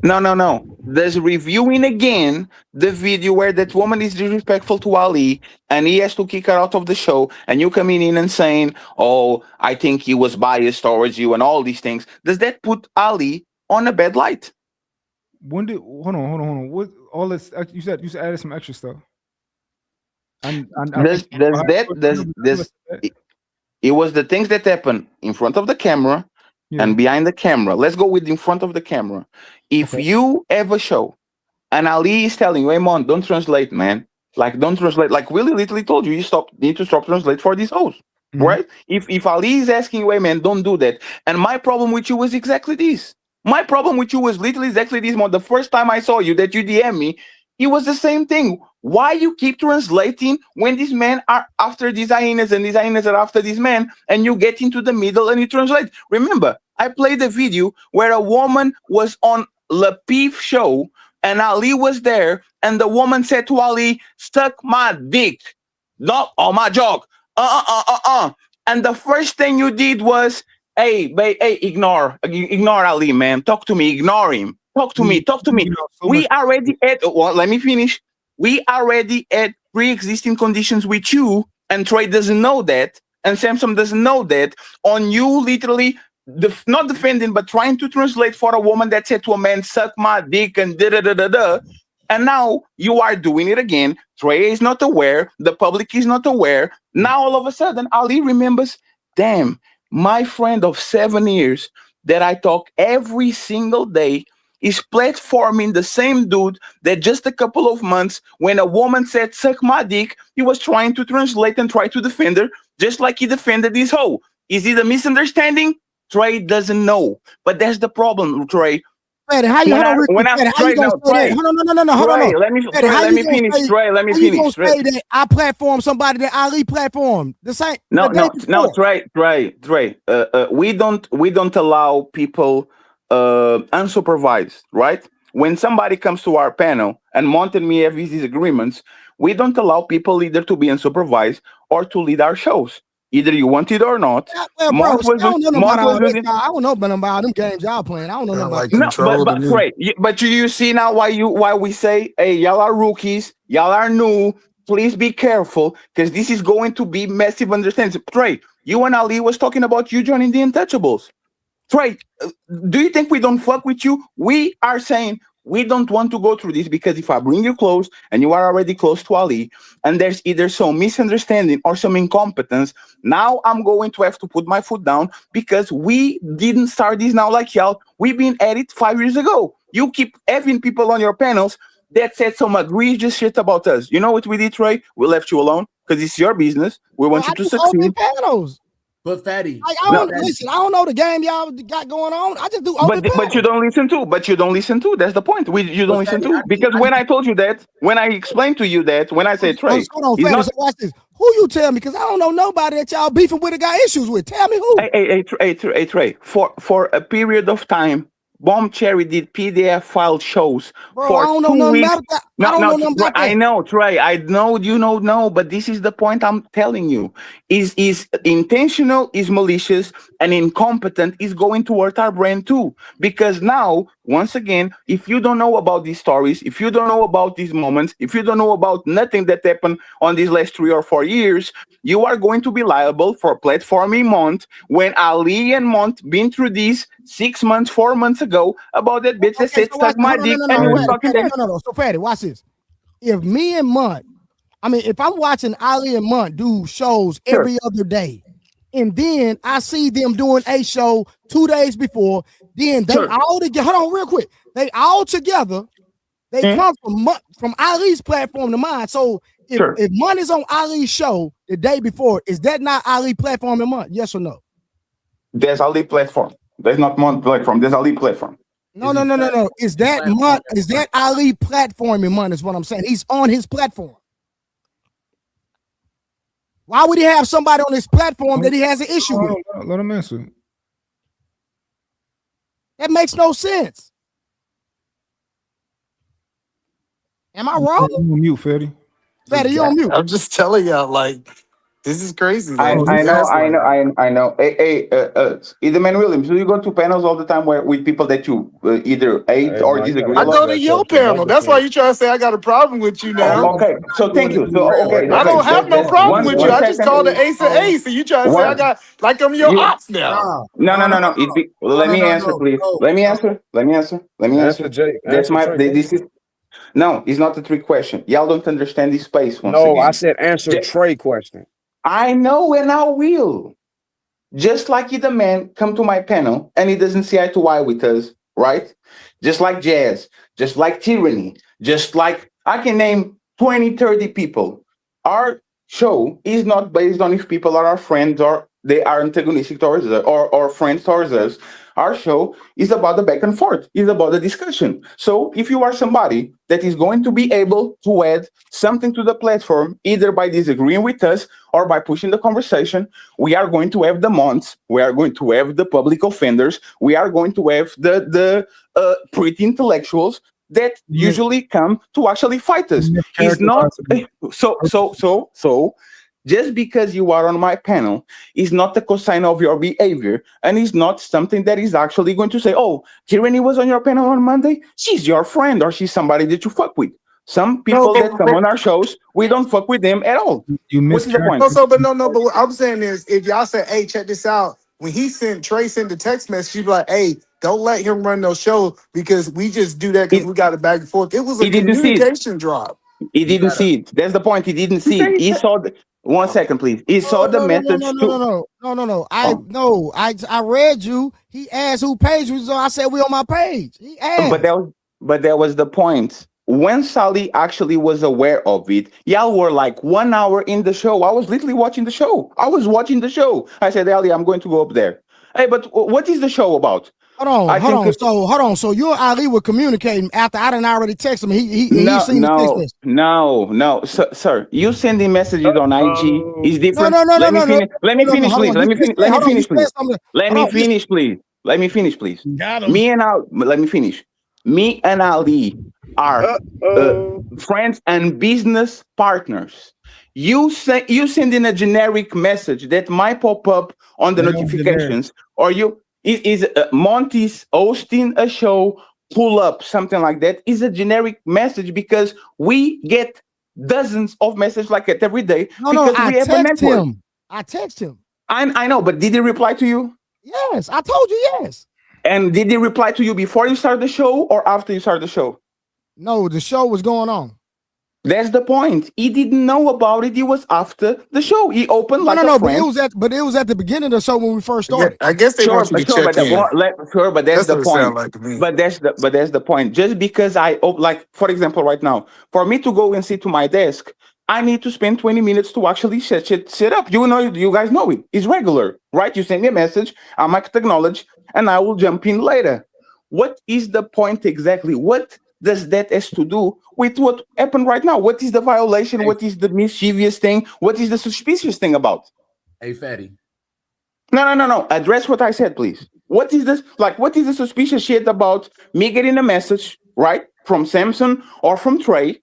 No. There's reviewing again the video where that woman is disrespectful to Ali and he has to kick her out of the show, and you coming in and saying, oh, I think he was biased towards you and all these things. Does that put Ali on a bad light? Hold on. What all this you said added some extra stuff. It was the things that happen in front of the camera and behind the camera. Let's go with in front of the camera. If you ever show and Ali is telling you, hey, Mon, don't translate, man. Like, don't translate. Like, Willie literally told you, need to stop translate for these hoes. Right? If Ali is asking you, hey, man, don't do that. And my problem with you was exactly this. My problem with you was literally exactly this, Mon. The first time I saw you that you DM me, it was the same thing. Why you keep translating when these men are after these hyenas and these hyenas are after these men, and you get into the middle and you translate? Remember, I played a video where a woman was on Lapif show and Ali was there, and the woman said to Ali, "Suck my dick, not on my jog." And the first thing you did was, hey, ignore Ali, man. Talk to me, ignore him. Talk to me. We already had, well, let me finish. We already had pre-existing conditions with you, and Trey doesn't know that, and Samson doesn't know that, on you literally, not defending, but trying to translate for a woman that said to a man, suck my dick, and da-da-da-da-da. And now you are doing it again. Trey is not aware. The public is not aware. Now all of a sudden, Ali remembers, damn, my friend of 7 years that I talk every single day is platforming the same dude that just a couple of months when a woman said, suck my dick, he was trying to translate and try to defend her, just like he defended this hoe. Is it a misunderstanding? Trey doesn't know. But that's the problem, Trey. Freddy, how you gonna say that? Hold on. Let me finish. Trey, let me finish. You gonna say that I platform somebody that Ali platformed? The same. No, Trey. We don't allow people unsupervised, right? When somebody comes to our panel and Mont and me have these disagreements, we don't allow people either to be unsupervised or to lead our shows. Either you want it or not. I don't know about them games y'all playing. I don't know about but you see now why we say, hey, y'all are rookies, y'all are new. Please be careful, because this is going to be massive understanding. Trey, you and Ali was talking about you joining the Untouchables. Trey, do you think we don't fuck with you? We are saying we don't want to go through this, because if I bring you close and you are already close to Ali and there's either some misunderstanding or some incompetence, now I'm going to have to put my foot down, because we didn't start this now like y'all. We've been at it 5 years ago. You keep having people on your panels that said some egregious shit about us. You know what we did, Trey? We left you alone because it's your business. We want you to succeed. Panels. But Fatty, I don't know the game y'all got going on. I just do open but you don't listen to. That's the point. You don't listen to, because when I told you that, when I explained to you that, when I said Trey, hold on, Fatty, so watch this. Who you tell me? Because I don't know nobody that y'all beefing with or got issues with. Tell me who. Hey, Trey. For a period of time, Bomb Cherry did PDF file shows Bro, for I don't know 2 nothing weeks. about that. I don't know nothing about I that. know, Trey. I know you don't know, but this is the point I'm telling you. Is intentional, is malicious, and incompetent is going to hurt our brain too. Because now, once again, if you don't know about these stories, if you don't know about these moments, if you don't know about nothing that happened on these last 3 or 4 years, you are going to be liable for platforming Munt when Ali and Munt been through this 6 months, 4 months ago about that bitch that said suck my dick and he was talking them. No. So Fatty, watch this. If me and Munt, if I'm watching Ali and Munt do shows every other day, and then I see them doing a show 2 days before, then they all together. Hold on, real quick. They all together. They come from Ali's platform to mine. So if Munt is on Ali's show the day before, is that not Ali platform and Munt? Yes or no? There's Ali platform. There's not Munt platform. There's Ali platform. No. Is that Munt? Is that Ali platform in Munt? Is what I'm saying. He's on his platform. Why would he have somebody on his platform that he has an issue with? Let him answer. That makes no sense. Am I wrong? You on mute, Fetty. Fetty, you on mute. I'm just telling y'all, like, this is crazy. I know. Hey, Edelman Williams, do you go to panels all the time with people that you either hate or disagree I with? go to your panel. That's why you try to say I got a problem with you now. Okay, so thank you. So I don't have no problem with you. I just called the ace of ace, and you try to say I got like I'm your ops now. No. Let me answer, please. Let me answer. This is no. It's not a trick question. Y'all don't understand this space. Once again. I said answer Trey question. I know, and I will. Just like the man come to my panel and he doesn't see eye to eye with us, right? Just like Jazz, just like Tyranny, just like I can name 20, 30 people. Our show is not based on if people are our friends or they are antagonistic towards us or friends towards us. Our show is about the back and forth. It's about the discussion. So if you are somebody that is going to be able to add something to the platform, either by disagreeing with us or by pushing the conversation, we are going to have the Munts, we are going to have the public offenders, we are going to have the pretty intellectuals that usually come to actually fight us. It's not so. Just because you are on my panel is not a cosign of your behavior, and is not something that is actually going to say, oh, Tyranny was on your panel on Monday, she's your friend, or she's somebody that you fuck with. Some people that come on our shows, we don't fuck with them at all. What's the point? But what I'm saying is, if y'all say, hey, check this out, when Trey sent the text message, you be like, hey, don't let him run no show because we just do that because we got it back and forth. It was a communication drop. He didn't see it. That's the point. He didn't see it. He saw the 1 second, please. He saw the message. No. I read you. He asked who page was on. I said we on my page. He asked. But that was the point. When Sally actually was aware of it, y'all were like 1 hour in the show. I was literally watching the show. I said, Ali, I'm going to go up there. Hey, but what is the show about? Hold on. So you and Ali were communicating after I didn't already text him. He seen the text message. No, sir. You sending messages on IG is different. No. Let me finish, please. Let me finish, please. Let me finish. Me and Ali are friends and business partners. You send in a generic message that might pop up on the notifications, or is Monty's hosting a show, pull up, something like that, is a generic message because we get dozens of messages like that every day. I text him. I know, but did he reply to you? Yes, I told you yes. And did he reply to you before you start the show or after you start the show? No, the show was going on. That's the point. He didn't know about it. It was after the show. He opened like a friend. But it was at the beginning of the show when we first started. I guess they want you to check in. But that's the point. Like to me. But that's the point. Just because for example, right now, for me to go and sit to my desk, I need to spend 20 minutes to actually set up. You guys know it. It's regular, right? You send me a message, I might acknowledge, and I will jump in later. What is the point exactly? What does that has to do with what happened right now? What is the violation? What is the mischievous thing? What is the suspicious thing about? Hey, Fatty. No. Address what I said, please. What is this? Like, what is the suspicious shit about me getting a message, right, from Samson or from Trey,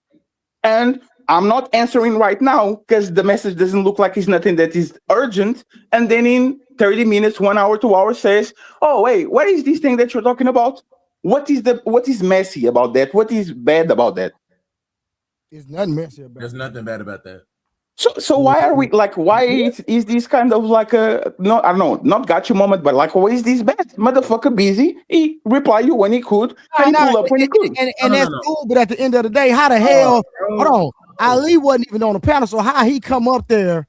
and I'm not answering right now because the message doesn't look like it's nothing that is urgent, and then in 30 minutes, 1 hour, 2 hours says, "Oh, wait, what is this thing that you're talking about? What is messy about that? What is bad about that?" It's nothing messy about There's nothing bad about that. So why are we like? Why is this kind of like a no? I don't know, not gotcha moment, but like, why is this bad? Motherfucker busy. He reply you when he could, and he pull up when he could. And that's cool. But at the end of the day, how the hell? Hold on, Ali wasn't even on the panel, so how he come up there?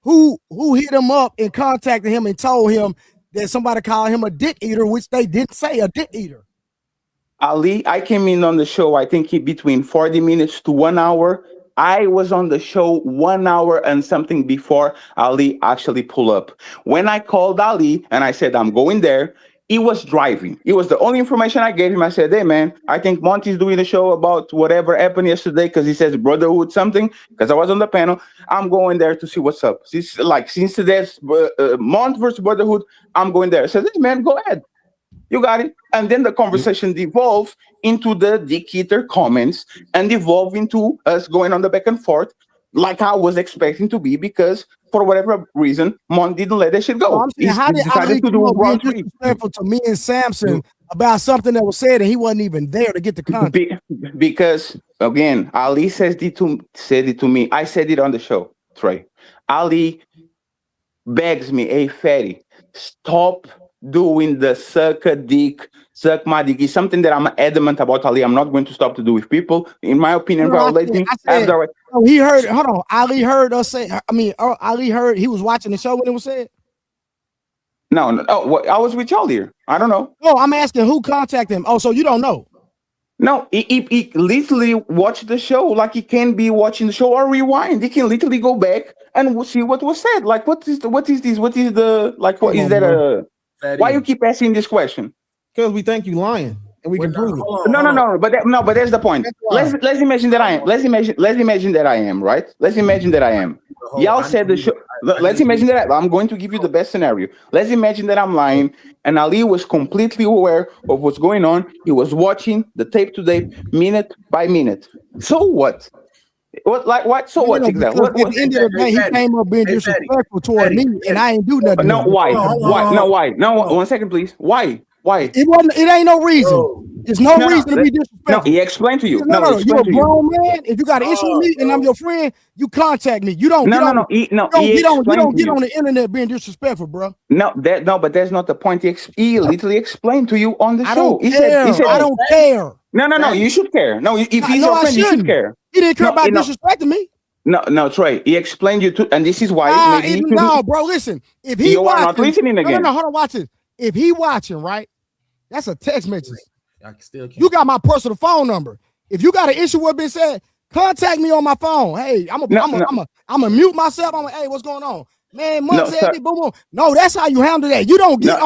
Who hit him up and contacted him and told him that somebody called him a dick eater, which they didn't say a dick eater. Ali, I came in on the show, I think between 40 minutes to 1 hour. I was on the show 1 hour and something before Ali actually pulled up. When I called Ali and I said, I'm going there, he was driving. It was the only information I gave him. I said, hey, man, I think Monty's doing a show about whatever happened yesterday because he says brotherhood something, because I was on the panel. I'm going there to see what's up. Since there's Mont versus brotherhood, I'm going there. I said, hey, man, go ahead. You got it. And then the conversation devolved into the Dick Eater comments and devolved into us going on the back and forth like I was expecting to be, because for whatever reason, Mon didn't let that shit go. I'm saying, how did Ali being disrespectful to me and Samson about something that was said and he wasn't even there to get the content? Because, again, Ali said it to me. I said it on the show, Trey. Ali begs me, hey, fatty, stop doing the suck a dick, suck my dick. Is something that I'm adamant about, Ali. I'm not going to stop to do with people. In my opinion, violating. He heard, hold on. Ali heard us say, Ali heard he was watching the show when it was said. No. Oh, I was with y'all here. I don't know. No, I'm asking who contacted him. Oh, so you don't know? No, he literally watched the show like he can be watching the show or rewind. He can literally go back and see what was said. Like, what is this? What is the, like, what is that? Why you keep asking this question? Because we think you lying and we can prove it. No, but that's the point. Let's imagine that I am. Let's imagine that I am, right? Let's imagine that I am. Y'all said the show. Let's imagine that I'm going to give you the best scenario. Let's imagine that I'm lying and Ali was completely aware of what's going on. He was watching the tape to tape, minute by minute. So what? What? So what? Exactly. At the end of the day, he came up being disrespectful toward me, and I ain't do nothing. No, why? Why? No, 1 second, please. Why? It ain't no reason. There's no reason to be disrespectful. No, he explained to you. No, you're a grown man. If you got an issue with me and I'm your friend, you contact me. You don't get on the internet being disrespectful, bro. But that's not the point. He literally explained to you on the show. He said, I don't care. No, you should care. No, if he's your friend, you should care. He didn't care about disrespecting me. No, Trey. He explained you to, and this is why. Bro, listen. If he you are not listening again. No, hold on, watch it. If he watching, right, that's a text message. I still can't. You got my personal phone number. If you got an issue with what been said, contact me on my phone. Hey, I'm gonna mute myself. I'm like, hey, what's going on? Man, Mom said boom, boom. No, that's how you handle that. You don't get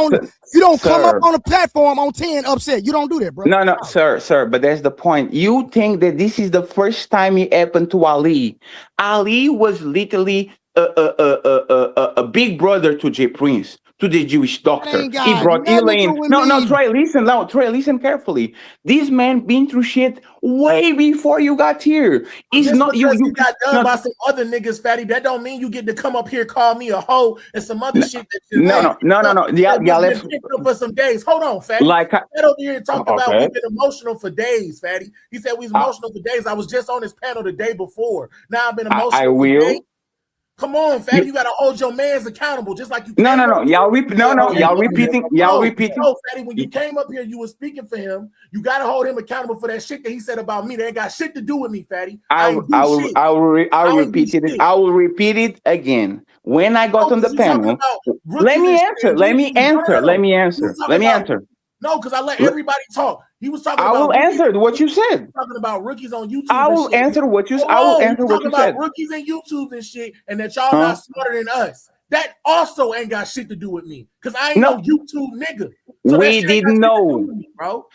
you don't come up on a platform on 10 upset. You don't do that, bro. No, sir. But that's the point. You think that this is the first time it happened to Ali. Ali was literally a big brother to Jay Prince, to the Jewish doctor. He brought Elaine. No, Trey, listen. No, Trey, listen carefully. This man been through shit way before you got here. He's not you got done by some other niggas, fatty. That don't mean you get to come up here, call me a hoe and some other shit. That no. Yeah, let's for some days. Hold on, fatty. Like that over here talked about we've been emotional for days, fatty. He said we was emotional for days. I was just on this panel the day before. Now I've been emotional. I will. For days. Come on, fatty. You gotta hold your mans accountable, just like you. No. Y'all repeating. No, fatty. When you came up here, you were speaking for him. You gotta hold him accountable for that shit that he said about me. That ain't got shit to do with me, fatty. I will repeat it. I will repeat it again. When I got on the panel, let me answer. No, because I let everybody talk. He was talking. I will answer what you said. Talking about rookies on YouTube. I will answer what you. I will answer what you said. Rookies and YouTube and shit, and that y'all not smarter than us. That also ain't got shit to do with me, because I ain't no YouTube nigga. So we didn't know, me, bro.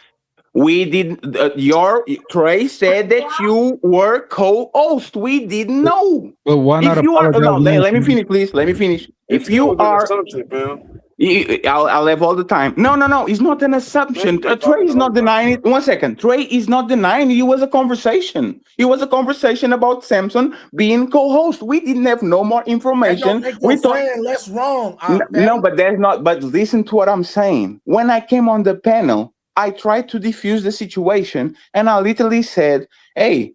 We didn't. Your Trey said that you were co-host. We didn't know. Well, why not? If you are, let me finish, please. Let me finish. If you are, I'll have all the time. No. It's not an assumption. Trey is not denying it. 1 second. Trey is not denying it. It was a conversation. It was a conversation about Samson being co-host. We didn't have no more information. That don't make your friend less wrong. No, but there's not. But listen to what I'm saying. When I came on the panel, I tried to diffuse the situation, and I literally said, "Hey,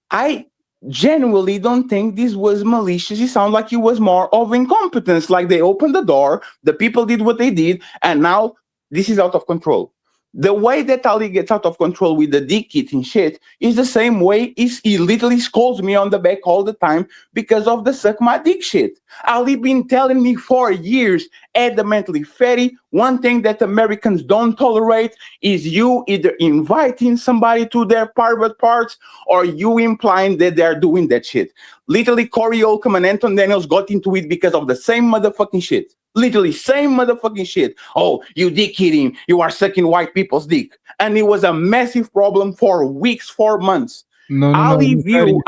I genuinely don't think this was malicious. It sounded like it was more of incompetence. Like they opened the door, the people did what they did, and now this is out of control." The way that Ali gets out of control with the dick eating shit is the same way he literally scolds me on the back all the time because of the suck my dick shit. Ali been telling me for years, adamantly, Fatty, one thing that Americans don't tolerate is you either inviting somebody to their private parts or you implying that they're doing that shit. Literally, Corey Olcom and Anton Daniels got into it because of the same motherfucking shit. Literally, same motherfucking shit. Oh, you dick eating. You are sucking white people's dick. And it was a massive problem for weeks, for months. I'll leave you.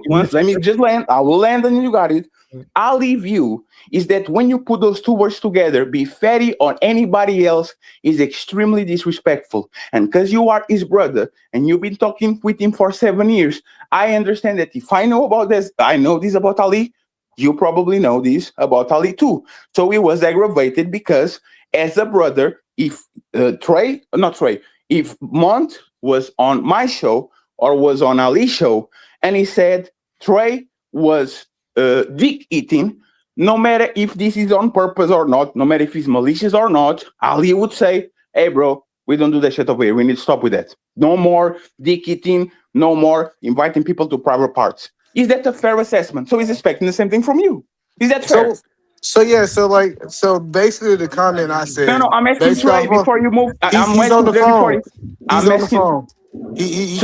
Once, let me just land. I will land and you got it. I'll leave you is that when you put those two words together, be Fatty or anybody else is extremely disrespectful. And because you are his brother and you've been talking with him for 7 years, I understand that if I know about this, I know this about Ali. You probably know this about Ali too. So it was aggravated because as a brother, if if Munt was on my show or was on Ali's show and he said Trey was dick eating, no matter if this is on purpose or not, no matter if it's malicious or not, Ali would say, "Hey bro, we don't do that shit over here. We need to stop with that. No more dick eating, no more inviting people to private parts." Is that a fair assessment? So he's expecting the same thing from you. Is that fair? So basically the comment I said. No, I'm asking Trey before you move. He's on the phone. He's on the phone. He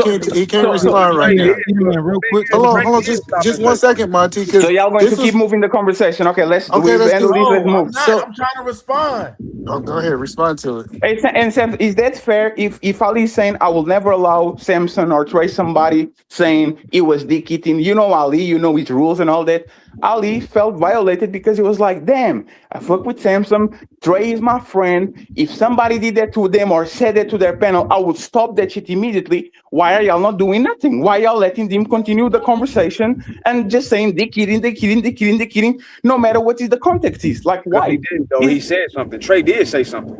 can't respond right now. Real quick. Hold on. Just 1 second, Monty. So y'all going to keep moving the conversation? Okay, let's do let's move. I'm trying to respond. Oh, go ahead, respond to it. Hey, and Sam, is that fair? If Ali's saying I will never allow Samson or Trey somebody saying it was dick eating, you know Ali, you know his rules and all that. Ali felt violated because he was like, "Damn, I fuck with Samson. Trey is my friend. If somebody did that to them or said that to their panel, I would stop that shit immediately. Why are y'all not doing nothing? Why y'all letting them continue the conversation and just saying dick eating, no matter what is the context is? Like, why?" He didn't though. He said something. Trey did say something.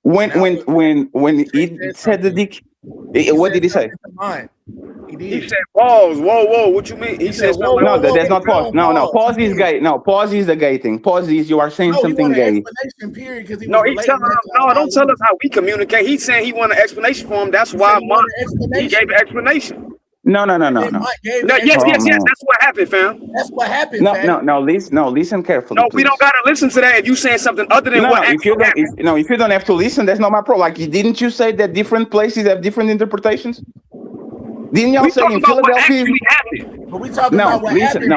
When he said the dick, what did he say? He said pause. Whoa. What you mean? He said something. No, that's not pause. No. Pause is gay. No, pause is the gay thing. Pause is you are saying something gay. No, he's telling us. No, don't tell us how we communicate. He's saying he want an explanation for him. That's why he gave an explanation. No. Yes. That's what happened, fam. That's what happened. No. Listen carefully. No, we don't gotta listen to that. If you saying something other than what if you don't have to listen, that's not my problem. Like, didn't you say that different places have different interpretations? Didn't y'all say in Philadelphia? But we talking about what happened.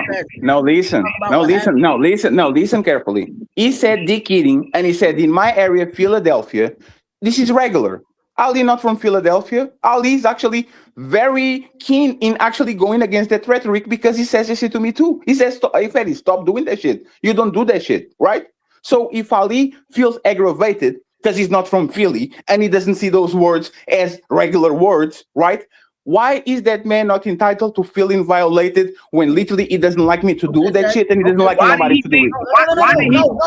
Listen carefully. He said dick eating, and he said in my area, Philadelphia, this is regular. Ali not from Philadelphia. Ali is actually very keen in actually going against that rhetoric because he says this shit to me too. He says, "Hey, Freddy, stop doing that shit. You don't do that shit," right? So if Ali feels aggravated because he's not from Philly and he doesn't see those words as regular words, right? Why is that man not entitled to feeling violated when literally he doesn't like me to do that shit and he doesn't like nobody to do it?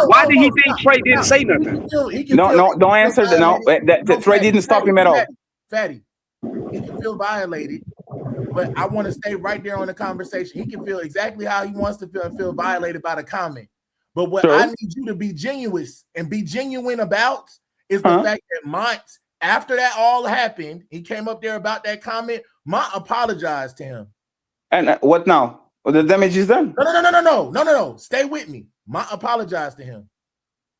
Why did he think Trey didn't say nothing? No, don't answer that. No, that Trey didn't stop him at all. Fatty, he can feel violated, but I want to stay right there on the conversation. He can feel exactly how he wants to feel violated by the comment. But what I need you to be genuine about is the fact that Munt, after that all happened, he came up there about that comment. Munt apologized to him. And what now? Well, the damage is done. No. Stay with me. Munt apologized to him.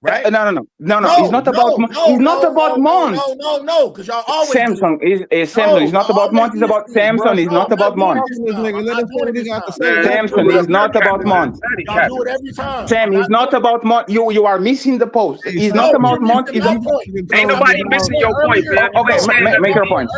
right? No. It's not about Mont. It's not about Mont. No, because y'all always Samsung do is Samsung. It's not about Mont. It's about Samsung. It's not about Mont. Let us say what he got to say. Samson is not about Mont. Y'all do it every time. Sam is not about Mont. You are missing the post. It's not about Mont. Ain't nobody missing your point, man. Okay, make your point.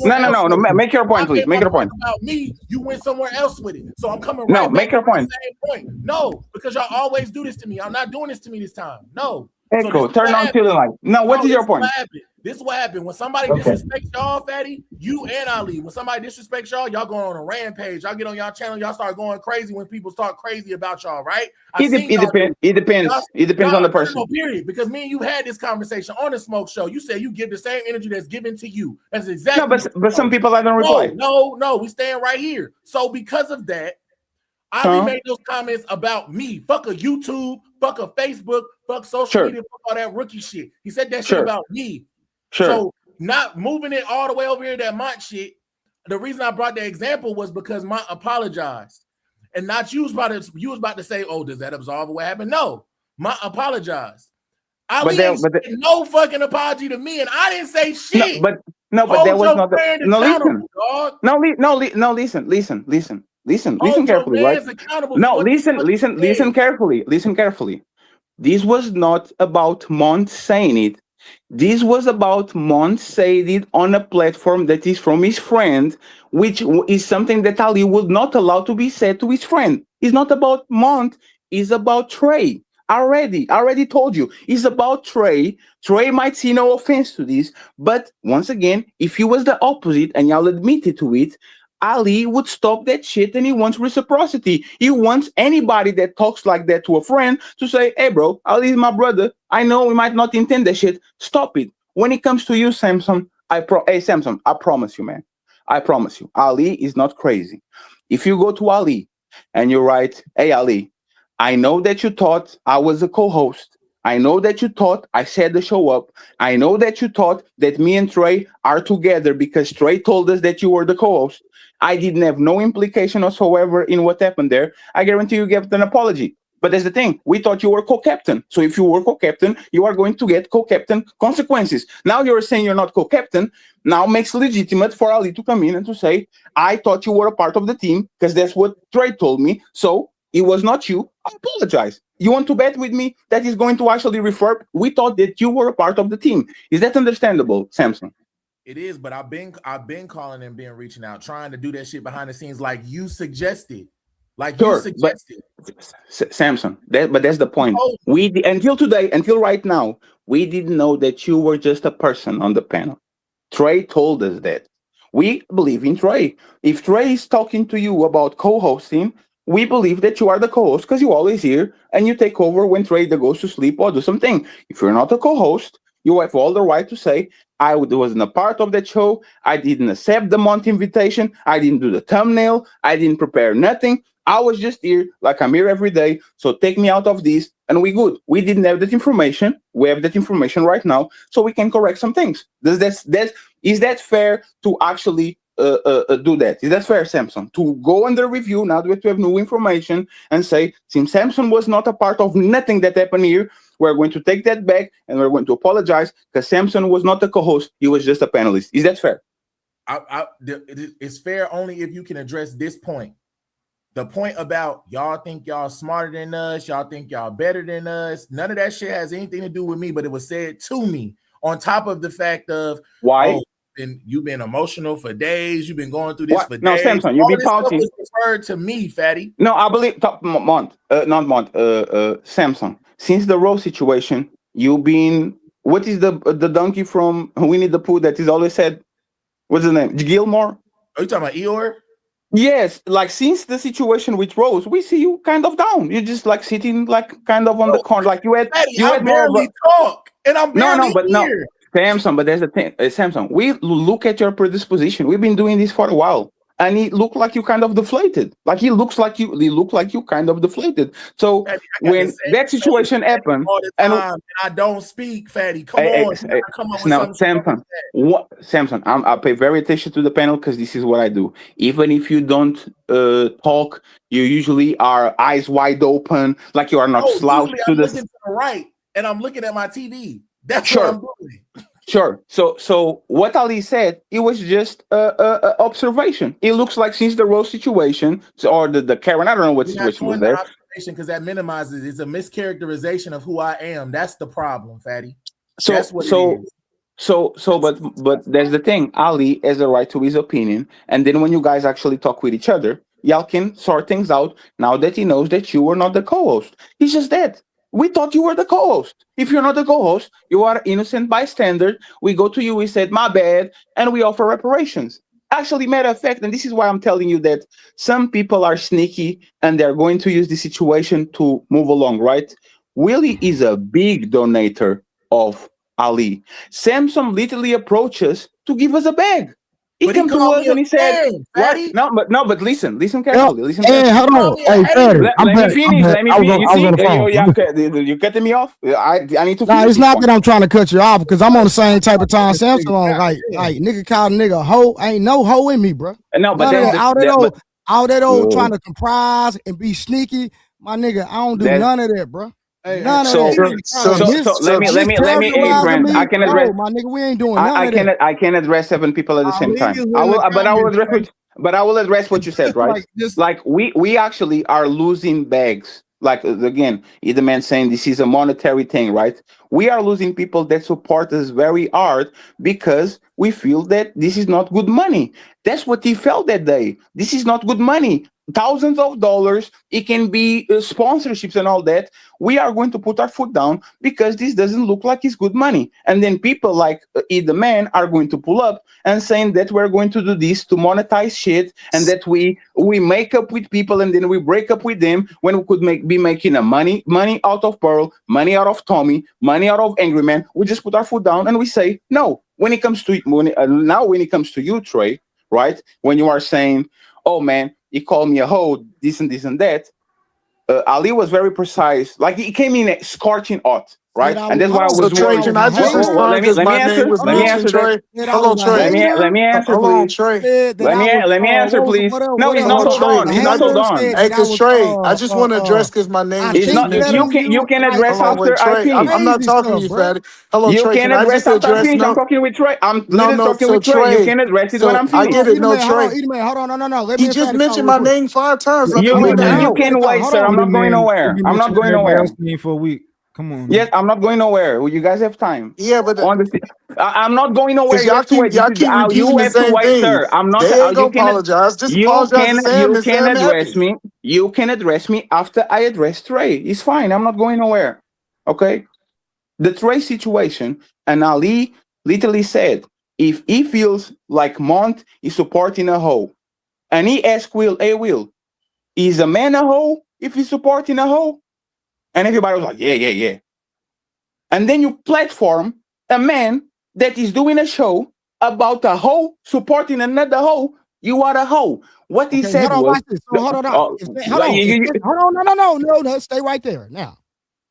No. Make your point, please. Make your point. About me, you went somewhere else with it. So I'm coming right No, back make your to the point. same point. No, because y'all always do this to me. I'm not doing this to me this time. No. Echo, turn on feeling like. No, what is your point? This is what happened. When somebody disrespects y'all, Fatty, you and Ali, when somebody disrespects y'all, y'all going on a rampage. Y'all get on y'all channel, y'all start going crazy when people talk crazy about y'all, right? It depends. It depends on the person. No, period. Because me and you had this conversation on the Smoke Show. You said you give the same energy that's given to you. That's exactly. No, but some people I don't reply. No, we stand right here. So because of that, Ali made those comments about me. Fuck a YouTube, fuck a Facebook, fuck social media, fuck all that rookie shit. He said that shit about me. So not moving it all the way over here, that Mont shit. The reason I brought that example was because Mont apologized. And not you was about to say, oh, does that absolve what happened? No, Mont apologized. Ali ain't no fucking apology to me, and I didn't say shit. No, but there was not listen carefully, right? No, listen carefully. Listen carefully. This was not about Mont saying it. This was about Mont saying it on a platform that is from his friend, which is something that Ali would not allow to be said to his friend. It's not about Mont, it's about Trey. I already told you. It's about Trey. Trey might see no offense to this, but once again, if he was the opposite and y'all admitted to it, Ali would stop that shit, and he wants reciprocity. He wants anybody that talks like that to a friend to say, hey, bro, Ali is my brother. I know we might not intend that shit. Stop it. When it comes to you, Samson, Samson, I promise you, man. I promise you. Ali is not crazy. If you go to Ali and you write, hey, Ali, I know that you thought I was a co-host. I know that you thought I set the show up. I know that you thought that me and Trey are together because Trey told us that you were the co-host. I didn't have no implication whatsoever in what happened there. I guarantee you get an apology. But that's the thing. We thought you were co-captain. So if you were co-captain, you are going to get co-captain consequences. Now you're saying you're not co-captain. Now makes legitimate for Ali to come in and to say, I thought you were a part of the team because that's what Trey told me. So it was not you. I apologize. You want to bet with me that is going to actually refer? We thought that you were a part of the team. Is that understandable, Samson? It is, but I've been calling and been reaching out, trying to do that shit behind the scenes, like you suggested. You suggested. Samson, but that's the point. Until today, until right now, we didn't know that you were just a person on the panel. Trey told us that. We believe in Trey. If Trey is talking to you about co-hosting, we believe that you are the co-host because you're always here and you take over when Trey goes to sleep or do something. If you're not a co-host, you have all the right to say, I wasn't a part of that show. I didn't accept the Mont invitation. I didn't do the thumbnail. I didn't prepare nothing. I was just here like I'm here every day. So take me out of this and we good. We didn't have that information. We have that information right now so we can correct some things. Is that fair to actually do that? Is that fair, Samson? To go under review now that we have new information and say, since Samson was not a part of nothing that happened here, we're going to take that back and we're going to apologize because Samson was not a co-host. He was just a panelist. Is that fair? It's fair only if you can address this point. The point about y'all think y'all smarter than us, y'all think y'all better than us. None of that shit has anything to do with me, but it was said to me on top of the fact of why. And you've been emotional for days. You've been going through this for days. No, Samson, you be pouting. Referred to me, Fatty. No, I believe Samson. Since the Rose situation, you've been. What is the donkey from Winnie the Pooh that is always said? What's his name? Gilmore. Are you talking about Eeyore? Yes, like since the situation with Rose, we see you kind of down. You're just like sitting like kind of on the corner, like you had. Fatty, I barely talk, and I'm barely here. No. Samson, but there's the thing, Samson. We look at your predisposition. We've been doing this for a while, and it looked like you kind of deflated. Like he look like you kind of deflated. So when that situation happened, and I don't speak, Fatty. Come on, come on. Now, Samson, I pay very attention to the panel because this is what I do. Even if you don't talk, you usually are eyes wide open, like you are not slouched to the. right, and I'm looking at my TV. That's Sure. what I'm doing. Sure. So what Ali said, it was just observation. It looks like since the Rose situation, or the Karen, I don't know what You're not situation was doing the there. observation because that minimizes. It's a mischaracterization of who I am. That's the problem, Fatty. So That's what it is. But there's the thing. Ali has the right to his opinion, and then when you guys actually talk with each other, y'all can sort things out. Now that he knows that you were not the co-host, he's just that. We thought you were the co-host. If you're not the co-host, you are innocent bystander. We go to you, we said, my bad, and we offer reparations. Actually, matter of fact, and this is why I'm telling you that some people are sneaky and they're going to use the situation to move along, right? Willie is a big donator of Ali. Samson literally approaches to give us a bag. He But came to called us me and he a said, fag, "What? Fatty. But listen carefully. Listen Hey, carefully. hold on. Hey, Fatty, Let I'm me back. finish. Let me I was finish. on, You I was see, on the phone. you cutting me off. I need to No, finish it's this not point. that I'm trying to cut you off because I'm on the same type of time Samson on. Like nigga called a nigga a hoe. Ain't no hoe in me, bro. No, but None of that's that. All that old No. trying to comprise and be sneaky. My nigga, I don't do That's- none of that, bro. Hey, None of So, that. so let me, hey, Mischaracterizing friend, me. I can address. No, my nigga, we ain't doing none of that. I can address 7 people at the same Ali time. is in I will, the but I will comments, address. man. But I will address what you said, right? Like, just- Like we actually are losing bags. Like again, the man saying this is a monetary thing, right? We are losing people that support us very hard because we feel that this is not good money. That's what he felt that day. This is not good money. Thousands of dollars. It can be sponsorships and all that. We are going to put our foot down because this doesn't look like it's good money. And then people like the man are going to pull up and saying that we're going to do this to monetize shit, and that we make up with people and then we break up with them when we could be making a money out of Pearl, money out of Tommy, money out of Angry Man. We just put our foot down and we say no. When it comes to when it comes to you, Trey, right? When you are saying, "Oh man, he called me a hoe," this and that. Ali was very precise. Like he came in scorching hot, right? And that's why I was So Trey, worried. can I just respond because my name was mentioned, Trey? Hold on, Trey. Let me answer, Hold on, please. Trey. Let me answer, please. No, he's not sold on. He's not sold on. Hey, cause Trey, I just want to address because my name was It's not. You can address Hold on, wait, after I Trey. finish. I'm not talking to you, Fatty. Hello, You Trey. can Can I address just after I address? finish. I'm No, talking with Trey. I'm no, literally no. talking So with Trey. You Trey, can address it so when I'm I finished. get it. No, Trey. Hold on, no. Let He me just Fatty mentioned talk my real quick. name 5 times. Like You wait out. can wait, sir. I'm not going nowhere. I'm not going nowhere. Me for a week. Come on. Yes, I'm not going nowhere. You guys have time. Yeah, but I'm not going nowhere. because You have to wait. This y'all is keep how you repeating the have to same wait, thing. sir. I'm not. They ain't You gonna apologize. Just You apologize to Sam and can Sam address happy. me. You can address me after I address Trey. It's fine. I'm not going nowhere. Okay. The Trey situation, and Ali literally said, if he feels like Mont is supporting a hoe, and he asked Will, "Hey Will, is a man a hoe if he's supporting a hoe?" And everybody was like, yeah. And then you platform a man that is doing a show about a hoe supporting another hoe. You are a hoe. What he said Hold on, was, watch this. So, hold on. hold Hold on. No. Stay right there. Now,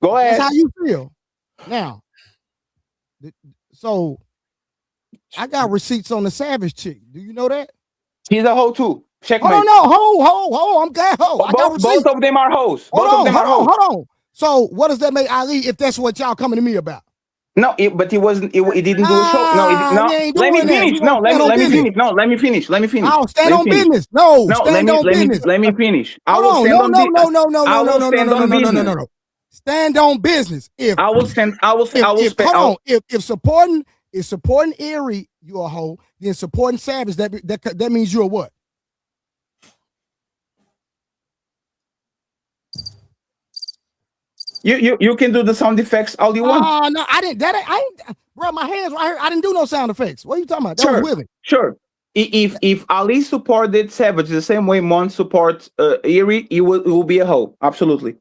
go ahead. That's how you feel. Now, so I got receipts on the Savage chick. Do you know that? She's a hoe too. Checkmate. Hold on, no, ho. I'm glad ho. I got receipts. Both of them are hoes. Hold Both of them are hoes. Hold on. So what does that make Ali if that's what y'all coming to me about? No, but he wasn't. He didn't do a show. No, let me finish. No, let me finish. No, let me finish. Let me finish. I'll stand on business. No, stand on business. Let me finish. I Hold will on. stand on business. No. I will stand on business. No. Stand on business. If I will stand. I will. Hold on. If supporting Erie, you're a hoe. Then supporting Savage, that means you're what? You can do the sound effects all you want. No, I didn't. Bro, my hands right here. I didn't do no sound effects. What are you talking about? That was Willie. Sure. If Ali supported Savage the same way Mon supports Erie, it will be a hoe. Absolutely.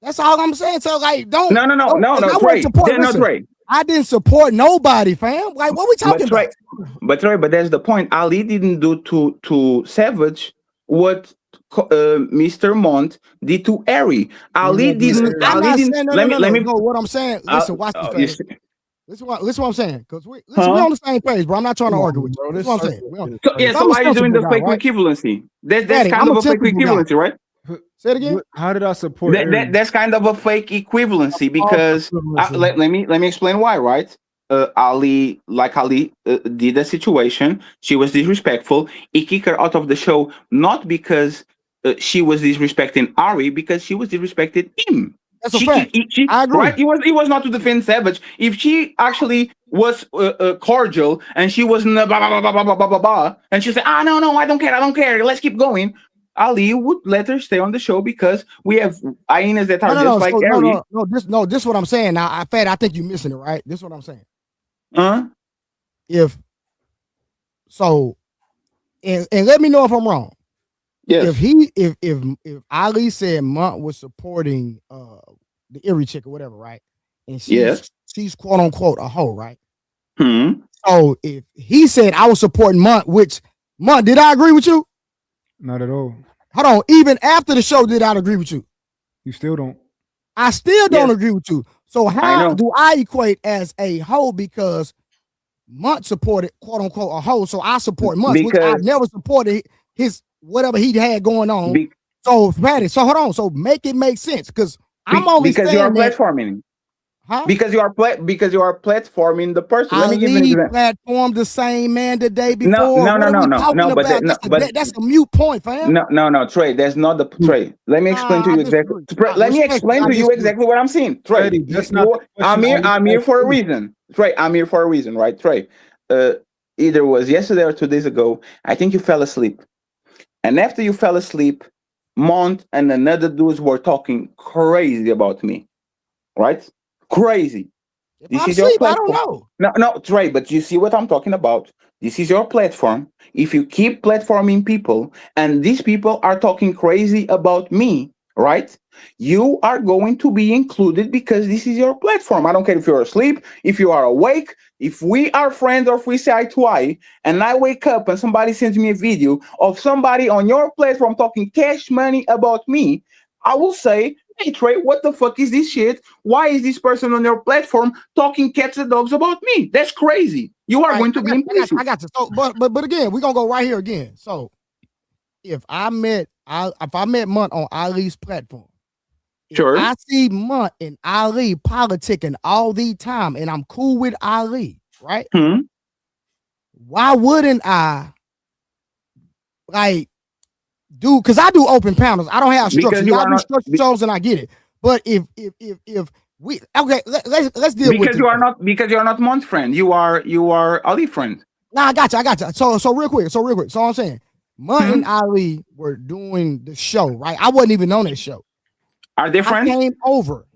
That's all I'm saying. So like, don't. No. Trey. Trey. I didn't support nobody, fam. Like, what we talking about? But that's the point. Ali didn't do to Savage what Mr. Mont did to Erie. Ali didn't. Let me. No, what I'm saying. Listen, watch this. Listen what I'm saying. Because we on the same page, bro. I'm not trying to argue with you. That's what I'm saying. So why are you doing the fake equivalency? That's kind of a fake equivalency, right? Say it again. How did I support? That's kind of a fake equivalency because let me explain why. Right? Ali did a situation. She was disrespectful. He kicked her out of the show not because she was disrespecting Ari, because she was disrespecting him. That's a fact. I agree. Right? It was not to defend Savage. If she actually was cordial and she was blah, blah, blah, blah, blah, blah, blah, blah, and she said, no, I don't care. Let's keep going. Ali would let her stay on the show because we have hyenas that are just like Ari. This is what I'm saying. Now, I think you're missing it, right? This is what I'm saying. If so, and let me know if I'm wrong. Yes. If Ali said Munt was supporting the Erie chick or whatever, right? And she's quote unquote a hoe, right? So if he said I was supporting Munt, which Munt, did I agree with you? Not at all. Hold on. Even after the show, did I agree with you? You still don't. I still don't agree with you. So how do I equate as a hoe because Munt supported quote unquote a hoe? So I support Munt, which I never supported his whatever he had going on. So Patty, so hold on. So make it make sense because I'm only because you are platforming. Huh? Because you are platforming the person. Let me give you an example. Platform the same man the day before. No. But that's a mute point, fam. No, Trey. That's not the Trey. Let me explain to you exactly. Let me explain to you exactly what I'm saying. Trey, I'm here for a reason. Trey, I'm here for a reason, right? Trey, either was yesterday or 2 days ago. I think you fell asleep, and after you fell asleep, Mont and another dudes were talking crazy about me, right? Crazy. This is your platform. I don't know. No, Trey, but you see what I'm talking about. This is your platform. If you keep platforming people and these people are talking crazy about me, right? You are going to be included because this is your platform. I don't care if you're asleep, if you are awake, if we are friends or if we say eye to eye, and I wake up and somebody sends me a video of somebody on your platform talking cash money about me, I will say, hey Trey, what the fuck is this shit? Why is this person on your platform talking cats and dogs about me? That's crazy. You are going to be implicit. I got you. So, but again, we're gonna go right here again. So if I met Munt on Ali's platform, sure, I see Munt and Ali politicking all the time, and I'm cool with Ali, right? Why wouldn't I do? Because I do open panels. I don't have structure. I do structure shows, and I get it. But if we let's deal with it. Because you are not Mont's friend. You are Ali friend. Nah, I got you. So real quick. So I'm saying Munt and Ali were doing the show, right? I wasn't even on that show. Are they friends?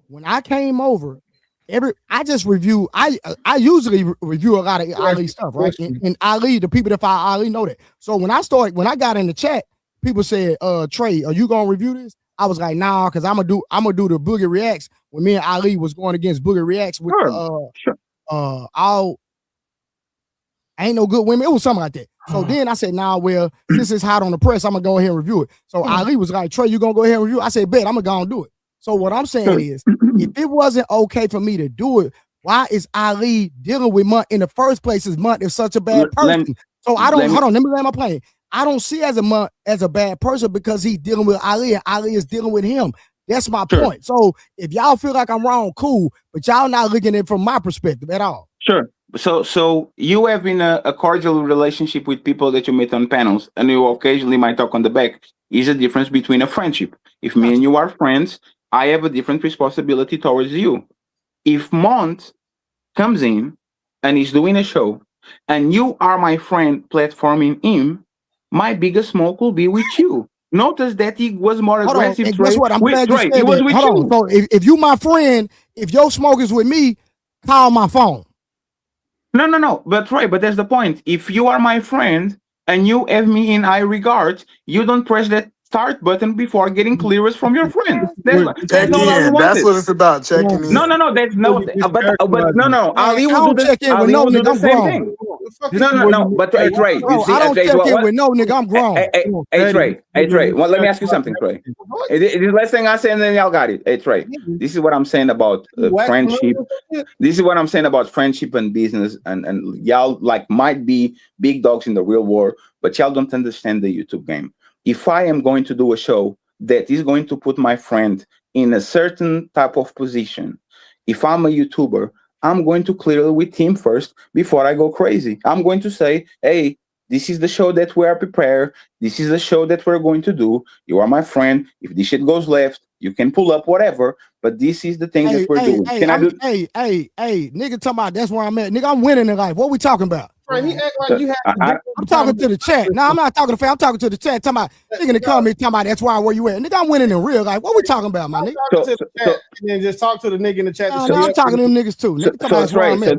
When I came over, I just review. I usually review a lot of Ali stuff, right? And Ali, the people that follow Ali know that. So when I got in the chat, people said, Trey, are you gonna review this? I was like, nah, because I'm gonna do the Boogie Reacts when me and Ali was going against Boogie Reacts with all ain't no good women. It was something like that. So then I said, nah, well, since it's hot on the press, I'm gonna go ahead and review it. So Ali was like, Trey, you gonna go ahead and review it? I said, bet, I'm gonna go and do it. So what I'm saying is, if it wasn't okay for me to do it, why is Ali dealing with Munt in the first place? Is Munt is such a bad person? So I don't hold on, let me land my plane. I don't see as a bad person because he's dealing with Ali and Ali is dealing with him. That's my point. So if y'all feel like I'm wrong, cool, but y'all not looking at it from my perspective at all. Sure. So you have been a cordial relationship with people that you meet on panels, and you occasionally might talk on the back. Is a difference between a friendship. If me and you are friends, I have a different responsibility towards you. If Mont comes in and he's doing a show, and you are my friend platforming him, my biggest smoke will be with you. Notice that he was more aggressive. Guess what? I'm glad you said that. Hold on. So if you my friend, if your smoke is with me, call my phone. No. But that's the point. If you are my friend and you have me in high regard, you don't press that start button before getting clearance from your friend. That's what it's about. Checking in. No. That's no. But no. Ali will do check in with no nigga. I'm grown. No. But Trey, you see, I don't check in with no nigga. I'm grown. Hey Trey. Well, let me ask you something, Trey. The last thing I say, and then y'all got it. Hey Trey, this is what I'm saying about friendship. This is what I'm saying about friendship and business, and y'all might be big dogs in the real world, but y'all don't understand the YouTube game. If I am going to do a show, that is going to put my friend in a certain type of position. If I'm a YouTuber, I'm going to clear it with him first before I go crazy. I'm going to say, hey, this is the show that we are prepared. This is the show that we're going to do. You are my friend. If this shit goes left, you can pull up whatever. But this is the thing that we're doing. Can I do? Hey, nigga, talking about that's where I'm at. Nigga, I'm winning in life. What we talking about? Right, he act like you have. I'm talking to the chat. No, I'm not talking to fan. I'm talking to the chat. Talking about nigga in the comment. Talking about that's why where you at. Nigga, I'm winning in real life. What we talking about, my nigga? Talk to the chat and then just talk to the nigga in the chat. No, I'm talking to them niggas too. Nigga, talking about that's where I'm at.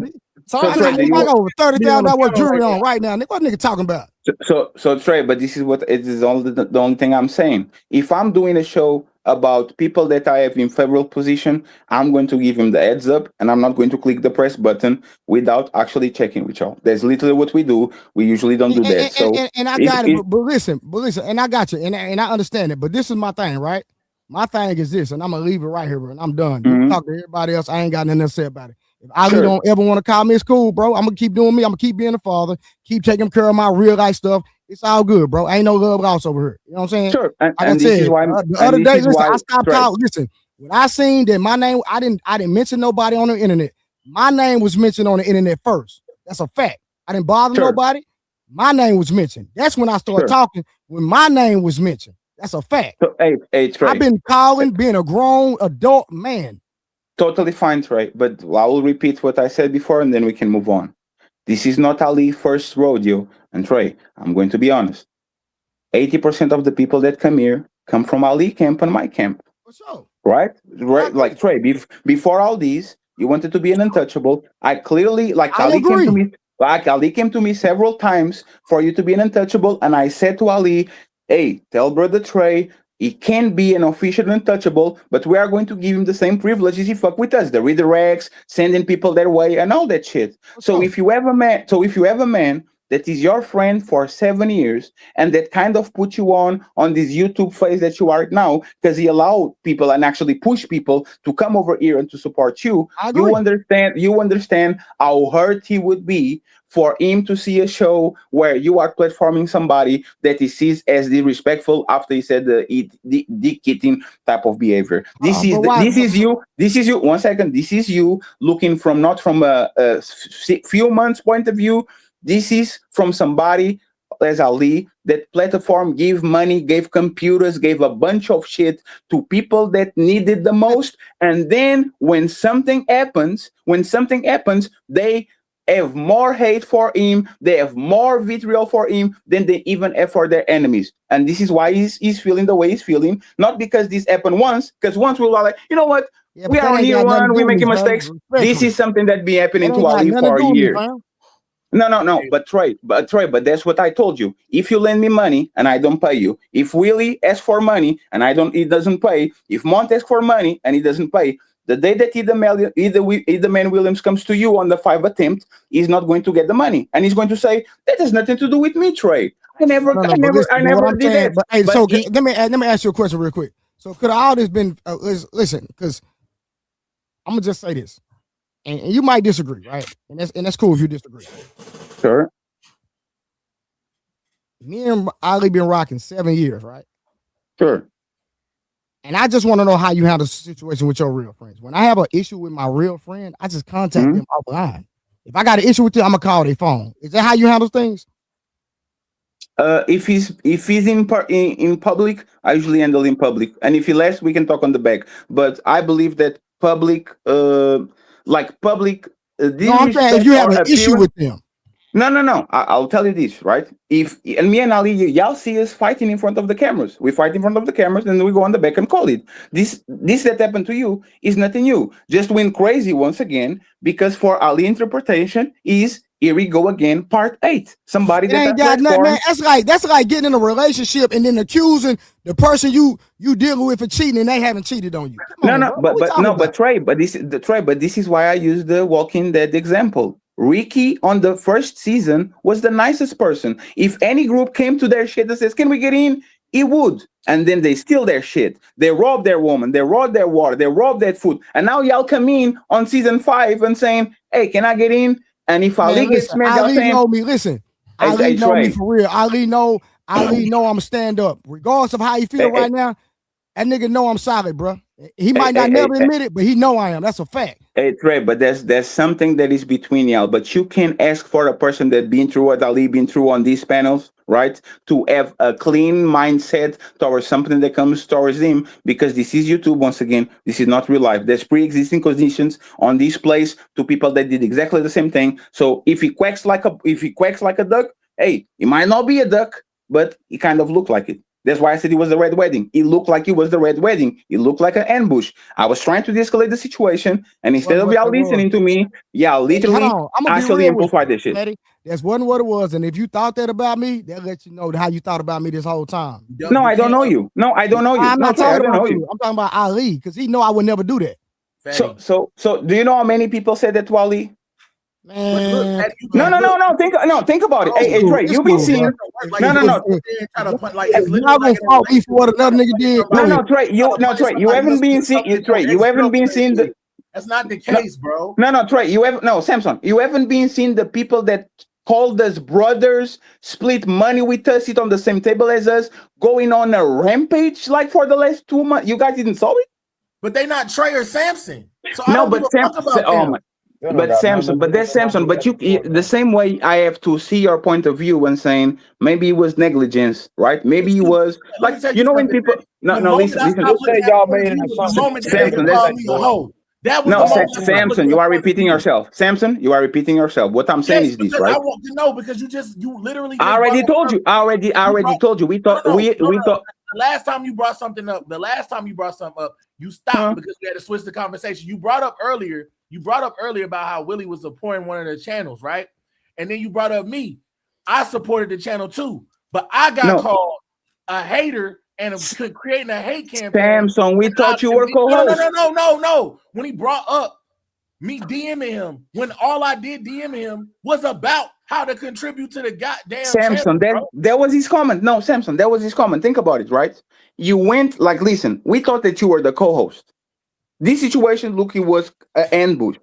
I got over $30,000 jewelry on right now. Nigga, what nigga talking about? So Trey, but this is what it is only the only thing I'm saying. If I'm doing a show about people that I have in favorable position, I'm going to give him the heads up, and I'm not going to click the press button without actually checking with y'all. That's literally what we do. We usually don't do that. And I got it, but listen, and I got you, and I understand it. But this is my thing, right? My thing is this, and I'm gonna leave it right here, bro. And I'm done. You talk to everybody else. I ain't got nothing to say about it. If Ali don't ever want to call me, it's cool, bro. I'm gonna keep doing me. I'm gonna keep being a father, keep taking care of my real life stuff. It's all good, bro. Ain't no love lost over here. You know what I'm saying? Sure. And this is why the other day, listen, I stopped talking. Listen, when I seen that my name, I didn't mention nobody on the internet. My name was mentioned on the internet first. That's a fact. I didn't bother nobody. My name was mentioned. That's when I started talking. When my name was mentioned. That's a fact. So, hey, Trey. I've been calling, being a grown adult man. Totally fine, Trey. But I will repeat what I said before, and then we can move on. This is not Ali's first rodeo. And Trey, I'm going to be honest. 80% of the people that come here come from Ali camp and my camp. For sure. Right? Like Trey, before all these, you wanted to be an untouchable. I clearly, Ali came to me. Like Ali came to me several times for you to be an untouchable, and I said to Ali, hey, tell brother Trey, he can be an official untouchable, but we are going to give him the same privileges he fuck with us, the redirects, sending people their way, and all that shit. So if you have a man that is your friend for 7 years, and that kind of put you on this YouTube phase that you are now, because he allowed people and actually push people to come over here and to support you. You understand how hurt he would be for him to see a show where you are platforming somebody that he sees as disrespectful after he said the dick-eating type of behavior. This is you. 1 second. This is you looking from not from a few months point of view. This is from somebody as Ali that platform gave money, gave computers, gave a bunch of shit to people that needed the most. And then when something happens, they have more hate for him, they have more vitriol for him than they even have for their enemies. And this is why he's feeling the way he's feeling. Not because this happened once, because once we were like, you know what? We are on year one, we're making mistakes. This is something that be happening to Ali for a year. No, but Troy, but that's what I told you. If you lend me money and I don't pay you, if Willie asks for money and he doesn't pay, if Mont asks for money and he doesn't pay, the day that either man Williams comes to you on the 5 attempt, he's not going to get the money, and he's going to say that has nothing to do with me, Trey. I never did that. But hey, so let me ask you a question real quick. So could all this been listen? Because I'm gonna just say this. And you might disagree, right? And that's cool if you disagree. Sure. Me and Ali been rocking 7 years, right? Sure. And I just want to know how you handle the situation with your real friends. When I have an issue with my real friend, I just contact them offline. If I got an issue with them, I'm gonna call their phone. Is that how you handle things? If he's in public, I usually handle in public. And if he left, we can talk on the back. But I believe that public. No, I'm saying if you have an issue with them. No. I'll tell you this, right? And me and Ali, y'all see us fighting in front of the cameras. We fight in front of the cameras, and then we go on the back and call it. This that happened to you is nothing new. Just went crazy once again because for Ali interpretation is here we go again, part 8. Somebody that ain't got nothing, man. That's like getting in a relationship and then accusing the person you dealing with for cheating and they haven't cheated on you. But this is why I use the Walking Dead example. Ricky on the first season was the nicest person. If any group came to their shit and says, "Can we get in?" He would. And then they steal their shit. They rob their woman. They rob their water. They rob their food. And now y'all come in on season 5 and saying, "Hey, can I get in?" And if Ali gets mad, y'all saying, know me. Listen, Ali know me for real. Ali know I'm stand up. Regardless of how you feel right now, That nigga know I'm solid, bro. He might not never admit it, but he know I am. That's a fact. Hey Trey, but there's something that is between y'all. But you can ask for a person that been through what Ali been through on these panels, right? To have a clean mindset towards something that comes towards him, because this is YouTube once again. This is not real life. There's pre-existing conditions on this place to people that did exactly the same thing. So if he quacks like a duck, hey, it might not be a duck, but he kind of looked like it. That's why I said it was the red wedding. It looked like it was the red wedding. It looked like an ambush. I was trying to de-escalate the situation, and instead of y'all listening to me, y'all literally actually amplified this shit. Eddie. That's wasn't what it was. And if you thought that about me, they'll let you know how you thought about me this whole time. No, I don't know you. No, I don't know you. I'm not Trey, talking about you. I'm talking about Ali, because he know I would never do that. So do you know how many people said that to Ali? Man. No. Think about it. Hey, Trey, you've been seeing. No. Y'all gonna fault me for what another nigga did. No, Trey, you haven't been seeing. Trey, you haven't been seeing the. That's not the case, bro. No, Trey, Samson, you haven't been seeing the people that called us brothers, split money with us, sit on the same table as us, going on a rampage like for the last 2 months. You guys didn't saw it? But they not Trey or Samson. So Samson, that's Samson. But you, the same way I have to see your point of view when saying maybe it was negligence, right? Maybe it was like when people. Listen. Y'all made an assumption. Samson, you are repeating yourself. Samson, you are repeating yourself. What I'm saying is this, right? I want to know because you literally. I already told you. I already told you. We thought. The last time you brought something up, you stopped because we had to switch the conversation. You brought up earlier about how Willie was supporting one of the channels, right? And then you brought up me. I supported the channel too, but I got called a hater and creating a hate campaign. Samson, we thought you were co-host. No. When he brought up me DMing him, when all I did DM him was about how to contribute to the goddamn Samson, channel, that was his comment. No, Samson, that was his comment. Think about it, right? You went listen, we thought that you were the co-host. This situation, look, it was an ambush.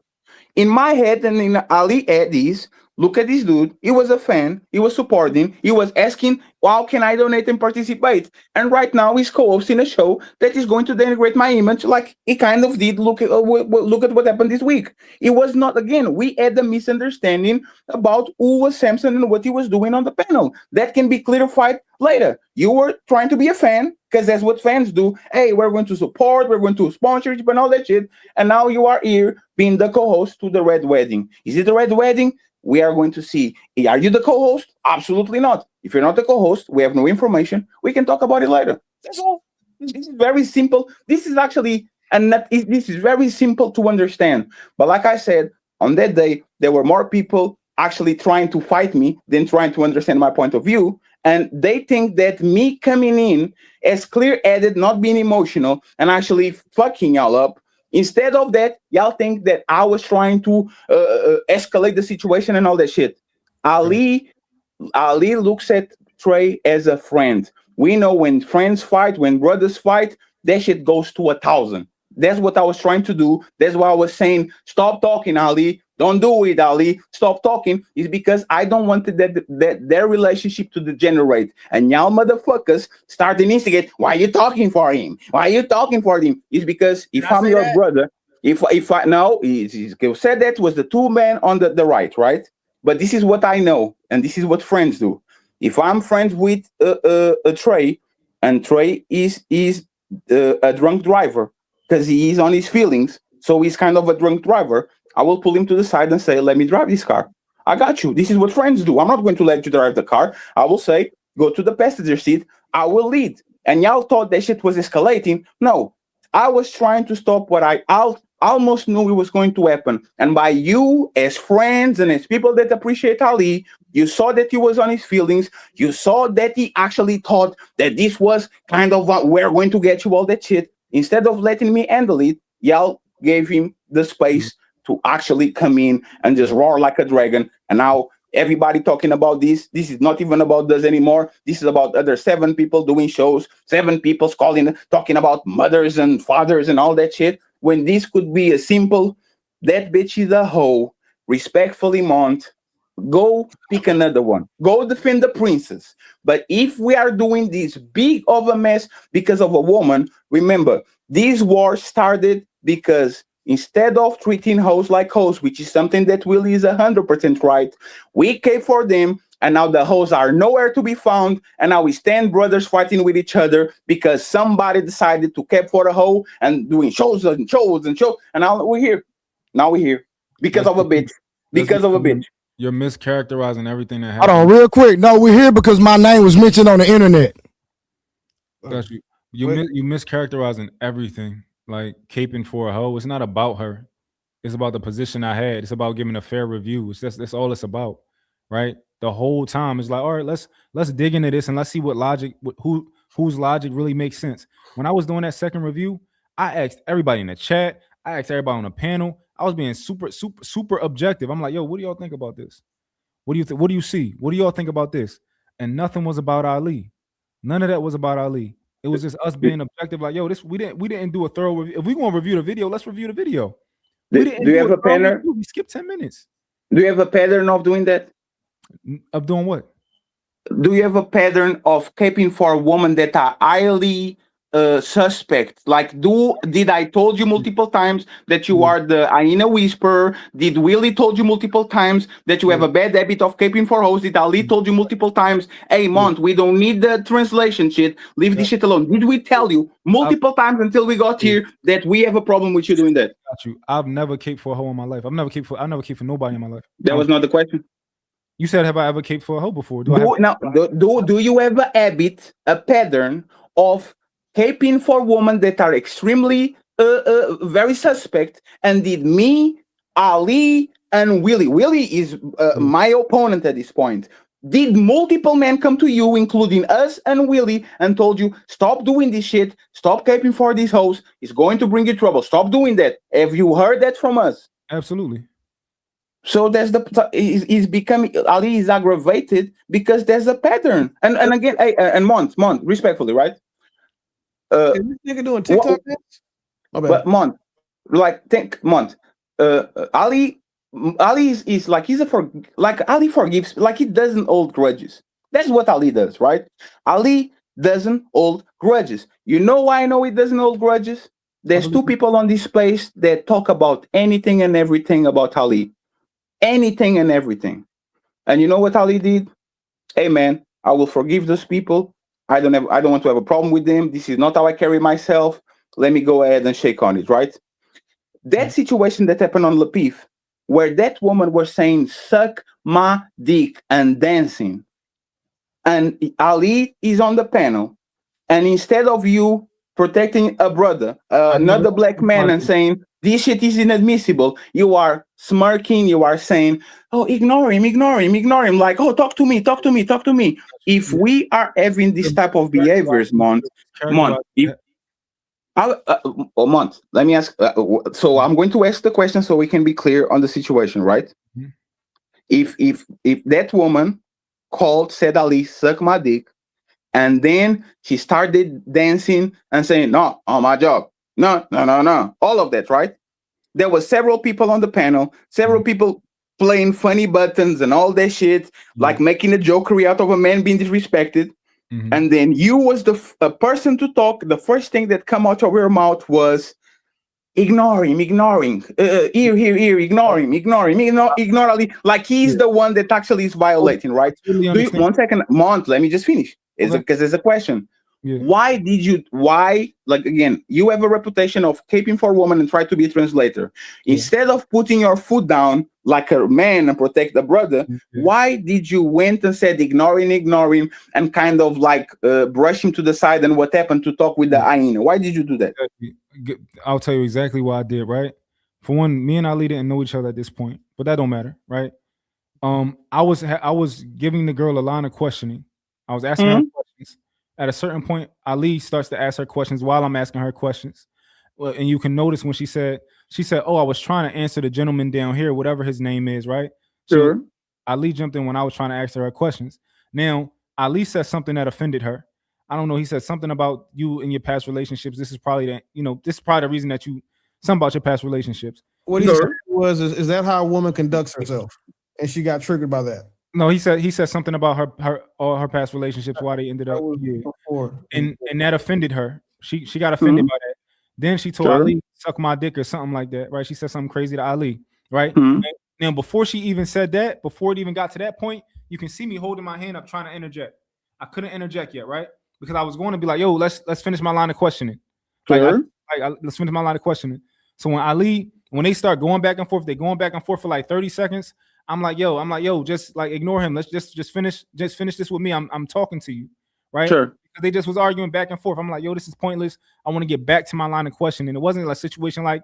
In my head and in Ali Eddie's, look at this dude. He was a fan. He was supporting. He was asking, how can I donate and participate? And right now he's co-hosting a show that is going to denigrate my image like he kind of did. Look at what happened this week. It was not, again, we had a misunderstanding about who was Samson and what he was doing on the panel. That can be clarified later. You were trying to be a fan because that's what fans do. Hey, we're going to support, we're going to sponsorship and all that shit. And now you are here being the co-host to the Red Wedding. Is it the Red Wedding? We are going to see. Are you the co-host? Absolutely not. If you're not the co-host, we have no information. We can talk about it later. That's all. This is very simple. This is actually, this is very simple to understand. But like I said, on that day, there were more people actually trying to fight me than trying to understand my point of view. And they think that me coming in as clear-headed, not being emotional, and actually fucking y'all up, instead of that, y'all think that I was trying to escalate the situation and all that shit. Ali looks at Trey as a friend. We know when friends fight, when brothers fight, that shit goes to 1,000. That's what I was trying to do. That's why I was saying, stop talking, Ali. Don't do it, Ali. Stop talking. Is because I don't want their relationship to degenerate. And y'all motherfuckers start to instigate. Why are you talking for him? Why are you talking for him? It's because if I'm your brother, if I know, he said that was the two men on the right? But this is what I know, and this is what friends do. If I'm friends with a Trey, and Trey is a drunk driver because he is on his feelings, so he's kind of a drunk driver, I will pull him to the side and say, let me drive this car. I got you. This is what friends do. I'm not going to let you drive the car. I will say, go to the passenger seat. I will lead. And y'all thought that shit was escalating. No, I was trying to stop what I almost knew it was going to happen. And by you, as friends and as people that appreciate Ali, you saw that he was on his feelings. You saw that he actually thought that this was kind of what we're going to get you all that shit. Instead of letting me handle it, y'all gave him the space to actually come in and just roar like a dragon. And now everybody talking about this. This is not even about us anymore. This is about other 7 people doing shows, 7 people talking about mothers and fathers and all that shit. When this could be a simple, that bitch is a hoe, respectfully, Munt, go pick another one. Go defend the princess. But if we are doing this big of a mess because of a woman, remember, this war started because instead of treating hoes like hoes, which is something that Willie is 100% right, we came for them, and now the hoes are nowhere to be found, and now we stand brothers fighting with each other because somebody decided to care for a hoe and doing shows and shows and shows, and now we're here. Now we're here because of a bitch. Because of a bitch. You're mischaracterizing everything that Hold happened. on, real quick. No, we're here because my name was mentioned on the internet. Got you. You mischaracterizing everything. Like caping for a hoe. It's not about her. It's about the position I had. It's about giving a fair review. That's all it's about, right? The whole time it's like, all right, let's dig into this and let's see what logic, whose logic really makes sense. When I was doing that second review, I asked everybody in the chat. I asked everybody on the panel. I was being super objective. I'm like, yo, what do y'all think about this? What do you think? What do you see? What do y'all think about this? And nothing was about Ali. None of that was about Ali. It was just us being objective. Like, yo, we didn't do a thorough review. If we want to review the video, let's review the video. We didn't do you have a pattern? We skipped 10 minutes. Do you have a pattern of doing that? Of doing what? Do you have a pattern of caping for a woman that are highly suspect? Like, did I told you multiple times that you are the hyena whisperer? Did Willie told you multiple times that you have a bad habit of caping for hoes? Did Ali told you multiple times, hey, Munt, we don't need the translation shit. Leave this shit alone. Did we tell you multiple times until we got here that we have a problem with you doing that? Got you. I've never caped for a hoe in my life. I never caped for nobody in my life. That was not the question. You said, have I ever caped for a hoe before? Do you have a habit, a pattern of caping for women that are extremely very suspect? And did me, Ali, and Willie? Willie is my opponent at this point. Did multiple men come to you, including us and Willie, and told you, stop doing this shit, stop caping for these hoes, it's going to bring you trouble, stop doing that? Have you heard that from us? Absolutely. So there's is becoming, Ali is aggravated because there's a pattern. And again, and Munt, respectfully, right? Is this nigga doing TikTok dance? But Munt, Ali is like, Ali forgives, like he doesn't hold grudges. That's what Ali does, right? Ali doesn't hold grudges. You know why I know he doesn't hold grudges? There's two people on this space that talk about anything and everything about Ali. Anything and everything. And you know what Ali did? Hey man, I will forgive those people. I don't want to have a problem with them. This is not how I carry myself. Let me go ahead and shake on it, right? That situation that happened on Lapif, where that woman was saying, suck my dick and dancing. And Ali is on the panel. And instead of you protecting a brother, another black man, and saying, this shit is inadmissible, you are smirking, you are saying, oh, ignore him. Like, oh, talk to me. If we are having this type of behaviors, Munt, let me ask. So I'm going to ask the question so we can be clear on the situation, right? Mm-hmm. If that woman said Ali, suck my dick, and then she started dancing and saying, no, on my job. No. All of that, right? There were several people on the panel, several people playing funny buttons and all that shit, like making a jokery out of a man being disrespected. Mm-hmm. And then you was the person to talk. The first thing that come out of your mouth was, ignore him, ignore Ali. Like he's the one that actually is violating, right? One second, Munt, let me just finish. Because there's a question. Yeah. Why, like, again, you have a reputation of caping for a woman and try to be a translator. Instead of putting your foot down like a man and protect the brother, why did you went and said ignore him and kind of like brush him to the side, and what happened to talk with the hyena? Why did you do that? I'll tell you exactly why I did, right? For one, me and Ali didn't know each other at this point, but that don't matter, right? I was giving the girl a line of questioning. I was asking her questions. At a certain point, Ali starts to ask her questions while I'm asking her questions. Well, and you can notice when she said, oh, I was trying to answer the gentleman down here, whatever his name is, right? Sure. So Ali jumped in when I was trying to ask her questions. Now, Ali said something that offended her. I don't know. He said something about you and your past relationships. This is probably the reason that something about your past relationships. What he said was, is that how a woman conducts herself? and she got triggered by that. No, he said something about all her past relationships, why they ended up, and that offended her. She got offended by that. Then she told Ali, suck my dick or something like that, right? She said something crazy to Ali, right? Now, before she even said that, before it even got to that point, you can see me holding my hand up trying to interject. I couldn't interject yet, right? Because I was going to be like, yo, let's finish my line of questioning. Let's finish my line of questioning. So when they start going back and forth, they're going back and forth for like 30 seconds. I'm like, yo, just like ignore him. Let's just finish this with me. I'm talking to you, right? Sure. Because they just was arguing back and forth. I'm like, yo, this is pointless. I want to get back to my line of questioning. It wasn't like a situation like,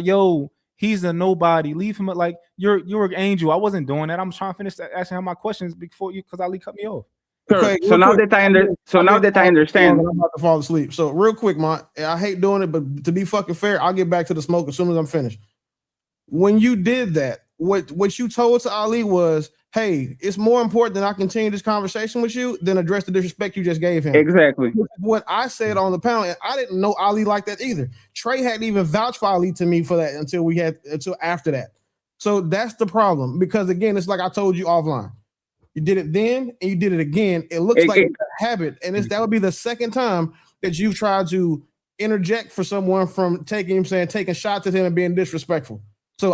yo, he's a nobody. Leave him like you're an angel. I wasn't doing that. I'm trying to finish asking him my questions before you, because Ali cut me off. Sure. Okay, so now that I understand, I'm about to fall asleep. So real quick, Mont, I hate doing it, but to be fucking fair, I'll get back to the smoke as soon as I'm finished. When you did that, what you told to Ali was, hey, it's more important that I continue this conversation with you than address the disrespect you just gave him. Exactly. What I said on the panel, and I didn't know Ali like that either. Trey hadn't even vouched for Ali to me for that until after that. So that's the problem, because again, it's like I told you offline. You did it then and you did it again. It looks like a habit, and that would be the second time that you've tried to interject for someone from taking shots at him and being disrespectful. So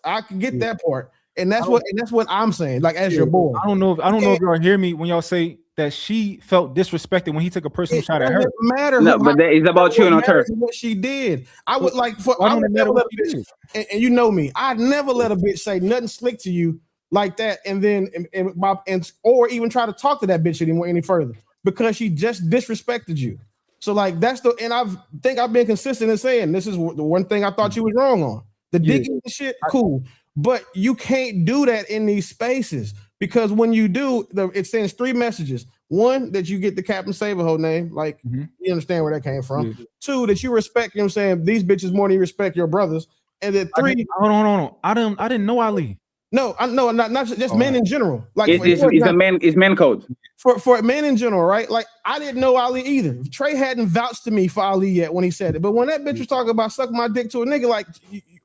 I can get that part, and that's what I'm saying. Like, as your boy, I don't know if y'all hear me when y'all say that she felt disrespected when he took a personal shot at her. Matter. No, but that is about you, not her. What she did, I would like for. I would never let a bitch, and you know me, I'd never let a bitch say nothing slick to you like that, and then or even try to talk to that bitch any further, because she just disrespected you. So like and I think I've been consistent in saying this is the one thing I thought you was wrong on. The digging shit, cool, but you can't do that in these spaces, because when you do, it sends 3 messages. 1, that you get the Captain Saberho name, like you understand where that came from. 2, that you respect, you know what I'm saying, these bitches more than you respect your brothers. And then 3, hold on. I didn't know Ali. No, I know, not just men in general. Like it's men code for men in general, right? Like, I didn't know Ali either. Trey hadn't vouched to me for Ali yet when he said it. But when that bitch was talking about sucking my dick to a nigga, like,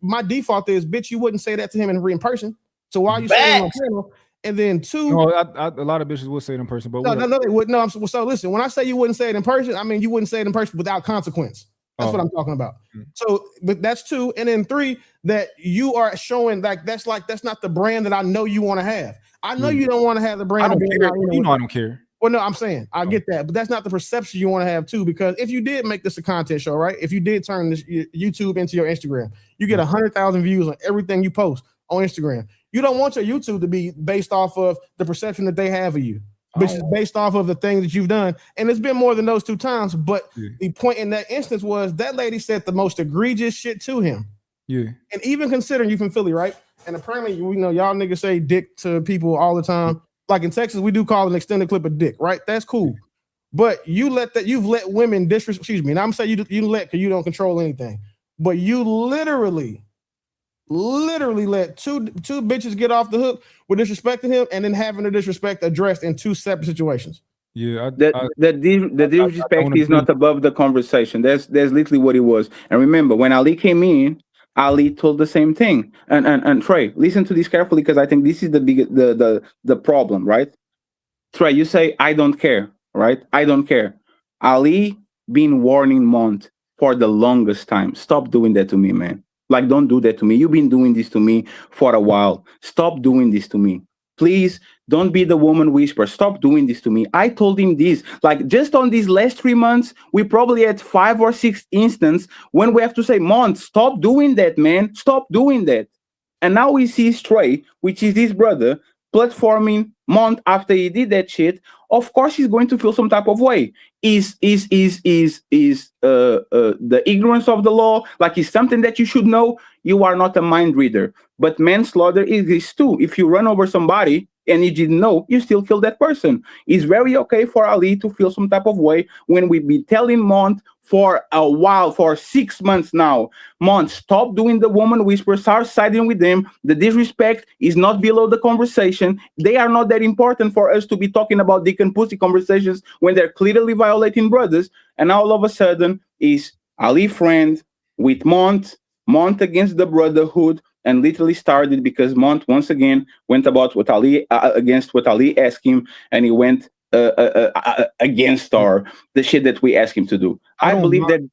my default is, bitch, you wouldn't say that to him in person. So why are you saying it on panel? And then 2, a lot of bitches would say it in person, but no, they wouldn't. No, so listen, when I say you wouldn't say it in person, I mean you wouldn't say it in person without consequence. That's what I'm talking about. So, but that's 2, and then 3, that you are showing that's not the brand that I know you want to have. I know you don't want to have the brand. I don't care. I don't care. Well, no, I'm saying I get that, but that's not the perception you want to have too. Because if you did make this a content show, right? If you did turn this YouTube into your Instagram, you get 100,000 views on everything you post on Instagram. You don't want your YouTube to be based off of the perception that they have of you, which is based off of the things that you've done. And it's been more than those 2 times. But the point in that instance was that lady said the most egregious shit to him. Yeah. And even considering you from Philly, right? And apparently, y'all niggas say dick to people all the time. Like in Texas, we do call an extended clip a dick, right? That's cool. But you've let women disrespect, excuse me. And I'm saying you let, because you don't control anything. But you literally let two bitches get off the hook with disrespecting him, and then having the disrespect addressed in 2 separate situations. Yeah, the disrespect is not above the conversation. That's literally what it was. And remember, when Ali came in, Ali told the same thing. And Trey, listen to this carefully, because I think this is the problem, right? Trey, you say I don't care, right? I don't care. Ali been warning Munt for the longest time. Stop doing that to me, man. Like, don't do that to me. You've been doing this to me for a while. Stop doing this to me. Please don't be the woman whisperer. Stop doing this to me. I told him this. Like, just on these last 3 months, we probably had 5 or 6 instances when we have to say, Munt, stop doing that, man. Stop doing that. And now we see Stray, which is his brother, platforming Munt after he did that shit. Of course, he's going to feel some type of way. Is the ignorance of the law, like, is something that you should know? You are not a mind reader. But manslaughter is this too. If you run over somebody and you didn't know, you still kill that person. It's very okay for Ali to feel some type of way when we be telling Munt for a while, for 6 months now, Munt, stop doing the woman whisper, start siding with them. The disrespect is not below the conversation. They are not that important for us to be talking about dick and pussy conversations when they're clearly violating brothers. And all of a sudden is Ali friend with Munt against the brotherhood. and literally started because Munt once again went about what Ali against what Ali asked him, and he went against the shit that we asked him to do. I believe that.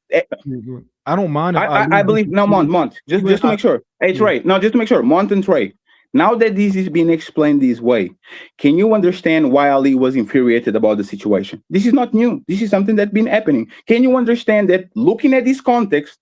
I don't mind. I believe no, Munt. Just to make sure. Hey, Trey. No, just to make sure. Munt and Trey. Now that this is being explained this way, can you understand why Ali was infuriated about the situation? This is not new. This is something that's been happening. Can you understand that looking at this context,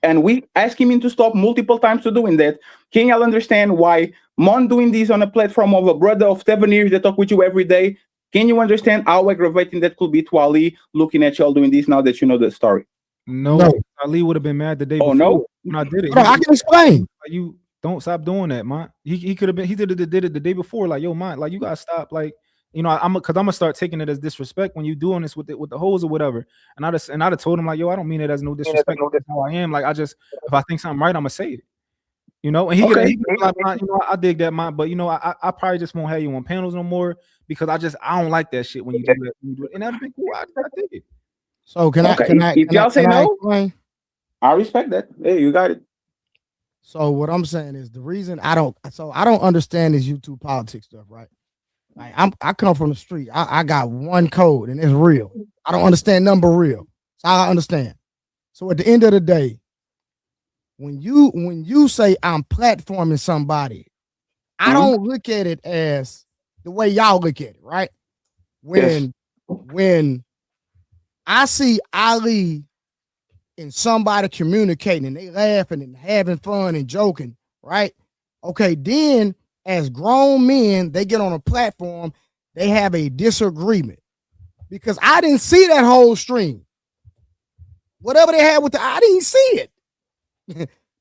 and we ask him to stop multiple times to doing that, can y'all understand why Mon doing this on a platform of a brother of 7 years that talk with you every day? Can you understand how aggravating that could be to Ali looking at y'all doing this now that you know the story? No. Ali would have been mad the day before when I did it. I can explain. You don't stop doing that, man. He could have been. He did it the day before. Like, yo, man, like you gotta stop. Like, you know, I'm gonna start taking it as disrespect when you doing this with the hoes or whatever. And I'd have told him like, yo, I don't mean it as no disrespect. That's how I am. Like, if I think something right, I'm gonna say it. You know, and he could be like, you know, I dig that, man. But you know, I probably just won't have you on panels no more because I don't like that shit when you do that. And that'd be cool. I dig it. So if y'all say no, I respect that. Hey, you got it. So what I'm saying is the reason I don't understand this YouTube politics stuff, right? Like I come from the street. I got one code and it's real. I don't understand number real. So I understand. So at the end of the day, when you say I'm platforming somebody, I don't look at it as the way y'all look at it, right? When I see Ali and somebody communicating and they laughing and having fun and joking, right? Okay, then as grown men, they get on a platform, they have a disagreement. Because I didn't see that whole stream. Whatever they had I didn't see it.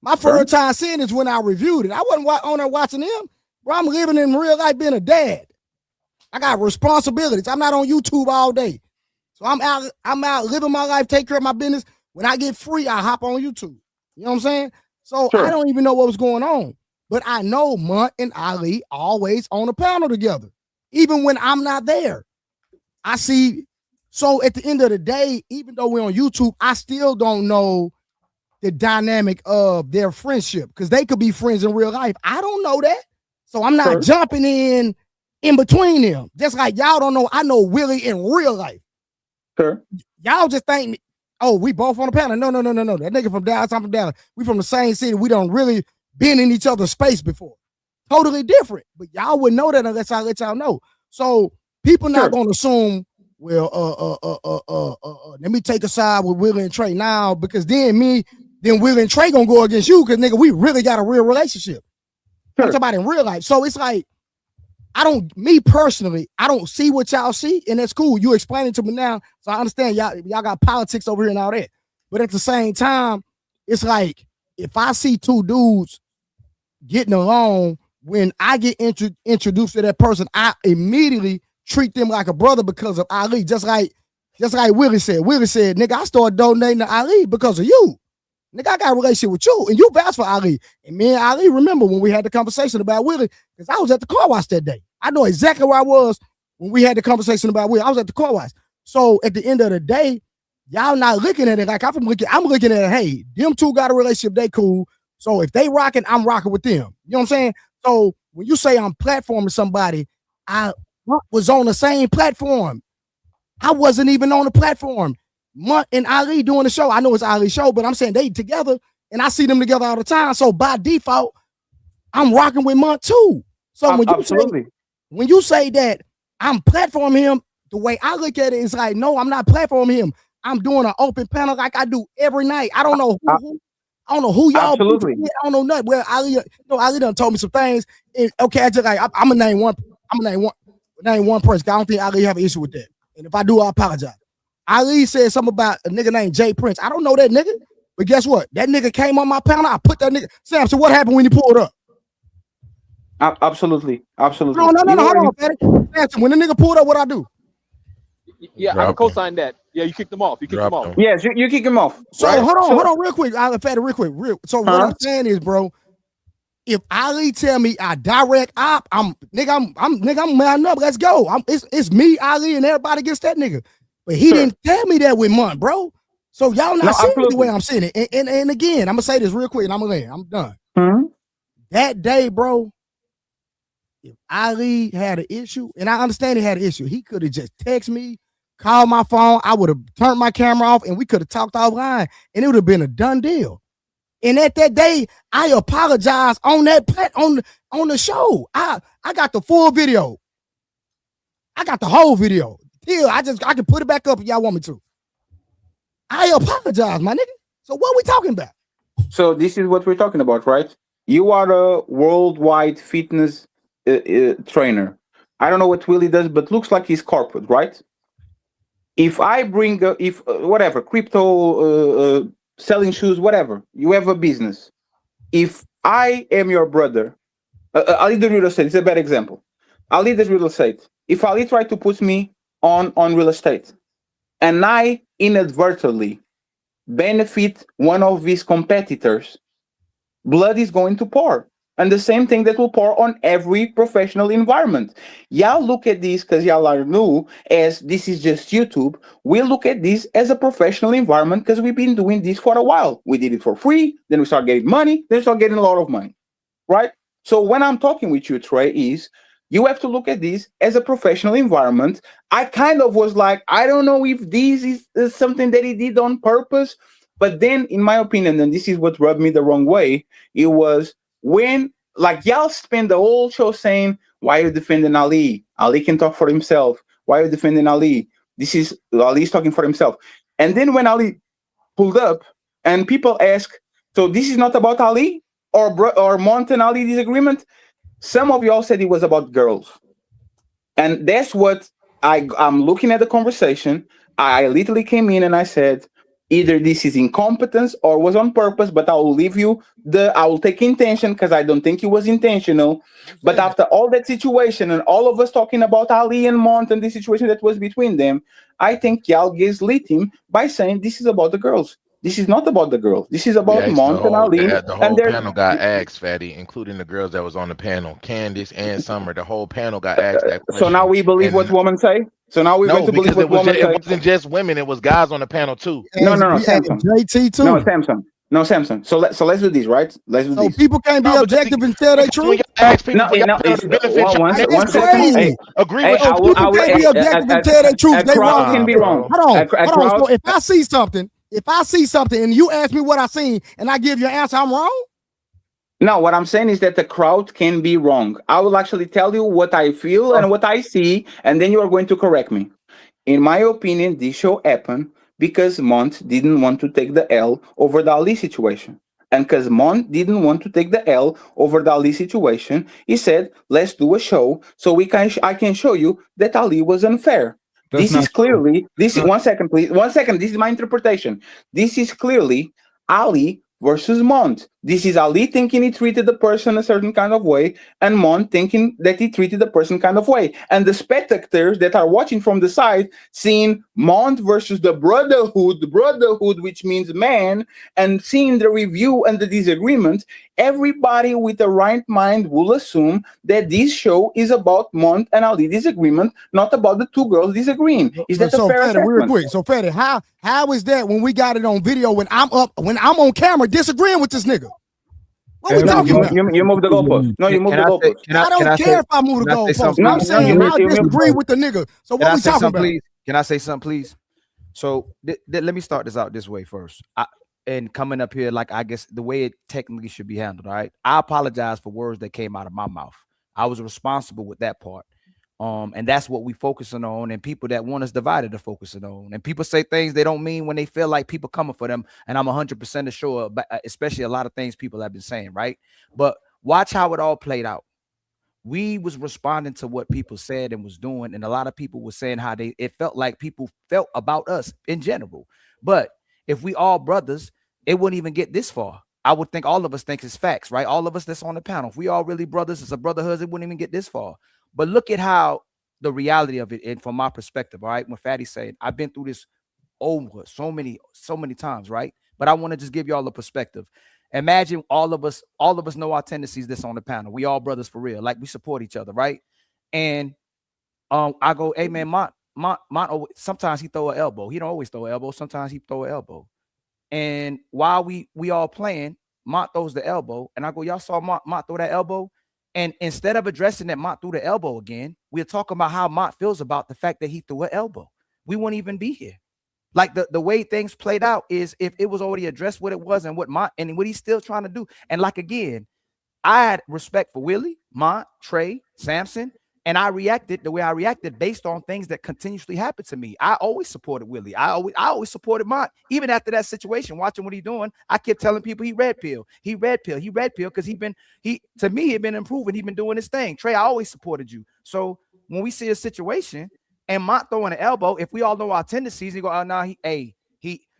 My first time seeing it is when I reviewed it. I wasn't on there watching them. Bro, I'm living in real life being a dad. I got responsibilities. I'm not on YouTube all day. So I'm out living my life, take care of my business. When I get free, I hop on YouTube. You know what I'm saying? So I don't even know what was going on. But I know Munt and Ali always on a panel together. Even when I'm not there. I see. So at the end of the day, even though we're on YouTube, I still don't know the dynamic of their friendship. Because they could be friends in real life. I don't know that. So I'm not jumping in between them. Just like y'all don't know, I know Willie in real life. Sure. Y'all just think, oh, we both on the panel. No. That nigga from Dallas, I'm from Dallas. We from the same city. We don't really been in each other's space before. Totally different. But y'all wouldn't know that unless I let y'all know. So people not gonna assume, well, let me take a side with Willie and Trey now, because then Willie and Trey gonna go against you, because nigga, we really got a real relationship. I'm talking about in real life. So it's like, me personally, I don't see what y'all see, and that's cool. You explain it to me now, so I understand y'all got politics over here and all that. But at the same time, it's like, if I see two dudes getting along, when I get introduced to that person, I immediately treat them like a brother because of Ali. Just like Willie said. Willie said, nigga, I started donating to Ali because of you. Nigga, I got a relationship with you, and you vouched for Ali. And me and Ali remember when we had the conversation about Willie, because I was at the car wash that day. I know exactly where I was when we had the conversation about Willie. I was at the car wash. So at the end of the day, y'all not looking at it like I'm looking at it, hey, them two got a relationship, they cool. So if they rocking, I'm rocking with them. You know what I'm saying? So when you say I'm platforming somebody, I was on the same platform. I wasn't even on the platform. Munt and Ali doing the show. I know it's Ali's show, but I'm saying they together, and I see them together all the time. So by default, I'm rocking with Munt too. So when you say that I'm platforming him, the way I look at it is like, no, I'm not platforming him. I'm doing an open panel like I do every night. I don't know who y'all. Absolutely. I don't know nothing. Well, Ali done told me some things. And okay, I just like I'm gonna name one. Name one person. I don't think Ali have an issue with that. And if I do, I apologize. Ali said something about a nigga named Jay Prince. I don't know that nigga, but guess what? That nigga came on my panel. I put that nigga. Sam, so what happened when you pulled up? Absolutely. No. Hold on, Patty. Samson, when the nigga pulled up, what I do? Yeah, I can co-sign that. Yeah, you kicked them off. Yes, you kick him off. So right? hold on, real quick. Fatty, real quick. So what I'm saying is, bro, if Ali tell me I direct op, I'm man up. Let's go. It's me, Ali, and everybody against that nigga. But he didn't tell me that with Munt, bro. So y'all not seeing it the way I'm seeing it. And again, I'm gonna say this real quick, and I'm done. That day, bro, if Ali had an issue, and I understand he had an issue, he could have just texted me, called my phone. I would have turned my camera off, and we could have talked offline, and it would have been a done deal. And at that day, I apologized on that on the show. I got the full video. I got the whole video. Here, I can put it back up if y'all want me to. I apologize, my nigga. So what are we talking about? So this is what we're talking about, right? You are a worldwide fitness trainer. I don't know what Willie does, but looks like he's corporate, right? If I bring, whatever, crypto, selling shoes, whatever, you have a business. If I am your brother, I'll leave the real estate. It's a bad example. I'll leave the real estate. If Ali try to put me on real estate, and I inadvertently benefit one of his competitors, blood is going to pour. And the same thing that will pour on every professional environment. Y'all look at this because y'all are new as this is just YouTube. We look at this as a professional environment because we've been doing this for a while. We did it for free, then we start getting money, then we start getting a lot of money, right? So when I'm talking with you, Trey, is you have to look at this as a professional environment. I kind of was like, I don't know if this is something that he did on purpose. But then, in my opinion, and this is what rubbed me the wrong way, it was when, like, y'all spend the whole show saying, why are you defending Ali? Ali can talk for himself. Why are you defending Ali? Ali's talking for himself. And then when Ali pulled up and people ask, so this is not about Ali or Munt and Ali disagreement? Some of y'all said it was about girls. And that's what I'm looking at the conversation. I literally came in and I said, either this is incompetence or was on purpose, but I will leave you I will take intention because I don't think it was intentional. But after all that situation and all of us talking about Ali and Munt and the situation that was between them, I think y'all gaslit him by saying this is about the girls. This is not about the girls. This is about Munt and Ali. The whole panel got asked, Fatty, including the girls that was on the panel, Candace and Summer. The whole panel got asked that question. So now we believe what women say? So now we're going to believe what women say? It wasn't just women. It was guys on the panel, too. No, Samson. JT, too. No, Samson. So let's do this, right? Let's do this. So people can't be objective and tell their truth? That's crazy. Agree with you. People can't be objective and tell their truth. They wrong. Can be wrong. Hold on. So if I see something and you ask me what I seen and I give you an answer, I'm wrong? No, what I'm saying is that the crowd can be wrong. I will actually tell you what I feel and what I see, and then you are going to correct me. In my opinion, this show happened because Munt didn't want to take the L over the Ali situation. And because Munt didn't want to take the L over the Ali situation, he said, let's do a show so I can show you that Ali was unfair. One second, please. 1 second. This is my interpretation. This is clearly Ali versus Munt. This is Ali thinking he treated the person a certain kind of way, and Munt thinking that he treated the person kind of way. And the spectators that are watching from the side, seeing Munt versus the brotherhood, which means man, and seeing the review and the disagreement, everybody with the right mind will assume that this show is about Munt and Ali disagreement, not about the two girls disagreeing. Is that a fair assessment? Real quick. So, Fatty, how is that when we got it on video when I'm on camera disagreeing with this nigga? What we talking about? You move the goalpost. No, you move the goalpost. I don't care if I move the goalpost. I'm saying I disagree with the nigga. So what we talking about? Can I say something, please? So let me start this out this way first. And coming up here, like I guess the way it technically should be handled. All right. I apologize for words that came out of my mouth. I was responsible with that part. And that's what we focusing on, and people that want us divided are focusing on. And people say things they don't mean when they feel like people coming for them. And I'm 100% sure, but especially a lot of things people have been saying, right? But watch how it all played out. We was responding to what people said and was doing, and a lot of people were saying how it felt like people felt about us in general. But if we all brothers, it wouldn't even get this far. I would think all of us think it's facts, right? All of us that's on the panel, if we all really brothers, it's a brotherhood, it wouldn't even get this far. But look at how the reality of it, and from my perspective, all right, when Fatty's saying, I've been through this over so many times, right? But I want to just give y'all a perspective. Imagine all of us know our tendencies that's on the panel. We all brothers for real, like we support each other, right? And I go, hey man, Mont, sometimes he throw an elbow. He don't always throw an elbow. Sometimes he throw an elbow. And while we all playing, Mont throws the elbow, and I go, y'all saw Mont throw that elbow? And instead of addressing that Mont threw the elbow again, we're talking about how Mont feels about the fact that he threw an elbow. We wouldn't even be here. Like the way things played out is if it was already addressed what it was and what Mont and what he's still trying to do. And like again, I had respect for Willie, Mont, Trey, Samson, and I reacted the way I reacted based on things that continuously happened to me. I always supported Willie. I always supported Mont. Even after that situation, watching what he's doing, I kept telling people he red pill, because he'd been improving. He'd been doing his thing. Trey, I always supported you. So when we see a situation and Mont throwing an elbow, if we all know our tendencies, he go, oh no, he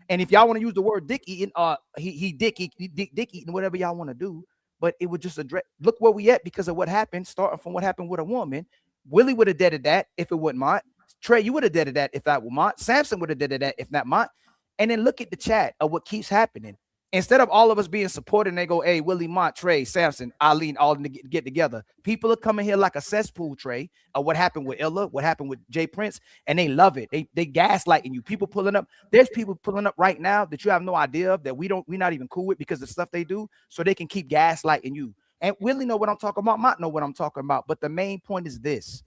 and if y'all want to use the word dick eating, he dick eating, whatever y'all want to do. But it would just address, look where we at because of what happened, starting from what happened with a woman. Willie would have deaded that if it wasn't Mont. Trey, you would have deaded that if that were Mont. Samson would have deaded that if not Mont. And then look at the chat of what keeps happening. Instead of all of us being supported and they go, hey, Willie, Mont, Trey, Samson, Ali, all to get together. People are coming here like a cesspool, Trey, of what happened with Illa, what happened with Jay Prince, and they love it. They gaslighting you. People pulling up. There's people pulling up right now that you have no idea of, that we're not even cool with because of the stuff they do, so they can keep gaslighting you. And Willie know what I'm talking about. Mont know what I'm talking about. But the main point is this.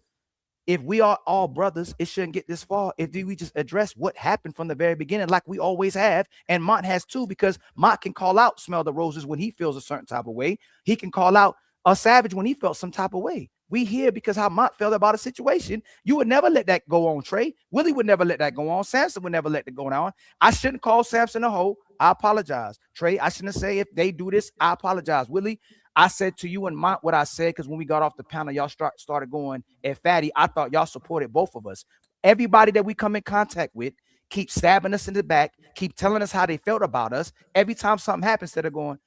If we are all brothers, it shouldn't get this far if we just address what happened from the very beginning like we always have. And Mont has too, because Mont can call out Smell the Roses when he feels a certain type of way. He can call out a Savage when he felt some type of way. We here because how Mont felt about a situation. You would never let that go on, Trey. Willie would never let that go on. Samson would never let that go on. I shouldn't call Samson a hoe. I apologize. Trey, I shouldn't say if they do this, I apologize. Willie, I said to you and Mont what I said, because when we got off the panel, y'all started going at Fatty. I thought y'all supported both of us. Everybody that we come in contact with keep stabbing us in the back, keep telling us how they felt about us. Every time something happens, instead of going,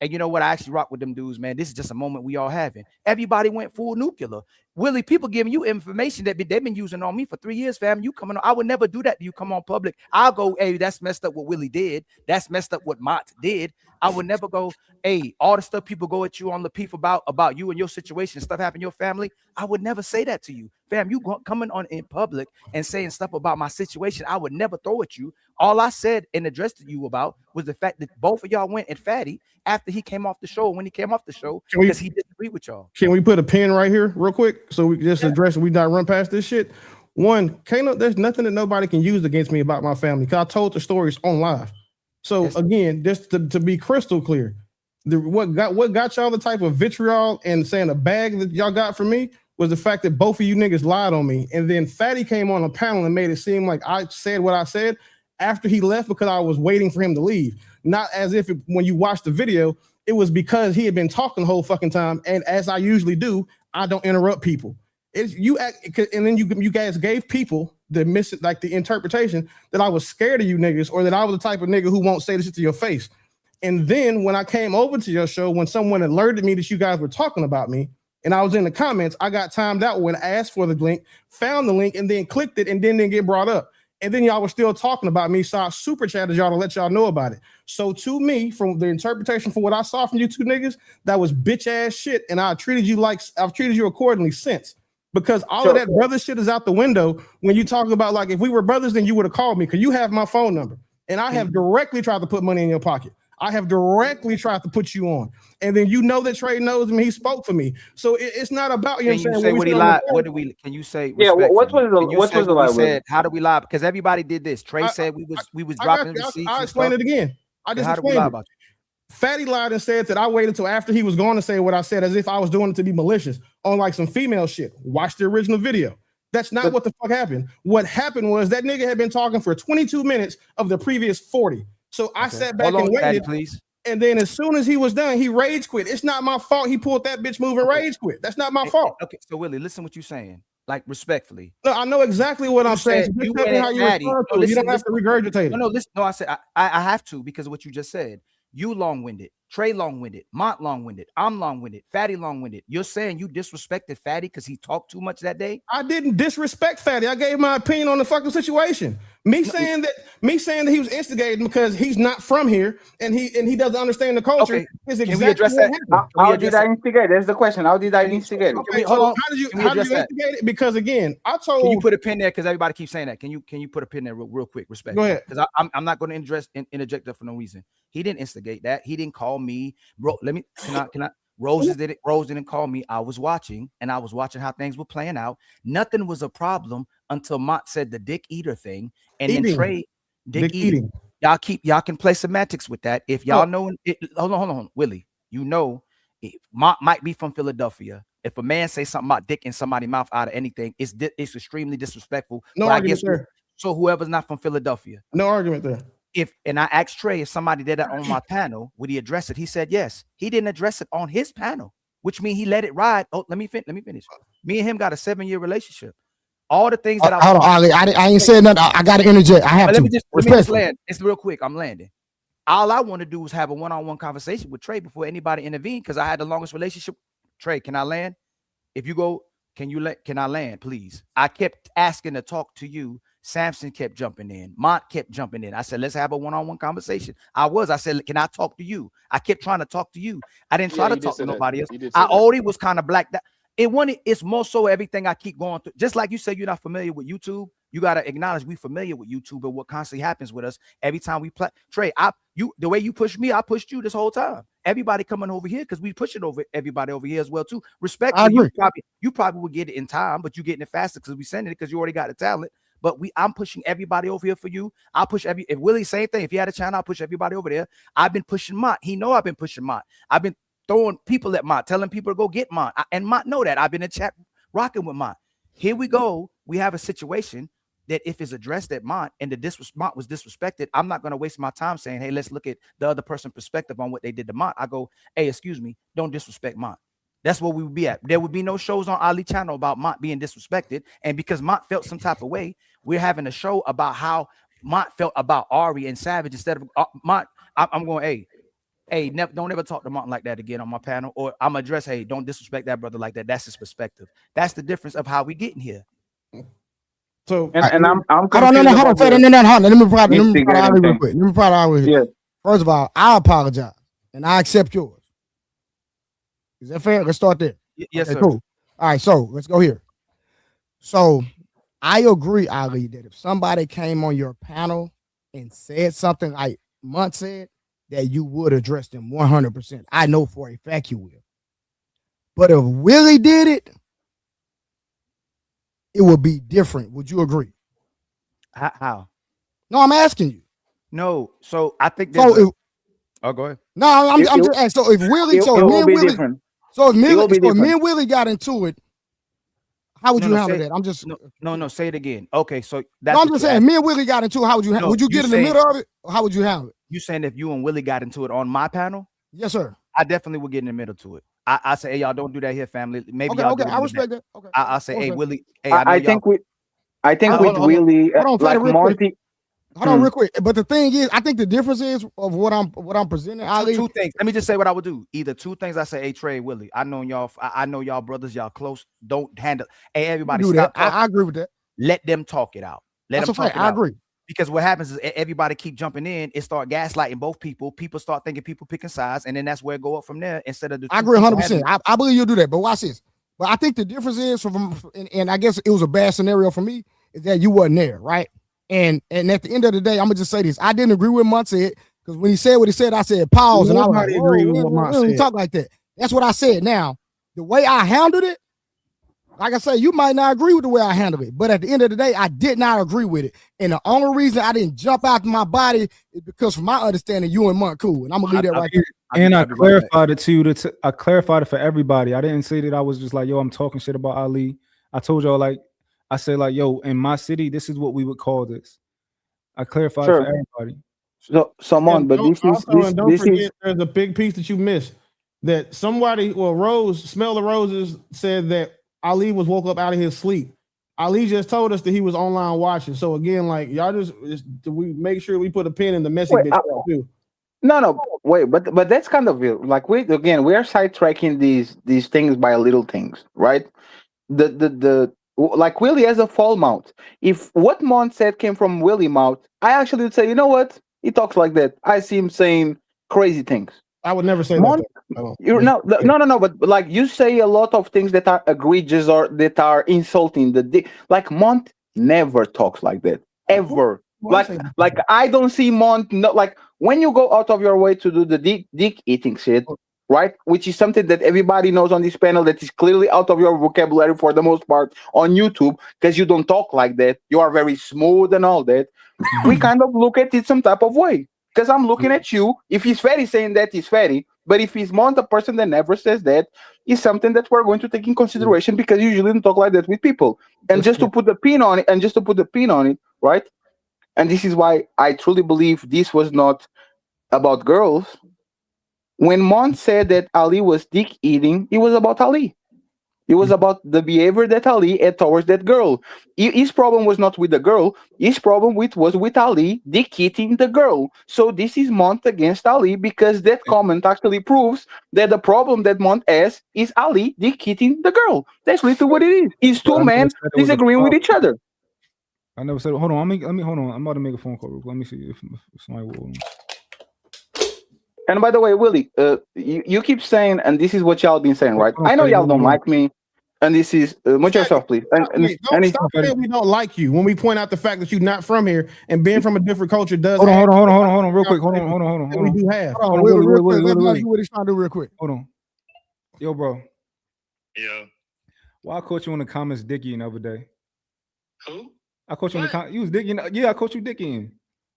and you know what? I actually rock with them dudes, man. This is just a moment we all having. Everybody went full nuclear. Willie, people giving you information that they've been using on me for 3 years, fam. You coming on? I would never do that to you. Come on public. I'll go, hey, that's messed up what Willie did. That's messed up what Mont did. I would never go, hey, all the stuff people go at you on the peep about you and your situation, stuff happened in your family. I would never say that to you, fam. You coming on in public and saying stuff about my situation, I would never throw at you. All I said and addressed to you about was the fact that both of y'all went at Fatty after he came off the show. When he came off the show, because he disagreed with y'all. Can we put a pin right here real quick so we can just address it? We not run past this shit. One, there's nothing that nobody can use against me about my family, because I told the stories on live. So again, just to be crystal clear, what got y'all the type of vitriol and saying a bag that y'all got from me was the fact that both of you niggas lied on me. And then Fatty came on a panel and made it seem like I said what I said after he left, because I was waiting for him to leave. Not as if when you watch the video, it was because he had been talking the whole fucking time. And as I usually do, I don't interrupt people. It's you act, and then you guys gave people the the interpretation that I was scared of you niggas, or that I was the type of nigga who won't say this shit to your face. And then when I came over to your show, when someone alerted me that you guys were talking about me, and I was in the comments, I got timed out when I asked for the link, found the link, and then clicked it, and then didn't get brought up. And then y'all were still talking about me, so I super chatted y'all to let y'all know about it. So to me, from the interpretation for what I saw from you two niggas, that was bitch ass shit, and I've treated you accordingly since. Because all of that brother shit is out the window when you talk about, like, if we were brothers, then you would have called me, because you have my phone number. And I have directly tried to put money in your pocket. I have directly tried to put you on. And then you know that Trey knows me. He spoke for me. So it's not about, you know what I'm saying? Say what he lied? What did we, can you say? Yeah, what was the lie? Said, how did we lie? Because everybody did this. Trey said we was dropping the seats. I'll explain it again. I just explained it. About you? Fatty lied and said that I waited until after he was going to say what I said, as if I was doing it to be malicious on like some female shit. Watch the original video. That's not what the fuck happened. What happened was that nigga had been talking for 22 minutes of the previous 40. So I sat back and waited. Please. And then as soon as he was done, he rage quit. It's not my fault he pulled that bitch move and rage quit. That's not my fault. Okay, so Willie, listen what you're saying. Like, respectfully. No, I know exactly what I'm saying. So just tell me how you respond to it. You don't have to regurgitate it. No, listen. No, I said I have to, because of what you just said. You long-winded, Trey long-winded, Mont long-winded, I'm long-winded, Fatty long-winded. You're saying you disrespected Fatty because he talked too much that day? I didn't disrespect Fatty. I gave my opinion on the fucking situation. Me saying that he was instigating because he's not from here and he doesn't understand the culture is exactly what happened. How did I instigate? That's the question. How did I instigate? Okay, so how did you instigate it? Because again, I told. Can you put a pin there? Because everybody keeps saying that. Can you put a pin there real quick? Respect. Go ahead. Because I'm not going to interject that for no reason. He didn't instigate that. He didn't call me, bro. Can I? Rose didn't call me. I was watching, and I was watching how things were playing out. Nothing was a problem until Mont said the dick eater thing, and then Trey dick eating. Y'all can play semantics with that. If y'all know it, hold on, Willie. You know, Mont might be from Philadelphia. If a man say something about dick in somebody's mouth out of anything, it's extremely disrespectful. No argument there. So whoever's not from Philadelphia, no argument there. And I asked Trey if somebody did that on my panel, would he address it? He said yes. He didn't address it on his panel, which means he let it ride. Oh, let me finish. Me and him got a 7-year relationship. All the things that hold on, Ali, I ain't saying nothing. I got to interject. I have to. Let me just land. It's real quick. I'm landing. All I want to do is have a one-on-one conversation with Trey before anybody intervened because I had the longest relationship. Trey, can I land? If you go, can I land, please? I kept asking to talk to you. Samson kept jumping in. Mont kept jumping in. I said, let's have a one-on-one conversation. I said, can I talk to you? I kept trying to talk to you. I didn't try to talk to nobody else. I already was kind of blacked out. It's more so everything I keep going through. Just like you said, you're not familiar with YouTube. You got to acknowledge we familiar with YouTube and what constantly happens with us every time we play. Trey, the way you pushed me, I pushed you this whole time. Everybody coming over here because we push it over everybody over here as well too. Respectfully, you probably would get it in time, but you getting it faster because we sending it because you already got the talent. But I'm pushing everybody over here for you. I'll push if Willie, same thing. If he had a channel, I'll push everybody over there. I've been pushing Mont. He know I've been pushing Mont. I've been throwing people at Mont, telling people to go get Mont. And Mont know that. I've been in chat rocking with Mont. Here we go. We have a situation that if it's addressed at Mont and Mont was disrespected, I'm not going to waste my time saying, hey, let's look at the other person's perspective on what they did to Mont. I go, hey, excuse me, don't disrespect Mont. That's where we would be at. There would be no shows on Ali channel about Mont being disrespected. And because Mont felt some type of way, we're having a show about how Mont felt about Ari and Savage instead of Mont. I'm going, hey, don't ever talk to Mont like that again on my panel. Or I'm address, hey, don't disrespect that brother like that. That's his perspective. That's the difference of how we getting here. So and I'm hold on. Let me prod Ali real quick. First of all, I apologize and I accept yours. Is that fair? Let's start there. Yes, okay, sir. Cool. All right, so let's go here. So I agree, Ali, that if somebody came on your panel and said something like Munt said, that you would address them 100%. I know for a fact you will. But if Willie did it, it would be different. Would you agree? How? No, I'm asking you. No, so I think so. Go ahead. No, I'm just asking. So if Willie, if me and Willie got into it, how would you handle that? I'm just no. Say it again. Okay, so that's. No, I'm just saying. If me and Willie got into it, how would you? Would you get in the middle of it? Or how would you handle it? You saying if you and Willie got into it on my panel? Yes, sir. I definitely would get in the middle to it. I say, hey, y'all don't do that here, family. Maybe okay. I respect that. Okay. I say, hey, Willie. Hey, I think with Willie, like Monty. Hold on, real quick. But the thing is, I think the difference is of what I'm presenting. Two things. Let me just say what I would do. Either two things. I say, hey, Trey, Willie. I know y'all brothers. Y'all close. Don't handle. Hey, everybody, stop. I agree with that. Let them talk it out. Let them talk it out. I agree. Because what happens is everybody keep jumping in. It start gaslighting both people. People start thinking people picking sides, and then that's where it go up from there. Instead of I agree 100%. I believe you'll do that. But watch this. But I think the difference is and I guess it was a bad scenario for me is that you wasn't there, right? And at the end of the day, I'm gonna just say this. I didn't agree with Munt said because when he said what he said, I said pause, and I was like, agree with what Munt said. Talk like that. That's what I said. Now, the way I handled it, like I say, you might not agree with the way I handled it, but at the end of the day, I did not agree with it. And the only reason I didn't jump out my body is because, from my understanding, you and Munt cool, and I'm gonna leave that right there. And I clarified it to you. I clarified it for everybody. I didn't say that I was just like, yo, I'm talking shit about Ali. I told y'all like. I said, like, yo, in my city, this is what we would call this. I clarified for everybody. Don't forget, there's a big piece that you missed. That somebody, Rose, Smell the Roses, said that Ali was woke up out of his sleep. Ali just told us that he was online watching. So again, like y'all just we make sure we put a pin in the message too. No, wait, but that's kind of it. Like we are sidetracking these things by little things, right? The like Willie has a foul mouth. If what Mont said came from Willie mouth, I actually would say, you know what? He talks like that. I see him saying crazy things. I would never say Mont, that. no, but like you say a lot of things that are egregious or that are insulting. Like Mont never talks like that ever. Like I don't see Mont. No, like when you go out of your way to do the dick eating shit, right? Which is something that everybody knows on this panel that is clearly out of your vocabulary for the most part on YouTube because you don't talk like that. You are very smooth and all that. We kind of look at it some type of way. Because I'm looking at you. If he's Ferry saying that, he's Ferry. But if he's Mont, a person that never says that, is something that we're going to take in consideration because you usually don't talk like that with people. And just to put the pin on it, right? And this is why I truly believe this was not about girls. When Mont said that Ali was dick eating, it was about Ali. It was about the behavior that Ali had towards that girl. His problem was not with the girl. His problem was with Ali dick eating the girl. So this is Mont against Ali because that comment actually proves that the problem that Mont has is Ali dick eating the girl. That's literally what it is. It's two men disagreeing with each other. I never said. Hold on. Let me hold on. I'm about to make a phone call. Let me see if somebody will. And by the way, Willie, you keep saying, and this is what y'all been saying, right? I know y'all don't like me, and this is much yourself, please. Don't stop saying we don't like you when we point out the fact that you're not from here and being from a different culture does. Hold on, real quick. Hold on. We do have. Hold on, Willie, what he's trying to do real quick. Hold on. Yo, bro. Yeah. Well, I caught you in the comments dicking the other day. Who? I caught you in the comments. You was dicking. Yeah, I caught you dicking.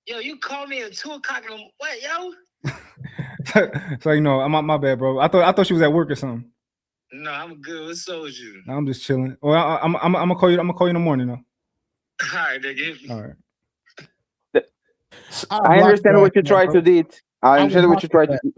Yo, you called me at 2 o'clock in the morning. What, yo? So you know, my bad, bro. I thought she was at work or something. No, I'm good. What sold you? No, I'm just chilling. Well, I'm gonna call you. I'm gonna call you in the morning, though. All right, nigga. All right. I understand what you tried to do. I understand what you tried to do.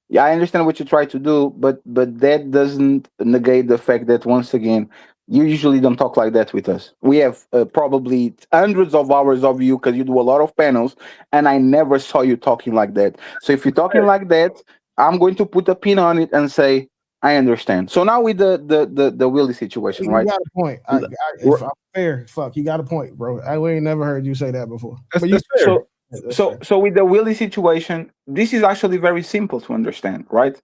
Yeah, I understand what you try to do, but that doesn't negate the fact that once again, you usually don't talk like that with us. We have probably hundreds of hours of you because you do a lot of panels, and I never saw you talking like that. So if you're talking like that, I'm going to put a pin on it and say I understand. So now with the Willie situation, right? You got a point. If I'm fair, you got a point, bro. I ain't never heard you say that before. So with the Willie situation, this is actually very simple to understand, right?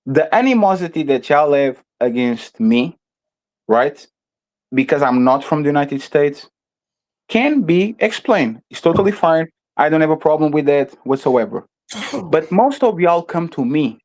The animosity that y'all have against me, right? Because I'm not from the United States, can be explained. It's totally fine. I don't have a problem with that whatsoever. But most of y'all come to me.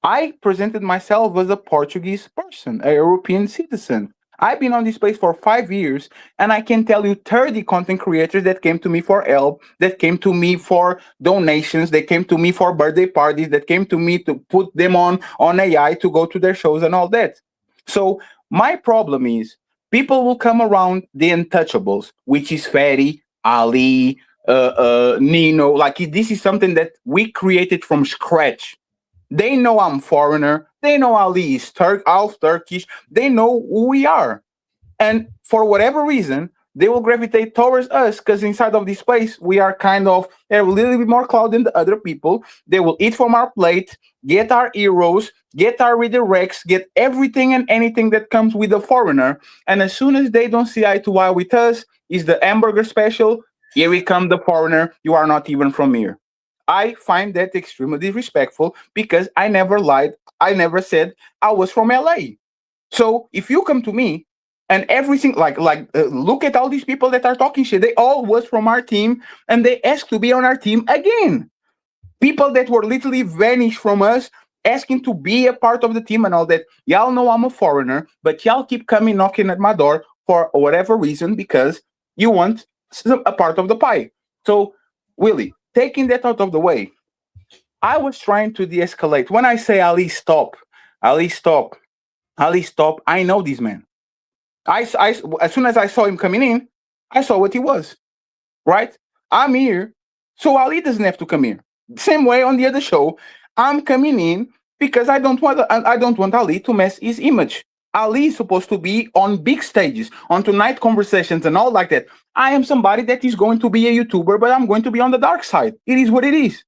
I presented myself as a Portuguese person, a European citizen. I've been on this place for 5 years, and I can tell you 30 content creators that came to me for help, that came to me for donations, that came to me for birthday parties, that came to me to put them on AI to go to their shows and all that. So my problem is people will come around the untouchables, which is Ferry, Ali, Nino. Like this is something that we created from scratch. They know I'm foreigner. They know Ali is half Turkish. They know who we are. And for whatever reason, they will gravitate towards us because inside of this place, we are kind of a little bit more cloud than the other people. They will eat from our plate, get our heroes, get our redirects, get everything and anything that comes with a foreigner. And as soon as they don't see eye to eye with us, is the hamburger special. Here we come, the foreigner. You are not even from here. I find that extremely disrespectful because I never lied. I never said I was from LA. So if you come to me and everything look at all these people that are talking shit, they all was from our team and they asked to be on our team again. People that were literally vanished from us asking to be a part of the team and all that. Y'all know I'm a foreigner, but y'all keep coming knocking at my door for whatever reason because you want a part of the pie. So Willie, taking that out of the way, I was trying to de-escalate. When I say Ali, stop. Ali, stop. Ali, stop. I know this man. I as soon as I saw him coming in, I saw what he was. Right? I'm here, so Ali doesn't have to come here. Same way on the other show, I'm coming in because I don't want Ali to mess his image. Ali is supposed to be on big stages, on Tonight Conversations and all like that. I am somebody that is going to be a YouTuber, but I'm going to be on the dark side. It is what it is.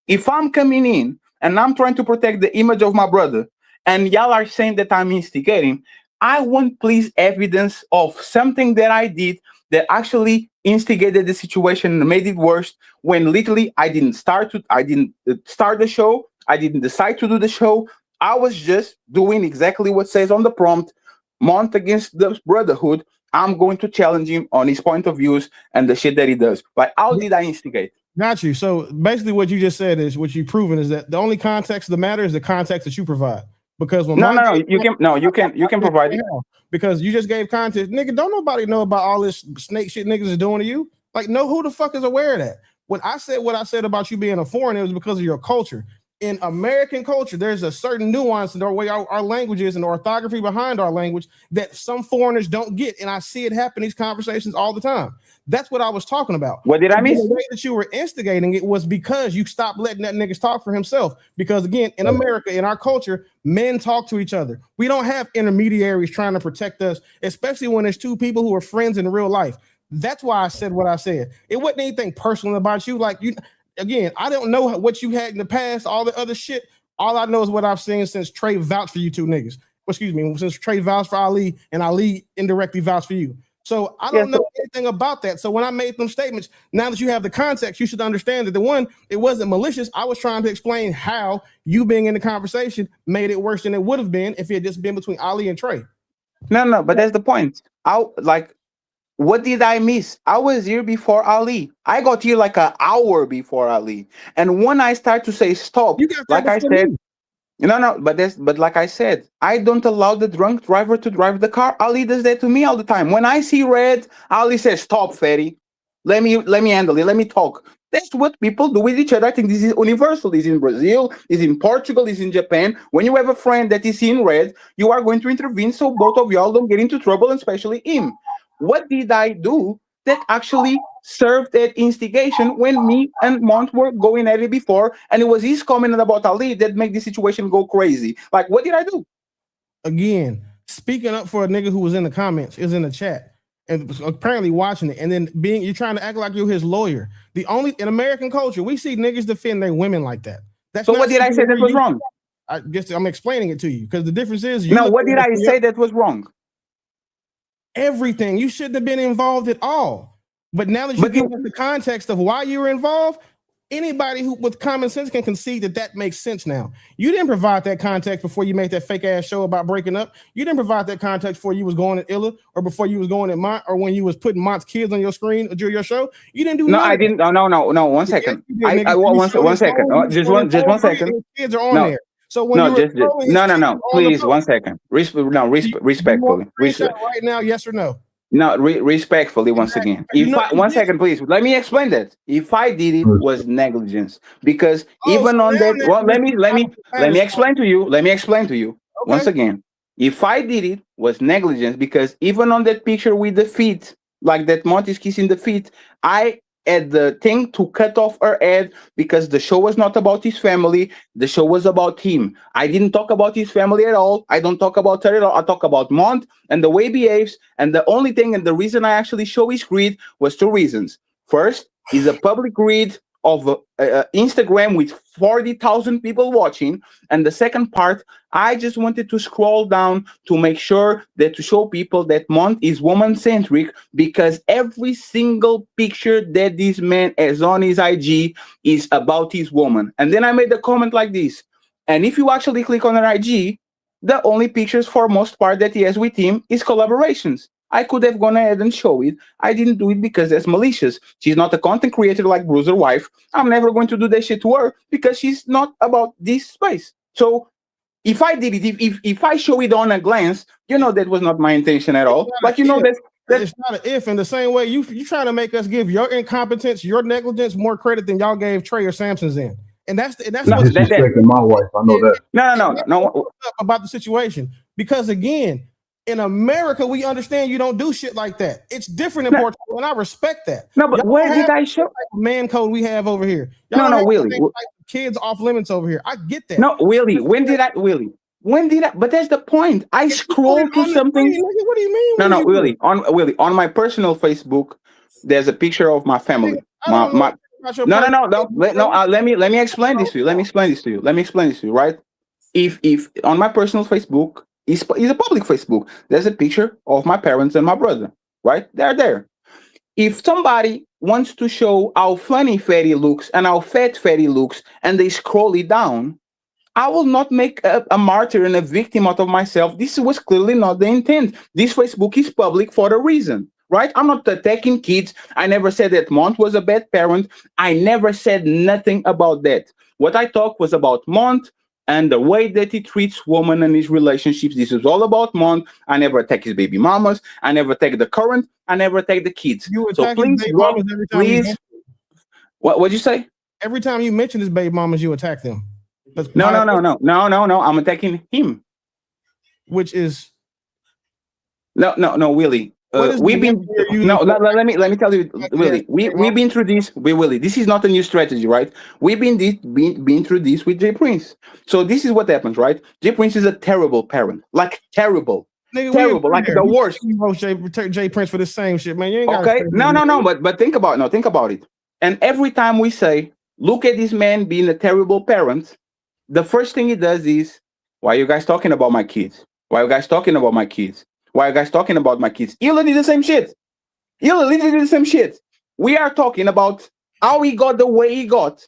If I'm coming in and I'm trying to protect the image of my brother, and y'all are saying that I'm instigating, I want please evidence of something that I did that actually instigated the situation and made it worse, when literally I didn't start the show. I didn't decide to do the show. I was just doing exactly what says on the prompt. Month against the Brotherhood. I'm going to challenge him on his point of views and the shit that he does. But how did I instigate? Got you. So basically what you just said is, what you've proven is that the only context that matters is the context that you provide. Because when you can provide it. Because you just gave context. Nigga, don't nobody know about all this snake shit niggas is doing to you. Like, no, who the fuck is aware of that? When I said what I said about you being a foreigner, it was because of your culture. In American culture, there's a certain nuance in the way our language is and the orthography behind our language that some foreigners don't get. And I see it happen in these conversations all the time. That's what I was talking about. What did I miss? The way that you were instigating it was because you stopped letting that niggas talk for himself. Because again, in America, in our culture, men talk to each other. We don't have intermediaries trying to protect us, especially when there's two people who are friends in real life. That's why I said what I said. It wasn't anything personal about you. Like, you, again, I don't know what you had in the past, all the other shit. All I know is what I've seen since Trey vouched for you two niggas. Excuse me, since Trey vouched for Ali and Ali indirectly vouched for you. So I don't know anything about that. So when I made them statements, now that you have the context, you should understand that the one, it wasn't malicious. I was trying to explain how you being in the conversation made it worse than it would have been if it had just been between Ali and Trey. No, but that's the point. What did I miss? I was here before Ali. I got here like an hour before Ali. And when I start to say stop, like I said, but like I said, I don't allow the drunk driver to drive the car. Ali does that to me all the time. When I see red, Ali says, "Stop, Fatty. Let me handle it. Let me talk." That's what people do with each other. I think this is universal. This is in Brazil, this is in Portugal, this is in Japan. When you have a friend that is in red, you are going to intervene so both of y'all don't get into trouble, and especially him. What did I do that actually served that instigation when me and Mont were going at it before, and it was his comment about Ali that made the situation go crazy? Like, what did I do? Again, speaking up for a nigga who was in the comments, is in the chat, and apparently watching it, and then you're trying to act like you're his lawyer. In American culture, we see niggas defend their women like that. So what did I say that was wrong? I'm explaining it to you, because the difference is what did I say that was wrong? Everything. You shouldn't have been involved at all. But now that you give us the context of why you were involved, anybody who with common sense can concede that makes sense now. You didn't provide that context before you made that fake ass show about breaking up. You didn't provide that context before you was going at Illa, or before you was going at Mont, or when you was putting Mont's kids on your screen during your show. You didn't do No, I didn't. No. 1 second. One second. Just one second. Kids are on there. So when please, 1 second. Respectfully. Right now, yes or no? No, respectfully, once again. One second, please. Let me explain that. If I did it, was negligence, because even on that. Well, let me explain to you. Okay. Once again. If I did it, was negligence, because even on that picture with the feet, like that Monty's kissing the feet, I had the thing to cut off her head, because the show was not about his family. The show was about him. I didn't talk about his family at all. I don't talk about her at all. I talk about Mont and the way he behaves. And the only thing, and the reason I actually show his greed was 2 reasons. First, is a public greed of Instagram with 40,000 people watching. And the second part, I just wanted to scroll down to make sure that to show people that Mont is woman-centric, because every single picture that this man has on his IG is about his woman. And then I made a comment like this. And if you actually click on her IG, the only pictures for most part that he has with him is collaborations. I could have gone ahead and show it. I didn't do it because that's malicious. She's not a content creator like Bruiser Wife. I'm never going to do that shit to her, because she's not about this space. So if I did it, if I show it on a glance, that was not my intention at all. But that's it's not an if. In the same way, you trying to make us give your incompetence, your negligence more credit than y'all gave Trey or Samson's in. And that's what's disrespecting my wife. I know that. No. About the situation, because again, in America, we understand you don't do shit like that. It's different in Portugal, and I respect that. No, but where did I show man code we have over here? No, Willie. Kids off limits over here. I get that. No, Willie. When did I? But that's the point. I scrolled to something. What do you mean? No, Willie. On my personal Facebook, there's a picture of my family. No. Let me explain this to you. Right? If on my personal Facebook, It's a public Facebook. There's a picture of my parents and my brother, right? They're there. If somebody wants to show how funny Fatty looks and how fat Fatty looks, and they scroll it down, I will not make a martyr and a victim out of myself. This was clearly not the intent. This Facebook is public for a reason, right? I'm not attacking kids. I never said that Mont was a bad parent. I never said nothing about that. What I talked was about Mont and the way that he treats women and his relationships. This is all about Mont. I never attack his baby mamas. I never attack the current. I never attack the kids. You So attack his please, baby Rob, mamas every time you please. mention What'd you say? Every time you mention his baby mamas, you attack them. No. I'm attacking him. Which is no, Willie. We've been let me tell you, Willie. We've been through this. Willie, this is not a new strategy, right? We've been through this with Jay Prince. So this is what happens, right? Jay Prince is a terrible parent, like terrible, terrible, like the worst. Jay Prince for the same shit, man. You ain't Okay, no, but think about it. And every time we say, look at this man being a terrible parent, the first thing he does is, why are you guys talking about my kids? Why are you guys talking about my kids? Why are you guys talking about my kids? Ila did the same shit. Ila did the same shit. We are talking about how he got the way he got.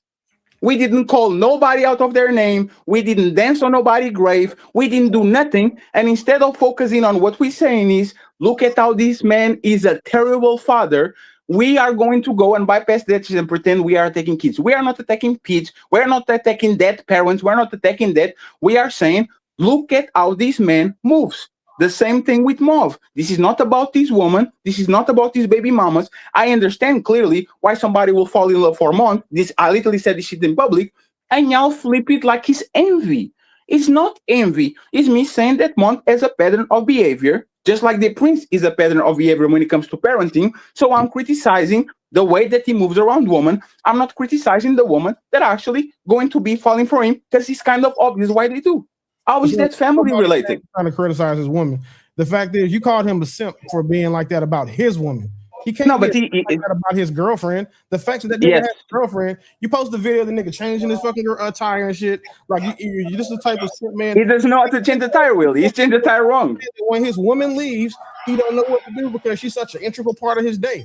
We didn't call nobody out of their name. We didn't dance on nobody's grave. We didn't do nothing. And instead of focusing on what we're saying is, look at how this man is a terrible father. We are going to go and bypass that and pretend we are attacking kids. We are not attacking kids. We're not attacking dead parents. We're not attacking that. We are saying, look at how this man moves. The same thing with Mauve. This is not about this woman. This is not about these baby mamas. I understand clearly why somebody will fall in love for Mont. I literally said this shit in public, and y'all flip it like it's envy. It's not envy. It's me saying that Mont has a pattern of behavior, just like the Prince is a pattern of behavior when it comes to parenting. So I'm criticizing the way that he moves around women. I'm not criticizing the woman that are actually going to be falling for him, because it's kind of obvious why they do. How is that family related? Trying to criticize his woman. The fact is, you called him a simp for being like that about his woman. He can't like that about his girlfriend. The fact that nigga has a girlfriend, you post the video of the nigga changing his fucking attire and shit. Like you just the type of shit, man. He doesn't know how to change the tire, Will. He's changed the tire wrong. When his woman leaves, he don't know what to do because she's such an integral part of his day.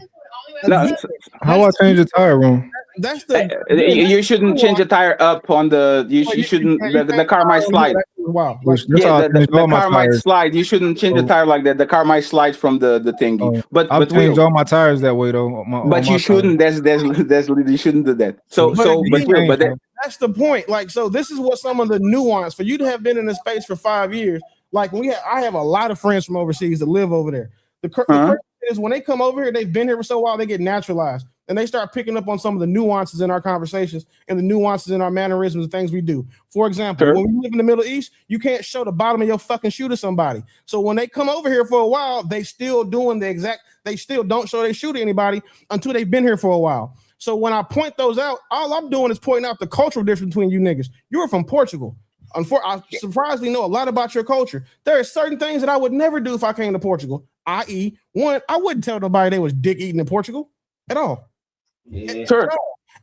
No, how I change the tire wrong? That's the you shouldn't change the tire up on the. You shouldn't. The car might slide. Wow. The car might slide. You shouldn't change the tire like that. The car might slide from the thingy. But I've changed all my tires that way though. But you shouldn't. That's you shouldn't do that. But that's the point. Like, so this is what some of the nuance for you to have been in this space for 5 years. Like I have a lot of friends from overseas that live over there. The crazy is when they come over here, they've been here for so while, they get naturalized. And they start picking up on some of the nuances in our conversations and the nuances in our mannerisms and things we do. For example, when we live in the Middle East, you can't show the bottom of your fucking shoe to somebody. So when they come over here for a while, they still doing they still don't show their shoe to anybody until they've been here for a while. So when I point those out, all I'm doing is pointing out the cultural difference between you niggas. You're from Portugal. I surprisingly know a lot about your culture. There are certain things that I would never do if I came to Portugal, i.e., one, I wouldn't tell nobody they was dick eating in Portugal at all. Yeah. Sure.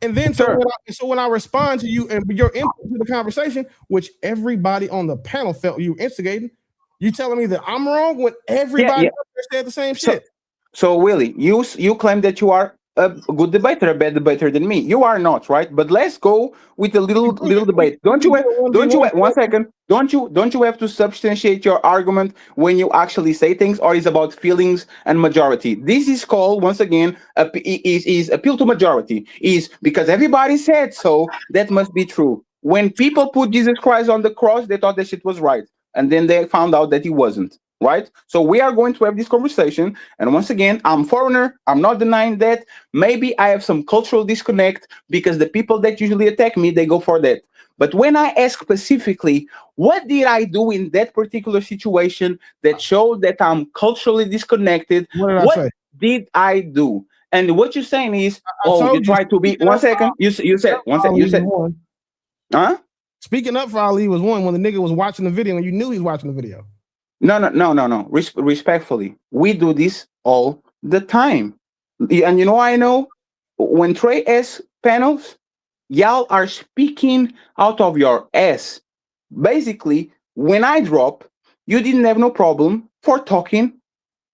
And then so when I respond to you and your input to the conversation, which everybody on the panel felt you instigating, you telling me that I'm wrong when everybody said the same shit. So Willie, you claim that you are a good debater, a better debater than me. You are not, right? But let's go with a little debate. Don't you have 1 second? Don't you have to substantiate your argument when you actually say things, or is about feelings and majority? This is called, once again, is appeal to majority. Is because everybody said so, that must be true. When people put Jesus Christ on the cross, they thought that shit was right, and then they found out that he wasn't. Right? So we are going to have this conversation. And once again, I'm foreigner. I'm not denying that. Maybe I have some cultural disconnect because the people that usually attack me, they go for that. But when I ask specifically, what did I do in that particular situation that showed that I'm culturally disconnected? What did I do? And what you're saying is, you try to be. 1 second. You said. Huh? Speaking up for Ali was one when the nigga was watching the video and you knew he was watching the video. No. Respectfully, we do this all the time. And I know when Trey asks panels, y'all are speaking out of your ass. Basically, when I drop, you didn't have no problem for talking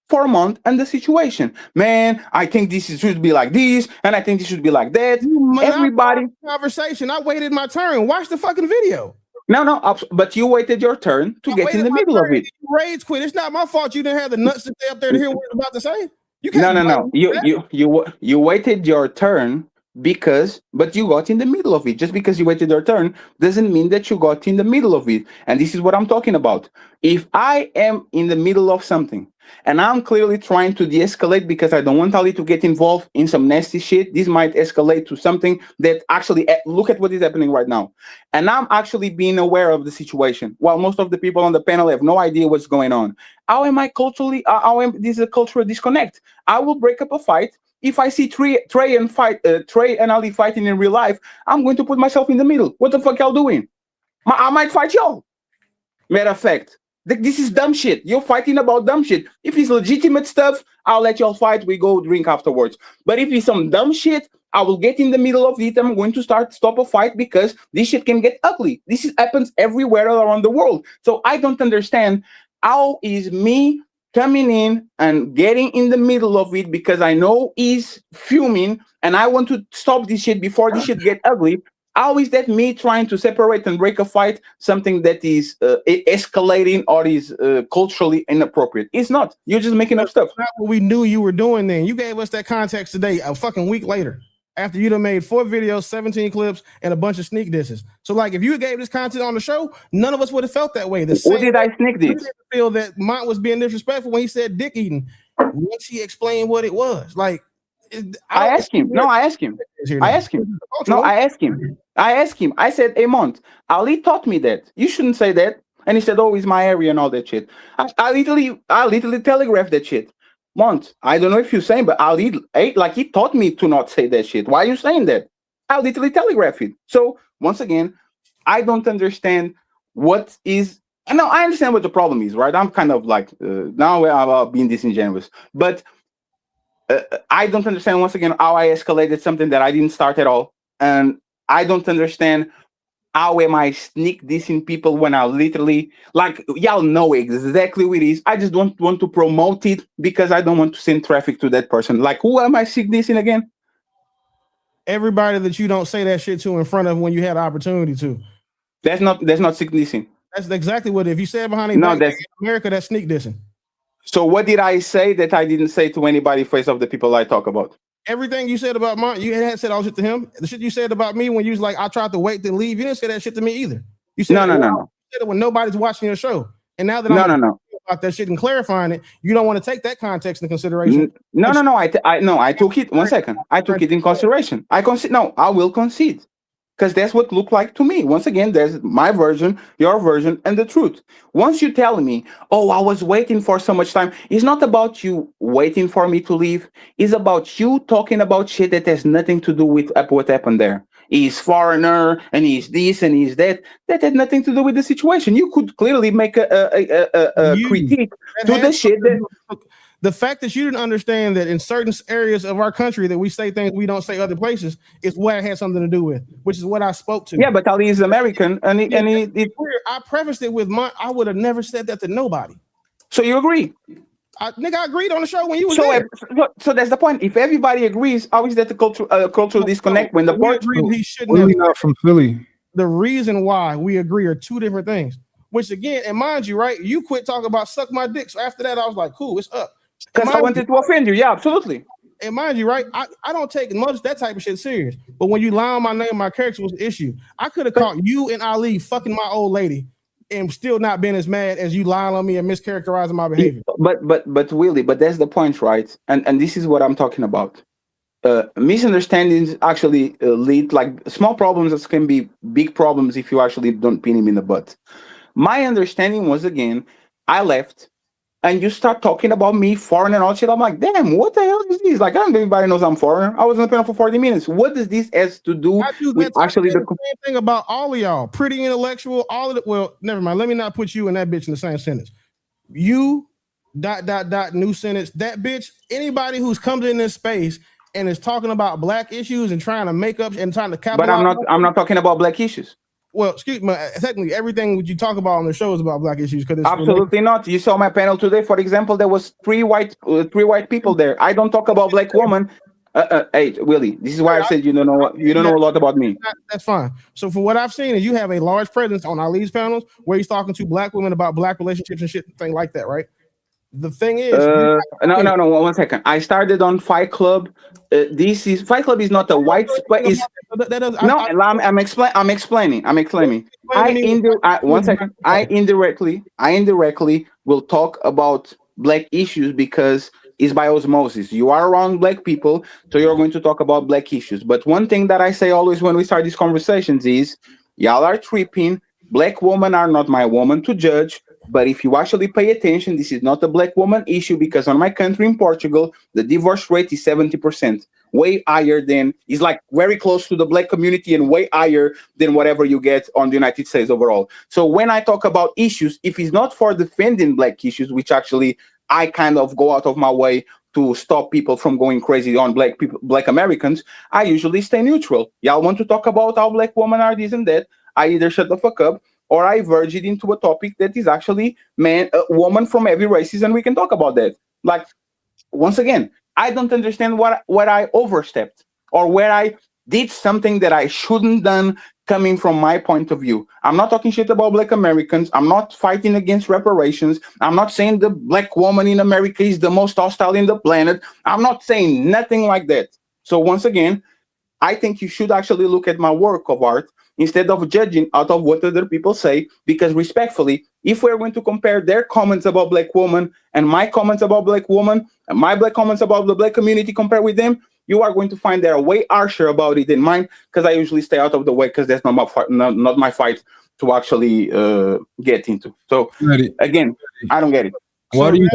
for a month and the situation. Man, I think should be like this, and I think this should be like that. Everybody. Conversation. I waited my turn. Watch the fucking video. No, but you waited your turn to get in the middle of it. Rage quit. It's not my fault you didn't have the nuts to stay up there to hear what I was about to say. You can't. No. You waited your turn but you got in the middle of it. Just because you waited your turn doesn't mean that you got in the middle of it. And this is what I'm talking about. If I am in the middle of something and I'm clearly trying to de-escalate because I don't want Ali to get involved in some nasty shit, this might escalate to something that actually, look at what is happening right now. And I'm actually being aware of the situation, while most of the people on the panel have no idea what's going on. How am I culturally, this is a cultural disconnect. I will break up a fight. If I see Trey and Ali fighting in real life, I'm going to put myself in the middle. What the fuck y'all doing? I might fight y'all. Matter of fact, this is dumb shit. You're fighting about dumb shit. If it's legitimate stuff, I'll let y'all fight. We go drink afterwards. But if it's some dumb shit, I will get in the middle of it. I'm going to stop a fight because this shit can get ugly. Happens everywhere around the world. So I don't understand how is me coming in and getting in the middle of it because I know he's fuming and I want to stop this shit before this shit get ugly. How is that me trying to separate and break a fight, something that is escalating or is culturally inappropriate? It's not. You're just making up stuff. That's not what we knew you were doing then. You gave us that context today, a fucking week later, after you done made 4 videos, 17 clips, and a bunch of sneak disses. So, like, if you gave this content on the show, none of us would have felt that way. What did I sneak diss? Feel that Munt was being disrespectful when he said dick eating. Once he explained what it was, like, I asked him. I asked him. I said, hey, Munt, Ali taught me that. You shouldn't say that. And he said, oh, it's my area and all that shit. I literally telegraphed that shit. Munt, I don't know if you're saying, but Ali, like, he taught me to not say that shit. Why are you saying that? I literally telegraphed it. So, once again, I don't understand what is. No, I understand what the problem is, right? I'm kind of like, now I'm being disingenuous. But I don't understand, once again, how I escalated something that I didn't start at all. And I don't understand how am I sneak dissing people when I literally, like, y'all know exactly what it is. I just don't want to promote it because I don't want to send traffic to that person. Like, who am I sneak dissing again? Everybody that you don't say that shit to in front of when you had the opportunity to. That's not sneak dissing. That's exactly what, if you say it behind America, that's sneak dissing. So what did I say that I didn't say to anybody face of the people I talk about? Everything you said about Munt, you had said all shit to him. The shit you said about me when you was like, I tried to wait to leave, you didn't say that shit to me either. You said no. You said it when nobody's watching your show. And now that I'm about that shit and clarifying it, you don't want to take that context into consideration. No. I took it. 1 second. I took it in consideration. I will concede. Because that's what looked like to me. Once again, there's my version, your version, and the truth. Once you tell me, oh, I was waiting for so much time, it's not about you waiting for me to leave. It's about you talking about shit that has nothing to do with what happened there. He's foreigner, and he's this, and he's that. That had nothing to do with the situation. You could clearly make a critique to the shit that... The fact that you didn't understand that in certain areas of our country that we say things we don't say other places is what it had something to do with, which is what I spoke to. Yeah, but Ali is American, and I prefaced it with I would have never said that to nobody. So you agree? I agreed on the show when you was there. So that's the point. If everybody agrees, how is that a cultural disconnect when the part he shouldn't have? We're not from Philly. The reason why we agree are two different things. Which again, and mind you, right? You quit talking about suck my dick. So after that, I was like, cool, it's up. Because I wanted to offend you. Yeah, absolutely. And mind you, right? I don't take much that type of shit serious. But when you lie on my name, my character was the issue. I could have caught you and Ali fucking my old lady and still not been as mad as you lying on me and mischaracterizing my behavior. But Willie, that's the point, right? And this is what I'm talking about. Misunderstandings actually lead, like, small problems that can be big problems if you actually don't pin him in the butt. My understanding was, again, I left. And you start talking about me, foreign and all shit. I'm like, damn, what the hell is this? Like, I don't think anybody knows I'm foreign. I was on the panel for 40 minutes. What does this has to do with actually the same thing about all of y'all? Pretty intellectual, all of it. Well, never mind. Let me not put you and that bitch in the same sentence. You, ... new sentence. That bitch, anybody who's comes in this space and is talking about black issues and trying to make up and trying to capitalize. But I'm not talking about black issues. Well, excuse me. Technically, everything what you talk about on the show is about black issues. Because Absolutely not. You saw my panel today. For example, there was three white people there. I don't talk about black woman. Hey, Willie, this is why I said you don't know a lot about me. That's fine. So for what I've seen, is you have a large presence on Ali's panels where he's talking to black women about black relationships and shit, thing like that, right? The thing is, no. 1 second. I started on Fight Club. Fight Club is not a white space. I'm explaining. One second. I indirectly will talk about black issues because it's by osmosis. You are around black people, so you're going to talk about black issues. But one thing that I say always when we start these conversations is, y'all are tripping. Black women are not my woman to judge. But if you actually pay attention, this is not a black woman issue because on my country in Portugal, the divorce rate is 70%, way higher than, is like very close to the black community and way higher than whatever you get on the United States overall. So when I talk about issues, if it's not for defending black issues, which actually I kind of go out of my way to stop people from going crazy on black Americans, I usually stay neutral. Y'all want to talk about how black women are this and that, I either shut the fuck up or I verge it into a topic that is actually woman from every races, and we can talk about that. Like, once again, I don't understand what I overstepped or where I did something that I shouldn't done coming from my point of view. I'm not talking shit about black Americans. I'm not fighting against reparations. I'm not saying the black woman in America is the most hostile in the planet. I'm not saying nothing like that. So once again, I think you should actually look at my work of art instead of judging out of what other people say, because respectfully, if we're going to compare their comments about black women and my comments about black women and my black comments about the black community compare with them, you are going to find they're way harsher about it than mine, because I usually stay out of the way because that's not my fight to actually get into. So again, I don't get it. What do you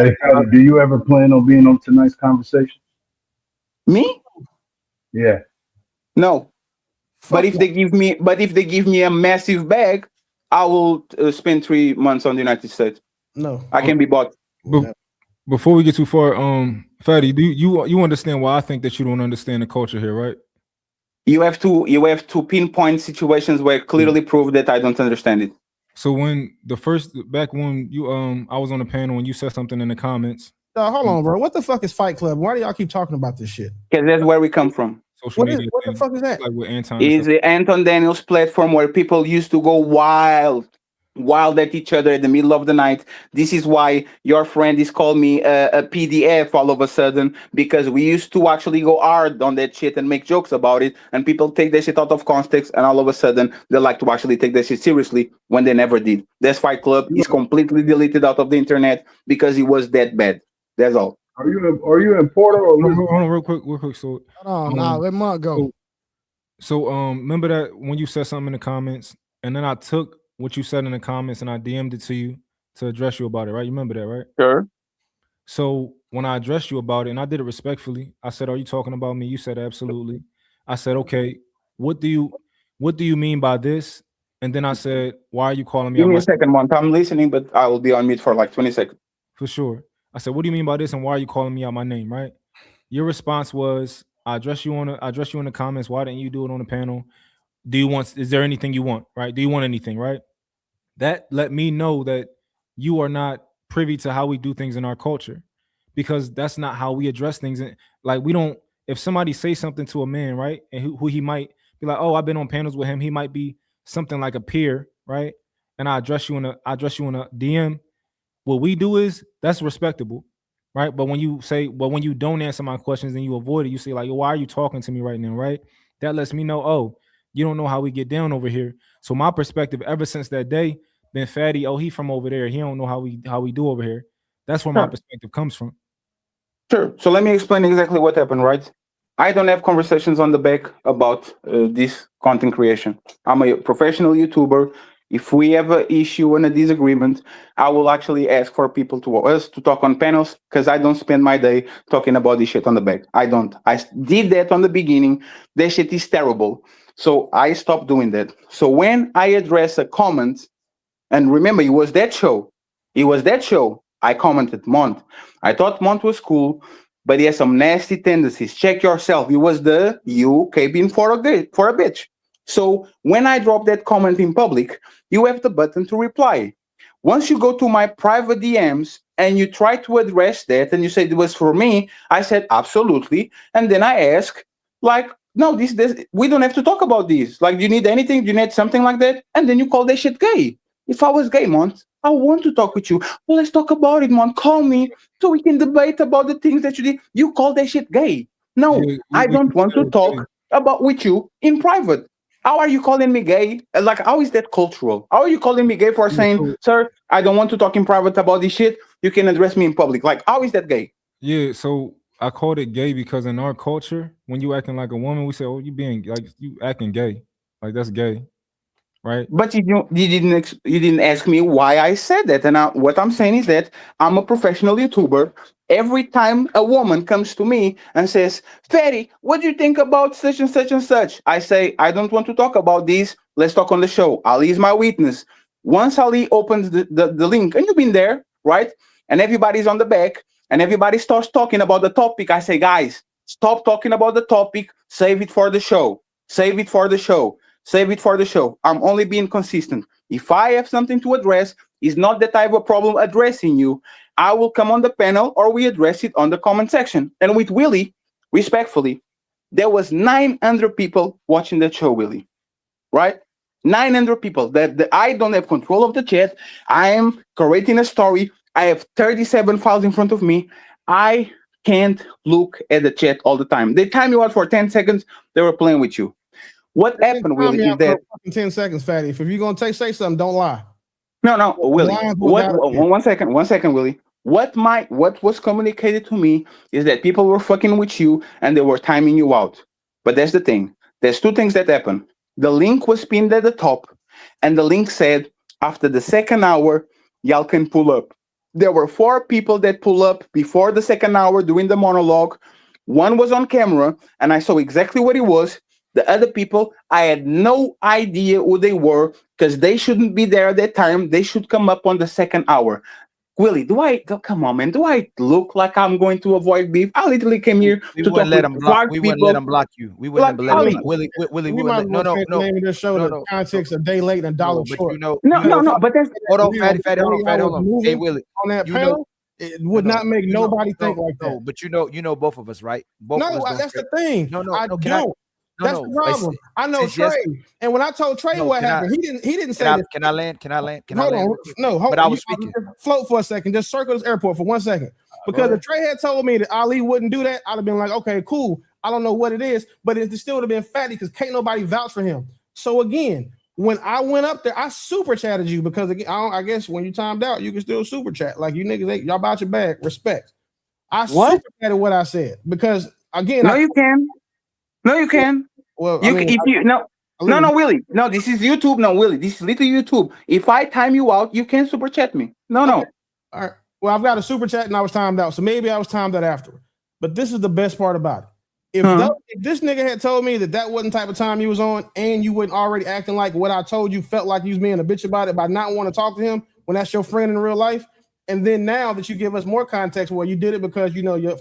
do you ever plan on being on tonight's conversation? Me? Yeah. No. But if they give me a massive bag, I will spend 3 months on the United States. No, I can be bought. Before we get too far, Fatty, do you understand why I think that you don't understand the culture here, right? You have to pinpoint situations where clearly prove that I don't understand it. So when you I was on the panel and you said something in the comments. Hold on, bro. What the fuck is Fight Club? Why do y'all keep talking about this shit? Because that's where we come from. Social media. What the fuck is that? Like with Anton. Is the Anton Daniels platform where people used to go wild at each other in the middle of the night. This is why your friend is called me a PDF all of a sudden, because we used to actually go hard on that shit and make jokes about it, and people take that shit out of context, and all of a sudden they like to actually take that shit seriously when they never did. That's Fight Club is completely deleted out of the internet because it was that bad. That's all. Are you in Porter or hold on real quick. So hold on, let Munt go. So remember that when you said something in the comments, and then I took what you said in the comments and I DM'd it to you to address you about it, right? You remember that, right? Sure. So when I addressed you about it, and I did it respectfully, I said, "Are you talking about me?" You said, "Absolutely." I said, "Okay, what do you mean by this?" And then I said, "Why are you calling me?" Give me a second, Munt. I'm listening, but I will be on mute for like 20 seconds. For sure. I said, "What do you mean by this? And why are you calling me out my name?" Right? Your response was, "I addressed you in the comments. Why didn't you do it on the panel? Is there anything you want? Right? Do you want anything? Right?" That let me know that you are not privy to how we do things in our culture, because that's not how we address things. Like, we don't. If somebody says something to a man, right, and who he might be like, "Oh, I've been on panels with him. He might be something like a peer," right? And I address you in a DM. What we do is that's respectable, right? But when you don't answer my questions and you avoid it, you say like, "Why are you talking to me right now?" Right? That lets me know, oh, you don't know how we get down over here. So my perspective ever since that day been Fatty. Oh, he from over there. He don't know how we do over here. That's where my perspective comes from. Sure. So let me explain exactly what happened, right? I don't have conversations on the back about this content creation. I'm a professional YouTuber. If we have an issue and a disagreement, I will actually ask for people to talk on panels, because I don't spend my day talking about this shit on the back. I don't. I did that on the beginning. That shit is terrible. So I stopped doing that. So when I address a comment, and remember, it was that show. I commented Munt. I thought Munt was cool, but he has some nasty tendencies. Check yourself. It was you caping for a bitch. So when I drop that comment in public, you have the button to reply. Once you go to my private DMs and you try to address that and you say it was for me, I said absolutely. And then I ask, like, no, this we don't have to talk about this. Like, do you need anything? Do you need something like that? And then you call that shit gay. If I was gay, Mont, I want to talk with you. Well, let's talk about it, Mont. Call me so we can debate about the things that you did. You call that shit gay. No, I don't want to talk about with you in private. How are you calling me gay? Like, how is that cultural? How are you calling me gay for saying, sir, I don't want to talk in private about this shit. You can address me in public. Like, how is that gay? Yeah, so I called it gay because in our culture, when you acting like a woman, we say, "Oh, you being like you acting gay, like that's gay," right? But you didn't ask me why I said that. And what I'm saying is that I'm a professional YouTuber. Every time a woman comes to me and says, "Ferry, what do you think about such and such and such?" I say, "I don't want to talk about this. Let's talk on the show. Ali is my witness." Once Ali opens the link, and you've been there, right? And everybody's on the back, and everybody starts talking about the topic, I say, "Guys, stop talking about the topic. Save it for the show. Save it for the show. Save it for the show." I'm only being consistent. If I have something to address, it's not that I have a problem addressing you. I will come on the panel or we address it on the comment section. And with Willie, respectfully, there was 900 people watching that show, Willie, right? 900 people that I don't have control of the chat. I am creating a story. I have 37 files in front of me. I can't look at the chat all the time. They time you out for 10 seconds. They were playing with you. What happened, Willie, is that 10 seconds, Fatty. If you're gonna say something, don't lie. No, Willie. One second, Willie. What was communicated to me is that people were fucking with you and they were timing you out. But that's the thing. There's two things that happen. The link was pinned at the top, and the link said, after the second hour, y'all can pull up. There were 4 people that pull up before the second hour during the monologue. One was on camera, and I saw exactly what it was. The other people, I had no idea who they were because they shouldn't be there at that time. They should come up on the second hour. Willie, come on, man? Do I look like I'm going to avoid beef? I literally came here to talk let them with block. smart We people. wouldn't let them block you. We wouldn't let them block. Willie, we might no. Name of this show, the context a day late and $1 short. No. But that's hold on, Fatty, hold on. Hey, Willie, on that panel, it would not make nobody think like that. No, but you know both of us, right? Both no, of us that's the thing. I don't. That's the problem. I know Trey, and when I told Trey what happened, he didn't say this. Can I land? Hold on. But I was speaking. Float for a second. Just circle this airport for 1 second. Because if Trey had told me that Ali wouldn't do that, I'd have been like, okay, cool. I don't know what it is, but it still would have been Fatty because can't nobody vouch for him. So again, when I went up there, I super chatted you because again, I guess when you timed out, you can still super chat. Like you niggas, y'all about your bag. Respect. I super chatted what I said because again, you can. No, you can. Well, no, Willie. No, this is YouTube. No, Willie, this is little YouTube. If I time you out, you can super chat me. No. All right. Well, I've got a super chat and I was timed out, so maybe I was timed out after. But this is the best part about it. If this nigga had told me that wasn't the type of time he was on, and you wasn't already acting like what I told you, felt like you was being a bitch about it by not want to talk to him when that's your friend in real life, and then now that you give us more context where you did it because you know your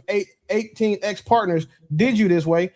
18 ex-partners did you this way,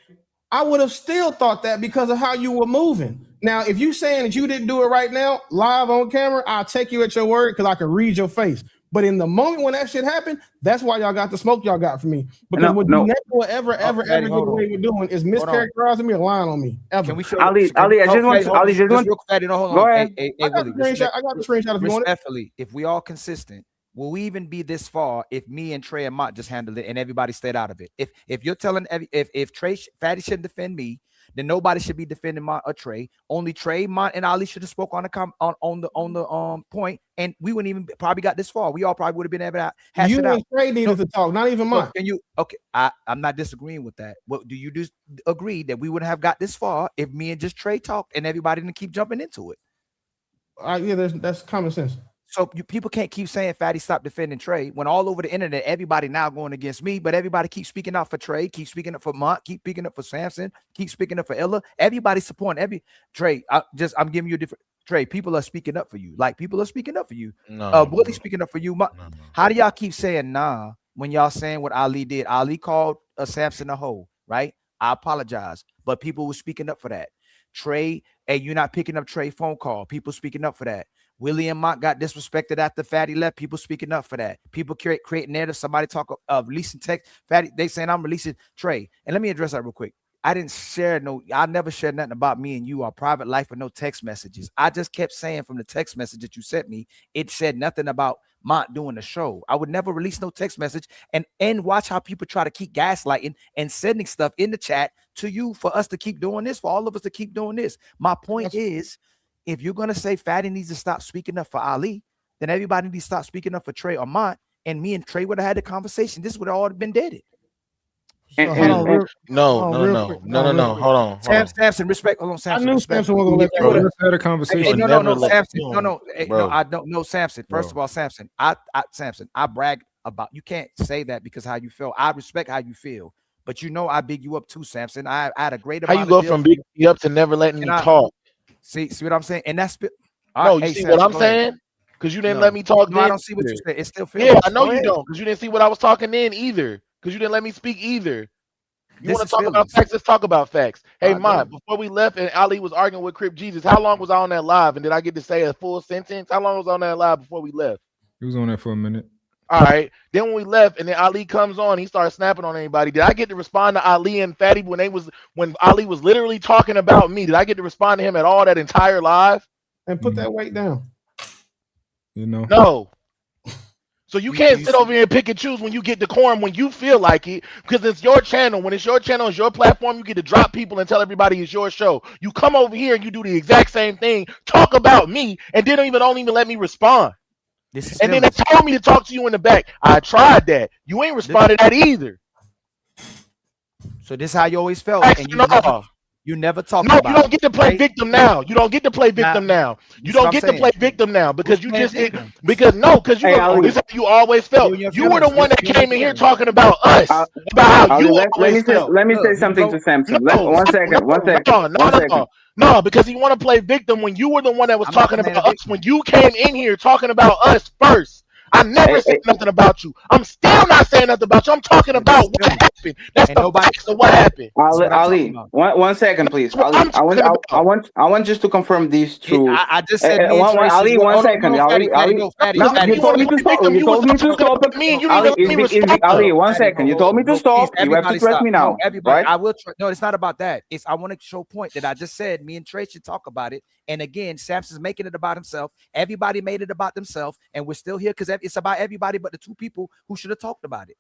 I would have still thought that because of how you were moving. Now, if you saying that you didn't do it right now, live on camera, I'll take you at your word because I can read your face. But in the moment when that shit happened, that's why y'all got the smoke y'all got from me. Because what you never will ever get away with doing is mischaracterizing me or lying on me. Ever. Can we show Ali, I just want Go ahead. Hey, I got the screenshot if you want it. Respectfully, if we all consistent, will we even be this far if me and Trey and Mont just handled it and everybody stayed out of it? If you're telling if Trey Fatty should defend me, then nobody should be defending Mont or Trey. Only Trey, Mont, and Ali should have spoke on the point, and we wouldn't even probably got this far. We all probably would have been able to hash it out. You and Trey needed to talk, not even Mont. Can you? Okay, I'm not disagreeing with that. What do you just agree that we wouldn't have got this far if me and just Trey talked and everybody didn't keep jumping into it? Yeah, that's common sense. So people can't keep saying Fatty stop defending Trey when all over the internet, everybody now going against me, but everybody keeps speaking up for Trey, keep speaking up for Mont, keep speaking up for Samson, keep speaking up for Ella. Everybody supporting Trey. I'm giving you a different Trey. People are speaking up for you. Like people are speaking up for you. Willie speaking up for you. How do y'all keep saying nah when y'all saying what Ali did? Ali called Samson a hoe, right? I apologize, but people were speaking up for that. Trey Hey, you're not picking up Trey phone call. People speaking up for that. Willie and Mont got disrespected after Fatty left. People speaking up for that. People create narrative. Somebody talk of releasing text. Fatty, they saying I'm releasing Trey. And let me address that real quick. I never shared nothing about me and you, our private life, with no text messages. I just kept saying from the text message that you sent me, it said nothing about Mont doing the show. I would never release no text message and watch how people try to keep gaslighting and sending stuff in the chat to you for us to keep doing this, for all of us to keep doing this. My point is, if you're going to say Fatty needs to stop speaking up for Ali, then everybody needs to stop speaking up for Trey or Mont, and me and Trey would have had the conversation. This would have all been dead. No. Hold on. Samson, respect. Hold on, Samson. I knew Samson was gonna let that Let's have a conversation. No, Samson. No, I don't know, Samson. First of all, Samson, Samson, I brag about. You can't say that because how you feel. I respect how you feel, but you know I big you up too, Samson. I had a great. How you go from big me up to never letting me talk? See what I'm saying? And that's no. You see what I'm saying? Because you didn't let me talk. No, I don't see what you said. It's still fair. Yeah, I know you don't, because you didn't see what I was talking in either. Because you didn't let me speak either. You want to talk about facts? Let's talk about facts. Hey, Mont, before we left and Ali was arguing with Crip Jesus, how long was I on that live? And did I get to say a full sentence? How long was I on that live before we left? He was on there for a minute. All right. Then when we left and then Ali comes on, he started snapping on anybody. Did I get to respond to Ali and Fatty when Ali was literally talking about me? Did I get to respond to him at all that entire live? And put that weight down. No. So you can't sit over here and pick and choose when you get decorum when you feel like it, because it's your channel. When it's your channel, it's your platform, you get to drop people and tell everybody it's your show. You come over here and you do the exact same thing, talk about me, and then don't even let me respond. And then they told me to talk to you in the back. I tried that. You ain't responded to that either. So this is how you always felt. And you never talk about it. No, you don't get to play victim now. You don't get to play victim now. You don't get to play victim now because you just did. Because this is how you always felt. You were the one that came in here talking about us, about how you always felt. Let me say something to Samson. One second. No, because he want to play victim when you were the one that was talking about us. When you came in here talking about us first. I never said nothing about you. I'm still not saying nothing about you. I'm talking about what happened. That's the facts of what happened. Ali, 1 second, please. Ali, I want just to confirm these true. I just said Ali, 1 second. Ali, you told me to stop. You told me to stop. Ali, 1 second. You told me to stop. You have to trust me now. Everybody, I will. No, it's not about that. I want to show a point that I just said. Me and Trey should talk about it. And again, Samson's making it about himself. Everybody made it about themselves, and we're still here because it's about everybody but the two people who should have talked about it.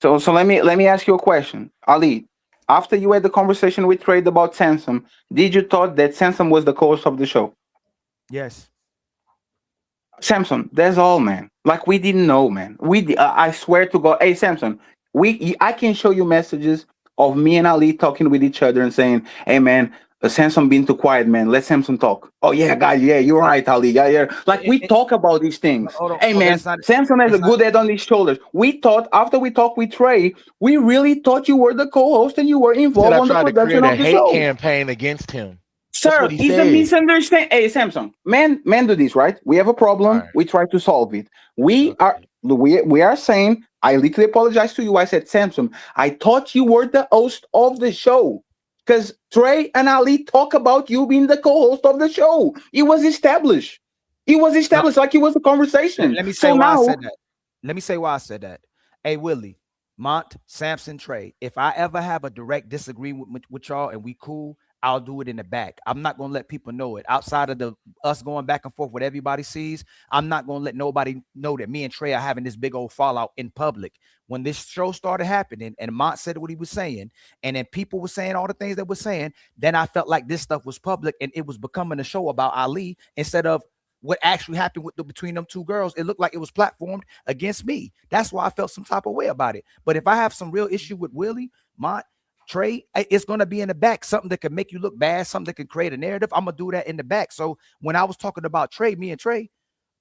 So let me ask you a question, Ali. After you had the conversation with Trey about Samson, did you thought that Samson was the co-host of the show? Yes. Samson, that's all, man. Like we didn't know, man. I swear to God, hey Samson, I can show you messages of me and Ali talking with each other and saying, hey man, Samson being too quiet, man. Let Samson talk. Oh yeah, guys. Yeah, you're right, Ali. Yeah. Like we talk about these things. Hey man, Samson has a good head on his shoulders. We thought after we talked with Trey, we really thought you were the co-host and you were involved on the production of the show. Hate campaign against him. Sir, it's a misunderstanding. Hey Samson, men do this, right? We have a problem. Right. We try to solve it. We are saying. I literally apologize to you. I said, Samson, I thought you were the host of the show. Because Trey and Ali talk about you being the co-host of the show. It was established. Like it was a conversation. Let me say why I said that. Let me say why I said that. Hey, Willie, Mont, Samson, Trey, if I ever have a direct disagreement with y'all and we cool, I'll do it in the back. I'm not going to let people know it. Outside of us going back and forth what everybody sees, I'm not going to let nobody know that me and Trey are having this big old fallout in public. When this show started happening and Mont said what he was saying, and then people were saying all the things that were saying, then I felt like this stuff was public and it was becoming a show about Ali instead of what actually happened between them two girls. It looked like it was platformed against me. That's why I felt some type of way about it. But if I have some real issue with Willie, Mont, Trey, it's going to be in the back, something that can make you look bad, something that can create a narrative. I'm going to do that in the back. So when I was talking about Trey, me and Trey,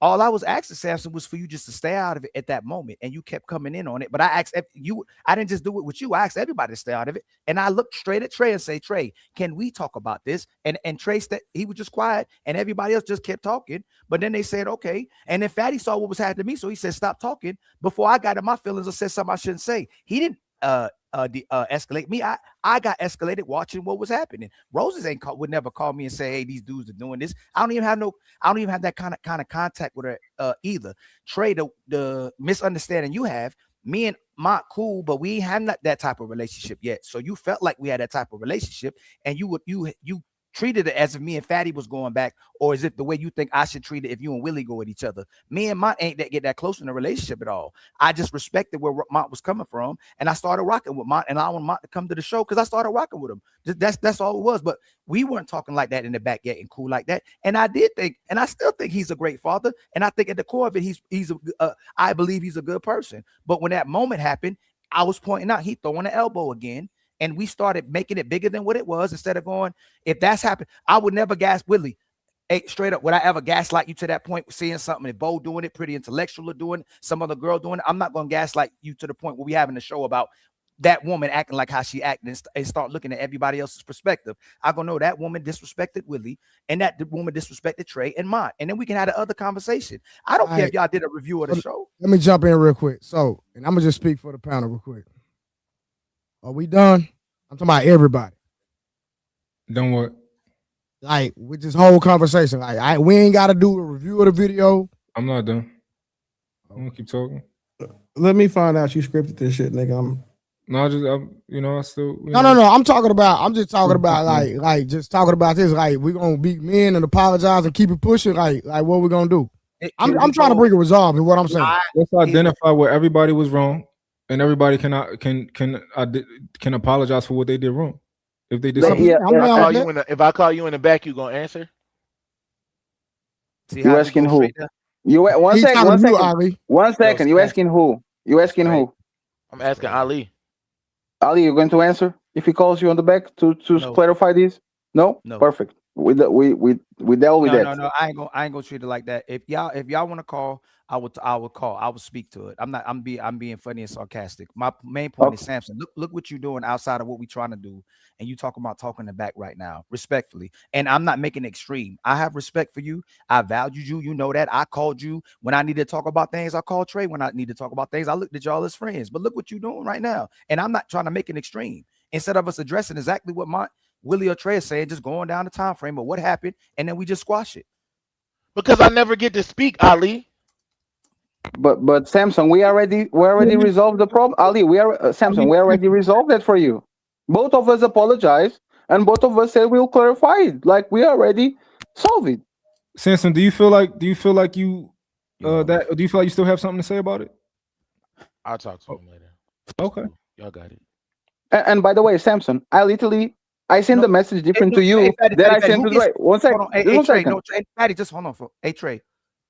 all I was asking Samson was for you just to stay out of it at that moment. And you kept coming in on it. But I asked you, I didn't just do it with you. I asked everybody to stay out of it. And I looked straight at Trey and say, Trey, can we talk about this? And Trey, he was just quiet and everybody else just kept talking. But then they said, okay. And then Fatty saw what was happening to me. So he said, stop talking. Before I got in my feelings or said something I shouldn't say. He didn't escalate me. I got escalated watching what was happening. Roses would never call me and say, "Hey, these dudes are doing this." I don't even have that kind of contact with her either. Trey, the misunderstanding you have, me and Mont cool, but we ain't had not that type of relationship yet. So you felt like we had that type of relationship, and you treated it as if me and Fatty was going back, or as if the way you think I should treat it if you and Willie go at each other. Me and Mont ain't get that close in a relationship at all. I just respected where Mont was coming from, and I started rocking with Mont, and I want Mont to come to the show because I started rocking with him. That's all it was. But we weren't talking like that in the back yet and cool like that. And I did think, and I still think he's a great father, and I think at the core of it, I believe he's a good person. But when that moment happened, I was pointing out he throwing the elbow again. And we started making it bigger than what it was. Instead of going, if that's happened, I would never gas Willie. Hey, straight up, would I ever gaslight you to that point, seeing something and Bo doing it, Pretty Intellectual doing it, some other girl doing it? I'm not going to gaslight you to the point where we having a show about that woman acting like how she acted and start looking at everybody else's perspective. I'm going to know that woman disrespected Willie and that woman disrespected Trey and Mont. And then we can have the other conversation. I don't care if y'all did a review of the show. Let me jump in real quick. So, and I'm going to just speak for the panel real quick. Are we done? I'm talking about everybody. Done what? Like with this whole conversation. Like we ain't gotta do a review of the video. I'm not done. I'm gonna keep talking. Let me find out you scripted this shit, nigga. I still. No. I'm just talking about like just talking about this. Like we're gonna be men and apologize and keep it pushing. Like what we're gonna do. I'm trying to bring a resolve in what I'm saying. Let's identify where everybody was wrong, and everybody can apologize for what they did wrong. If they did something. If I call you in the back, you gonna answer? You asking who? One second. You asking who? You asking who? I'm asking Ali. Ali, you going to answer if he calls you on the back to clarify this? No? Perfect. We dealt with that. No. I ain't gonna treat it like that. If y'all want to call, I would call. I would speak to it. I'm being funny and sarcastic. My main point is Samson. Look what you're doing outside of what we're trying to do, and you talking in the back right now, respectfully. And I'm not making it extreme. I have respect for you. I valued you. You know that. I called you when I needed to talk about things. I called Trey when I needed to talk about things. I looked at y'all as friends. But look what you're doing right now. And I'm not trying to make it extreme. Instead of us addressing exactly what Willie or Trey is saying, just going down the time frame of what happened, and then we just squash it. Because I never get to speak, Ali. But Samson, we already resolved the problem. Ali, we already resolved that for you. Both of us apologize, and both of us said we'll clarify it. Like we already solved it. Samson, do you feel like you still have something to say about it? I'll talk to him later. Okay. Y'all got it. And by the way, Samson, I sent the message different to you that I sent to Trey. One second. Patty, just hold on for Trey.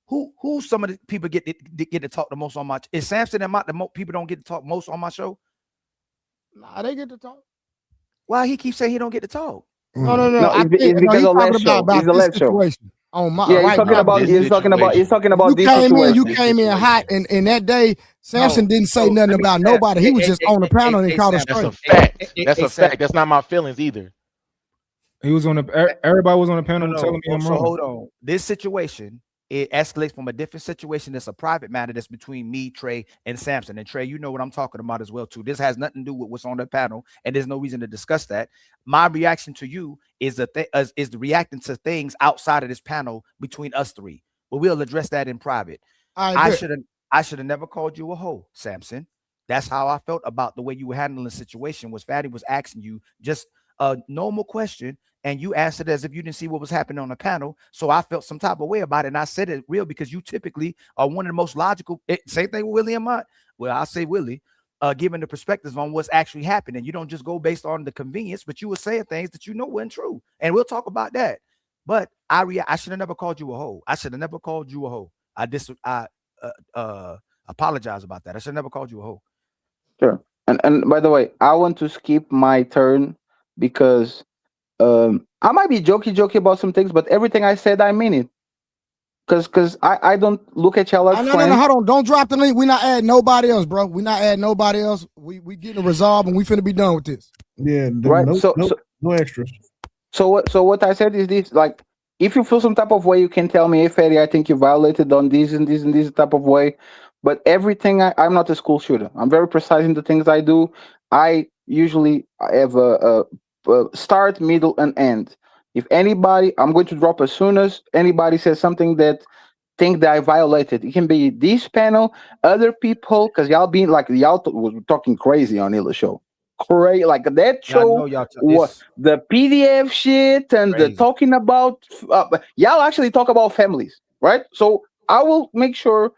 Who some of the people get to talk the most on my? Is Samson and Mont the people don't get to talk most on my show? Nah, they get to talk. Why he keeps saying he don't get to talk? No. It's because of last show. It's the last show. He's talking about this situation. You came in hot, and that day Samson didn't say nothing about nobody. He was just on the panel and called us straight. That's a fact. That's a fact. That's not my feelings either. He was on everybody was on the panel telling me I'm wrong. Hold on. This situation, it escalates from a different situation. That's a private matter that's between me, Trey, and Samson. And Trey, you know what I'm talking about as well, too. This has nothing to do with what's on the panel, and there's no reason to discuss that. My reaction to you is the reacting to things outside of this panel between us three. But we'll address that in private. I should have never called you a hoe, Samson. That's how I felt about the way you were handling the situation. Was Fatty was asking you just a normal question, and you answered as if you didn't see what was happening on the panel. So I felt some type of way about it, and I said it real because you typically are one of the most logical. Same thing with Willie and Mont. Well, I say Willie, given the perspectives on what's actually happening. You don't just go based on the convenience, but you were saying things that you know weren't true, and we'll talk about that. But I should have never called you a hoe. I should have never called you a hoe. I apologize about that. I should have never called you a hoe. Sure. And by the way, I want to skip my turn because I might be jokey about some things, but everything I said, I mean it. Because I don't look at y'all as friends. No, hold on. Don't drop the link. We're not adding nobody else, bro. We're not adding nobody else. We getting a resolve, and we finna be done with this. Yeah, right. No extras. So what I said is this: like, if you feel some type of way, you can tell me, hey, Ferry, I think you violated on this and this type of way. But everything, I'm not a school shooter. I'm very precise in the things I do. I usually have a start, middle, and end. If anybody, I'm going to drop as soon as anybody says something that think that I violated. It can be this panel, other people, because y'all being like y'all was talking crazy on Illa show. Crazy, like that Yeah, I show know y'all. was It's the PDF shit and the crazy. talking about y'all actually talk about families, right? So I will make sure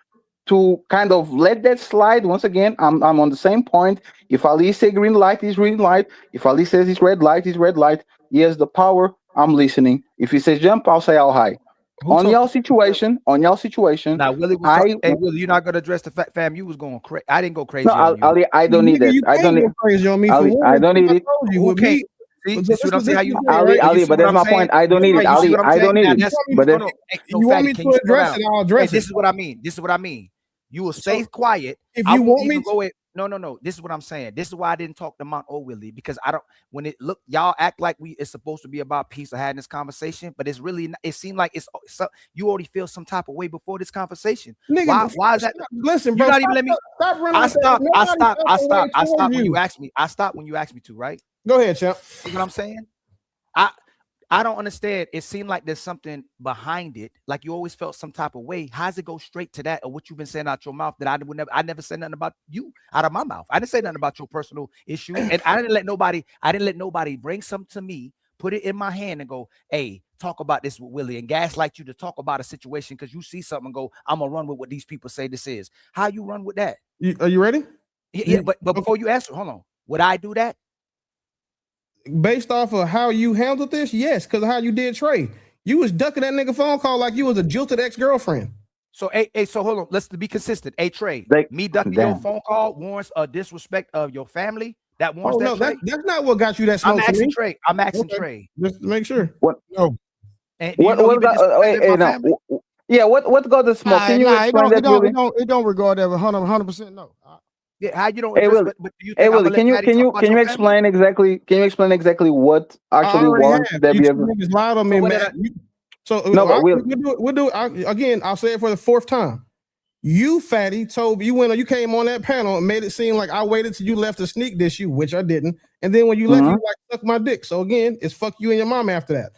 to kind of let that slide. Once again, I'm on the same point. If Ali say green light, is green light. If Ali says it's red light, is red light. He has the power. I'm listening. If he says jump, I'll say I'll high. On y'all situation, Now Willie was I talking. Hey Willie, you're not gonna address the fact, fam. You was going crazy. I didn't go crazy no, on you. Ali, I don't need that. You I don't can't need go crazy on me for Ali. I one. don't need it. You Who with can't? me. See, So you see what I'm saying? How you Ali, you Ali, see but what that's I'm my saying? point. I don't need it. You see Ali, what I'm I saying? don't need Now it. that's But no, then no, hey, You no, want fatty. me Can to you slow address down? it? I'll Hey, address this it. is what I mean. This is what I mean. You will stay quiet. If I you won't want me even to, go it. No. This is what I'm saying. This is why I didn't talk to Mount O Willie, because I don't. When it look, y'all act like it's supposed to be about peace or having this conversation, but it's really. It seemed like it's. So, you already feel some type of way before this conversation. nigga, Why is that? listen, You're bro. not even let me. Stop running I with that. stop. I Nobody stop. felt I the stop. way I stop towards when you you. ask me. I stop when you ask me to. Right? Go ahead, champ. See what I'm saying? I don't understand. It seemed like there's something behind it. Like you always felt some type of way. How does it go straight to that, or what you've been saying out your mouth that I never said nothing about you out of my mouth. I didn't say nothing about your personal issues, and I didn't let nobody bring something to me, put it in my hand, and go, "Hey, talk about this with Willie," and gaslight you to talk about a situation because you see something and go, "I'm gonna run with what these people say this is." How you run with that? Are you ready? Yeah, but before you answer, hold on. Would I do that? Based off of how you handled this, yes, because of how you did Trey. You was ducking that nigga phone call like you was a jilted ex-girlfriend. So, hey, so hold on. Let's be consistent. Hey, Trey, me ducking your phone call warrants a disrespect of your family. That warrants that. No, Trey? that's not what got you that smoke. I'm asking me. Trey. I'm asking Trey. Just to make sure. What? No. And do you know he been disrespecting my family? Yeah, what got the smoke? Can you explain that, Willie? It don't regard that 100% no. Yeah, how you don't Hey, address? Willie. But do you Hey, think I'm Willie, gonna let Fatty talk about can you your explain exactly? Can you explain exactly what actually warrants that You be two ever? niggas lied on me, man. No, but Willie. We'll do it again. I'll say it for the fourth time. You, Fatty, told you came on that panel and made it seem like I waited till you left to sneak diss you, which I didn't. And then when you left, you like suck my dick. So again, it's fuck you and your mom after that.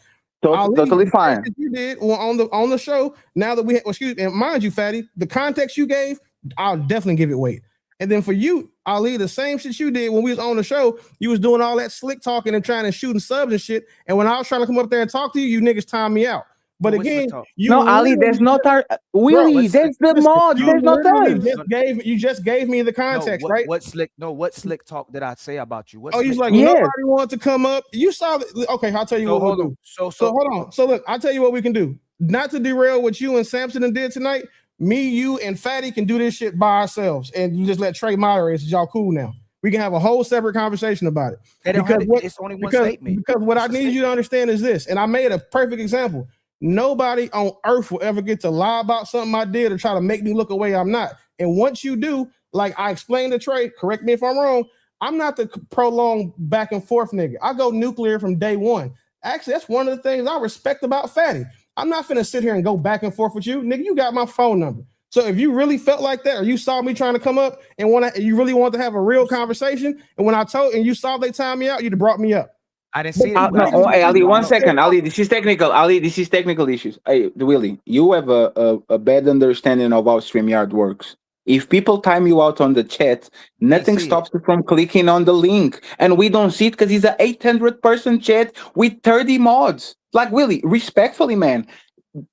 Totally fine. You did on the show. Now that we excuse me, and mind you, Fatty, the context you gave, I'll definitely give it weight. And then for you, Ali, the same shit you did when we was on the show, you was doing all that slick talking and trying to shooting subs and shit. And when I was trying to come up there and talk to you, you niggas timed me out. But again, no, Ali, that's not our Willie. That's the mods. That's not us. You just gave me the context, right? What slick talk did I say about you? What he's like, talk? nobody wanted to come up. You saw okay, I'll tell you what we'll do. So hold on. So look, I'll tell you what we can do. Not to derail what you and Samson did tonight. Me, you, and Fatty can do this shit by ourselves, and you just let Trey moderate. So y'all cool now. We can have a whole separate conversation about it. It's only one statement. Because what I need you to understand is this, and I made a perfect example. Nobody on earth will ever get to lie about something I did or try to make me look away I'm not. And once you do, like I explained to Trey, correct me if I'm wrong, I'm not the prolonged back and forth nigga. I go nuclear from day one. Actually, that's one of the things I respect about Fatty. I'm not finna sit here and go back and forth with you. Nigga, you got my phone number. So if you really felt like that, or you saw me trying to come up and you really want to have a real conversation, and when I told and you saw they time me out, you'd have brought me up. I didn't see it. No, hey, Ali, 1 second. Ali, this is technical. Ali, this is technical issues. Hey, Willie, you have a bad understanding of how StreamYard works. If people time you out on the chat, nothing stops you from clicking on the link. And we don't see it because it's an 800-person chat with 30 mods. Like, Willie, respectfully, man.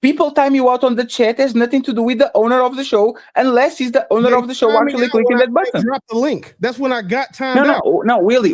People time you out on the chat has nothing to do with the owner of the show, unless he's the owner of the show actually clicking that button. Drop the link. That's when I got timed out. No, Willie.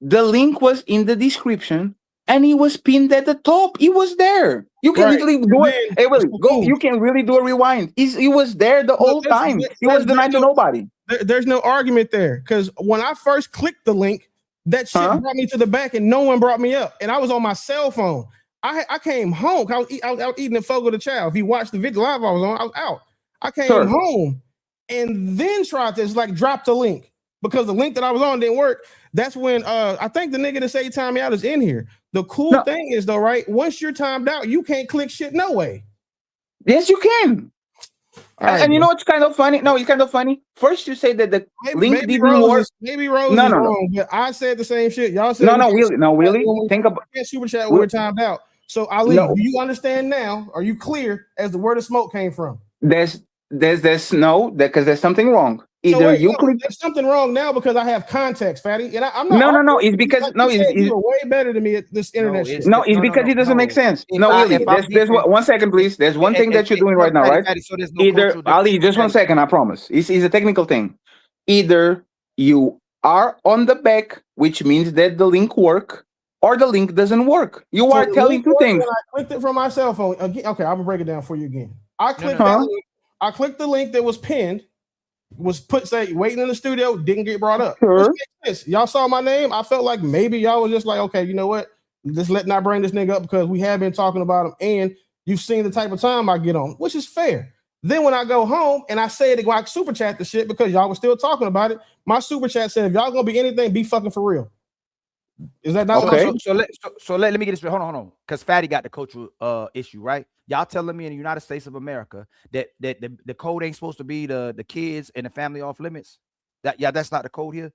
The link was in the description and he was pinned at the top. He was there. You can literally do it. Hey, Willie, go. You can really do a rewind. He was there the whole time. He was denied to nobody. There's no argument there because when I first clicked the link, that shit brought me to the back and no one brought me up. And I was on my cell phone. I came home. I was out eating a Fogo de Chao. If you watched the video live I was on, I was out. I came home and then tried to drop the link because the link that I was on didn't work. That's when I think the nigga that say time out is in here. The cool thing is though, right? Once you're timed out, you can't click shit no way. Yes, you can. And you know what's kind of funny? No, it's kind of funny. First, you say that the link maybe didn't work. Maybe Rose No, is no, no. wrong, but I said the same shit. Y'all said No, Willie. No, Willie. Think about super chat when we're timed out. So Ali, No. do you understand now? Are you clear as to where the smoke came from? There's no because there's something wrong. Either So wait, you click. there's something wrong now because I have context, Fatty. And I'm not. No. It's because like you said, you are way better than me at this internet shit. No, it's because it doesn't make sense. No, Willie. There's one second, please. There's one thing that you're doing right now, right? So there's no Either Ali, just 1 second. I promise. It's a technical thing. Either you are on the back, which means that the link work, or the link doesn't work. You are telling two things. I clicked it from my cell phone. Again, okay, I'm gonna break it down for you again. I clicked that link. I clicked the link that was pinned. Was put say waiting in the studio, didn't get brought up. Which makes sense. Y'all saw my name. I felt like maybe y'all was just like, okay, you know what? Just let not bring this nigga up because we have been talking about him and you've seen the type of time I get on, which is fair. Then when I go home and I say it, I super chat the shit because y'all were still talking about it. My super chat said, if y'all gonna be anything, be fucking for real. Is that not okay? So let me get this straight. Hold on. Because Fatty got the cultural issue, right? Y'all telling me in the United States of America that the code ain't supposed to be the kids and the family off limits? That's not the code here.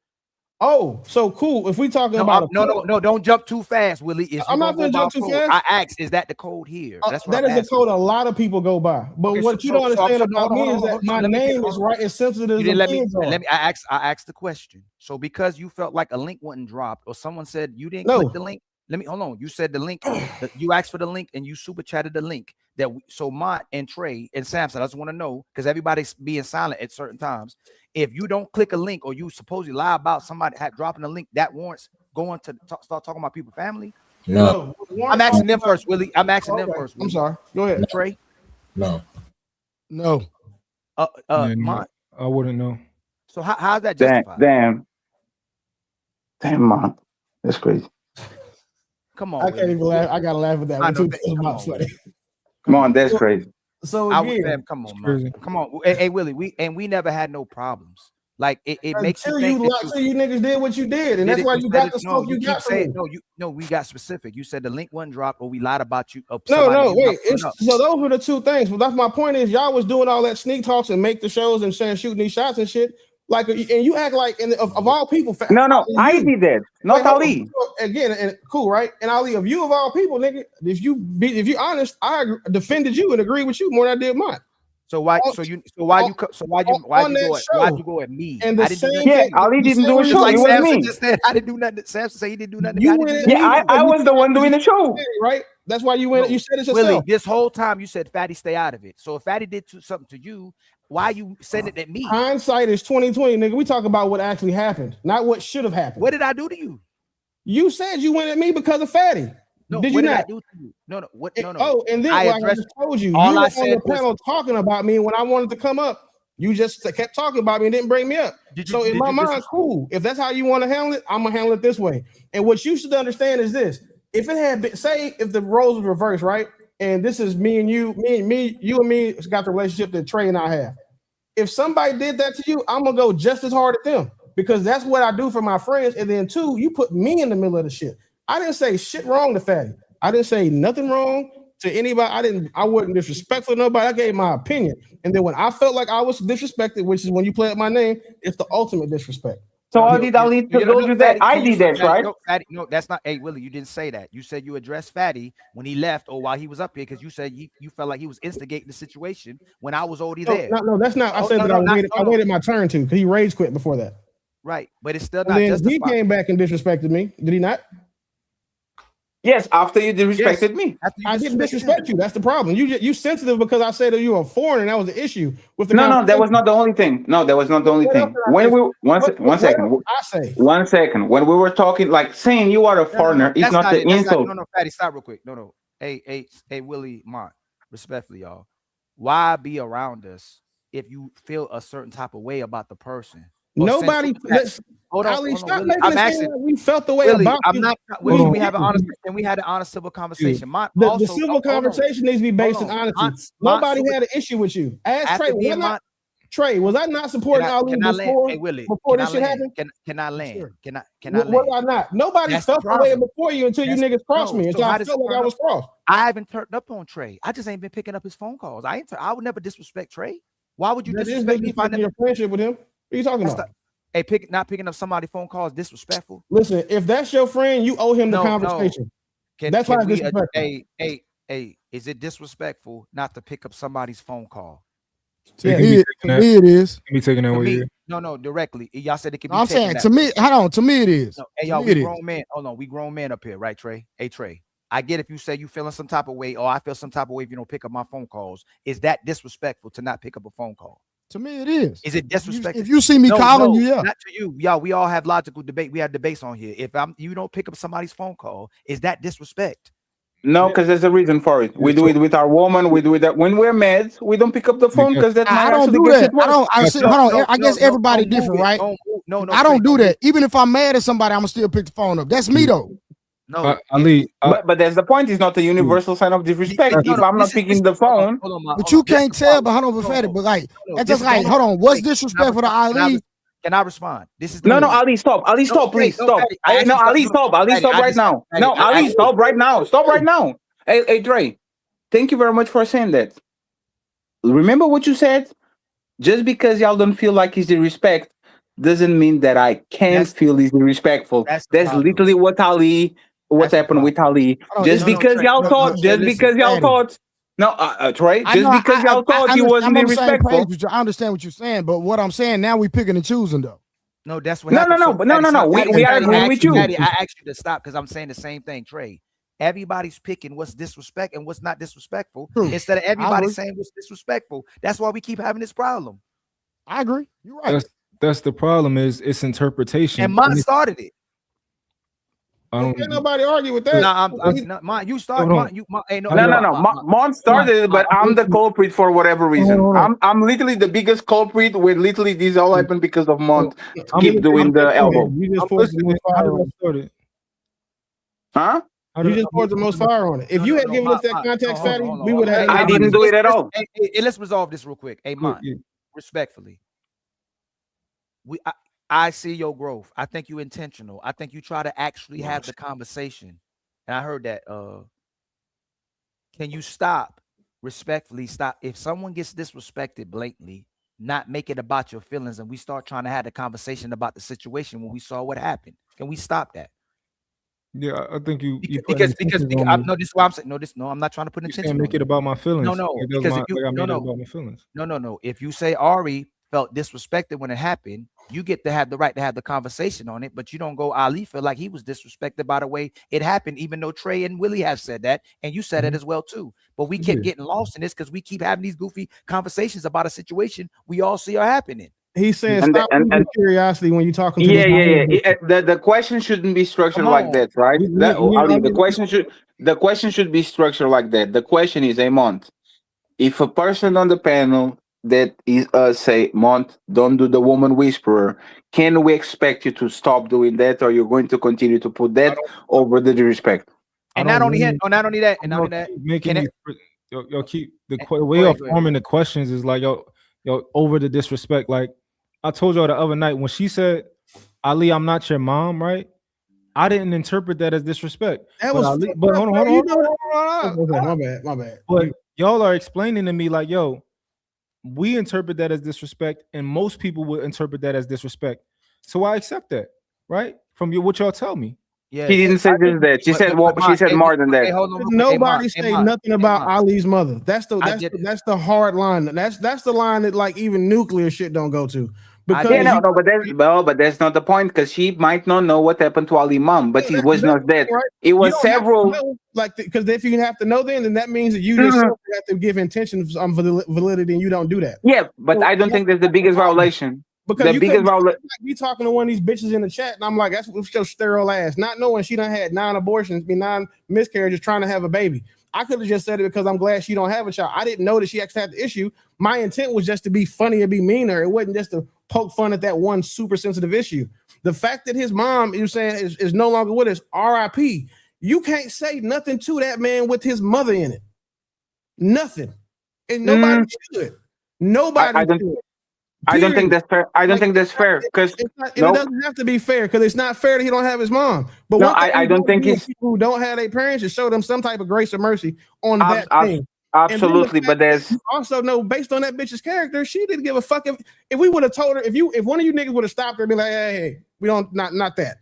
Oh, so cool. If we talking about no, don't jump too fast, Willie. I'm not gonna jump too fast. I asked, is that the code here? That's what that is a code a lot of people go by. But okay, what you don't understand about me is that my name is right as sensitive as let me. I asked the question. So because you felt like a link wasn't dropped, or someone said you didn't click the link. Let me hold on. You said the link. You asked for the link and you super chatted the link. So Mont and Trey and Samson, I just want to know because everybody's being silent at certain times. If you don't click a link or you supposedly lie about somebody dropping a link, that warrants going to start talking about people's family. No. I'm asking them first, Willie. I'm asking them first. I'm sorry. Go ahead, Trey. No. Mont. I wouldn't know. So how's that justified? Damn, Mont. That's crazy. Come on. I can't even laugh. I gotta laugh at that. Come on, that's crazy. So again, come on, man. Come on. Hey, Willie, we never had no problems. Like it makes you think until you niggas did what you did, and that's why you got the smoke you got. No, we got specific. You said the link wasn't dropped, or we lied about you. No, wait. So those were the two things. But that's my point is y'all was doing all that sneak talks and make the shows and saying shooting these shots and shit. Like, and you act like, of all people, no, I did that, not Ali. Again, and cool, right? And Ali, of you of all people, nigga, if you honest, I defended you and agreed with you more than I did mine. So why you go at me? And the same Ali didn't do a show. Like it was Samson me. just said, I didn't do nothing. Samson said he didn't do nothing. I was the one doing the show, right? That's why you went. You said it yourself. Willie, this whole time you said Fatty stay out of it. So if Fatty did something to you, why you said it at me? Hindsight is 2020, nigga. We talk about what actually happened, not what should have happened. What did I do to you? You said you went at me because of Fatty. No, did you not? I do to you? No. Oh, and then I just told you, all you I were said on the panel talking about me when I wanted to come up. You just kept talking about me and didn't bring me up. So in my mind, cool. If that's how you want to handle it, I'm gonna handle it this way. And what you should understand is this: if it had been, say, if the roles were reversed, right? And this is me and you, you and me got the relationship that Trey and I have. If somebody did that to you, I'm gonna go just as hard at them because that's what I do for my friends. And then two, you put me in the middle of the shit. I didn't say shit wrong to Fatty. I didn't say nothing wrong to anybody. I wasn't disrespectful to nobody. I gave my opinion. And then when I felt like I was disrespected, which is when you play up my name, it's the ultimate disrespect. So I did that. I did that, right? No, that's not. Hey, Willie, you didn't say that. You said you addressed Fatty when he left or while he was up here because you said you felt like he was instigating the situation when I was already there. No, that's not. I said that I waited my turn to because he rage quit before that. Right, but it's still not. Then he came back and disrespected me. Did he not? Yes, after you disrespected me. I didn't disrespect you. That's the problem. You sensitive because I said that you were a foreigner and that was the issue. With the no, that was not the only thing. No, that was not the only thing. When we one second. When we were talking, like saying you are a foreigner, it's not the insult. No, Fatty, stop real quick. No. Hey, Willie, Mont, respectfully, y'all. Why be around us if you feel a certain type of way about the person? Nobody. Hold on. I'm asking. We felt the way about you. We have an honest, and we had an honest civil conversation. The civil conversation needs to be based on honesty. Nobody had an issue with you. Ask Trey. Was I not supporting Ali before this shit happened? Can I land? Sure. Can I land? Was I not? Nobody felt the way before you until you niggas crossed me. Until I felt like I was crossed. I haven't turned up on Trey. I just ain't been picking up his phone calls. I would never disrespect Trey. Why would you That is disrespect me if I disrespecting your friendship with him? What are you talking about? Hey, not picking up somebody's phone calls disrespectful. Listen, if that's your friend, you owe him the conversation. That's why it's disrespectful. Hey, is it disrespectful not to pick up somebody's phone call? Yeah, to me it is. Can be taking that way. No, directly. Y'all said it can be. I'm saying to me, hold on. To me, it is. No, hey, y'all, we grown men. Hold on, we grown men up here, right, Trey? Hey, Trey. I get if you say you feeling some type of way, or I feel some type of way if you don't pick up my phone calls. Is that disrespectful to not pick up a phone call? To me, it is. Is it disrespectful? If you see me calling you, yeah. Not to you. Y'all, we all have logical debate. We have debates on here. If you don't pick up somebody's phone call, is that disrespect? No, because there's a reason for it. We do it with our woman. We do it that when we're mad, we don't pick up the phone because that might I don't actually do get that. shit worse. Hold on. I guess everybody different, right? No, I don't do that. Even if I'm mad at somebody, I'm gonna still pick the phone up. That's me though. No, Ali, but that's the point. It's not a universal sign of disrespect. If I'm not picking the phone, but you can't tell. But hold on, pathetic. But like, that's just like, hold on. What's disrespectful to Ali? Can I respond? This is no, Ali, stop. Ali, stop, please, stop. No, Ali, stop. Ali, stop right now. No, Ali, stop right now. Stop right now. Hey, Dre, thank you very much for saying that. Remember what you said? Just because y'all don't feel like it's disrespect doesn't mean that I can't feel it's disrespectful. That's literally what what's happened with Ali. Just because y'all thought, no, Trey, just because y'all thought he wasn't disrespectful. I understand what you're saying, but what I'm saying now, we picking and choosing though. No, that's what happened. No. We are agreeing with you. I asked you to stop because I'm saying the same thing, Trey. Everybody's picking what's disrespect and what's not disrespectful instead of everybody saying what's disrespectful. That's why we keep having this problem. I agree. You're right. That's the problem. Is it's interpretation. And mine started it. Can't nobody argue with that. You started. Mont started it, but I'm the culprit for whatever reason. I'm literally the biggest culprit. Where literally this all happened because of Mont keep doing the elbow. You just poured the most fire on it. Huh? You just poured the most fire on it. If you had given us that context, Fatty, we would have. I didn't do it at all. Let's resolve this real quick. Hey, Mont, respectfully, I see your growth. I think you're intentional. I think you try to actually have the conversation. And I heard that. Can you stop? Respectfully, stop. If someone gets disrespected blatantly, not make it about your feelings, and we start trying to have the conversation about the situation when we saw what happened. Can we stop that? Yeah, I think you because no, this is why I'm saying no, I'm not trying to put intention. You can't make it about my feelings. No, because about my feelings. No. If you say Ari felt disrespected when it happened, you get to have the right to have the conversation on it, but you don't go Ali feel like he was disrespected by the way it happened, even though Trey and Willie have said that, and you said it as well too. But we kept getting lost in this because we keep having these goofy conversations about a situation we all see are happening. He's saying stop and curiosity when you're talking to The question shouldn't be structured like that, right? Ali, the question should be structured like that. The question is, hey, Mont, if a person on the panel that is say, Mont, don't do the woman whisperer, can we expect you to stop doing that, or you're going to continue to put that over the disrespect? And not only that, Y'all keep the way of forming the questions is like yo over the disrespect. Like I told y'all the other night when she said, Ali, I'm not your mom, right? I didn't interpret that as disrespect. That was Ali, but hold on. My bad. But y'all are explaining to me like, yo, we interpret that as disrespect, and most people would interpret that as disrespect. So I accept that, right? From what y'all tell me. Yeah, she didn't say just that. She said she said more than that. Nobody say nothing about Ali's mother. That's the hard line. That's the line that like even nuclear shit don't go to. Because but that's not the point, because she might not know what happened to Ali's mom, but it was not that. Right. It was several because if you have to know then that means that you yourself have to give intention of validity, and you don't do that. Yeah, but I don't think that's the biggest violation. Because the biggest violation, be talking to one of these bitches in the chat, and I'm like, that's your sterile ass, not knowing she done had 9 abortions, 9 miscarriages, trying to have a baby. I could have just said it because I'm glad she don't have a child. I didn't know that she actually had the issue. My intent was just to be funny and be meaner. It wasn't just to poke fun at that one super sensitive issue. The fact that his mom, you're saying, is no longer with us, RIP. You can't say nothing to that man with his mother in it. Nothing. And nobody should. Nobody should. I don't think that's fair. I don't think that's fair because it doesn't have to be fair because it's not fair that he don't have his mom. But I don't think it's people who don't have their parents to show them some type of grace or mercy on that thing. Absolutely, but there's also no, based on that bitch's character, she didn't give a fuck if we would have told her, if one of you niggas would have stopped her and be like, hey, we don't not that.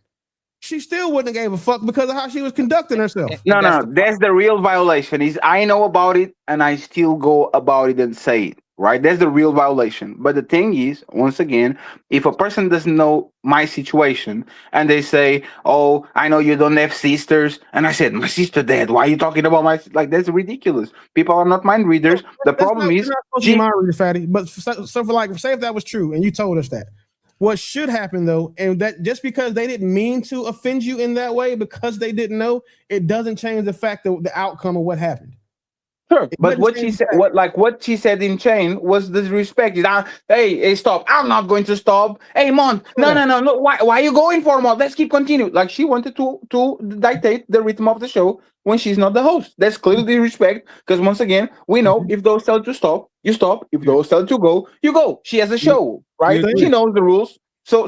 She still wouldn't have gave a fuck because of how she was conducting herself. No. That's the real violation. Is I know about it and I still go about it and say it. Right? That's the real violation. But the thing is, once again, if a person doesn't know my situation and they say, "Oh, I know you don't have sisters," and I said, "My sister dead. Why are you talking about my like?" That's ridiculous. People are not mind readers. The problem is, you're not supposed to be mind readers, fatty. But so for like, say if that was true and you told us that. What should happen though, and that just because they didn't mean to offend you in that way, because they didn't know, it doesn't change the fact that the outcome of what happened. Sure, but what she said, what she said in chain was disrespect. Hey, stop! I'm not going to stop. Hey, Mont, no. Why are you going for Mont? Let's keep continue. Like she wanted to dictate the rhythm of the show when she's not the host. That's clearly disrespect. Because once again, we know if those tell to stop, you stop. If those tell to go, you go. She has a show, right? She knows the rules. So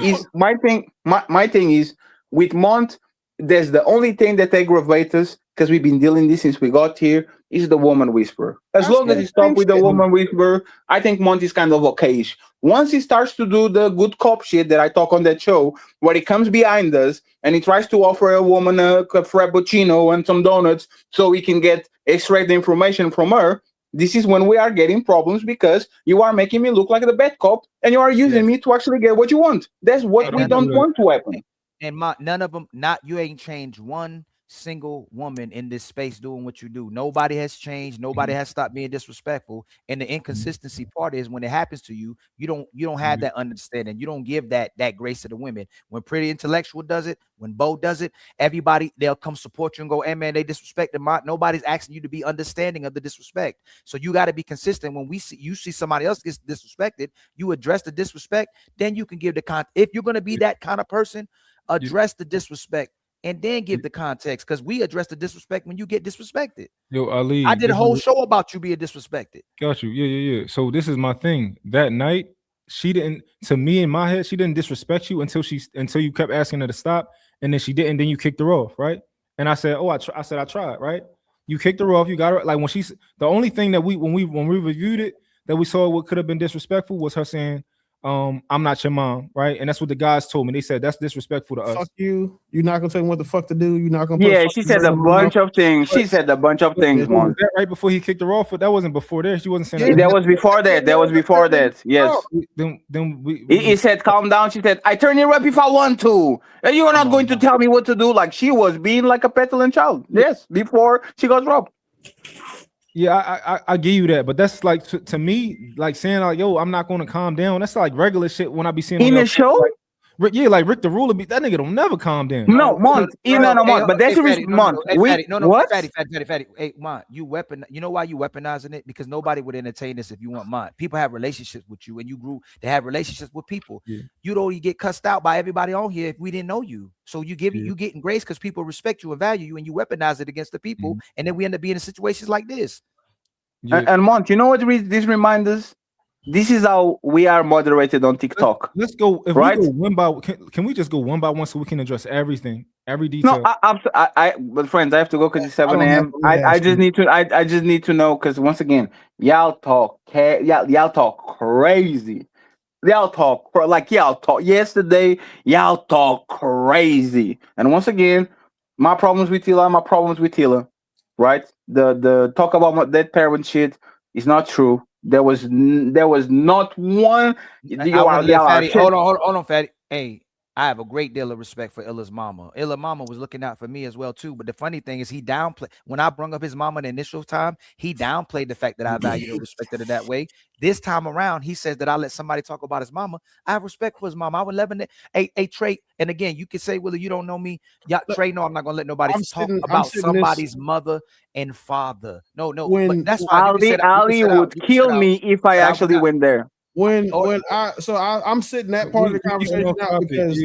is my thing. My thing is with Mont. There's the only thing that aggravates us because we've been dealing this since we got here is the woman whisperer. As long as he stops with the woman whisperer, I think Monty's kind of okay-ish. Once he starts to do the good cop shit that I talk on that show, where he comes behind us and he tries to offer a woman a frappuccino and some donuts so he can extract the information from her, this is when we are getting problems because you are making me look like the bad cop and you are using me to actually get what you want. That's what we don't want to happen. And none of them, you ain't changed one single woman in this space doing what you do. Nobody has changed. Nobody has stopped being disrespectful. And the inconsistency part is when it happens to you, you don't have that understanding. You don't give that grace to the women. When Pretty Intellectual does it, when Bo does it, everybody, they'll come support you and go, hey man, they disrespected nobody's asking you to be understanding of the disrespect. So you got to be consistent. When you see somebody else gets disrespected, you address the disrespect, then you can give the context. If you're going to be that kind of person, address the disrespect and then give the context, because we address the disrespect when you get disrespected. Yo, Ali, I did a whole show about you being disrespected. Got you. Yeah. So this is my thing. That night, she didn't, to me in my head, she didn't disrespect you until you kept asking her to stop, and then she didn't. Then you kicked her off, right? And I said, I tried, right? You kicked her off. You got her. Like the only thing that when we reviewed it that we saw what could have been disrespectful was her saying, I'm not your mom, right? And that's what the guys told me. They said that's disrespectful to us. Fuck you. You're not gonna tell him what the fuck to do. You're not gonna. Yeah, she said a bunch of things. She said a bunch of things, man. That right before he kicked her off, but that wasn't before there. She wasn't saying that was before that. That was before that. Yes. Then he said, "Calm down." She said, "I turn you up if I want to. And you are not going to tell me what to do." Like she was being like a petulant child. Yes, before she got robbed. Yeah, I give you that, but that's like to me, like saying like, "Yo, I'm not going to calm down." That's like regular shit when I be seeing in the show. Like, like Rick the Ruler, that nigga don't never calm down. No, Mont, Mont, but that's Mont. What? Fatty. Hey, Mont, you know why you weaponizing it? Because nobody would entertain this if you want Mont. People have relationships with you, and you grew to have relationships with people. Yeah. You don't get cussed out by everybody on here if we didn't know you. So you getting grace because people respect you and value you, and you weaponize it against the people, and then we end up being in situations like this. Yeah. And Mont, you know what this reminds us? This is how we are moderated on TikTok. Let's go. If we go one by, can we just go one by one so we can address everything, every detail? No, but friends, I have to go because it's 7 a.m. I just need to know because once again, y'all talk crazy. Y'all talk yesterday. Y'all talk crazy. And once again, my problems with Tila, right? The talk about that parent shit is not true. There was not one. Hold on, Fatty. Hey, I have a great deal of respect for Illa's mama. Illa mama was looking out for me as well too. But the funny thing is, he downplayed when I brought up his mama the initial time. He downplayed the fact that I valued and respected her that way. This time around, he says that I let somebody talk about his mama. I have respect for his mama. I would love it. Hey, Trey. And again, you can say, Willie, you don't know me. Yeah, Trey, no, I'm not gonna let nobody talk about somebody's mother and father. No. But that's why Ali would kill me if I actually went there. I'm sitting that part of the conversation now because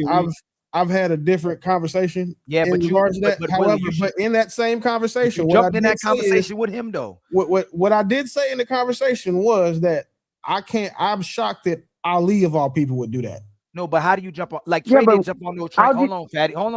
I've had a different conversation. Yeah, but but in that same conversation, you jumped in that conversation with him though. What I did say in the conversation was that I'm shocked that Ali of all people would do that. No, but how do you jump on? Like Trey didn't jump on no train. Hold on,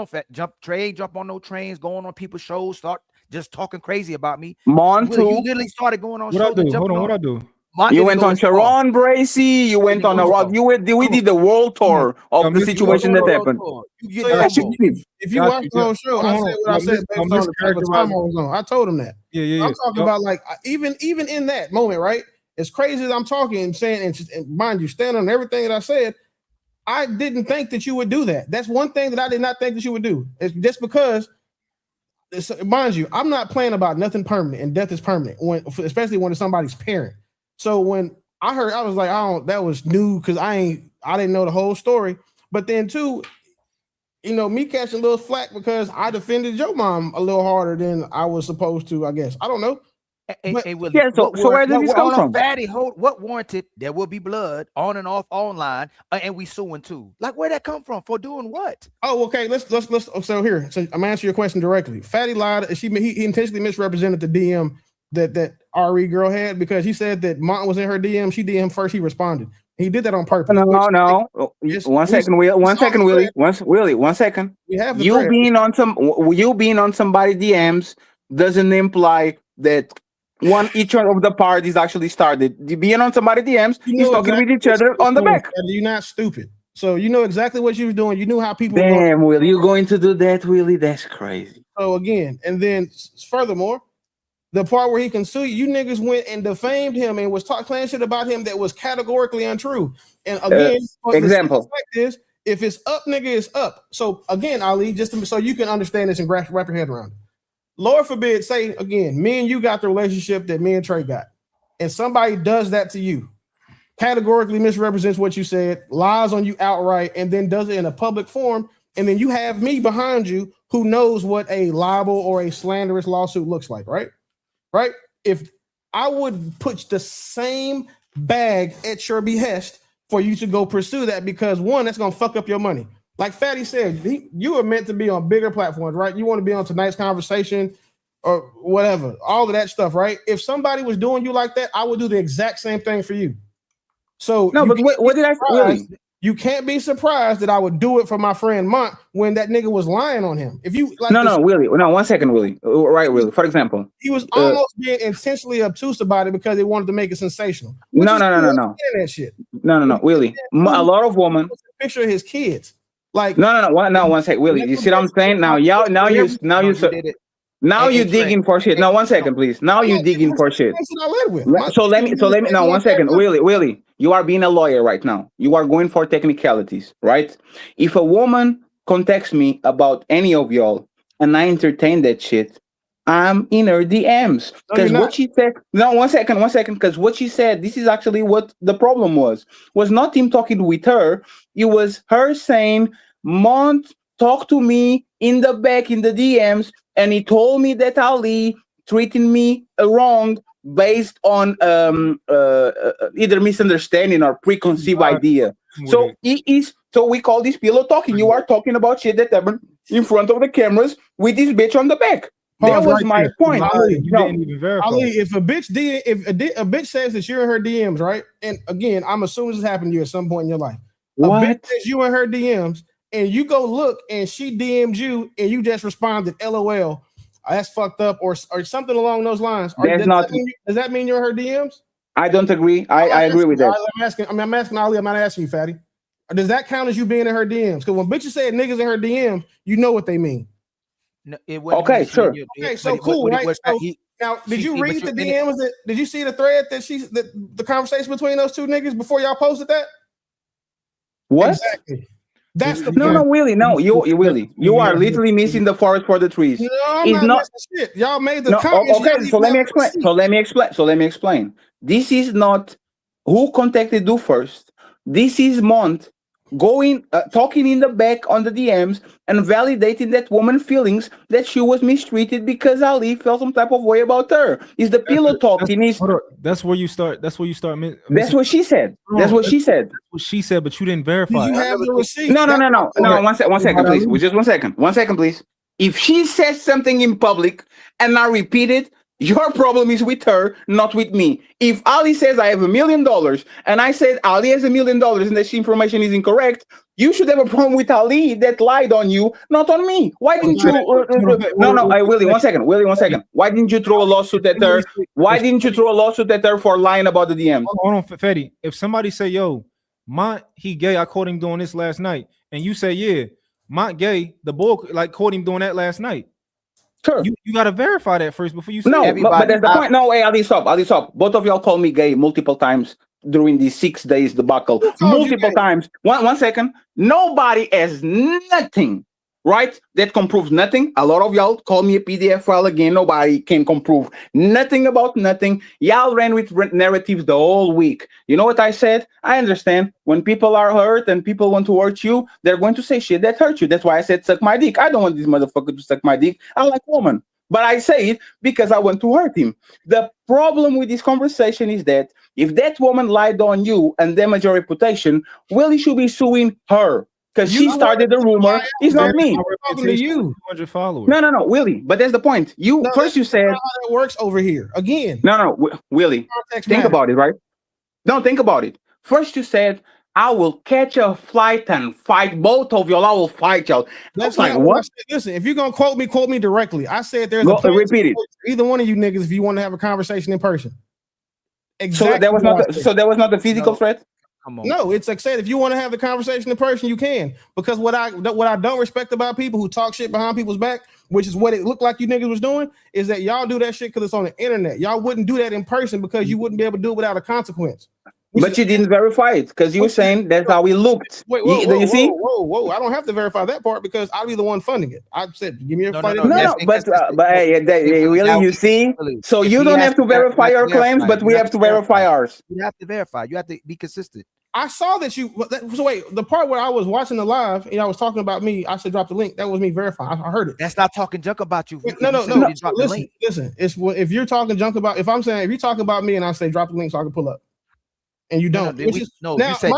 Fatty. Trey ain't jump on no trains, going on people's shows, start just talking crazy about me. Mont Will, you too. literally started going on What I shows and do? Hold jumping on. What on. I do? Mont You didn't went go on this far. Sharon Bracy. You went on a rock. We did the world tour of the situation that happened. You So get yeah, humble. if you watch the whole show, I said what I said based on the type of time I was on. I told him that. Yeah. I'm talking about like even in that moment, right? As crazy as I'm talking and saying, and mind you, stand on everything that I said. I didn't think that you would do that. That's one thing that I did not think that you would do. It's just because, mind you, I'm not playing about nothing permanent, and death is permanent. Especially when it's somebody's parent. So when I heard, I was like, that was new because I didn't know the whole story. But then too, me catching a little flack because I defended your mom a little harder than I was supposed to. I guess I don't know. So where did this come from? Fatty, what warranted there will be blood on and off online, and we suing too? Like, where that come from? For doing what? Oh, okay. Let's. So here, so I'm answering your question directly. Fatty lied. He intentionally misrepresented the DM that RE girl had because he said that Mont was in her DM. She DM first. He responded. He did that on purpose. No. 1 second, Willie. 1 second, Willie. Willie, 1 second. You being on somebody DMs doesn't imply that each one of the parties actually started. Being on somebody DMs, he's talking with each other on the back. You're not stupid. So you know exactly what you was doing. You knew how people. Damn, Willie, you going to do that, Willie? That's crazy. So again, and then furthermore, the part where he can sue you niggas went and defamed him and was playing shit about him that was categorically untrue. And again, example is if it's up, nigga, it's up. So again, Ali, so you can understand this and wrap your head around it. Lord forbid, say again, me and you got the relationship that me and Trey got, and somebody does that to you, categorically misrepresents what you said, lies on you outright, and then does it in a public forum, and then you have me behind you who knows what a libel or a slanderous lawsuit looks like, right? Right? If I would put the same bag at your behest for you to go pursue that, because one, that's gonna fuck up your money. Like Fatty said, you are meant to be on bigger platforms, right? You want to be on Tonight's Conversation or whatever, all of that stuff, right? If somebody was doing you like that, I would do the exact same thing for you. So no, but what did I say? You can't be surprised that I would do it for my friend Mont when that nigga was lying on him. If you like, Willie, no, 1 second, Willie. Right, Willie. For example, he was almost being intentionally obtuse about it because they wanted to make it sensational. No. That shit. No, Willie. A lot of women picture of his kids. Like no, 1 second, Willie. You see what I'm saying? Now you digging for shit. Now 1 second, please. Now you digging for shit. So let me. No, 1 second, Willie. You are being a lawyer right now. You are going for technicalities, right? If a woman contacts me about any of y'all and I entertain that shit, I'm in her DMs because what she said. No, 1 second. Because what she said, this is actually what the problem was not him talking with her. It was her saying, "Mont, talk to me in the back in the DMs," and he told me that Ali treating me wrong based on either misunderstanding or preconceived idea. So So we call this pillow talking. You are talking about shit that happened in front of the cameras with this bitch on the back. That was my point. Ali, if a bitch says that you're in her DMs, right? And again, I'm assuming this happened to you at some point in your life. What? A bitch says you in her DMs, and you go look, and she DM'd you, and you just responded, "LOL, that's fucked up," or something along those lines. Does that mean you're in her DMs? I don't agree. I agree with that. I'm asking Ali. I'm not asking you, Fatty. Does that count as you being in her DMs? Because when bitches say niggas in her DMs, you know what they mean. No, okay, sure. Okay, so cool, right? Now, did you read the DMs? Did you see the thread that the conversation between those two niggas before y'all posted that? What? Exactly. That's the no, Willie. No, you Willie. You are literally missing the forest for the trees. No, I'm not missing shit. Y'all made the comments. Okay, so let me explain. This is not who contacted you first. This is Mont going talking in the back on the DMs and validating that woman's feelings that she was mistreated because Ali felt some type of way about her. Is the pillow talking? That's where you start. That's what she said. That's what she said. That's what she said, but you didn't verify. Did you have the receipt? No. 1 second, please. Just 1 second. 1 second, please. If she says something in public and I repeat it, Your problem is with her, not with me. If Ali says I have $1 million and I said Ali has $1 million and this information is incorrect, you should have a problem with Ali that lied on you, not on me. Why didn't you? Willie, 1 second. Willie, 1 second. Why didn't you throw a lawsuit at her? Why didn't you throw a lawsuit at her for lying about the DMs? Hold on, Fetty. If somebody say, "Yo, Mont, he gay," I caught him doing this last night, and you say, "Yeah, Mont gay," the boy like caught him doing that last night. Sure. You got to verify that first before you say no, but that's the point. No, hey, Ali, stop. Both of y'all call me gay multiple times during these 6 days debacle. Multiple times. One second. Nobody has nothing, right? That can prove nothing. A lot of y'all call me a PDF file again. Nobody can prove nothing about nothing. Y'all ran with narratives the whole week. You know what I said? I understand when people are hurt and people want to hurt you, they're going to say shit that hurts you. That's why I said suck my dick. I don't want this motherfucker to suck my dick. I like woman. But I say it because I want to hurt him. The problem with this conversation is that if that woman lied on you and damaged your reputation, Willie should be suing her. Because she started the rumor. It's not me. Talking to you. 200 followers. No, Willie. But that's the point. You said how that works over here. Again. No, Willie. Think about it, right? No, think about it. First you said, I will catch a flight and fight both of y'all. I will fight y'all. That's like not what? Listen, if you're gonna quote me directly. I said there's repeat it. Either one of you niggas if you want to have a conversation in person. Exactly. So that was not the physical threat. No, it's like said if you want to have the conversation in person, you can. Because what I don't respect about people who talk shit behind people's back, which is what it looked like you niggas was doing, is that y'all do that shit because it's on the internet. Y'all wouldn't do that in person because you wouldn't be able to do it without a consequence. But you didn't verify it because you were saying that's how it looked. Wait, whoa! I don't have to verify that part because I'll be the one funding it. I said, give me a fight. But hey, really, you see? So you don't have to verify your claims, but we have to verify ours. You have to verify. You have to be consistent. I saw that you. So wait, the part where I was watching the live and I was talking about me, I should drop the link. That was me verifying. I heard it. That's not talking junk about you. No. Listen. It's if you're talking junk about. If I'm saying if you talk about me and I say drop the link so I can pull up. And you don't. You said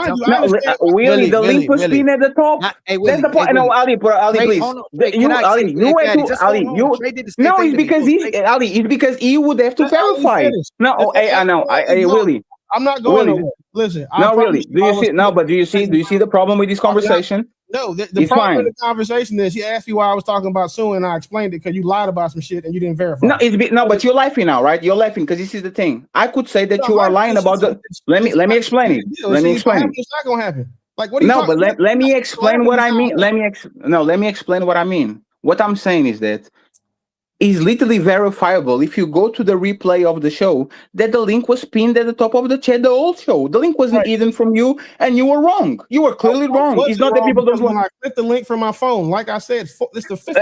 Willie, the link was pinned at the top. That's the point. No, Ali, please. It's because he would have to verify. No, Willie. I'm not going nowhere. Listen. No, really. Do you see the problem with this conversation? No, the problem with the conversation is you asked me why I was talking about suing, and I explained it because you lied about some shit and you didn't verify. But you're laughing now, right? You're laughing because this is the thing. I could say that you are lying about the. Let me explain it. It's not gonna happen. Like what? No, but let me explain what I mean. Let me explain what I mean. What I'm saying is that is literally verifiable if you go to the replay of the show that the link was pinned at the top of the chat the whole show. The link wasn't hidden from you and you were wrong. You were clearly wrong. It's not that people don't want. I clicked the link from my phone. Like I said, this is the fifth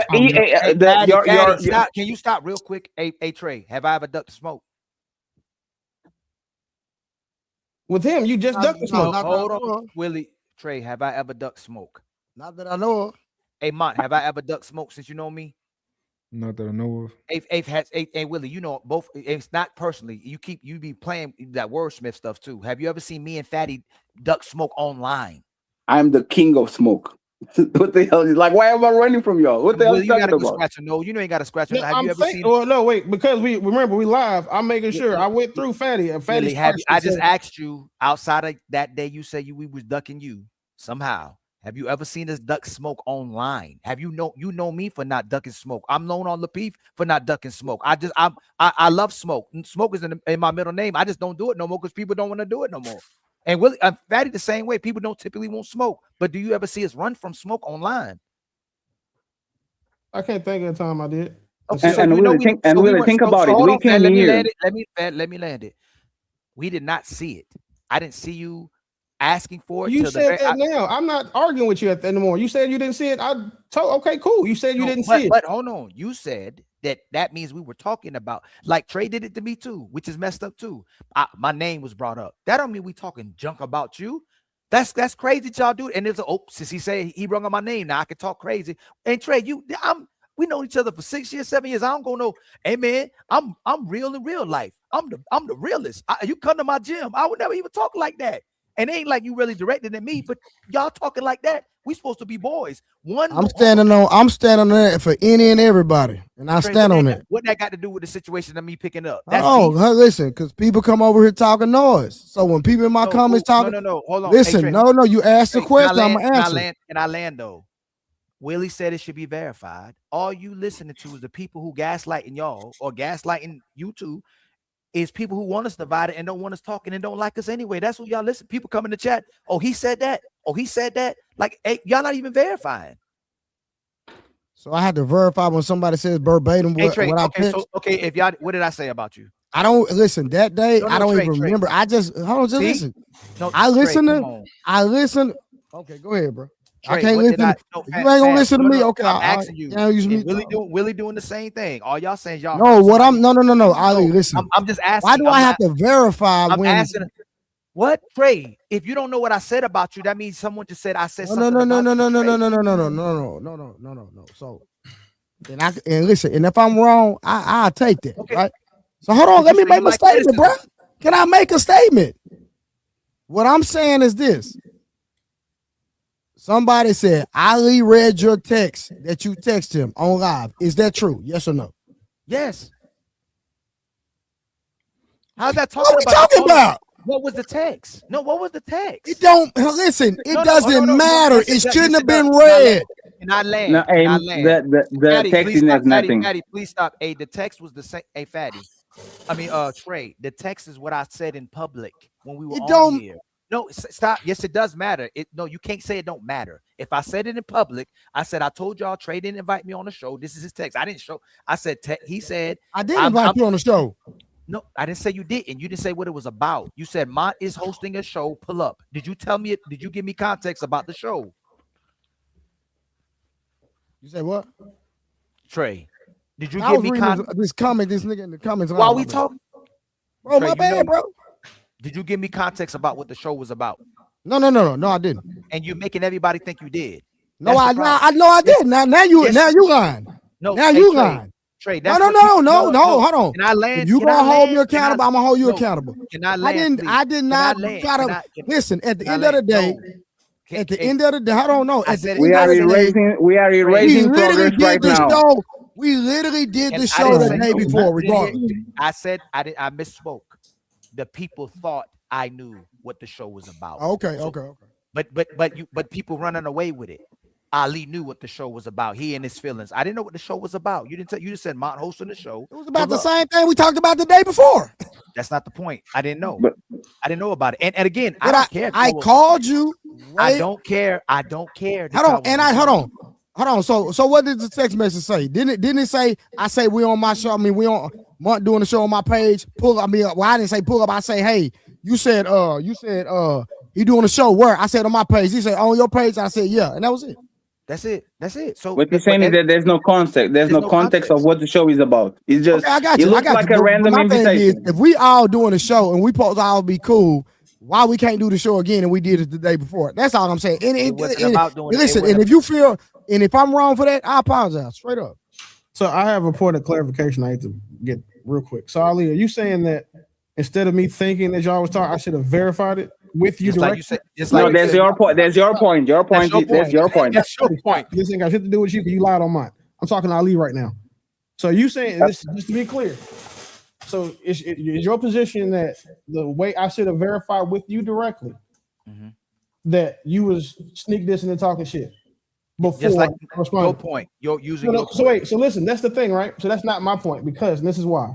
time. Can you stop real quick? Hey, Trey, have I ever ducked smoke? With him, you just ducked the smoke. Hold on. Willie, Trey, have I ever ducked smoke? Not that I know of. Hey, Mont, have I ever ducked smoke since you know me? Not that I know of. Hey, Willie, you know both. It's not personally. You be playing that wordsmith stuff too. Have you ever seen me and Fatty duck smoke online? I'm the king of smoke. What the hell? Like, why am I running from y'all? What the hell? You gotta scratch a no. You know you gotta scratch a no. Have you ever seen? Well, no, wait, because we live. I'm making sure I went through Fatty. And Fatty, I just asked you outside of that day. You said we was ducking you somehow. Have you ever seen us duck smoke online? Have you know me for not ducking smoke? I'm known on Lapeef for not ducking smoke. I love smoke. Smoke is in my middle name. I just don't do it no more because people don't want to do it no more. And Willie, Fatty the same way. People don't typically want smoke. But do you ever see us run from smoke online? I can't think of the time I did. Okay, think about it. We can hear. Let me land it. We did not see it. I didn't see you asking for it. You said that now. I'm not arguing with you anymore. You said you didn't see it. Okay, cool. You said you didn't see it. But hold on. You said that means we were talking about, like Trey did it to me too, which is messed up too. My name was brought up. That don't mean we talking junk about you. That's crazy y'all do. And there's since he said he brought up my name, now I can talk crazy. And Trey, we know each other for 6 years, 7 years. I don't go no, hey man, I'm real in real life. I'm the realest. You come to my gym, I would never even talk like that. And it ain't like you really directed at me, but y'all talking like that. We supposed to be boys. I'm standing on that for any and everybody, and I stand on that. What that got to do with the situation of me picking up? Listen, because people come over here talking noise. So when people in my comments talking, no, hold on. Listen, Trey, no, you asked the question, I'm gonna answer. Can I land though? Willie said it should be verified. All you listening to is the people who gaslighting y'all or gaslighting you two. Is people who want us divided and don't want us talking and don't like us anyway. That's what y'all listen. People come in the chat. Oh, he said that. Oh, he said that. Like, hey, y'all not even verifying. So I had to verify when somebody says verbatim what I picked. If y'all, what did I say about you? I don't listen that day. I don't even remember. I just listen. No, I listen. Okay, go ahead, bro. Trey, I can't listen. You ain't gonna listen to me. Okay, I'm asking you. Willie doing the same thing. All y'all saying y'all. No, what I'm no. Ali, listen. I'm just asking. Why do I have to verify? I'm asking. What, Trey? If you don't know what I said about you, that means someone just said I said something. No. So, and listen, and if I'm wrong, I'll take that. Okay. Right. So hold on. Let me make my statement, bro. Can I make a statement? What I'm saying is this. Somebody said, Ali read your text that you text him on live. Is that true? Yes or no? Yes. How's that talking about? What are we talking about? What was the text? No, what was the text? It don't listen. It doesn't matter. It shouldn't have been read. Can I land? No, the text is nothing. Fatty, please stop. Hey, the text was the same. Hey, Fatty. I mean, Trey. The text is what I said in public when we were on here. No, stop. Yes, it does matter. No, you can't say it don't matter. If I said it in public, I said, I told y'all Trey didn't invite me on the show. This is his text. I didn't show. I said, he said. I did invite you on the show. No, I didn't say you didn't. You didn't say what it was about. You said Mont is hosting a show. Pull up. Did you tell me it? Did you give me context about the show? You said what? Trey, did you give me context? This nigga in the comments. While we talk. Bro, my bad, bro. Did you give me context about what the show was about? No, I didn't. And you're making everybody think you did. No, I did. Now you lying. No, now you lying. Trey, no, hold on. Can I land? You gonna hold me accountable? I'm gonna hold you accountable. Can I land? I did not try to listen. At the end of the day, I don't know. We are erasing progress right now. We literally did the show the day before. Regardless, I said I misspoke. The people thought I knew what the show was about. Okay. But people running away with it. Ali knew what the show was about. He and his feelings. I didn't know what the show was about. You didn't tell. You just said Mont hosting the show. It was about the same thing we talked about the day before. That's not the point. I didn't know. I didn't know about it. And again, I don't care. I called you. I don't care. I don't care. Hold on. So what did the text message say? Didn't it say? I say we on my show. I mean we on Mont doing the show on my page. Pull up. I didn't say pull up. I say hey. You said he doing the show where? I said on my page. He said on your page. I said yeah, and that was it. That's it. So what you're saying is that there's no context. There's no context of what the show is about. It's just I got you. It looks like a random invitation. If we all doing a show and we supposed to all be cool, why we can't do the show again and we did it the day before? That's all I'm saying. Listen, and if you feel and if I'm wrong for that, I apologize straight up. So I have a point of clarification I need to get real quick. So Ali, are you saying that instead of me thinking that y'all was talking, I should have verified it with you directly? No, there's your point. There's your point. Your point. That's your point. That's your point. This ain't got shit to do with you because you lied on mine. I'm talking to Ali right now. So you saying this just to be clear. So is your position that the way I should have verified with you directly that you was sneak dissing and talking shit before? Just like your point. You're using. So listen, that's the thing, right? So that's not my point because and this is why.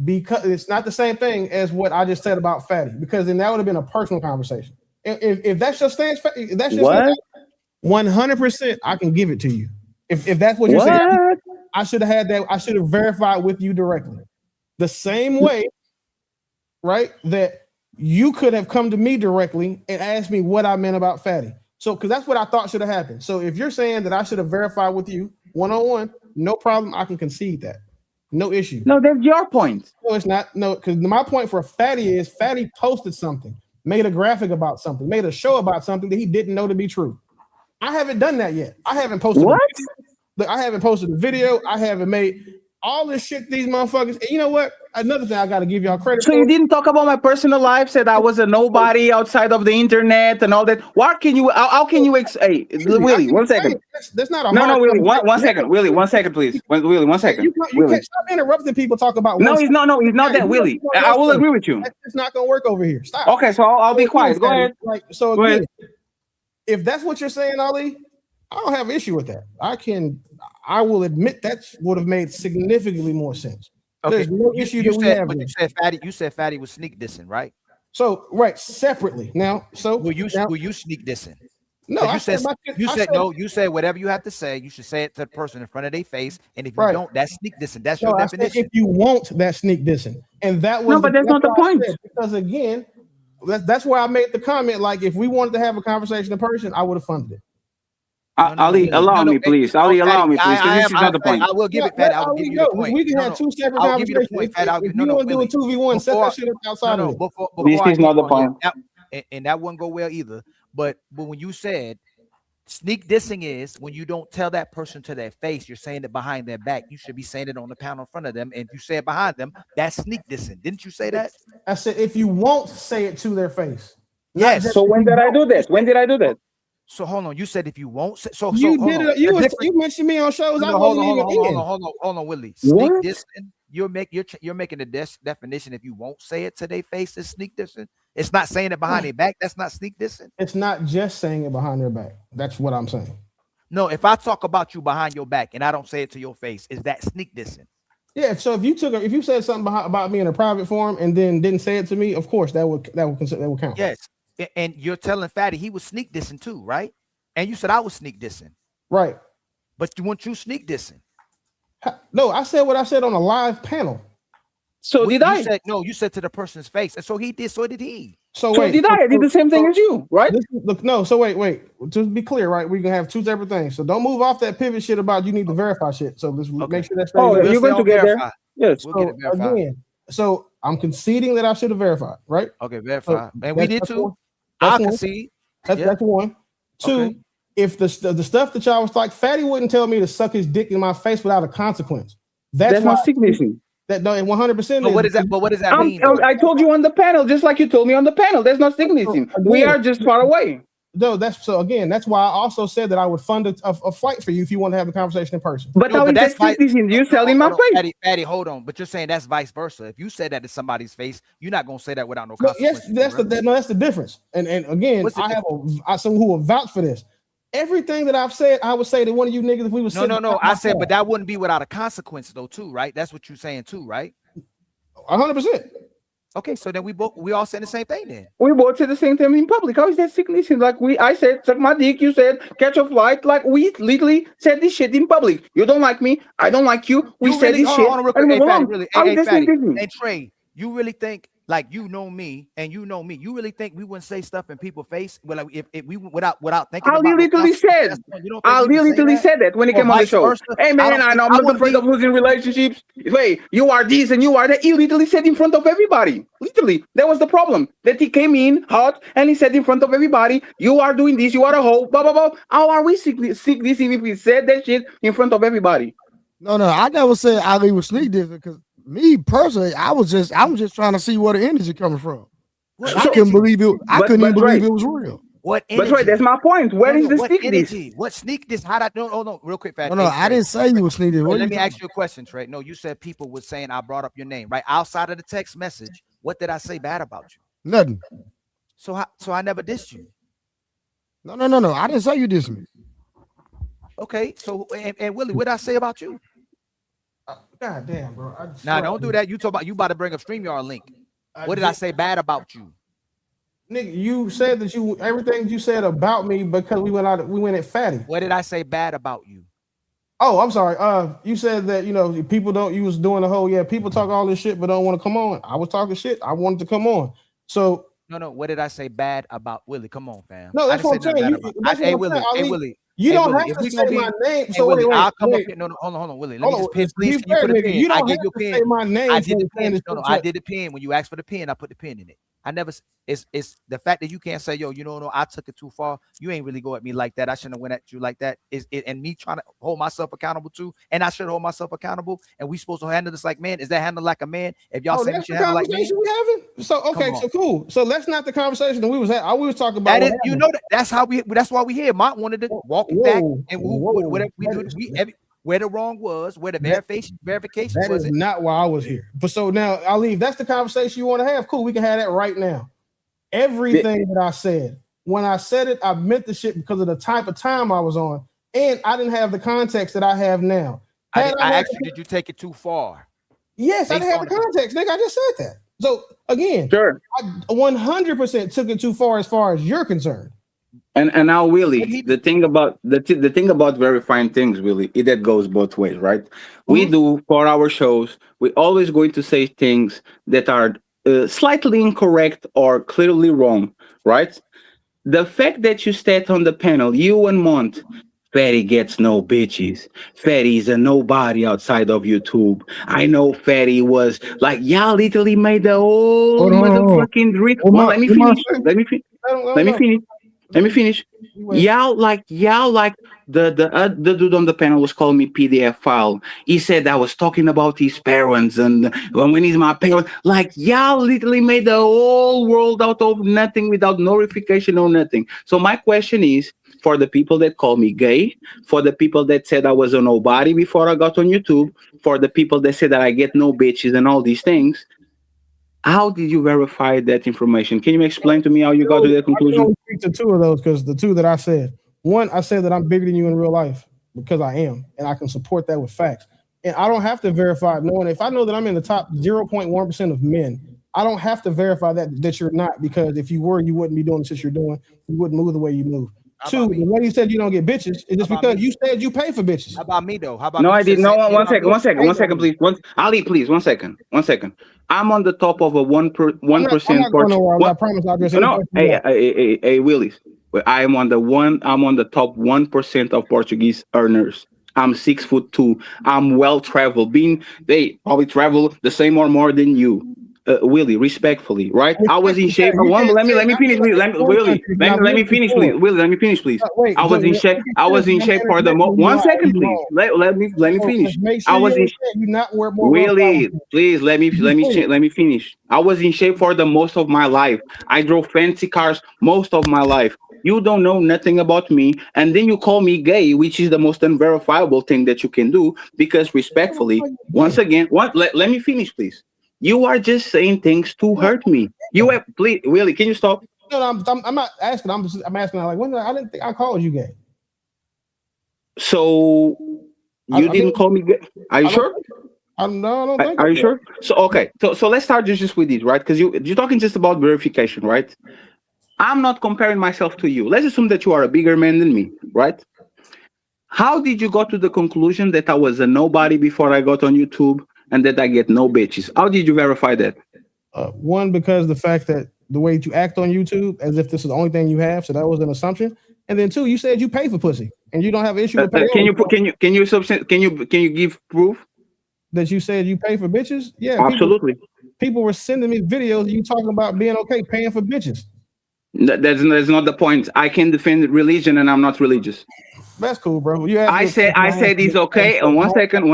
Because it's not the same thing as what I just said about Fatty, because then that would have been a personal conversation. If that's your stance, if that's your stance, 100%, I can give it to you. If that's what you're saying, I should have had that. I should have verified with you directly. The same way, right? That you could have come to me directly and asked me what I meant about Fatty. So, because that's what I thought should have happened. So, if you're saying that I should have verified with you one-on-one, no problem. I can concede that. No issue. No, that's your point. No, it's not. No, because my point for Fatty is Fatty posted something, made a graphic about something, made a show about something that he didn't know to be true. I haven't done that yet. I haven't posted. What? Look, I haven't posted a video. I haven't made. all this shit, these motherfuckers. And you know what? Another thing I got to give y'all credit So for. you didn't talk about my personal life, said I was a nobody outside of the internet and all that. How can you hey, Willie, 1 second. That's not a No, hard Willie, conversation. one second. Willie, 1 second, please. Willie, 1 second. You Willie. can't stop interrupting people talk about No, one he's not. No, he's not that, Willie. I will agree with you. It's not gonna work over here. Stop. Okay, so I'll be quiet. Go ahead. Like, so Go again, ahead. if that's what you're saying, Ali, I don't have an issue with that. I will admit that would have made significantly more sense. Okay, There's no issue you that we said, have. but here. you said Fatty was sneak dissing, right? So right, separately. Now, so were you sneak dissing? No, you said you said whatever you have to say. You should say it to the person in front of their face, and if you don't, that's sneak dissing. That's your definition. If you want that sneak dissing, and that was but that's not the point. Because again, that's why I made the comment. Like, if we wanted to have a conversation in person, I would have funded it. Ali, allow me, please. Ali, allow me, please. This is not the point. I will give it, Fatty. I will give you the point. We can have two separate I'll give conversations. you the point, Fatty. If you want to do a 2v1, set that shit up outside of it. This is not the point. And that wouldn't go well either. But when you said sneak dissing is when you don't tell that person to their face, you're saying it behind their back. You should be saying it on the panel in front of them. And if you say it behind them, that's sneak dissing. Didn't you say that? I said if you won't say it to their face. Yes. So when did I do that? When did I do that? So hold on. You said if you won't say so. You did it. You mentioned me on shows. I wasn't even in. Hold on, Willie. Sneak dissing. You're making the definition. If you won't say it to their face, it's sneak dissing. It's not saying it behind their back. That's not sneak dissing. It's not just saying it behind their back. That's what I'm saying. No, if I talk about you behind your back and I don't say it to your face, is that sneak dissing? Yeah. So if you said something about me in a private forum and then didn't say it to me, of course that would count. Yes. And you're telling Fatty he was sneak dissing too, right? And you said I was sneak dissing. Right. But you sneak dissing. No, I said what I said on a live panel. So did I? You said to the person's face. And so he did, so did he. So did I? I did the same thing as you, right? Wait. To be clear, right? We're gonna have two separate things. So don't move off that pivot shit about you need to verify shit. So let's make sure that's you're going to get there. Yes. We'll get it verified. Again, so I'm conceding that I should have verified, right? Okay, verify. And we did too. I concede. That's one. Two, if the stuff that y'all was like, Fatty wouldn't tell me to suck his dick in my face without a consequence. That's not sicknessing. That 100%. But what is that? But what does that mean? I told you on the panel, just like you told me on the panel. There's no sicknessing. We are just far away. No, that's why I also said that I would fund a flight for you if you want to have the conversation in person. But how is that sicknessing? You selling my face? Fatty, hold on. But you're saying that's vice versa. If you say that to somebody's face, you're not gonna say that without no consequence. Yes, that's the difference. And again, I have someone who will vouch for this. Everything that I've said, I would say to one of you niggas if we was no. I said, but that wouldn't be without a consequence though, too, right? That's what you're saying too, right? 100%. Okay, so then we all saying the same thing then. We both said the same thing in public. How is that sicknessing? Like I said, suck my dick. You said catch a flight. Like we literally said this shit in public. You don't like me. I don't like you. We said this shit. Hey, Trey, you really think? Like you know me and you know me. You really think we wouldn't say stuff in people's face? Well, like if we without thinking about I literally said that when he came on the show. Hey man, I'm not afraid of losing relationships. Wait, you are this and you are that. He literally said in front of everybody. Literally, that was the problem. That he came in hot and he said in front of everybody, you are doing this, you are a hoe, blah blah blah. How are we sick this if we said that shit in front of everybody? No, I never said Ali was sneak dissing because me personally, I was just trying to see where the energy coming from. I couldn't believe it. I couldn't even believe it was real. What? But right, that's my point. Where is the sneak diss? What sneak diss? How that? No, real quick, Fatty. No, I didn't say you was sneak diss. Let me ask you a question, Trey. No, you said people were saying I brought up your name, right? Outside of the text message, what did I say bad about you? Nothing. So I never dissed you. No. I didn't say you dissed me. Okay, so and Willie, what did I say about you? God damn, bro. Nah, don't do that. You about to bring up StreamYard link. What did I say bad about you? Nigga, you said that everything you said about me because we went at Fatty. What did I say bad about you? Oh, I'm sorry. You said that you was doing the whole people talk all this shit but don't want to come on. I was talking shit. I wanted to come on. So no. What did I say bad about Willie? Come on, fam. No, that's what I'm saying. Hey, Willie. You don't have to say my name. So wait. I'll come up here. No, hold on, Willie. Let me just pin, please. Can you put a pin? You don't have to say my name. I did the pin. No, I did the pin. When you asked for the pin, I put the pin in it. I never. It's the fact that you can't say, yo, you know, I took it too far. You ain't really go at me like that. I shouldn't have went at you like that. And me trying to hold myself accountable too, and I should hold myself accountable. And we supposed to handle this like man. Is that handled like a man? If y'all say we that's should the handle like man, conversation we having. So okay, so cool. So that's not the conversation that we was at. We was talking about that is, you know, that's how we. That's why we here. Mont wanted to walk it back and whatever we do. Where the wrong was, where the verification that was. Is not why I was here. But so now I'll leave. That's the conversation you want to have. Cool, we can have that right now. Everything that I said, when I said it, I meant the shit because of the type of time I was on, and I didn't have the context that I have now. I asked you, did you take it too far? Yes, I didn't have the context, nigga. I just said that. So again, sure, I 100% took it too far as you're concerned. And now, Willie, the thing about the thing about verifying things, Willie, that goes both ways, right? We do for our shows. We're always going to say things that are slightly incorrect or clearly wrong, right? The fact that you sat on the panel, you and Munt, Fatty gets no bitches. Fatty's a nobody outside of YouTube. I know Fatty was like, y'all literally made the whole motherfucking dream. Well, let me finish. Y'all like the dude on the panel was calling me PDF file. He said I was talking about his parents and when he's my parent. Like y'all literally made the whole world out of nothing without notification or nothing. So my question is for the people that call me gay, for the people that said I was a nobody before I got on YouTube, for the people that said that I get no bitches and all these things. How did you verify that information? Can you explain to me how you got to that conclusion? I can only speak to two of those because the two that I said. One, I said that I'm bigger than you in real life because I am, and I can support that with facts. And I don't have to verify knowing if I know that I'm in the top 0.1% of men, I don't have to verify that you're not, because if you were, you wouldn't be doing the shit you're doing. You wouldn't move the way you move. Two, the way you said you don't get bitches is just because you said you pay for bitches. How about me though? How about no, me? I didn't. No, one second, please. Ali, please, one second. I'm on the top of a 1%. I'm not going nowhere. I promise I'll address no, hey, Willis. I'm on the top 1% of Portuguese earners. I'm 6'2". I'm well traveled. They probably travel the same or more than you. Willie, respectfully, right? I was in shape. Let me finish, please. Let me finish, please. Willie, let me finish, please. I was in shape. I was in shape for the 1 second, please. Let me finish. I was in Willie, please let me finish. I was in shape for the most of my life. I drove fancy cars most of my life. You don't know nothing about me, and then you call me gay, which is the most unverifiable thing that you can do. Because respectfully, once again, let me finish, please. You are just saying things to hurt me. Please, Willie, can you stop? No, I'm not asking. I'm asking. Like, when I didn't think I called you gay. So you didn't call me gay. Are you sure? I don't think. Are you sure? So okay. So let's start just with this, right? Because you're talking just about verification, right? I'm not comparing myself to you. Let's assume that you are a bigger man than me, right? How did you go to the conclusion that I was a nobody before I got on YouTube? And that I get no bitches. How did you verify that? One, because the fact that the way that you act on YouTube, as if this is the only thing you have, so that was an assumption. And then two, you said you pay for pussy, and you don't have an issue with paying. Can you give proof that you said you pay for bitches? Yeah, absolutely. People were sending me videos of you talking about being okay paying for bitches. That's not the point. I can defend religion, and I'm not religious. That's cool, bro. I said it's okay. And one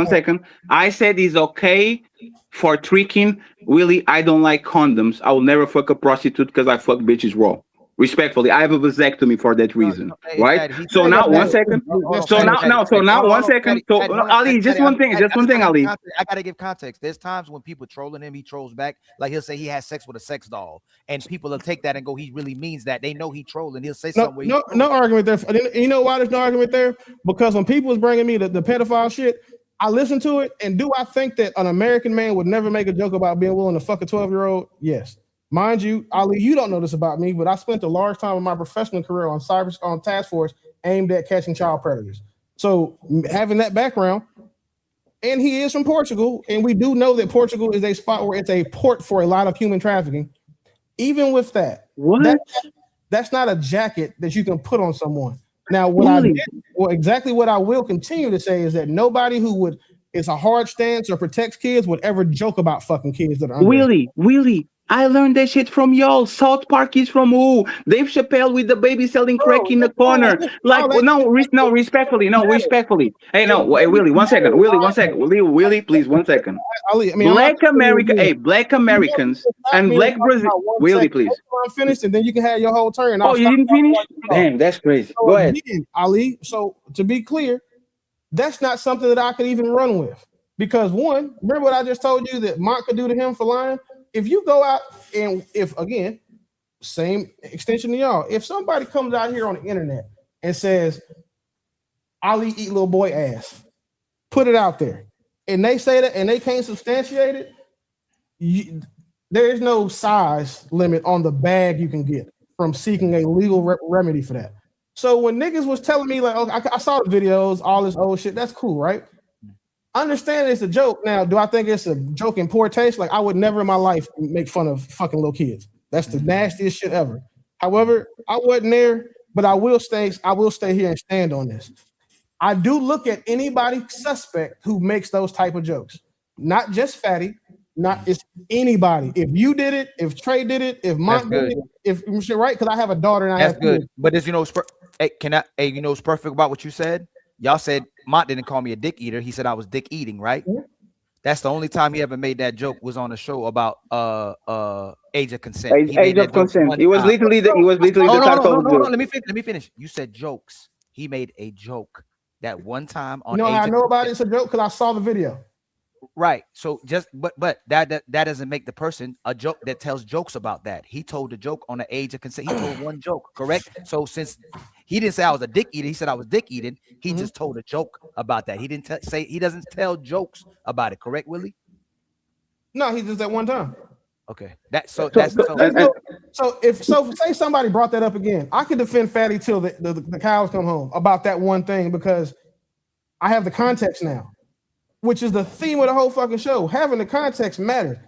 second. I said it's okay for tricking. Willie, I don't like condoms. I will never fuck a prostitute because I fuck bitches raw. Respectfully, I have a vasectomy for that reason, right? So now, 1 second. So now, 1 second. So Ali, just one thing, Ali. I gotta give context. There's times when people trolling him, he trolls back. Like he'll say he has sex with a sex doll, and people will take that and go, he really means that. They know he trolling. He'll say something. No argument there. You know why there's no argument there? Because when people was bringing me the pedophile shit, I listened to it, and do I think that an American man would never make a joke about being willing to fuck a 12-year-old? Yes. Mind you, Ali, you don't know this about me, but I spent a large time of my professional career on task force aimed at catching child predators. So having that background, and he is from Portugal, and we do know that Portugal is a spot where it's a port for a lot of human trafficking. Even with that, that's not a jacket that you can put on someone. Now, exactly what I will continue to say is that nobody who is a hard stance or protects kids would ever joke about fucking kids that are Willie, I learned that shit from y'all. South Park is from who? Dave Chappelle with the baby selling crack in the corner. Like, no, respectfully. Hey, no, hey, Willie, one second. Willie, please, 1 second. Ali, I mean, Black Americans and Black Brazil. Willie, please. I'm finished, and then you can have your whole turn. Oh, you didn't finish? Damn, that's crazy. Go ahead. Again, Ali, so to be clear, that's not something that I could even run with. Because one, remember what I just told you that Mont could do to him for lying? If you go out and again, same extension to y'all, if somebody comes out here on the internet and says, Ali eat little boy ass, put it out there, and they say that and they can't substantiate it, there is no size limit on the bag you can get from seeking a legal remedy for that. So when niggas was telling me, like, okay, I saw the videos, all this old shit, that's cool, right? Understand it's a joke. Now, do I think it's a joke in poor taste? Like, I would never in my life make fun of fucking little kids. That's the nastiest shit ever. However, I wasn't there, but I will stay here and stand on this. I do look at anybody suspect who makes those type of jokes. Not just Fatty, it's anybody. If you did it, if Trey did it, if Mont did it, if right, because I have a daughter and I have good. kids. But as you know, you know what's perfect about what you said? Y'all said Mont didn't call me a dick eater. He said I was dick eating, right? Mm-hmm. That's the only time he ever made that joke was on a show about age of consent. Age of consent. It was literally the title. No, let me finish. You said jokes. He made a joke that one time on. You know how I know about it? It's a joke because I saw the video. Right. So but that doesn't make the person a joke that tells jokes about that. He told a joke on the age of consent. He told one joke, correct? So since he didn't say I was a dick eater, he said I was dick eating. He just told a joke about that. He didn't say he doesn't tell jokes about it, correct, Willie? No, he just that one time. Okay. So say somebody brought that up again, I could defend Fatty till the cows come home about that one thing because I have the context now, which is the theme of the whole fucking show. Having the context matters.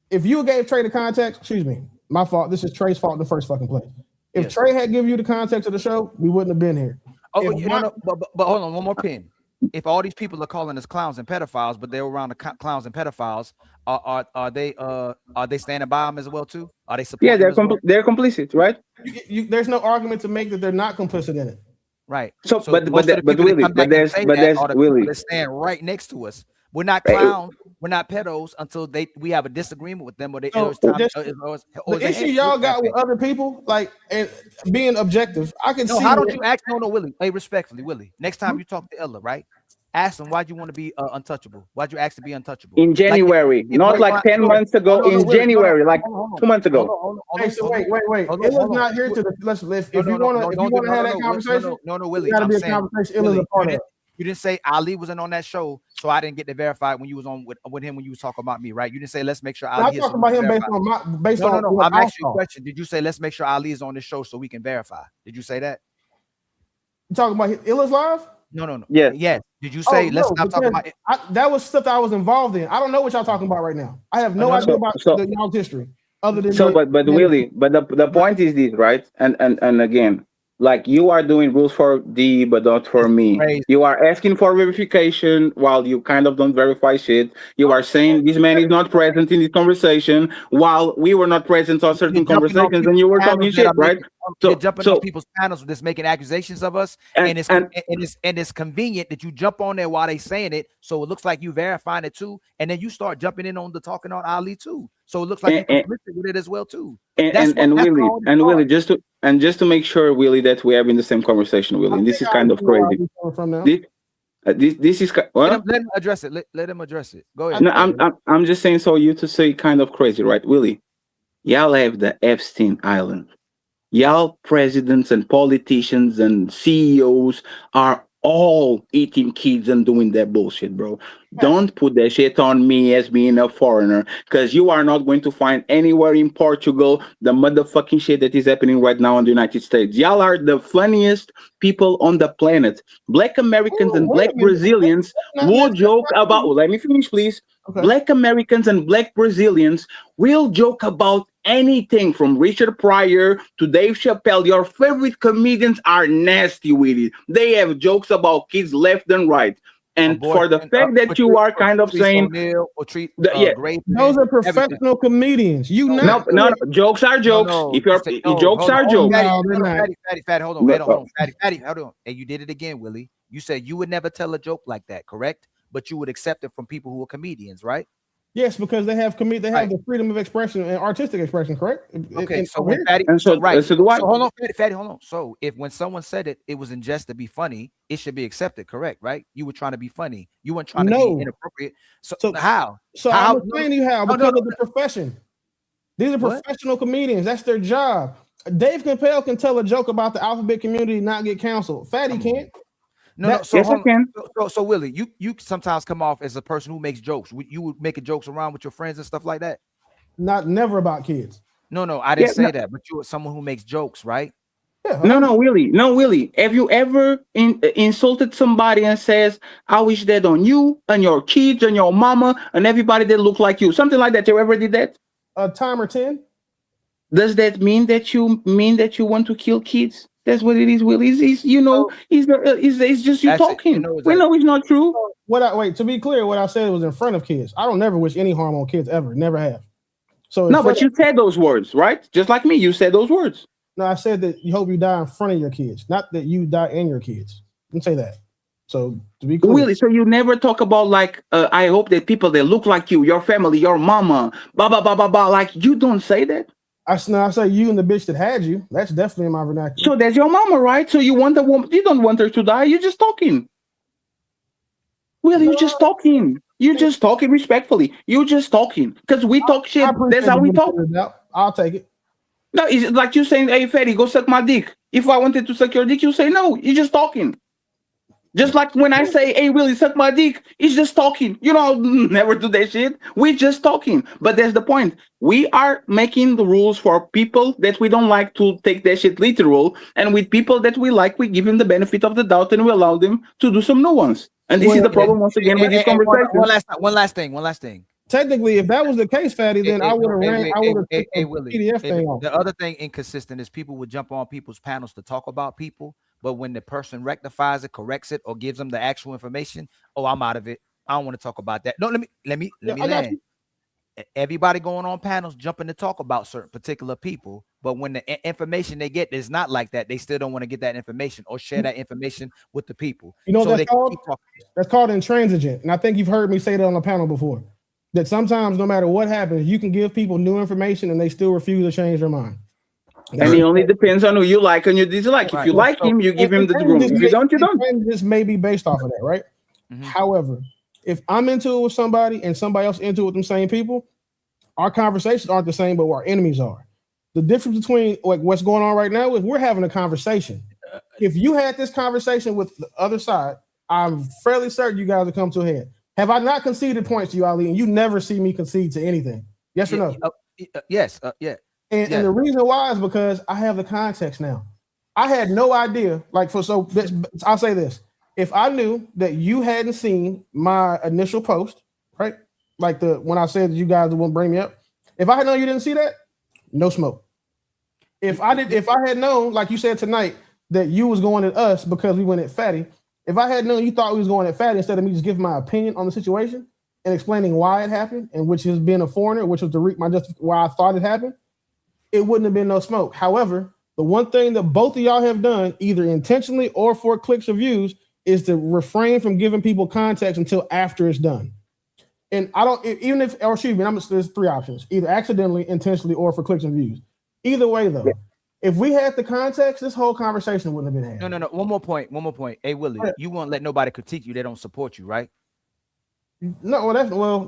If you gave Trey the context, excuse me, my fault. This is Trey's fault in the first fucking place. If Trey had given you the context of the show, we wouldn't have been here. But hold on, one more pin. If all these people are calling us clowns and pedophiles, but they're around the clowns and pedophiles, are they standing by them as well too? Are they supporting? Yeah, they're complicit, right? There's no argument to make that they're not complicit in it. Right. So but there's Willie. They're standing right next to us. We're not clowns. We're not pedos until we have a disagreement with them or they. The issue y'all got with other people, like and being objective, I can see. How don't you ask? No, Willie. Hey, respectfully, Willie. Next time you talk to Ella, right? Ask him why'd you want to be untouchable. Why'd you ask to be untouchable? In January, not like 10 months ago. In January, like 2 months ago. Hey, so wait. Illa's not here to if you want to have that conversation. No, Willie. Gotta be a conversation. Illa's a part of it. You didn't say Ali wasn't on that show, so I didn't get to verify when you was on with him when you was talking about me, right? You didn't say let's make sure Ali. I'm talking about him based on. No. I'm asking you a question. Did you say let's make sure Ali is on this show so we can verify? Did you say that? You talking about Illa's live? No. Yes. Did you say let's stop talking about it? That was stuff that I was involved in. I don't know what y'all talking about right now. I have no idea about y'all's history. Other than but Willie, but the point is this, right? And again, like you are doing rules for D, but not for me. Crazy. You are asking for verification while you kind of don't verify shit. You are saying this man is not present in this conversation while we were not present on certain conversations and you were talking shit, right? So jumping on people's panels with this making accusations of us, and it's convenient that you jump on there while they saying it, so it looks like you verifying it too, and then you start jumping in on the talking on Ali too, so it looks like you're complicit with it as well too. Willie, just to make sure, Willie, that we're having the same conversation, Willie. And this is kind of crazy. This is what? Let him address it. Let him address it. Go ahead. No, I'm just saying so you to say kind of crazy, right, Willie? Y'all have the Epstein Island. Y'all presidents and politicians and CEOs are all eating kids and doing that bullshit, bro. Don't put that shit on me as being a foreigner, because you are not going to find anywhere in Portugal the motherfucking shit that is happening right now in the United States. Y'all are the funniest people on the planet. Black Americans and Black Brazilians will joke about, let me finish, please. Okay. Black Americans and Black Brazilians will joke about anything from Richard Pryor to Dave Chappelle. Your favorite comedians are nasty with it. They have jokes about kids left and right. And for the fact that you are kind of saying, those are professional comedians. You not no, jokes are jokes. If you're jokes are jokes. Fatty, hold on, hold on, Fatty, hold on. And you did it again, Willie. You said you would never tell a joke like that, correct? But you would accept it from people who are comedians, right? Yes, because they have the freedom of expression and artistic expression, correct? Okay, so when Fatty, so hold on, Fatty, hold on. So if when someone said it was in jest to be funny, it should be accepted, correct? Right? You were trying to be funny. You weren't trying to be inappropriate. So how? So I'm explaining to you how because of the profession. These are professional comedians. That's their job. Dave Chappelle can tell a joke about the alphabet community and not get canceled. Fatty can't. So Willie, you sometimes come off as a person who makes jokes. You would make jokes around with your friends and stuff like that. Never about kids. No, I didn't say that. But you are someone who makes jokes, right? Yeah, No, Willie. Have you ever insulted somebody and says, "I wish that on you and your kids and your mama and everybody that look like you"? Something like that. You ever did that? A time or 10. Does that mean that you want to kill kids? That's what it is, Will. It's just you talking. We know it's not true. To be clear, what I said was in front of kids. I don't never wish any harm on kids ever. Never have. So no, but you said those words, right? Just like me, you said those words. No, I said that you hope you die in front of your kids, not that you die in your kids. I didn't say that. So to be clear, Willie, so you never talk about like I hope that people that look like you, your family, your mama, blah blah blah blah blah. Like you don't say that. I say you and the bitch that had you. That's definitely in my vernacular. So that's your mama, right? So you want the woman? You don't want her to die. You're just talking. Well, you're just talking. You're just talking respectfully. You're just talking because we talk shit. That's how we talk. I'll take it. No, it's like you saying, "Hey, Fatty, go suck my dick." If I wanted to suck your dick, you say no. You're just talking. Just like when I say, "Hey, Willie, suck my dick," it's just talking. You know, never do that shit. We're just talking. But that's the point. We are making the rules for people that we don't like to take that shit literal, and with people that we like, we give them the benefit of the doubt and we allow them to do some nuance. And this is the problem once again with this conversation. One last thing. Technically, if that was the case, Fatty, then I would have ran. I would have PDF thing off. The other thing inconsistent is people would jump on people's panels to talk about people, but when the person rectifies it, corrects it, or gives them the actual information, I'm out of it. I don't want to talk about that. No, let me land. Everybody going on panels jumping to talk about certain particular people, but when the information they get is not like that, they still don't want to get that information or share that information with the people. You know what that's called? That's called intransigent, and I think you've heard me say that on the panel before. That sometimes, no matter what happens, you can give people new information and they still refuse to change their mind. And it only depends on who you like and you dislike. If you like him, you give him the room. If you don't, you don't. This may be based off of that, right? Mm-hmm. However, if I'm into it with somebody and somebody else into it with them same people, our conversations aren't the same, but our enemies are. The difference between like what's going on right now is we're having a conversation. If you had this conversation with the other side, I'm fairly certain you guys would come to a head. Have I not conceded points to you, Ali, and you never see me concede to anything? Yes or no? Yes. Yeah. And the reason why is because I have the context now. I had no idea. I'll say this: if I knew that you hadn't seen my initial post, right? Like when I said that you guys wouldn't bring me up. If I had known you didn't see that, no smoke. If I had known, like you said tonight, that you was going at us because we went at Fatty. If I had known you thought we was going at Fatty instead of me just giving my opinion on the situation and explaining why it happened, and which is being a foreigner, which was why I thought it happened, it wouldn't have been no smoke. However, the one thing that both of y'all have done, either intentionally or for clicks or views, is to refrain from giving people context until after it's done. And there's three options: either accidentally, intentionally, or for clicks and views. Either way, though. If we had the context, this whole conversation wouldn't have been had. No. One more point. Hey, Willie, you won't let nobody critique you. They don't support you, right? No,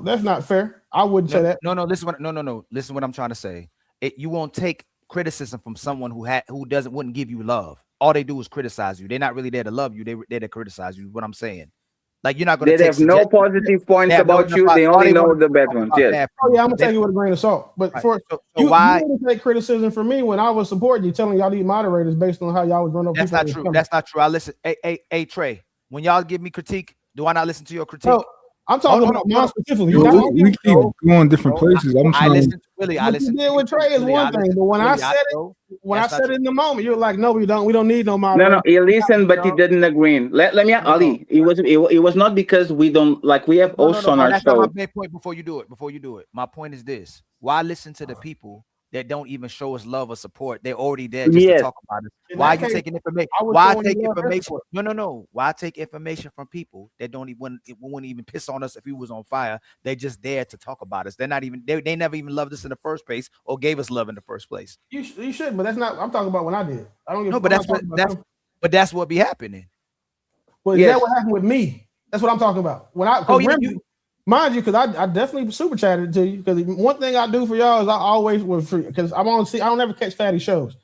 that's not fair. I wouldn't say that. No. Listen what I'm trying to say. You won't take criticism from someone who wouldn't give you love. All they do is criticize you. They're not really there to love you. They're there to criticize you. What I'm saying. Like you're not going to. They have no positive points about you. They only know the bad ones. Yes. Oh yeah, I'm gonna take you with a grain of salt. But right. You didn't take criticism from me when I was supporting you, telling y'all need moderators based on how y'all was running up. That's not true. That's not true. I listen. Hey, Trey. When y'all give me critique, do I not listen to your critique? No, I'm talking about mine specifically. We keep going different places. I'm trying. What you did with Trey is one thing, but when I said it in the moment, you're like, no, we don't need no moderator. No, he listened, but he didn't agree. Let me, Ali. It was not because we don't like we have hosts on our that's show. not my main point. Before you do it, my point is this: why listen to the people that don't even show us love or support? They're already there just to talk about it. Why are you taking information? Why take information? No. Why take information from people that wouldn't even piss on us if we was on fire? They're just there to talk about us. They're not even. They never even loved us in the first place or gave us love in the first place. You should, but that's not. I'm talking about when I did. I don't. But that's what be happening. But is that what happened with me? That's what I'm talking about. When I mind you, because I definitely super chatted to you. Because one thing I do for y'all is I always because I don't ever catch fatty shows.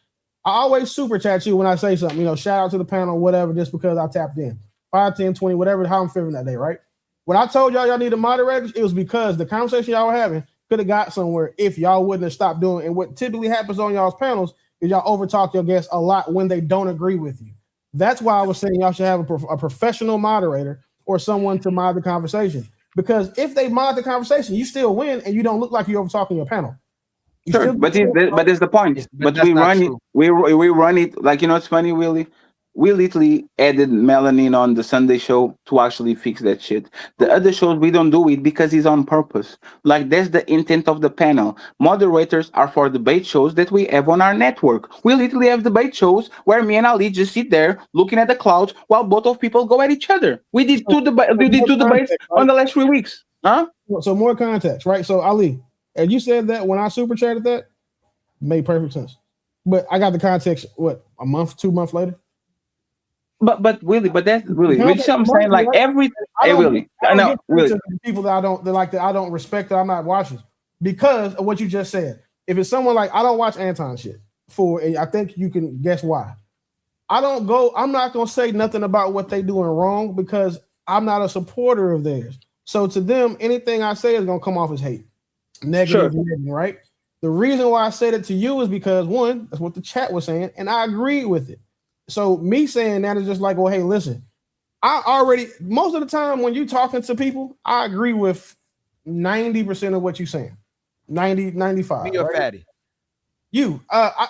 I always super chat you when I say something. Shout out to the panel, whatever, just because I tapped in 5, 10, 20, whatever, how I'm feeling that day, right? When I told y'all needed moderators, it was because the conversation y'all were having could have got somewhere if y'all wouldn't have stopped doing. And what typically happens on y'all's panels is y'all overtalk your guests a lot when they don't agree with you. That's why I was saying y'all should have a professional moderator or someone to mod the conversation. Because if they mod the conversation, you still win and you don't look like you're over talking your panel. Sure, but it's the point. But we run it. We run it like it's funny, Willie. We literally added Melanin on the Sunday show to actually fix that shit. The other shows we don't do it because it's on purpose. Like that's the intent of the panel. Moderators are for debate shows that we have on our network. We literally have debate shows where me and Ali just sit there looking at the clouds while both of people go at each other. We did two debates on the last 3 weeks. Huh? So more context, right? So Ali, and you said that when I super chatted that, made perfect sense. But I got the context, a month, 2 months later? But Willie, that's really which I'm saying like every Willie. I know Willie. People that I don't respect that I'm not watching because of what you just said. If it's someone like I don't watch Anton shit I think you can guess why. I'm not gonna say nothing about what they doing wrong because I'm not a supporter of theirs. So to them, anything I say is gonna come off as hate. Negative, right? The reason why I said it to you is because one, that's what the chat was saying, and I agree with it. So me saying that is just like, well, hey, listen, most of the time when you talking to people, I agree with 90% of what you're saying. 90, 95. Me or Fatty? You. I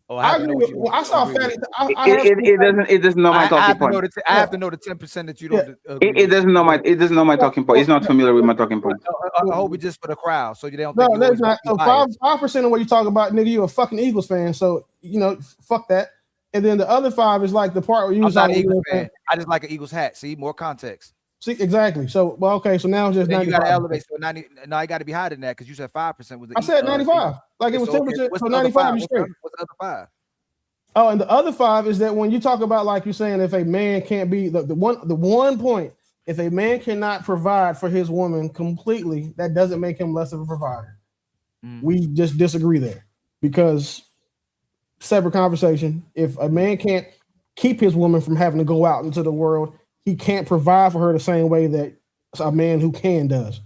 agree with, I saw Fatty. It doesn't know my talking point. I have to know the 10% that you don't. It doesn't know my talking point. It's not familiar with my talking point. I hope it's just for the crowd, so you don't. No, that's not. So 5% of what you talk about, nigga, you a fucking Eagles fan. So fuck that. And then the other 5 is like the part where you was not an Eagles fan. I just like an Eagles hat. See, more context. See, exactly. So, well, okay. So now it's just 95. You got to elevate. So 90. No, I got to be higher than that because you said 5% was. I said 95. Like it was 10%. So 95 is straight. What's the other 5? Oh, and the other 5 is that when you talk about like you're saying, if a man can't be the one point, if a man cannot provide for his woman completely, that doesn't make him less of a provider. We just disagree there because. Separate conversation. If a man can't keep his woman from having to go out into the world, he can't provide for her the same way that a man who can does.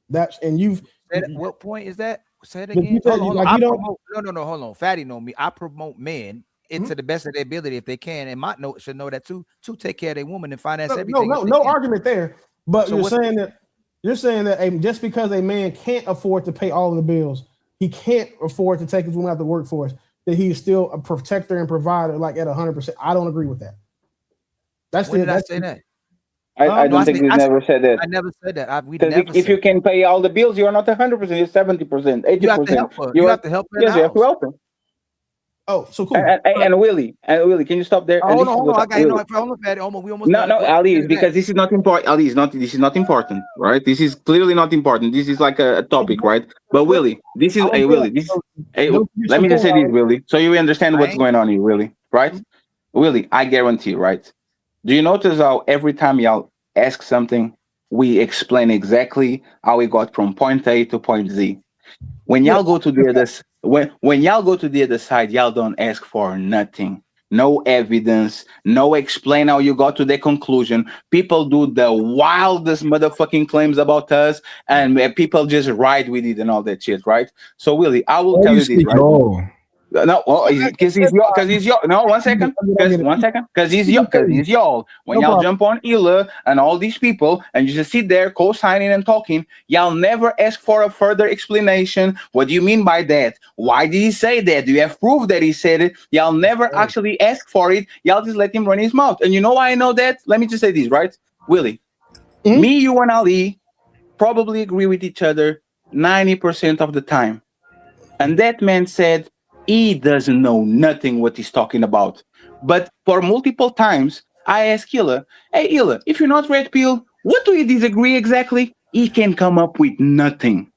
What point is that? Say it again. Hold on. Fatty know me. I promote men into the best of their ability if they can, and Mott should know that too. To take care of their woman and finance everything. No argument there. But so you're saying that just because a man can't afford to pay all of the bills, he can't afford to take his woman out the workforce. That he's still a protector and provider, like at 100%. I don't agree with that. I say that? I don't think we never said that. I never said that. If you can pay all the bills, you're not 100%. You're 70%, 80%. You have to help her. Yes, you have to help her. Oh, so cool. And Willie, can you stop there? Hold on, Fatty. No, Ali, is because this is not important. Ali, this is not important, right? This is clearly not important. This is like a topic, right? But Willie, let me just say this, Willie, so you understand what's going on here, Willie, right? Willie, I guarantee, right? Do you notice how every time y'all ask something, we explain exactly how we got from point A to point Z? When y'all go to the other when y'all go to the other side, y'all don't ask for nothing. No evidence, no explain how you got to the conclusion. People do the wildest motherfucking claims about us, and people just ride with it and all that shit, right? So Willie, I will tell you this, right? No, because he's your. No, 1 second. Because 1 second. Because he's y'all. When y'all jump on Ila and all these people, and you just sit there co-signing and talking, y'all never ask for a further explanation. What do you mean by that? Why did he say that? Do you have proof that he said it? Y'all never actually ask for it. Y'all just let him run his mouth. And you know why I know that? Let me just say this, right, Willie? Me, you, and Ali probably agree with each other 90% of the time. And that man said he doesn't know nothing what he's talking about. But for multiple times, I asked Hila, hey, Hila, if you're not red pill, what do you disagree exactly? He can come up with nothing.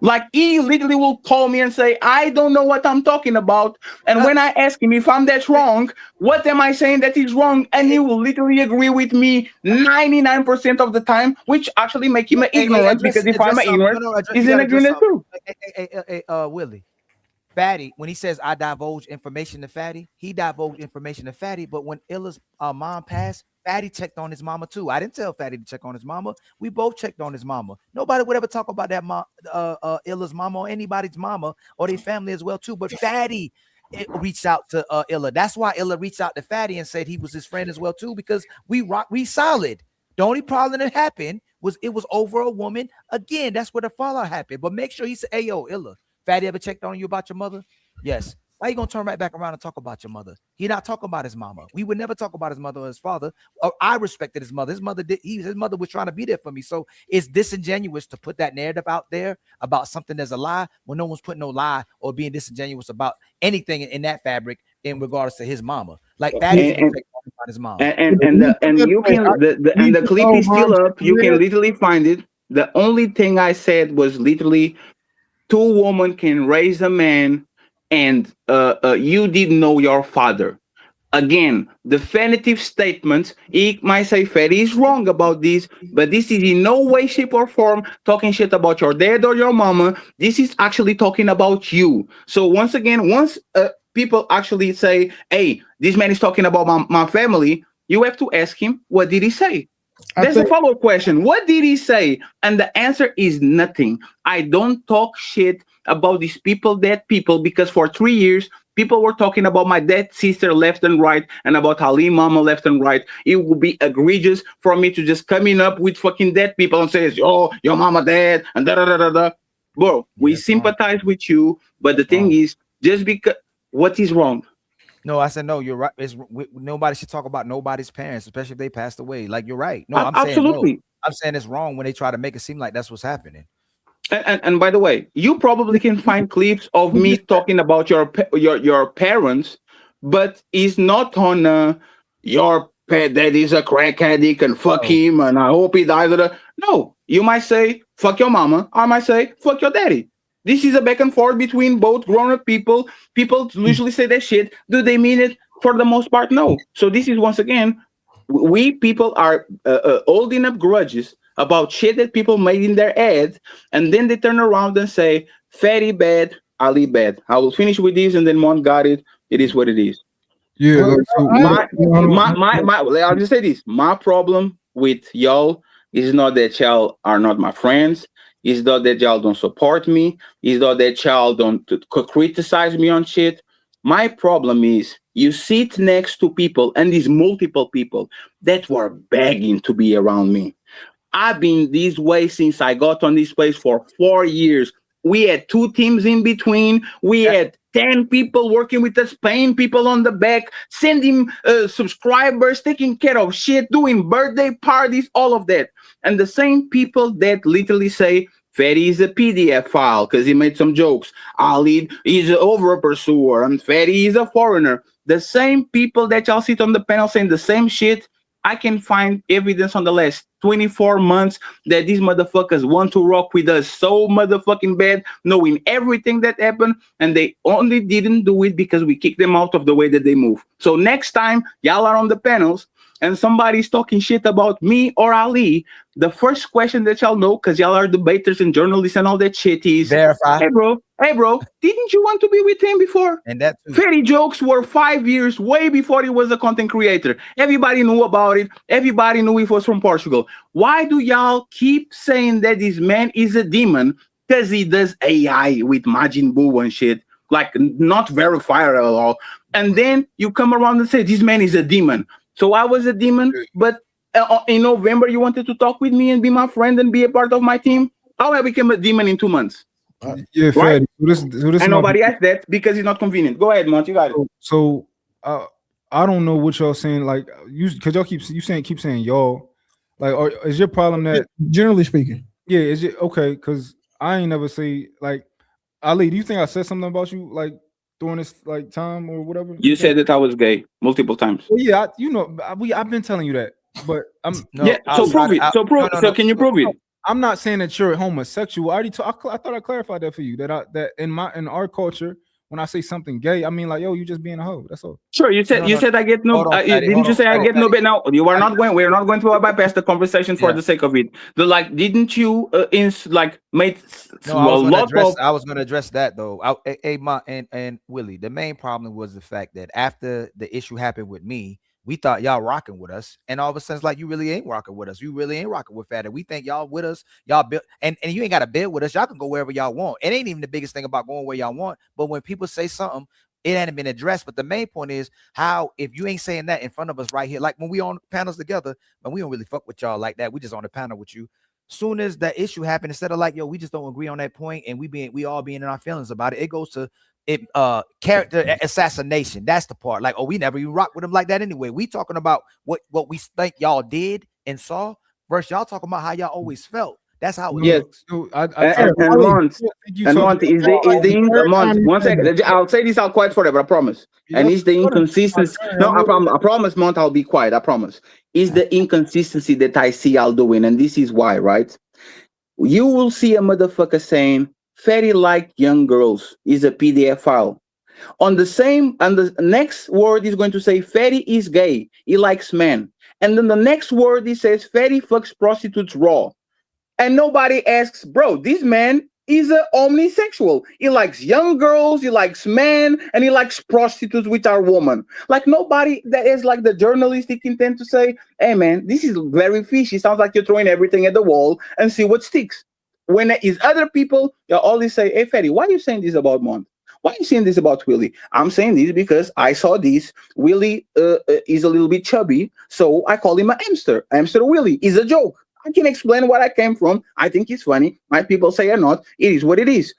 Like, he literally will call me and say, I don't know what I'm talking about. And when I ask him if I'm that wrong, what am I saying that is wrong? And he will literally agree with me 99% of the time, which actually make him an ignorant, because if I'm an ignorant, he's an ignorant too. Willie, Fatty, when he says I divulge information to Fatty, he divulged information to Fatty. But when Illa's mom passed, Fatty checked on his mama too. I didn't tell Fatty to check on his mama. We both checked on his mama. Nobody would ever talk about that Illa's mama or anybody's mama or their family as well too. But Fatty reached out to Illa. That's why Illa reached out to Fatty and said he was his friend as well too, because we solid. The only problem that happened was it was over a woman. Again, that's where the fallout happened. But make sure he said, hey, yo, Illa, Fatty ever checked on you about your mother? Yes. Why you gonna turn right back around and talk about your mother? He not talking about his mama. We would never talk about his mother or his father. I respected his mother. His mother was trying to be there for me. So it's disingenuous to put that narrative out there about something that's a lie when no one's putting no lie or being disingenuous about anything in that fabric in regards to his mama. Like Fatty about his mom. And you can the clip is still up. You can literally find it. The only thing I said was literally 2 women can raise a man, and you didn't know your father. Again, definitive statements. He might say Fatty is wrong about this, but this is in no way, shape, or form talking shit about your dad or your mama. This is actually talking about you. So once again, once people actually say, hey, this man is talking about my family, you have to ask him, what did he say? There's a follow-up question. What did he say? And the answer is nothing. I don't talk shit about these people, dead people, because for 3 years, people were talking about my dead sister left and right and about Ali mama left and right. It would be egregious for me to just coming up with fucking dead people and say, oh, your mama dead, and da-da-da-da-da. Bro, we sympathize with you, but the thing is, just because, what is wrong? No, I said no. You're right. Nobody should talk about nobody's parents, especially if they passed away. Like, you're right. No, I'm absolutely. Saying no. I'm saying it's wrong when they try to make it seem like that's what's happening. And by the way, you probably can find clips of me talking about your parents, but it's not on your pet that is a crack addict and fuck him and I hope he dies. No, you might say fuck your mama. I might say fuck your daddy. This is a back and forth between both grown-up people. People usually say that shit. Do they mean it? For the most part, no. So this is, once again, we people are holding up grudges about shit that people made in their head, and then they turn around and say, Fatty bad, Ali bad. I will finish with this, and then Mon got it. It is what it is. Yeah. I'll just say this. My problem with y'all is not that y'all are not my friends. It's not that y'all don't support me. It's not that y'all don't criticize me on shit. My problem is you sit next to people, and these multiple people that were begging to be around me. I've been this way since I got on this place for 4 years. We had 2 teams in between. We had 10 people working with us, paying people on the back, sending subscribers, taking care of shit, doing birthday parties, all of that. And the same people that literally say, Fatty is a PDF file because he made some jokes. Ali is an over pursuer and Fatty is a foreigner. The same people that y'all sit on the panel saying the same shit, I can find evidence on the last 24 months that these motherfuckers want to rock with us so motherfucking bad, knowing everything that happened, and they only didn't do it because we kicked them out of the way that they move. So next time y'all are on the panels and somebody's talking shit about me or Ali, the first question that y'all know, because y'all are debaters and journalists and all that shit, is verify. Hey bro, didn't you want to be with him before? And that Fatty jokes were 5 years way before he was a content creator. Everybody knew about it. Everybody knew he was from Portugal. Why do y'all keep saying that this man is a demon because he does AI with Majin Buu and shit? like not verified at all. And then you come around and say this man is a demon. So I was a demon, but in November you wanted to talk with me and be my friend and be a part of my team. How I became a demon in 2 months? Yeah, Right? So this And nobody asked that because it's not convenient. Go ahead, Mont. You got it. So I don't know what y'all saying. Like because y'all keep saying y'all. Like, or is your problem that generally speaking? Yeah, is it okay? Because I ain't never say like Ali. Do you think I said something about you like during this like time or whatever? You said that I was gay multiple times. Well, yeah, I've been telling you that, but I'm So prove it. So can you prove it? I'm not saying that you're homosexual. I thought I clarified that for you. That in our culture, when I say something gay, I mean like, yo, you just being a hoe. That's all. Sure, you said I get no. Didn't you say I get no bit? Now you are not going. We're not going to bypass the conversation for the sake of it. Didn't you made No, I was gonna address that though. Hey, Mont and Willie, the main problem was the fact that after the issue happened with me, we thought y'all rocking with us, and all of a sudden, it's like you really ain't rocking with us. You really ain't rocking with Fatty. We think y'all with us. Y'all build, and you ain't got to build with us. Y'all can go wherever y'all want. It ain't even the biggest thing about going where y'all want. But when people say something, it hadn't been addressed. But the main point is how if you ain't saying that in front of us right here, like when we on panels together, man, we don't really fuck with y'all like that. We just on the panel with you. Soon as that issue happened, instead of like, yo, we just don't agree on that point, and we all being in our feelings about it, it goes to character assassination. That's the part. Like, oh, we never even rock with them like that anyway. We talking about what we think y'all did and saw versus y'all talking about how y'all always felt. That's how it looks. And Mont, is the Mont. One second, I'll say this out quiet forever. I promise. And it's the inconsistency. No, I promise, Mont. I'll be quiet. I promise. It's the inconsistency that I see y'all doing, and this is why, right? You will see a motherfucker saying "Fatty like young girls" is a PDF file. On the next word is going to say Fatty is gay. He likes men. And then the next word he says Fatty fucks prostitutes raw. And nobody asks, bro, this man is a omnisexual. He likes young girls, he likes men, and he likes prostitutes, which are women. Like nobody that is like the journalistic intent to say, hey man, this is very fishy. Sounds like you're throwing everything at the wall and see what sticks. When it is other people, you always say, hey Fatty, why are you saying this about Mont? Why are you saying this about Willie? I'm saying this because I saw this. Willie is a little bit chubby, so I call him a hamster. Hamster Willie is a joke. I can explain where I came from. I think it's funny. My people say or not. It is what it is.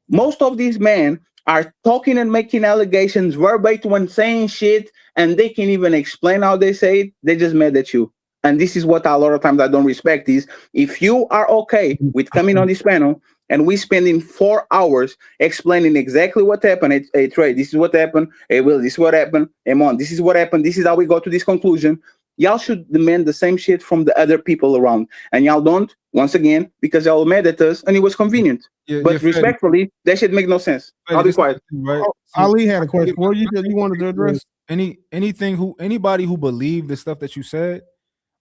Most of these men are talking and making allegations verbatim when saying shit, and they can't even explain how they say it. They just mad at you. And this is what a lot of times I don't respect is if you are okay with coming on this panel and we spending 4 hours explaining exactly what happened. Hey, Trey, this is what happened. Hey, Will, this is what happened. Hey, Mon, this is what happened. This is how we got to this conclusion. Y'all should demand the same shit from the other people around. And y'all don't, once again, because y'all mad at us and it was convenient. But respectfully, that shit make no sense. I'll be quiet. Right? Ali had a question. What you wanted to address? Anybody who believed the stuff that you said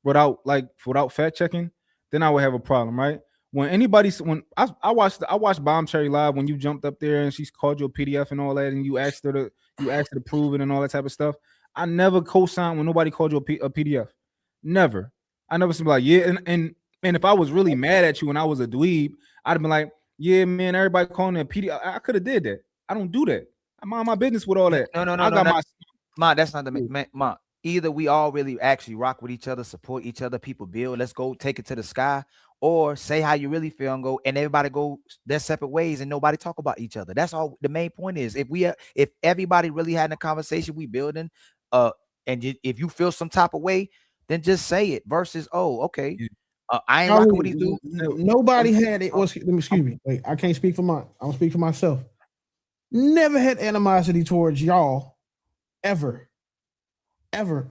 without fact checking, then I would have a problem, right? When I watched Bomb Cherry live when you jumped up there and she's called you a PDF and all that, and you asked her to prove it and all that type of stuff. I never co-signed when nobody called you a PDF. Never. I never said like, yeah, and if I was really mad at you and I was a dweeb, I'd have been like, yeah, man, everybody calling it a PDF. I could have did that. I don't do that. I mind my business with all that. No, that's not the Ma. Either we all really actually rock with each other, support each other, people build, let's go take it to the sky, or say how you really feel and go, and everybody go their separate ways and nobody talk about each other. That's all the main point is. If everybody really had a conversation, we building, and if you feel some type of way, then just say it versus, oh, okay. I ain't rocking what he do. Nobody had it. Excuse me. Wait, I can't speak for I'm gonna speak for myself. Never had animosity towards y'all ever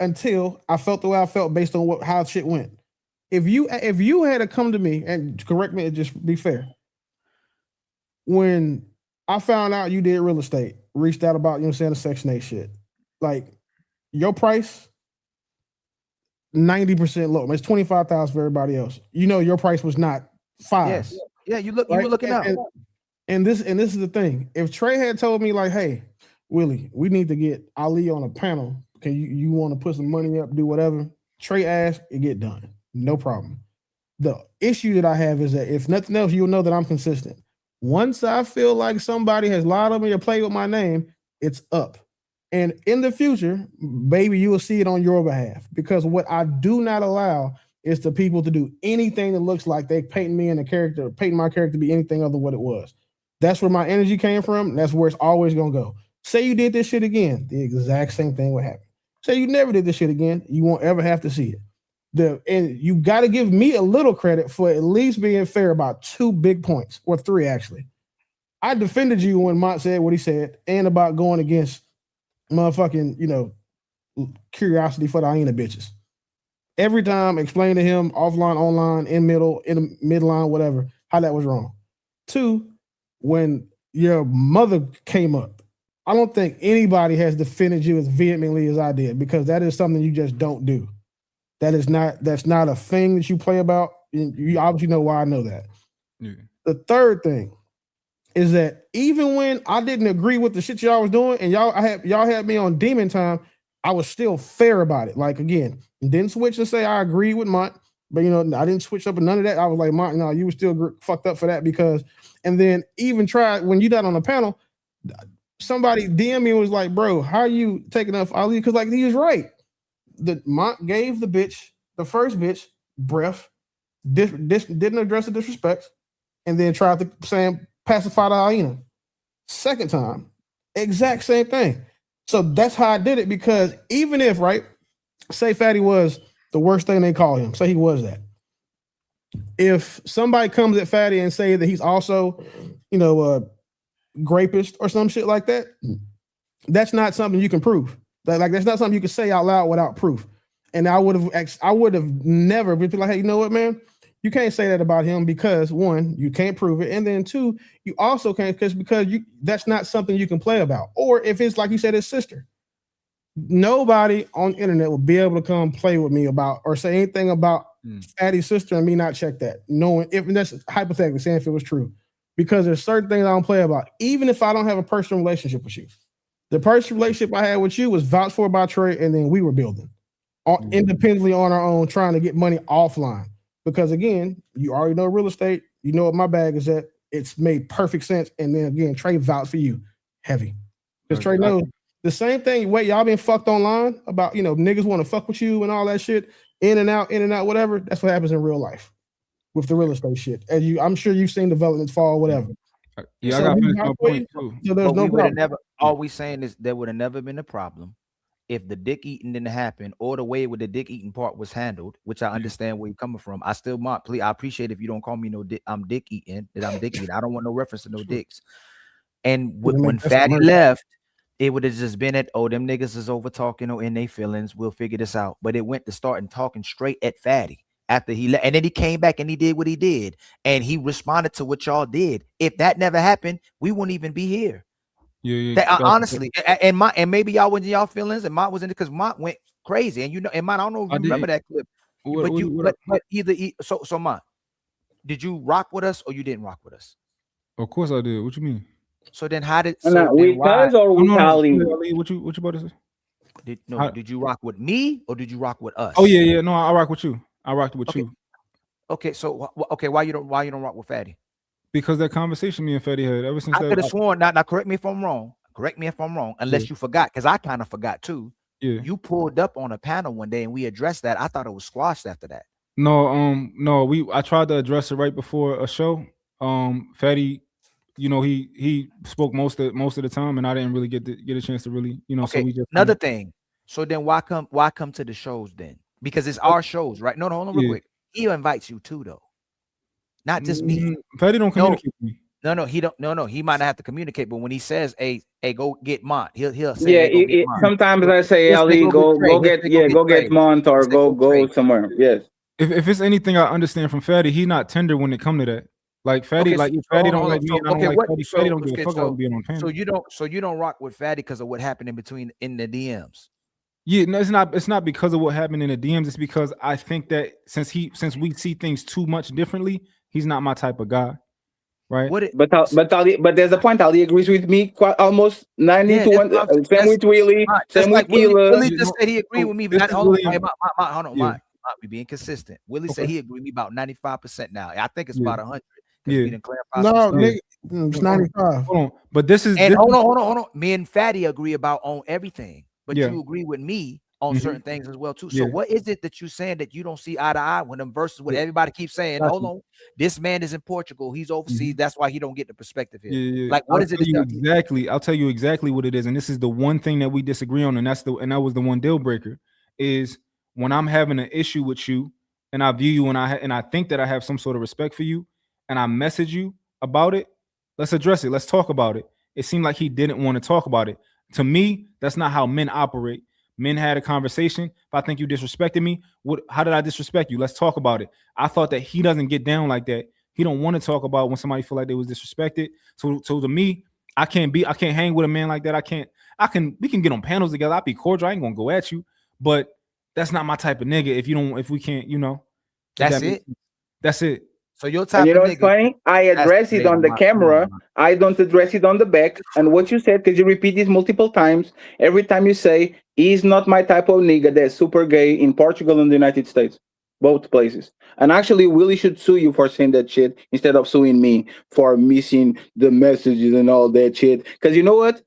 until I felt the way I felt based on how shit went. If you had to come to me and correct me and just be fair, when I found out you did real estate, reached out about, the Section 8 shit, like your price 90% low. It's 25,000 for everybody else. Your price was not 5. Yes. Yeah, you were looking out. And this is the thing. If Trey had told me like, hey, Willie, we need to get Ali on a panel. Can you want to put some money up, do whatever? Trey asked, it get done. No problem. The issue that I have is that if nothing else, you'll know that I'm consistent. Once I feel like somebody has lied on me or played with my name, it's up. And in the future, baby, you will see it on your behalf. Because what I do not allow is the people to do anything that looks like they painting me in a character, painting my character to be anything other than what it was. That's where my energy came from. That's where it's always gonna go. Say you did this shit again, the exact same thing would happen. Say you never did this shit again, you won't ever have to see it. And you got to give me a little credit for at least being fair about 2 big points, or 3 actually. I defended you when Mont said what he said, and about going against motherfucking, curiosity for the hyena bitches. Every time, explain to him offline, online, in the midline, whatever, how that was wrong. 2, when your mother came up, I don't think anybody has defended you as vehemently as I did, because that is something you just don't do. That's not a thing that you play about. You obviously know why I know that. Yeah. The third thing is that even when I didn't agree with the shit y'all was doing, and y'all had me on demon time, I was still fair about it. Like, again, didn't switch and say I agree with Mont, but I didn't switch up and none of that. I was like, Mont, no, you were still fucked up for that, because, and then even try when you got on the panel, somebody DM me and was like, bro, how are you taking up Ali? Because like he was right. The Mont gave the first bitch breath, didn't address the disrespect, and then tried to pacify the hyena. Second time, exact same thing. So that's how I did it, because even if, right, say Fatty was the worst thing they call him, say he was that. If somebody comes at Fatty and say that he's also, a rapist or some shit like that, that's not something you can prove. Like that's not something you can say out loud without proof. And I would have never been like, hey, you know what, man? You can't say that about him, because 1, you can't prove it, and then 2, you also can't because that's not something you can play about. Or if it's like you said, his sister, nobody on the internet will be able to come play with me about or say anything about Fatty's sister and me not check that, knowing if that's hypothetically saying if it was true, because there's certain things I don't play about, even if I don't have a personal relationship with you. The personal relationship I had with you was vouched for by Trey, and then we were building independently on our own, trying to get money offline. Because again, you already know real estate. You know what my bag is at. It's made perfect sense. And then again, Trey vouched for you heavy. Because Trey knows the same thing. Wait, y'all been fucked online about, niggas want to fuck with you and all that shit. In and out, whatever. That's what happens in real life with the real estate shit. I'm sure you've seen developments fall, whatever. Yeah, so I got to finish my point too. So there's no problem. All we saying is there would have never been a problem if the dick eating didn't happen, or the way with the dick eating part was handled, which I understand where you're coming from. I still, Mont, please, I appreciate if you don't call me no dick. I'm dick eating. That I'm dick eating. I don't want no reference to no dicks. And when Fatty left, it would have just been them niggas is over talking or in their feelings. We'll figure this out. But it went to starting talking straight at Fatty after he left, and then he came back and he did what he did, and he responded to what y'all did. If that never happened, we wouldn't even be here. Yeah. Honestly, and maybe y'all wasn't y'all feelings, and Mont was in it because Mont went crazy, and and Mont, I don't know if you remember that clip, but either so Mont, did you rock with us or you didn't rock with us? Of course I did. What you mean? So then how did we guys or we Ali? What you about to say? Did you rock with me or did you rock with us? Oh yeah. No, I rock with you. I rocked with you. Okay, so why you don't rock with Fatty? Because that conversation me and Fatty had ever since I could have sworn. Now correct me if I'm wrong. Correct me if I'm wrong. Unless you forgot, because I kind of forgot too. Yeah. You pulled up on a panel one day and we addressed that. I thought it was squashed after that. No. I tried to address it right before a show. Fatty, he spoke most of the time, and I didn't really get a chance to really, Okay. So we just another thing. So then why come to the shows then? Because it's our shows, right? No, hold on real quick. He invites you too, though. Not just me. Fatty don't communicate with me. No, he don't. No, he might not have to communicate, but when he says, "Hey, go get Mont," he'll say, "Yeah." Sometimes I say, "Ali, go get Mont or go somewhere." Yes. If it's anything I understand from Fatty, he not tender when it come to that. Like Fatty, Fatty don't like me, and I don't like Fatty. Fatty don't give a fuck about being on panel. So you don't rock with Fatty because of what happened in the DMs. Yeah, no, it's not because of what happened in the DMs. It's because I think that since we see things too much differently, he's not my type of guy, right? But there's a point. Ali agrees with me quite almost 90 to 1. Same with Willie. Same with Keela. Willie just said he agreed with me. Hold on, Mike. We being consistent. Willie said he agreed with me about 95% now. I think it's about 100. Yeah. No, nigga, It's 95. Hold on. But this is and hold on. Me and Fatty agree about on everything, but Yeah. you agree with me on certain things as well too. So Yeah. what is it that you're saying that you don't see eye to eye when them verses what everybody keeps saying? Got Hold you. on, this man is in Portugal, he's overseas. That's why he don't get the perspective here. Yeah. Like what I'll is it? tell you exactly. I'll tell you exactly what it is, and this is the one thing that we disagree on, and that was the one deal breaker. Is when I'm having an issue with you, and I view you, and I think that I have some sort of respect for you, and I message you about it. Let's address it. Let's talk about it. It seemed like he didn't want to talk about it. To me, that's not how men operate. Men had a conversation. If I think you disrespected me, how did I disrespect you? Let's talk about it. I thought that he doesn't get down like that. He don't want to talk about when somebody feel like they was disrespected. So to me, I can't hang with a man like that. We can get on panels together. I'll be cordial. I ain't gonna go at you, but that's not my type of nigga. If we can't, that's it. That's it. So your type and you know of what's nigga, funny? I address it on the camera. I don't address it on the back. And what you said, because you repeat this multiple times, every time you say, he's not my type of nigga that's super gay in Portugal and the United States. Both places. And actually, Willie should sue you for saying that shit instead of suing me for missing the messages and all that shit. Because you know what?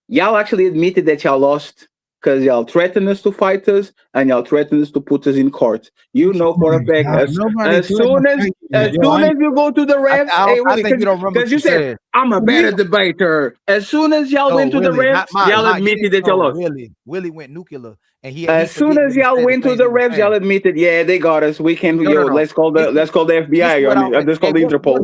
Y'all actually admitted that y'all lost because y'all threatened us to fight us and y'all threatened us to put us in court. You know for a fact, as soon as you go to the refs, I think you don't remember because you said, I'm a better debater. As soon as y'all went to the refs, y'all admitted that y'all lost. Willie went nuclear. And as soon as y'all went to the refs, y'all admitted, yeah, they got us. We can, let's call the FBI. Let's call the Interpol.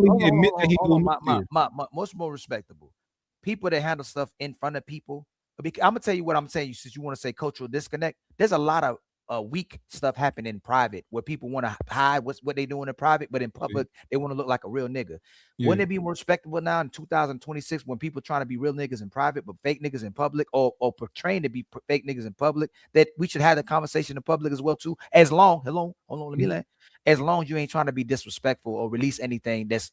Most more respectable. People that handle stuff in front of people. I'm gonna tell you what I'm saying. Since you want to say cultural disconnect, there's a lot of weak stuff happening in private where people want to hide what they doing in private, but in public they want to look like a real nigga. Wouldn't it be more respectable now in 2026 when people trying to be real niggas in private but fake niggas in public, or portraying to be fake niggas in public, that we should have the conversation in public as well too? As long, hold on, let me land. As long as you ain't trying to be disrespectful or release anything that's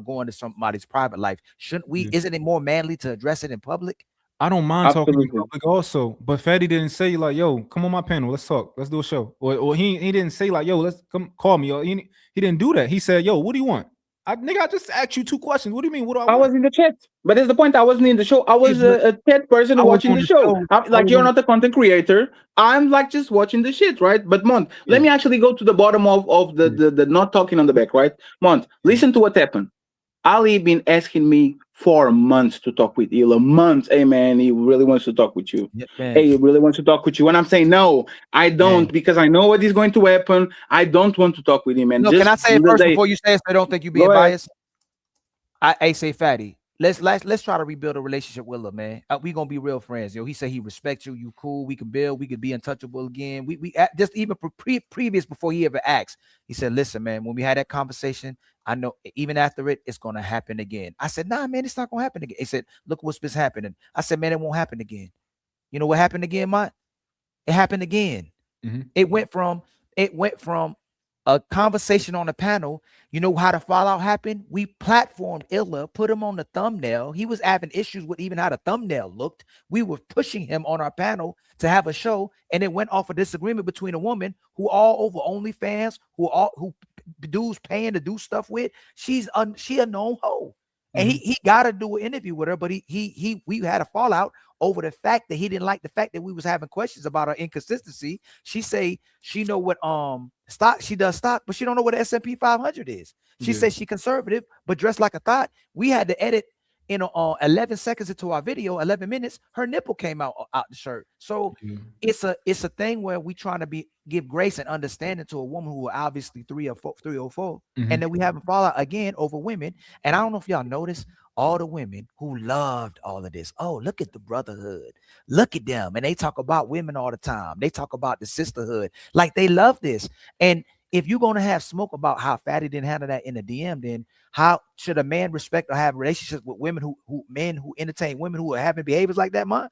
going to somebody's private life, shouldn't we? Isn't it more manly to address it in public? I don't mind talking in public also, but Fatty didn't say like, yo, come on my panel, let's talk, let's do a show. Or he didn't say like, yo, let's come call me. Or he didn't do that. He said, yo, what do you want? I just asked you 2 questions. What do you mean? What do I want? I was in the chat, but that's the point. I wasn't in the show. I was a chat person watching the show. Like, you're not a content creator. I'm like just watching the shit, right? But Munt, let me actually go to the bottom of the not talking on the back, right? Munt, listen to what happened. Ali been asking me for months to talk with Ila. Months. Hey man, he really wants to talk with you. Hey, he really wants to talk with you. And I'm saying, no, I don't, because I know what is going to happen. I don't want to talk with him. And no, can I say it first before you say it? So I don't think you being biased. I say Fatty. Let's try to rebuild a relationship with him, man. We gonna be real friends, yo. He said he respects you. You cool. We can build. We could be untouchable again. We just even previous before he ever asked. He said, "Listen, man. When we had that conversation, I know even after it's gonna happen again." I said, "Nah, man, it's not gonna happen again." He said, "Look what's been happening." I said, "Man, it won't happen again." You know what happened again, Mont? It happened again. It went from a conversation on a panel. You know how the fallout happened? We platformed Illa, put him on the thumbnail. He was having issues with even how the thumbnail looked. We were pushing him on our panel to have a show, and it went off a disagreement between a woman who all over OnlyFans, who dudes paying to do stuff with. She a known hoe. And he got to do an interview with her, but we had a fallout over the fact that he didn't like the fact that we was having questions about her inconsistency. She say she know what stock she does stock, but she don't know what S&P 500 is. She says she conservative, but dressed like a thought. We had to edit 11 seconds into our video, 11 minutes, her nipple came out the shirt. So it's a thing where we trying to give grace and understanding to a woman who are obviously 304, and then we have a fallout again over women. And I don't know if y'all notice all the women who loved all of this. Oh, look at the brotherhood. Look at them. And they talk about women all the time. They talk about the sisterhood. Like, they love this. And if you're going to have smoke about how Fatty didn't handle that in the DM, then how should a man respect or have relationships with women men who entertain women who are having behaviors like that, man?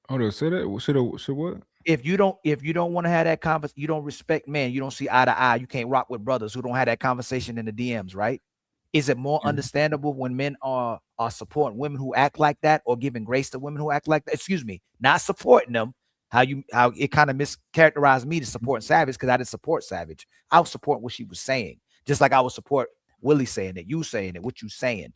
Oh, say that. Should what? If you don't want to have that conversation, you don't respect men, you don't see eye to eye, you can't rock with brothers who don't have that conversation in the DMs, right? Is it more understandable when men are supporting women who act like that, or giving grace to women who act like that? Excuse me, not supporting them. How it kind of mischaracterized me to support Savage, because I didn't support Savage. I was supporting what she was saying, just like I would support Willie saying it, you saying it, what you saying.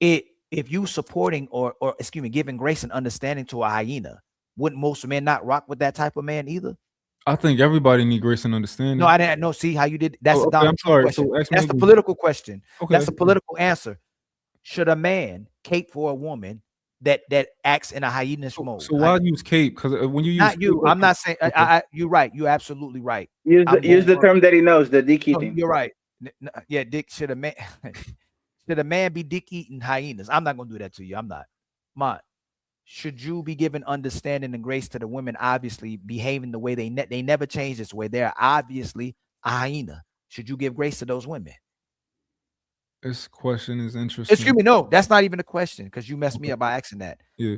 if you supporting or excuse me, giving grace and understanding to a hyena, wouldn't most men not rock with that type of man either? I think everybody need grace and understanding. No, I didn't know. See how you did. That's Oh, the okay, Donald I'm Trump sorry. question. So ask me That's the again. political question. Okay. That's a political answer. Should a man cape for a woman that acts in a hyena's mode? So why use cape? Because when you use Not you. cape, I'm not saying. okay. You're right. You're absolutely right. Use the term that he knows, the dick No, eating. you're right. Yeah, dick. Should a man should a man be dick eating hyenas? I'm not gonna do that to you. I'm not. Should you be giving understanding and grace to the women obviously behaving the way they never change this way? They're obviously a hyena. Should you give grace to those women? This question is interesting. Excuse me, no, that's not even a question because you messed me up by asking that. Yeah.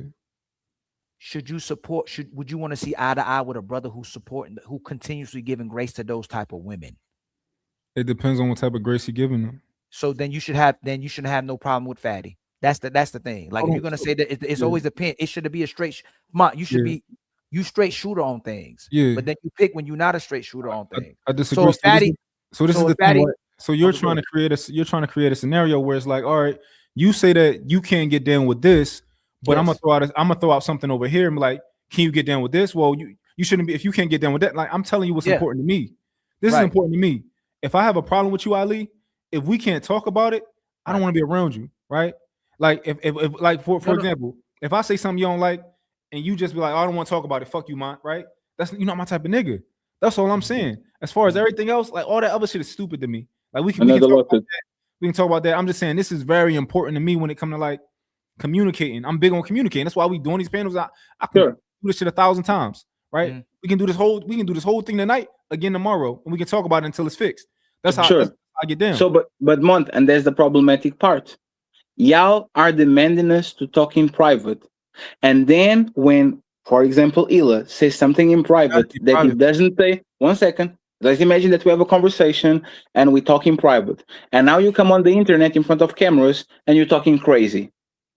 Should you support? Would you want to see eye to eye with a brother who's supporting, who continuously giving grace to those type of women? It depends on what type of grace you're giving them. So then you should have. Then you shouldn't have no problem with fatty. That's the thing. Like if you're gonna say that it's always a pin, it should be a straight. You should be straight shooter on things. Yeah. But then you pick when you're not a straight shooter on things. I disagree. So fatty. So this is the thing. Right? So you're trying to create a scenario where it's like, all right, you say that you can't get down with this, but I'm gonna throw out something over here. I'm like, can you get down with this? Well, you shouldn't be if you can't get down with that. Like I'm telling you what's important to me. This is important to me. If I have a problem with you, Ali, if we can't talk about it, I don't want to be around you, right? Like if like for example, if I say something you don't like and you just be like, oh, I don't want to talk about it, fuck you, man, right? That's you're not my type of nigga. That's all I'm saying. As far as everything else, like all that other shit is stupid to me. Like we can talk about that. We can talk about that. I'm just saying this is very important to me when it comes to like communicating. I'm big on communicating. That's why we doing these panels. I can do this shit 1,000 times, right? Mm-hmm. We can do this whole thing tonight again tomorrow, and we can talk about it until it's fixed. That's how, that's how I get down. So, but Munt, and there's the problematic part. Y'all are demanding us to talk in private, and then when, for example, Ila says something in private that he doesn't say. 1 second. Let's imagine that we have a conversation and we talk in private, and now you come on the internet in front of cameras and you're talking crazy,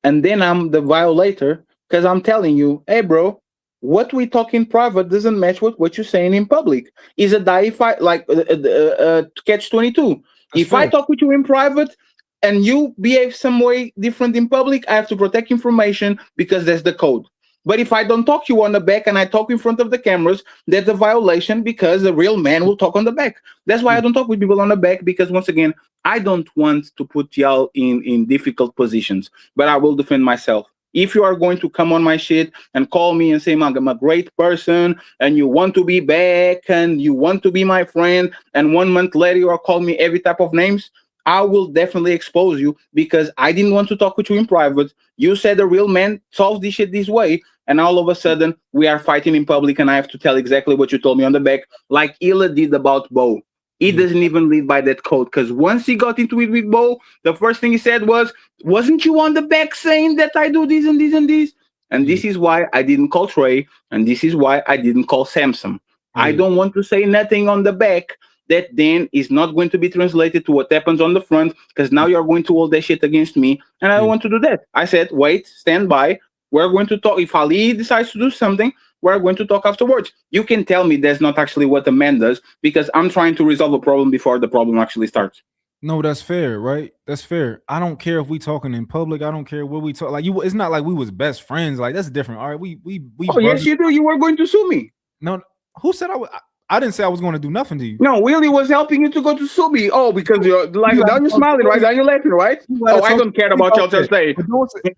and then I'm the violator because I'm telling you, hey, bro. What we talk in private doesn't match with what you're saying in public. Is a die if I like catch-22. If I talk with you in private and you behave some way different in public, I have to protect information because that's the code. But if I don't talk to you on the back and I talk in front of the cameras, that's a violation because a real man will talk on the back. That's why I don't talk with people on the back because once again, I don't want to put y'all in difficult positions, but I will defend myself. If you are going to come on my shit and call me and say, I'm a great person and you want to be back and you want to be my friend, and 1 month later you are calling me every type of names, I will definitely expose you because I didn't want to talk with you in private. You said a real man solves this shit this way, and all of a sudden we are fighting in public and I have to tell exactly what you told me on the back, like Ila did about Bo. He doesn't even live by that code because once he got into it with Bo, the first thing he said was, wasn't you on the back saying that I do this and this and this? And this is why I didn't call Trey, and this is why I didn't call Samson. I don't want to say nothing on the back that then is not going to be translated to what happens on the front because now you're going to hold that shit against me, and I don't want to do that. I said, wait, stand by. We're going to talk. If Ali decides to do something, we're going to talk afterwards. You can tell me that's not actually what a man does because I'm trying to resolve a problem before the problem actually starts. No, that's fair, right? That's fair. I don't care if we talking in public. I don't care where we talk. Like you, it's not like we was best friends. Like that's different. All right, we. Oh yes, you do. You were going to sue me. No, who said I was? I didn't say I was going to do nothing to you. No, Willie was helping you to go to sue me. Oh, because you're like now you're smiling, right? Now you're laughing, right? Oh, I don't care about y'all just saying.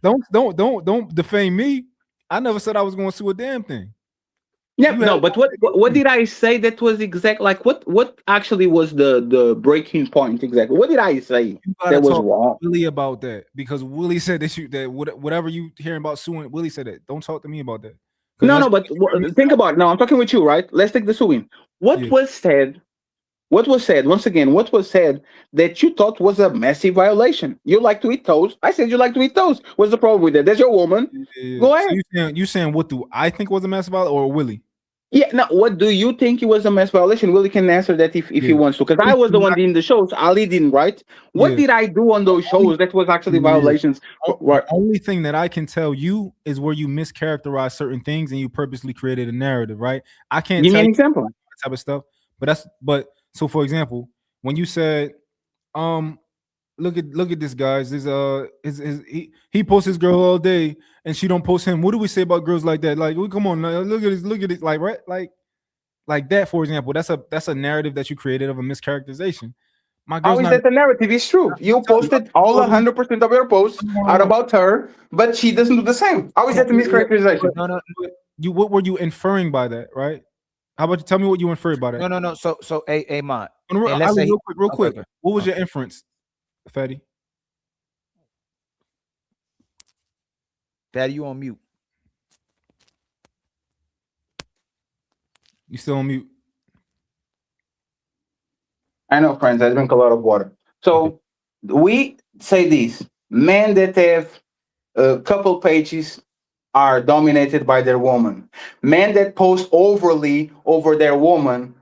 Don't defame me. I never said I was going to sue a damn thing. Yeah, no, but what did I say that was exact? Like what actually was the breaking point exactly? What did I say that was wrong? Willie about that because Willie said that whatever you hearing about suing, Willie said that. Don't talk to me about that. No, but think about it. Now I'm talking with you, right? Let's take the suing. What was said? What was said? Once again, what was said that you thought was a massive violation? You like to eat toast. I said you like to eat toast. What's the problem with that? That's your woman. Go ahead. So you saying what do I think was a massive violation or Willie? Yeah, no. What do you think it was a mass violation? Willie can answer that if he wants to, because I was the one in the shows. Ali didn't, right? What did I do on those shows that was actually violations? The only thing that I can tell you is where you mischaracterize certain things and you purposely created a narrative, right? I can't give tell me an you example. That type of stuff, but so for example, when you said, look at this, guys. He posts his girl all day, and she don't post him. What do we say about girls like that? Like, come on, look at this, like, right, like that. For example, that's a narrative that you created of a mischaracterization. My How girl's is not. that the narrative? It's true. You posted all 100% of your posts are about her, but she doesn't do the same. How is that a mischaracterization? No. What were you inferring by that, right? How about you tell me what you inferred by that? No. So, a Munt. Real quick. What was your inference, Fatty? Fatty, you on mute. You still on mute? I know, friends. I drink a lot of water. So we say this: men that have a couple pages are dominated by their woman. Men that post overly over their woman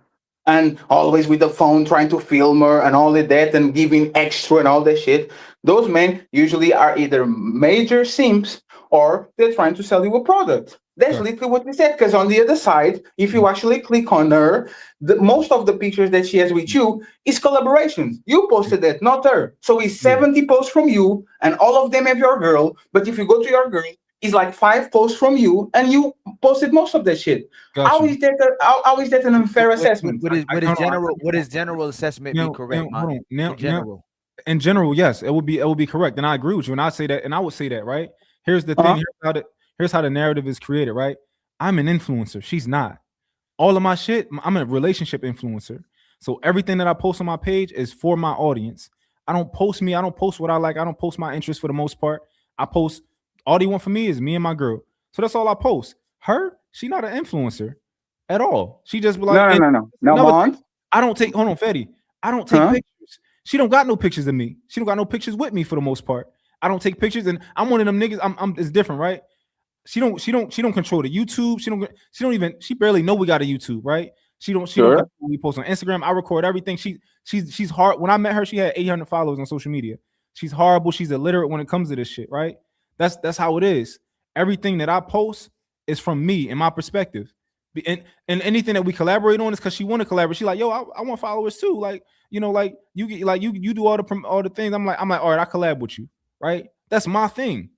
and always with the phone trying to film her and all of that and giving extra and all that shit. Those men usually are either major simps or they're trying to sell you a product. That's literally what we said. Because on the other side, if you actually click on her, most of the pictures that she has with you is collaborations. You posted that, not her. So it's 70 posts from you, and all of them have your girl. But if you go to your girl, it's like 5 posts from you, and you posted most of that shit. How is that an unfair assessment? What is general assessment be correct? In general, yes, it would be correct, and I agree with you. And I say that, and I would say that, right? Here's the thing. Here's how the narrative is created, right? I'm an influencer. She's not. All of my shit, I'm a relationship influencer. So everything that I post on my page is for my audience. I don't post me. I don't post what I like. I don't post my interests for the most part. I post all they want from me is me and my girl. So that's all I post. Her, she not an influencer at all. She just be like, no. I don't take. Hold on, Fetty. I don't take pictures. She don't got no pictures of me. She don't got no pictures with me for the most part. I don't take pictures, and I'm one of them niggas. It's different, right? She don't control the YouTube. She barely know we got a YouTube, right? She don't we post on Instagram. I record everything. She's hard. When I met her, she had 800 followers on social media. She's horrible. She's illiterate when it comes to this shit, right? That's how it is. Everything that I post is from me and my perspective. And anything that we collaborate on is because she want to collaborate. She like, yo, I want followers too. Like, like you get you do all the things. I'm like, all right, I collab with you, right? That's my thing.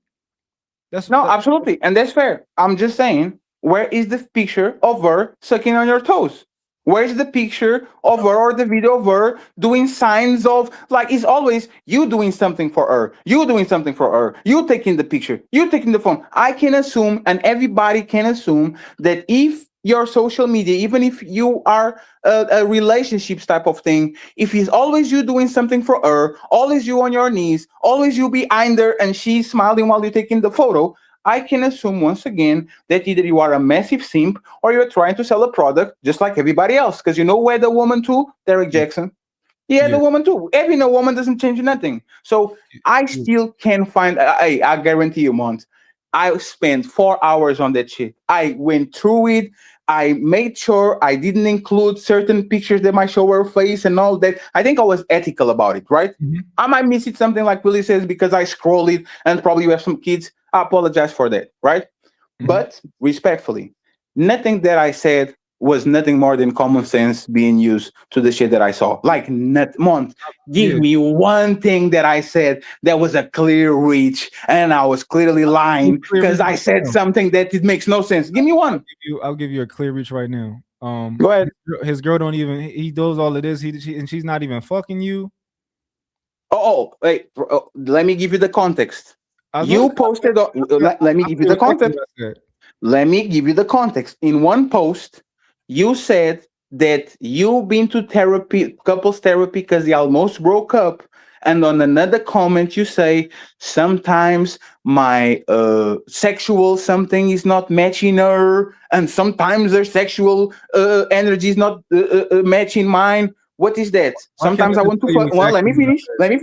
Absolutely, and that's fair. I'm just saying, where is the picture of her sucking on your toes? Where's the picture of her or the video of her doing signs of, like, it's always you doing something for her, you doing something for her, you taking the picture, you taking the phone. I can assume, and everybody can assume, that if your social media, even if you are a relationships type of thing, if it's always you doing something for her, always you on your knees, always you behind her and she's smiling while you're taking the photo, I can assume once again that either you are a massive simp or you're trying to sell a product just like everybody else. Because you know where the woman too, Derek Jackson. Yeah, the woman too. Having a woman doesn't change nothing. So I still can't find. I guarantee you, Mont. I spent 4 hours on that shit. I went through it. I made sure I didn't include certain pictures that might show her face and all that. I think I was ethical about it, right? I might miss it something like Willie says because I scroll it and probably you have some kids. I apologize for that, right? But respectfully, nothing that I said was nothing more than common sense being used to the shit that I saw. Like, Mont, give me one thing that I said that was a clear reach and I was clearly lying because I said something that it makes no sense. Give me one. I'll give you a clear reach right now. Go ahead. His girl don't even, he does all of this, and she's not even fucking you. Wait, let me give you the context. You posted, let me give you the context. Let me give you the context. In one post, you said that you've been to therapy, couples therapy, because you almost broke up. And on another comment, you say, sometimes my sexual something is not matching her, and sometimes their sexual energy is not matching mine. What is that? Sometimes I want to fuck. Well, let me finish. Let me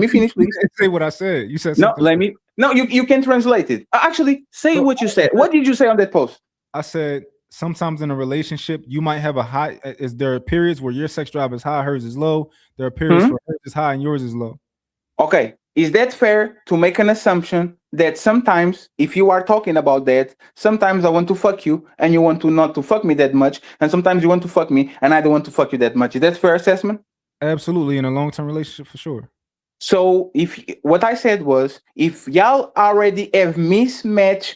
finish, please. Say what I said. You said something. No, you can translate it. Actually, say what you said. What did you say on that post? I said, sometimes in a relationship, you might have a high. Is there are periods where your sex drive is high, hers is low? There are periods where hers is high and yours is low. Okay, is that fair to make an assumption that sometimes, if you are talking about that, sometimes I want to fuck you and you want to not to fuck me that much, and sometimes you want to fuck me and I don't want to fuck you that much? Is that fair assessment? Absolutely, in a long-term relationship, for sure. So if what I said was, if y'all already have mismatch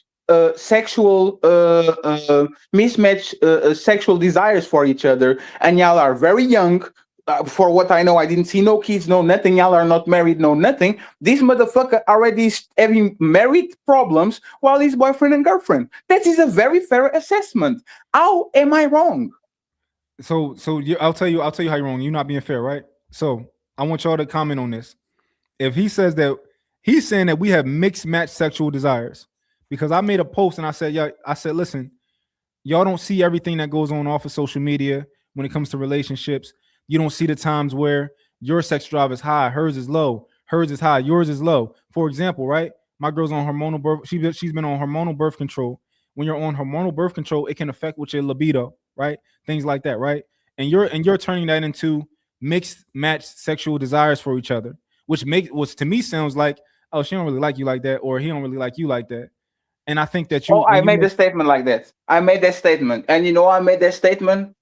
sexual desires for each other, and y'all are very young. For what I know, I didn't see no kids, no nothing. Y'all are not married, no nothing. This motherfucker already is having married problems while he's boyfriend and girlfriend. That is a very fair assessment. How am I wrong? So I'll tell you how you're wrong. You're not being fair, right? So I want y'all to comment on this. If he says that he's saying that we have mixed match sexual desires, because I made a post and I said, yeah, I said, listen, y'all don't see everything that goes on off of social media when it comes to relationships. You don't see the times where your sex drive is high, hers is low, hers is high, yours is low. For example, right? My girl's on hormonal birth. She's been on hormonal birth control. When you're on hormonal birth control, it can affect with your libido, right? Things like that, right? And you're turning that into mixed match sexual desires for each other, which to me sounds like, oh, she don't really like you like that, or he don't really like you like that. And I think that I made a statement like that. I made that statement. And I made that statement.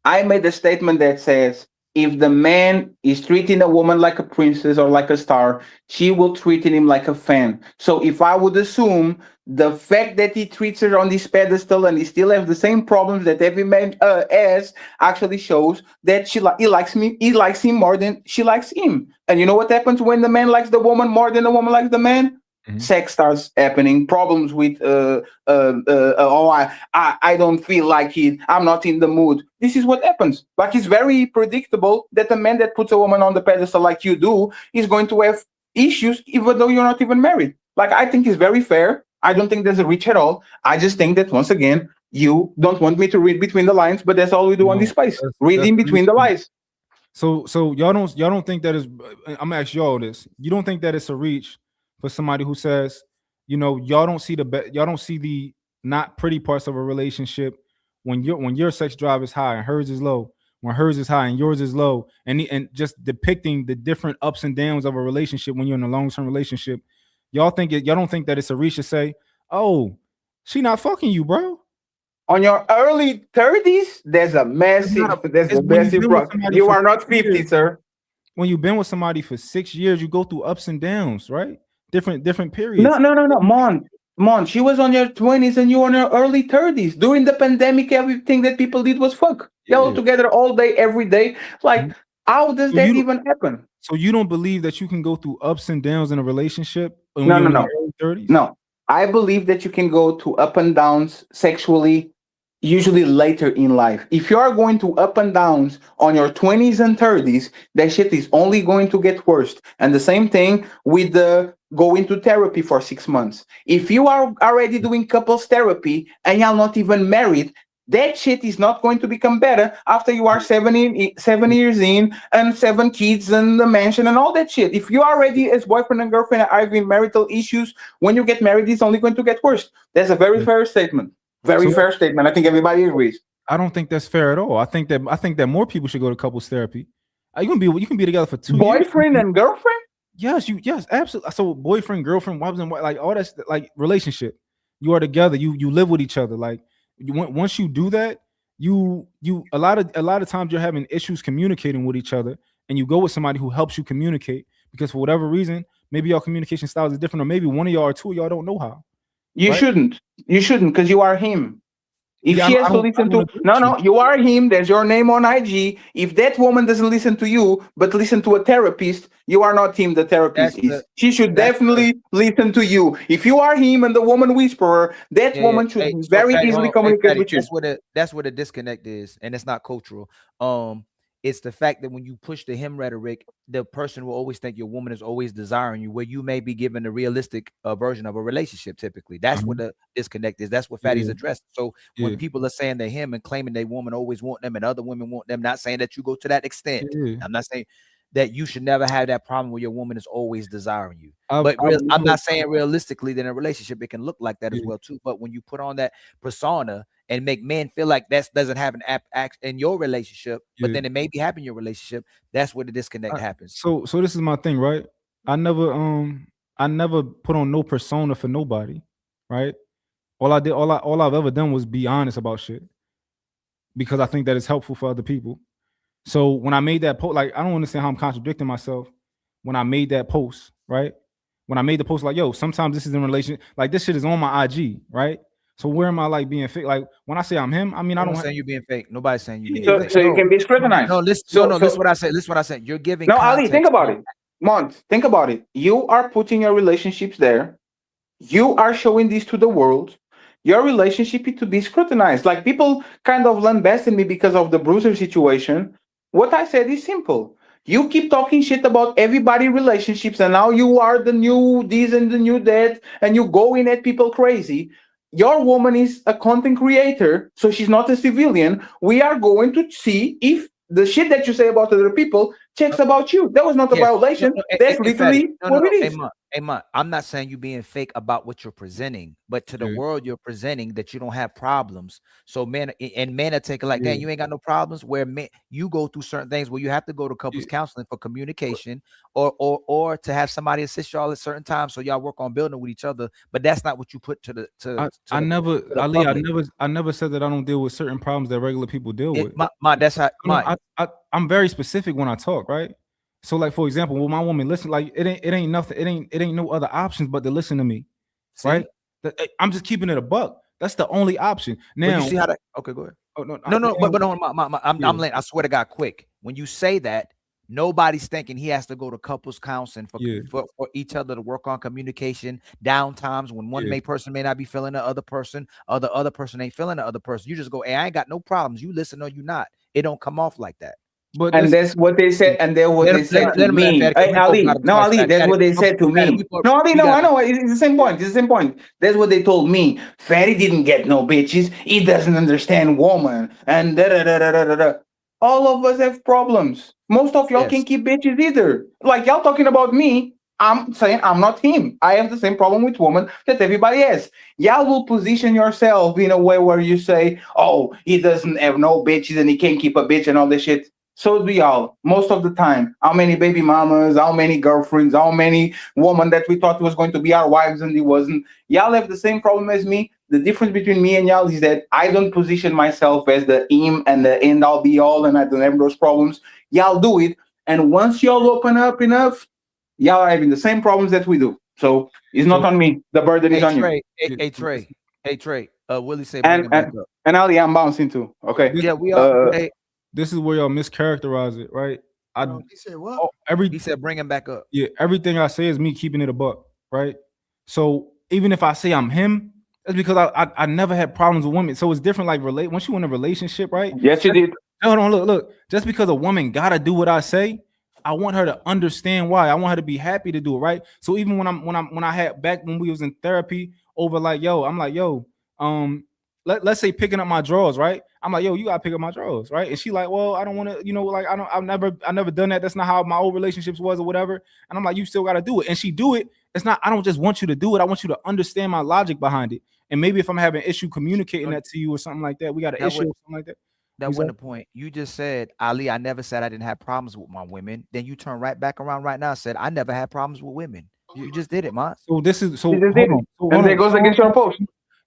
I made a statement that says, if the man is treating a woman like a princess or like a star, she will treat him like a fan. So if I would assume the fact that he treats her on this pedestal and he still has the same problems that every man has, actually shows that he likes him more than she likes him. And you know what happens when the man likes the woman more than the woman likes the man? Sex starts happening, problems with I don't feel like it, I'm not in the mood. This is what happens. Like, it's very predictable that a man that puts a woman on the pedestal like you do is going to have issues even though you're not even married. Like, I think it's very fair. I don't think there's a reach at all. I just think that, once again, you don't want me to read between the lines, but that's all we do on this space. Read in between the lines. So y'all don't think that is, I'm gonna ask y'all this. You don't think that it's a reach for somebody who says, y'all don't see the not pretty parts of a relationship when your sex drive is high and hers is low, when hers is high and yours is low, and just depicting the different ups and downs of a relationship when you're in a long-term relationship. Y'all don't think that it's a reach to say, oh, she not fucking you, bro? On your early 30s, there's a massive problem. You are not 50, sir. When you've been with somebody for 6 years, you go through ups and downs, right? Different periods. No. Mon, she was on your 20s and you were on your early 30s. During the pandemic, everything that people did was fuck. Y'all together all day, every day. Like, how does that even happen? So you don't believe that you can go through ups and downs in a relationship? No. I believe that you can go to up and downs sexually, usually later in life. If you are going to up and downs on your 20s and 30s, that shit is only going to get worse. And the same thing with the going to therapy for 6 months. If you are already doing couples therapy and you're not even married, that shit is not going to become better after you are 7 years in and 7 kids and the mansion and all that shit. If you already, as boyfriend and girlfriend, are having marital issues, when you get married, it's only going to get worse. That's a very fair statement. Fair statement. I think everybody agrees. I don't think that's fair at all. I think that more people should go to couples therapy. You can be together for 2 years. Boyfriend and girlfriend? Yes, absolutely. So boyfriend, girlfriend, wives and like all that's like relationship. You are together. You live with each other. Like once you do that, you a lot of times you're having issues communicating with each other, and you go with somebody who helps you communicate because for whatever reason, maybe your communication styles is different, or maybe one of y'all or two of y'all don't know how. You shouldn't because you are him. If she has to listen to you are him. There's your name on IG. If that woman doesn't listen to you, but listen to a therapist, you are not him. The therapist is. She should definitely listen to you. If you are him and the woman whisperer, that woman should very easily communicate with you. That's where the disconnect is, and it's not cultural. It's the fact that when you push the him rhetoric, the person will always think your woman is always desiring you, where you may be given a realistic version of a relationship. Typically, that's what the disconnect is. That's what Fatty's addressed. So when people are saying to him and claiming they woman always want them and other women want them, not saying that you go to that extent. I'm not saying that you should never have that problem where your woman is always desiring you. But I'm not saying realistically that in a relationship it can look like that as well too. But when you put on that persona and make men feel like that doesn't have an act in your relationship, but then it may be happening in your relationship, that's where the disconnect happens. So this is my thing, right? I never put on no persona for nobody, right? All I've ever done was be honest about shit because I think that is helpful for other people. So when I made that post, like I don't understand how I'm contradicting myself when I made that post, right? When I made the post, like, yo, sometimes this is in relation, like this shit is on my IG, right? So where am I like being fake? Like when I say I'm him, I mean I don't saying you being fake. Nobody's saying you being So, fake. so you can be scrutinized. No, listen. So, Listen what I said. Listen what I said. You're giving. No, Ali, think context about it. Mont, think about it. You are putting your relationships there. You are showing this to the world. Your relationship is to be scrutinized. Like people kind of lambasted me because of the bruiser situation. What I said is simple. You keep talking shit about everybody relationships, and now you are the new this and the new that, and you go in at people crazy. Your woman is a content creator, so she's not a civilian. We are going to see if the shit that you say about other people checks about you. That was not a violation. That's literally what it is. Hey, Munt, I'm not saying you being fake about what you're presenting, but to the world you're presenting that you don't have problems. So men are taking like, damn, you ain't got no problems. Where men, you go through certain things where you have to go to couples counseling for communication, or to have somebody assist y'all at certain times so y'all work on building with each other. But that's not what you put to the. I never said that I don't deal with certain problems that regular people deal with. That's how. I'm very specific when I talk, right? So, like for example, with my woman, listen, like it ain't nothing, it ain't no other options but to listen to me, right? I'm just keeping it a buck. That's the only option. Now, you see how that? Okay, go ahead. Oh no, I'm letting. I swear to God, quick. When you say that, nobody's thinking he has to go to couples counseling for each other to work on communication. Down times when one person may not be feeling the other person, or the other person ain't feeling the other person. You just go, hey, I ain't got no problems. You listen or you not. It don't come off like that. But and that's what they said, and that's what they said to me. Hey, Ali, no, Ali, that's what they said to me. No, Ali, no, I know, it's the same point. It's the same point. That's what they told me. Fatty didn't get no bitches. He doesn't understand woman, and da da da da da da. All of us have problems. Most of y'all can't keep bitches either. Like y'all talking about me. I'm saying I'm not him. I have the same problem with women that everybody has. Y'all will position yourself in a way where you say, oh, he doesn't have no bitches and he can't keep a bitch and all this shit. So do y'all, most of the time. How many baby mamas, how many girlfriends, how many women that we thought was going to be our wives and it wasn't. Y'all have the same problem as me. The difference between me and y'all is that I don't position myself as the him and the end all be all, and I don't have those problems. Y'all do it. And once y'all open up enough, y'all are having the same problems that we do. So it's not on me. The burden is on you. Hey, Trey. Willie said, and Ali, I'm bouncing too. Okay. Yeah, we are. This is where y'all mischaracterize it, right? He said what? He said bring him back up. Yeah, everything I say is me keeping it a buck, right? So even if I say I'm him, that's because I never had problems with women. So it's different. Like once you in a relationship, right? Yes, you did. Hold on, look. Just because a woman gotta do what I say, I want her to understand why. I want her to be happy to do it, right? So even when I had back when we was in therapy over like, I'm like, let's say picking up my drawers, right? I'm like, you gotta pick up my drawers, right? And she like, well, I don't want to, like I've never done that. That's not how my old relationships was or whatever. And I'm like, you still gotta do it. And she do it. It's not, I don't just want you to do it. I want you to understand my logic behind it. And maybe if I'm having an issue communicating that to you or something like that, we got an issue or something like that. That wasn't the point. You just said, Ali, I never said I didn't have problems with my women. Then you turn right back around right now and said, I never had problems with women. You just did it, man. So this is, so hold on. And it goes against your post.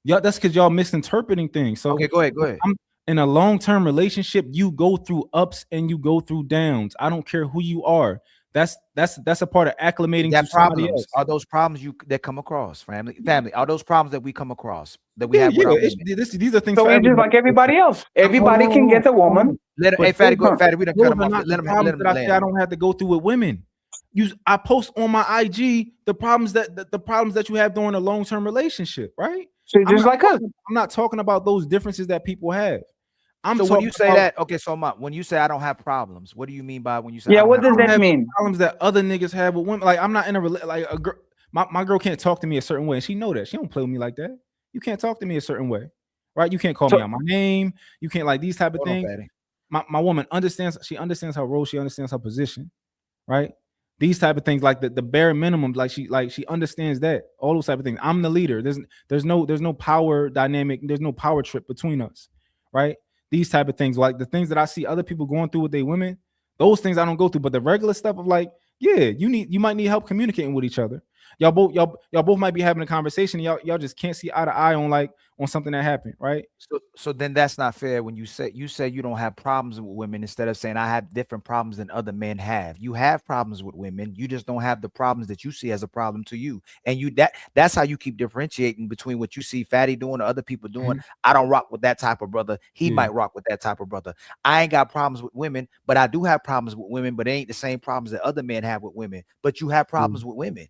Yeah, that's because y'all misinterpreting things. So okay, go ahead. I'm in a long-term relationship, you go through ups and you go through downs. I don't care who you are. That's a part of acclimating to somebody else. Are those problems that come across, family? Are those problems that we come across that we have with our women? These are things. So it's just like everybody else. Everybody can get a woman. Hey, Fatty, go. Fatty, we done cut him off. Let him I don't have to go through with women. I post on my IG the problems that you have during a long-term relationship, right? So just like us. I'm not talking about those differences that people have. So when you say that, okay, so when you say I don't have problems, what do you mean by when you say? Yeah, what does that mean? Problems that other niggas have with women. Like I'm not in a girl. My girl can't talk to me a certain way, and she know that. She don't play with me like that. You can't talk to me a certain way, right? You can't call me out my name. You can't like these type of things. My woman understands. She understands her role. She understands her position, right? These type of things, like the bare minimum, like she understands that, all those type of things. I'm the leader. There's no power dynamic. There's no power trip between us, right? These type of things, like the things that I see other people going through with their women, those things I don't go through. But the regular stuff of like, yeah, you might need help communicating with each other. y'all both might be having a conversation. Y'all just can't see eye to eye on something that happened, right? So then that's not fair when you say you don't have problems with women instead of saying I have different problems than other men have. You have problems with women. You just don't have the problems that you see as a problem to you. And that's how you keep differentiating between what you see Fatty doing or other people doing. I don't rock with that type of brother. He might rock with that type of brother. I ain't got problems with women, but I do have problems with women, but it ain't the same problems that other men have with women. But you have problems with women.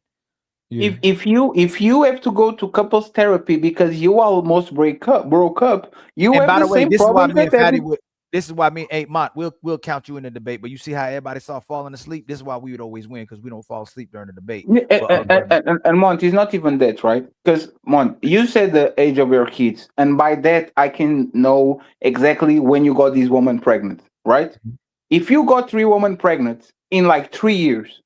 Yeah. If you have to go to couples therapy because you almost broke up, you And have by the the way, same this is why problem me and that Fatty every. this is why me, hey Mont, we'll count you in the debate. But you see how everybody start falling asleep. This is why we would always win because we don't fall asleep during the debate. And Mont, it's not even that, right? Because Mont, you said the age of your kids, and by that I can know exactly when you got this woman pregnant, right? If you got 3 women pregnant in like 3 years,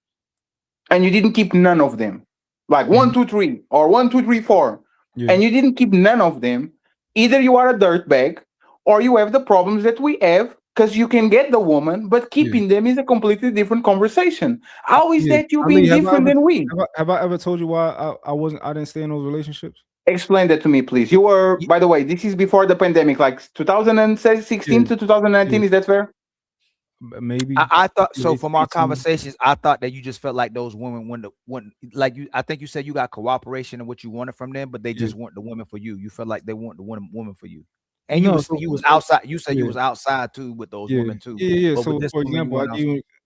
and you didn't keep none of them, like 1, 2, 3, or 1, 2, 3, 4, and you didn't keep none of them, either you are a dirtbag or you have the problems that we have because you can get the woman, but keeping them is a completely different conversation. How is that you being different than we? Have I ever told you why I didn't stay in those relationships? Explain that to me, please. You were, by the way, this is before the pandemic, like 2016 to 2019. Is that fair? Maybe. I thought so. From our conversations, I thought that you just felt like those women wouldn't like you. I think you said you got cooperation and what you wanted from them, but they just weren't the women for you. You felt like they weren't the woman for you. And you was outside. You said you was outside too with those women too. Yeah. But So for example,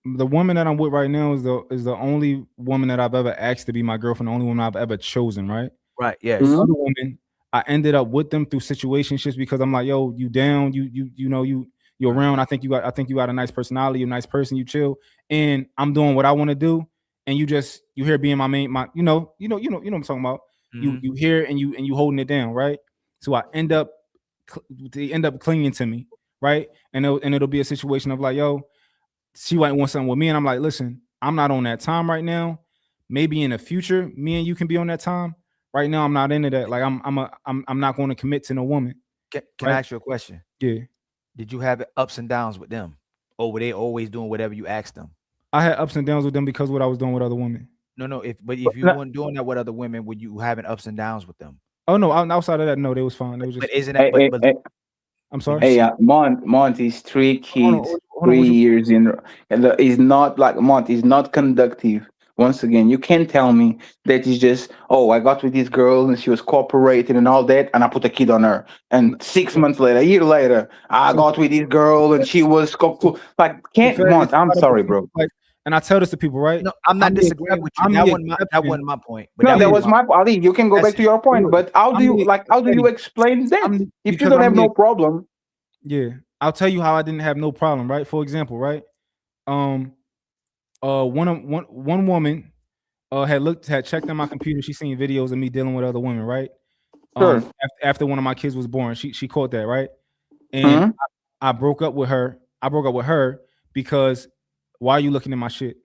the woman that I'm with right now is the only woman that I've ever asked to be my girlfriend, the only woman I've ever chosen, right? Right. Yes. The other woman, I ended up with them through situationships because I'm like, yo, you down, you're around. I think you got a nice personality, you're a nice person, you chill, and I'm doing what I want to do, and you here being my you know what I'm talking about. You here and you holding it down, right? So they end up clinging to me, right? And it'll be a situation of like, yo, she might want something with me, and I'm like, listen, I'm not on that time right now. Maybe in the future, me and you can be on that time. Right now, I'm not into that. Like, I'm not going to commit to no woman. Can I ask you a question? Yeah. Did you have ups and downs with them, or were they always doing whatever you asked them? I had ups and downs with them because of what I was doing with other women. No. If you weren't doing that with other women, were you having ups and downs with them? Oh no, outside of that, no, they was fine. They was just. But isn't that? I'm sorry. Hey, Mont is 3 kids, 3 years in, and is not like Mont is not conductive. Once again, you can't tell me that it's just, oh, I got with this girl and she was cooperating and all that, and I put a kid on her. And 6 months later, a year later, I got with this girl and she was like, can't Mont. I'm sorry, bro. And I tell this to people, right? No, I'm not disagreeing with you. That wasn't my point. But no, that was my Ali. You can go back to your point, but how do you explain that if you don't have no problem? Yeah, I'll tell you how I didn't have no problem, right? For example, right? One woman had checked on my computer. She seen videos of me dealing with other women, right? Sure. After one of my kids was born, she caught that, right? And I broke up with her. I broke up with her because why are you looking at my shit?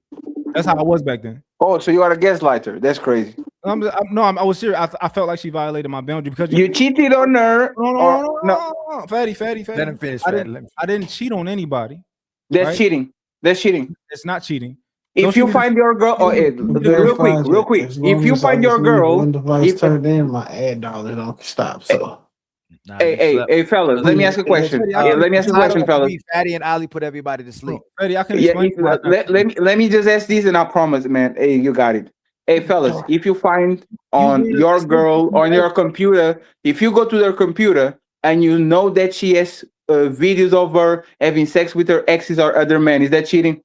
That's how I was back then. Oh, so you are a gaslighter. That's crazy. I was serious. I felt like she violated my boundary because you cheated on her. No. Fatty. Let him finish. I didn't cheat on anybody. That's cheating. That's cheating. It's not cheating. If you find your girl, real quick. If you find your girl, device turned in, my ad dollars don't stop. So. Hey, fellas, let me ask a question. Let me ask a question, fellas. Fatty and Ali put everybody to sleep. Fatty, I can explain. Let me just ask this, and I promise, man. Hey, you got it. Hey, fellas, if you find on your girl on your computer, if you go to their computer and you know that she has videos of her having sex with her exes or other men, is that cheating?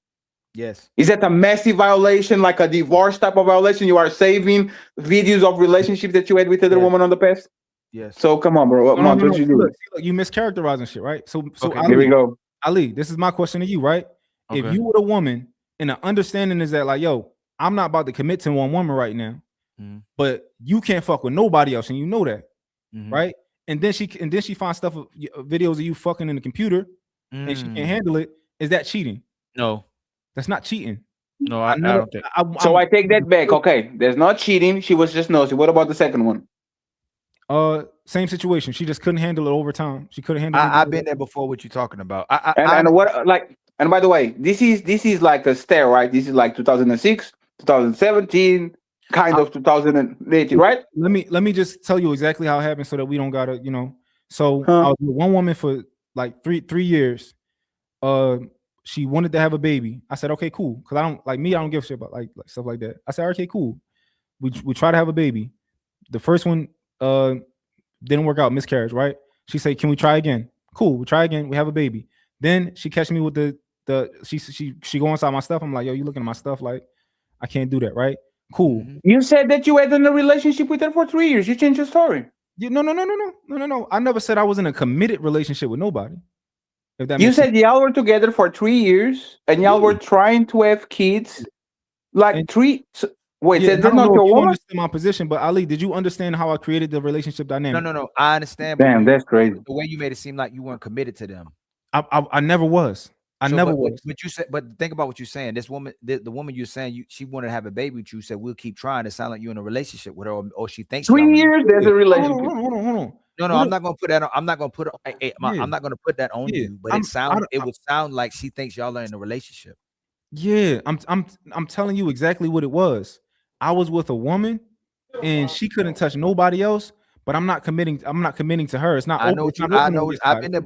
Yes. Is that a massive violation, like a divorce type of violation? You are saving videos of relationships that you had with other women on the past? Yes. So come on, bro. What you do? Look, you mischaracterizing shit, right? So okay, here we go. Ali, this is my question to you, right? Okay. If you were a woman and the understanding is that like, yo, I'm not about to commit to one woman right now, but you can't fuck with nobody else, and you know that, right? And then she finds stuff, videos of you fucking in the computer, and she can't handle it. Is that cheating? No, that's not cheating. No, I don't think. I take that back. Okay, there's not cheating. She was just nosy. What about the second one? Same situation. She just couldn't handle it over time. She couldn't handle it. I've been there before. What you talking about? And by the way, this is like a stare, right? This is like 2006, 2017. kind of 2018, right? Let me just tell you exactly how it happened so that we don't gotta, So I was with one woman for like three years. She wanted to have a baby. I said, okay, cool. Cause I don't give a shit about like stuff like that. I said, okay, cool. We try to have a baby. The first one didn't work out, miscarriage, right? She said, can we try again? Cool, we try again, we have a baby. Then she catch me with she go inside my stuff. I'm like, yo, you looking at my stuff? Like, I can't do that, right? Cool. You said that you had in a relationship with her for 3 years. You changed your story. No. I never said I was in a committed relationship with nobody. If that You said y'all were together for 3 years and y'all were trying to have kids. Like wait, that's not your woman? Understand my position, but Ali, did you understand how I created the relationship dynamic? No. I understand. Damn, that's crazy. The way you made it seem like you weren't committed to them. I never was. I never was. But you said, but think about what you're saying. This woman, the woman you're saying, she wanted to have a baby with you. Said we'll keep trying. It sounds like you're in a relationship with her, or she thinks 3 years. There's a relationship. Hold on. No, I'm not gonna put that. I'm not gonna put. I'm not gonna put that on you. But it would sound like she thinks y'all are in a relationship. Yeah, I'm telling you exactly what it was. I was with a woman, and she couldn't touch nobody else. But I'm not committing. I'm not committing to her. It's not. I know. It's not I know. open I've been there.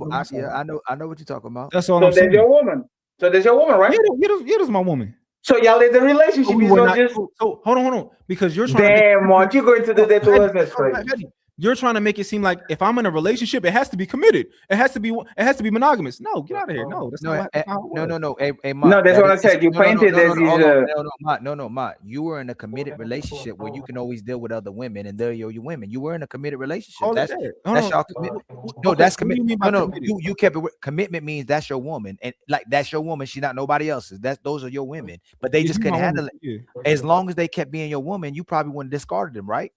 I know what you're talking about. That's all So I'm saying. there's your woman. So there's your woman, right? Yeah, that's my woman. So y'all in the relationship. So hold on. Because you're trying. Damn, Mont, you're going to do that to us. That's crazy. You're trying to make it seem like if I'm in a relationship, it has to be committed. It has to be monogamous. No, get out of here. No, that's not how it works. No. Hey, no, that's what I said. You painted as no, Mott. You were in a committed relationship where you can always deal with other women, and they're your women. You were in a committed relationship. That's y'all commitment. No, that's commitment. No. You kept it. Commitment means that's your woman, and like that's your woman. She's not nobody else's. Those are your women. But they just couldn't handle it. Yeah. As long as they kept being your woman, you probably wouldn't discard them, right?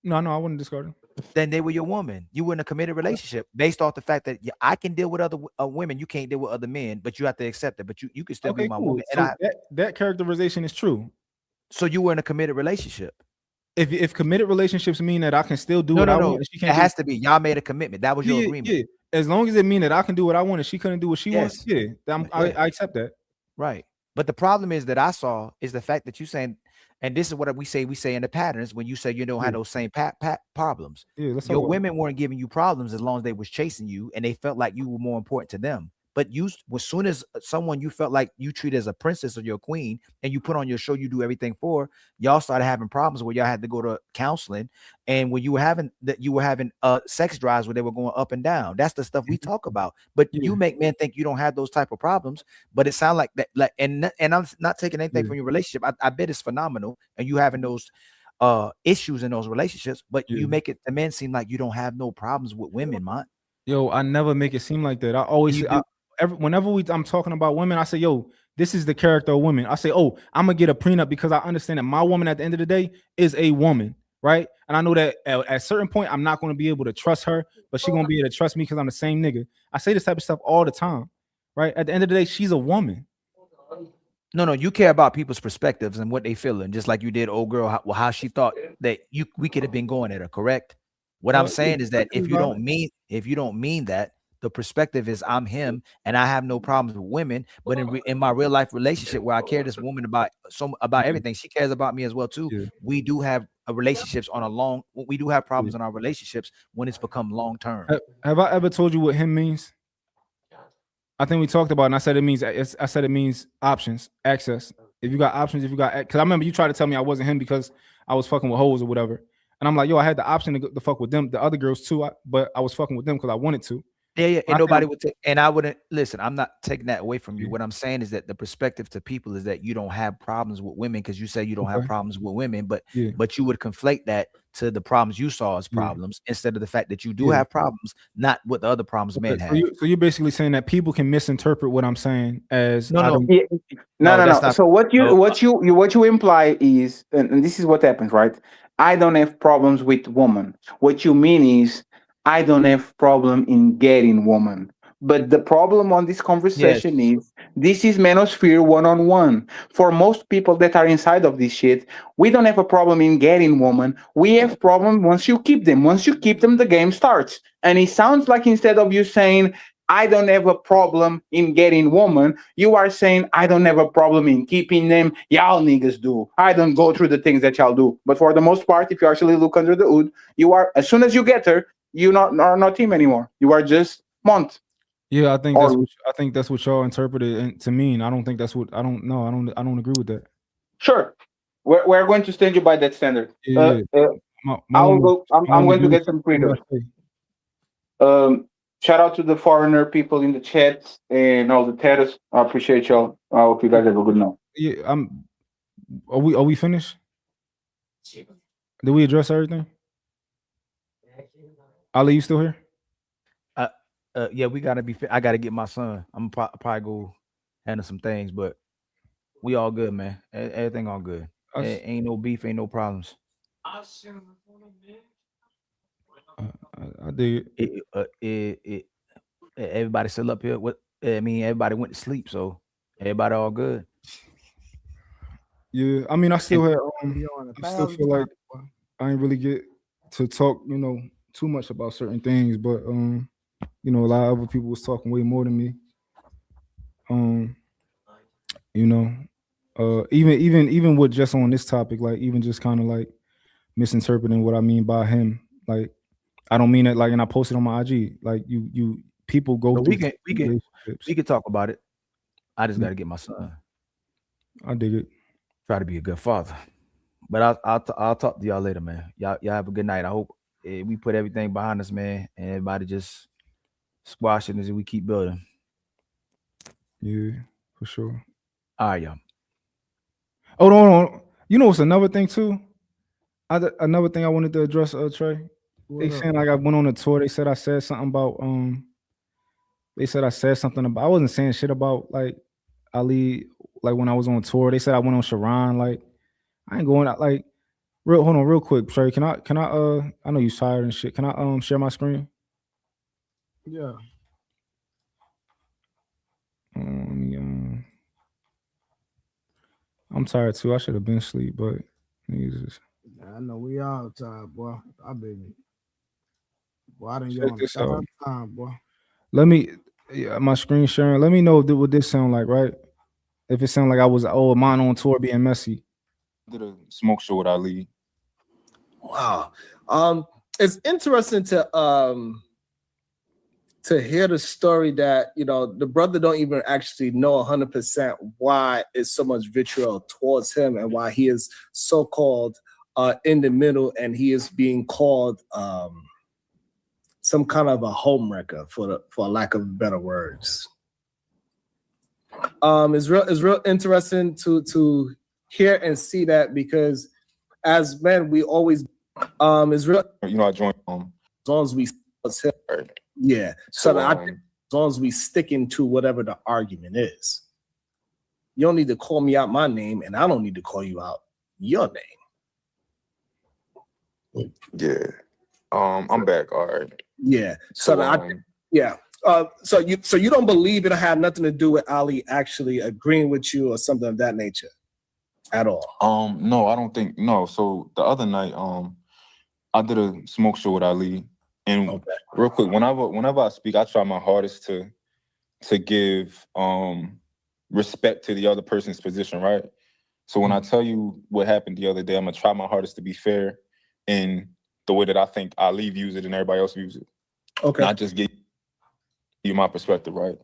No, I wouldn't discard them. Then they were your woman. You were in a committed relationship based off the fact that I can deal with other women. You can't deal with other men, but you have to accept it. But you can still be my woman. So that characterization is true. So you were in a committed relationship. If committed relationships mean that I can still do what I want, and she can't. It has to be. Y'all made a commitment. That was your agreement. Yeah. As long as it means that I can do what I want and she couldn't do what she wants, I accept that. Right. But the problem is that I saw is the fact that you saying. And this is what we say in the patterns when you say you don't have those same problems. Yeah, your women weren't giving you problems as long as they was chasing you and they felt like you were more important to them. But as soon as someone you felt like you treat as a princess or your queen and you put on your show, you do everything for, y'all started having problems where y'all had to go to counseling. And when you were having sex drives where they were going up and down, that's the stuff we talk about. But you make men think you don't have those type of problems. But it sounds like that. Like, and I'm not taking anything from your relationship. I bet it's phenomenal, and you having those issues in those relationships. But you make it the men seem like you don't have no problems with women, man. Yo, I never make it seem like that. I always whenever I'm talking about women, I say, yo, this is the character of women. I say, oh, I'm gonna get a prenup because I understand that my woman at the end of the day is a woman, right? And I know that at a certain point, I'm not gonna be able to trust her, but she's gonna be able to trust me because I'm the same nigga. I say this type of stuff all the time, right? At the end of the day, she's a woman. No, you care about people's perspectives and what they feeling, just like you did old girl, how she thought that we could have been going at her, correct? What I'm saying is that if you don't mean that, the perspective is I'm him and I have no problems with women, but in my real life relationship where I care this woman about everything, she cares about me as well too. Yeah. We do have relationships we do have problems in our relationships when it's become long term. Have I ever told you what him means? I think we talked about it, and I said it means options, access. If you got options, because I remember you tried to tell me I wasn't him because I was fucking with hoes or whatever, and I'm like, yo, I had the option to fuck with them, the other girls too, but I was fucking with them because I wanted to. Yeah, and nobody would take, and I wouldn't listen. I'm not taking that away from you. What I'm saying is that the perspective to people is that you don't have problems with women because you say you don't have problems with women, but you would conflate that to the problems you saw as problems instead of the fact that you do have problems, not what the other problems men have. So you're basically saying that people can misinterpret what I'm saying as no. So what you imply is, and this is what happens, right? I don't have problems with women. What you mean is, I don't have problem in getting woman. But the problem on this conversation is this is manosphere one-on-one. For most people that are inside of this shit, we don't have a problem in getting woman. We have problem once you keep them. Once you keep them, the game starts. And it sounds like instead of you saying, I don't have a problem in getting woman. You are saying I don't have a problem in keeping them. Y'all niggas do. I don't go through the things that y'all do. But for the most part, if you actually look under the hood, you are, as soon as you get her, you are not him anymore. You are just Munt. Yeah, I think that's what y'all interpreted and to mean. I don't think that's what I don't know. I don't agree with that. Sure, we're going to stand you by that standard. Yeah. I'm going to get some printers. Shout out to the foreigner people in the chat and all the terrorists. I appreciate y'all. I hope you guys have a good night. Yeah, are we finished? Did we address everything? Ali, you still here? Yeah, we gotta be. I gotta get my son. I'm probably go handle some things, but we all good, man. Everything all good. Ain't no beef, ain't no problems. I dig it. Everybody still up here. What I mean, everybody went to sleep, so everybody all good. Yeah, I mean, I still had. I still feel like I ain't really get to talk, too much about certain things, but a lot of other people was talking way more than me. Even with just on this topic, like even just kind of like misinterpreting what I mean by him, like I don't mean it like, and I posted on my IG, like you people go through. We can talk about it. I just got to get my son. I dig it. Try to be a good father, but I'll talk to y'all later, man. Y'all have a good night. I hope we put everything behind us, man, and everybody just squashing as we keep building. Yeah, for sure. All right, y'all. Oh no, what's another thing too? Another thing I wanted to address, Trey. They saying like I went on a tour. They said I said something about I wasn't saying shit about like Ali, like when I was on tour. They said I went on Sharon. Like I ain't going out like hold on real quick, Trey. Can I I know you tired and shit. Can I share my screen? Yeah. I'm tired too. I should have been asleep, but I know we all tired, boy. I didn't get on the time, boy. Let me my screen sharing. Let me know what this sound like, right? If it sound like I was mine on tour being messy. Did a smoke show with Ali. Wow. It's interesting to hear the story that, the brother don't even actually know 100% why is so much vitriol towards him and why he is so-called in the middle and he is being called some kind of a homewrecker for lack of better words. It's real interesting to hear and see that because as men, we always it's real. I joined as long as we yeah. So I think as long as we sticking to whatever the argument is. You don't need to call me out my name, and I don't need to call you out your name. Yeah. I'm back. All right. Yeah. So so you don't believe it'll have nothing to do with Ali actually agreeing with you or something of that nature at all? No, I don't think no. So the other night, I did a smoke show with Ali. And real quick, whenever I speak, I try my hardest to give respect to the other person's position, right? So when I tell you what happened the other day, I'm gonna try my hardest to be fair in the way that I think Ali views it and everybody else views it. Okay. Not just give you my perspective, right?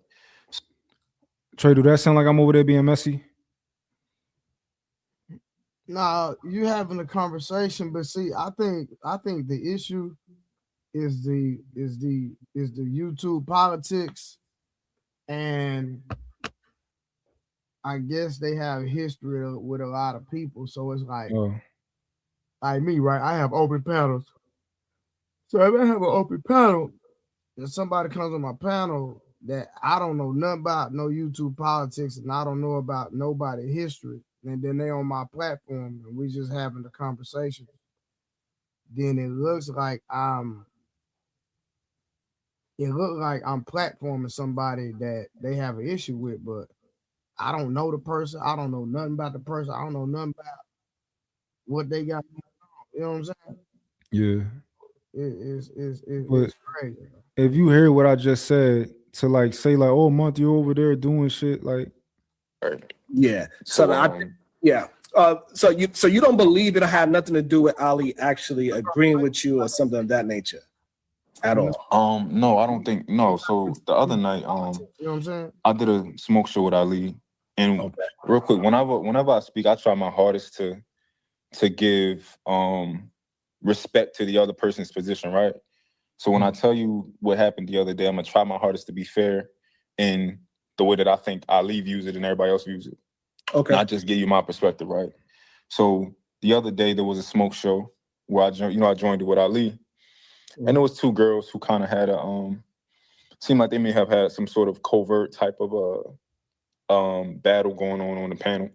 Trey, do that sound like I'm over there being messy? Nah, you having a conversation, but see, I think the issue is the YouTube politics, and I guess they have history with a lot of people, so it's like me, right? I have open panels, so if I have an open panel and somebody comes on my panel that I don't know nothing about, no YouTube politics, and I don't know about nobody history, and then they on my platform and we just having the conversation, then it looks like I'm platforming somebody that they have an issue with, but I don't know the person. I don't know nothing about the person. I don't know nothing about what they got. You know what I'm saying? Yeah. It's But crazy. if you hear what I just said, to like say like, oh, Munt, you over there doing shit like. Yeah. So you don't believe it had nothing to do with Ali actually agreeing with you or something of that nature at all? No, I don't think no. So the other night, You know what I'm saying? I did a smoke show with Ali, and real quick, whenever I speak, I try my hardest to give respect to the other person's position, right? So when I tell you what happened the other day, I'm gonna try my hardest to be fair in the way that I think Ali views it and everybody else views it. Okay. Not just give you my perspective, right? So the other day there was a smoke show where I joined it with Ali, and there was two girls who kind of had a seemed like they may have had some sort of covert type of a battle going on the panel.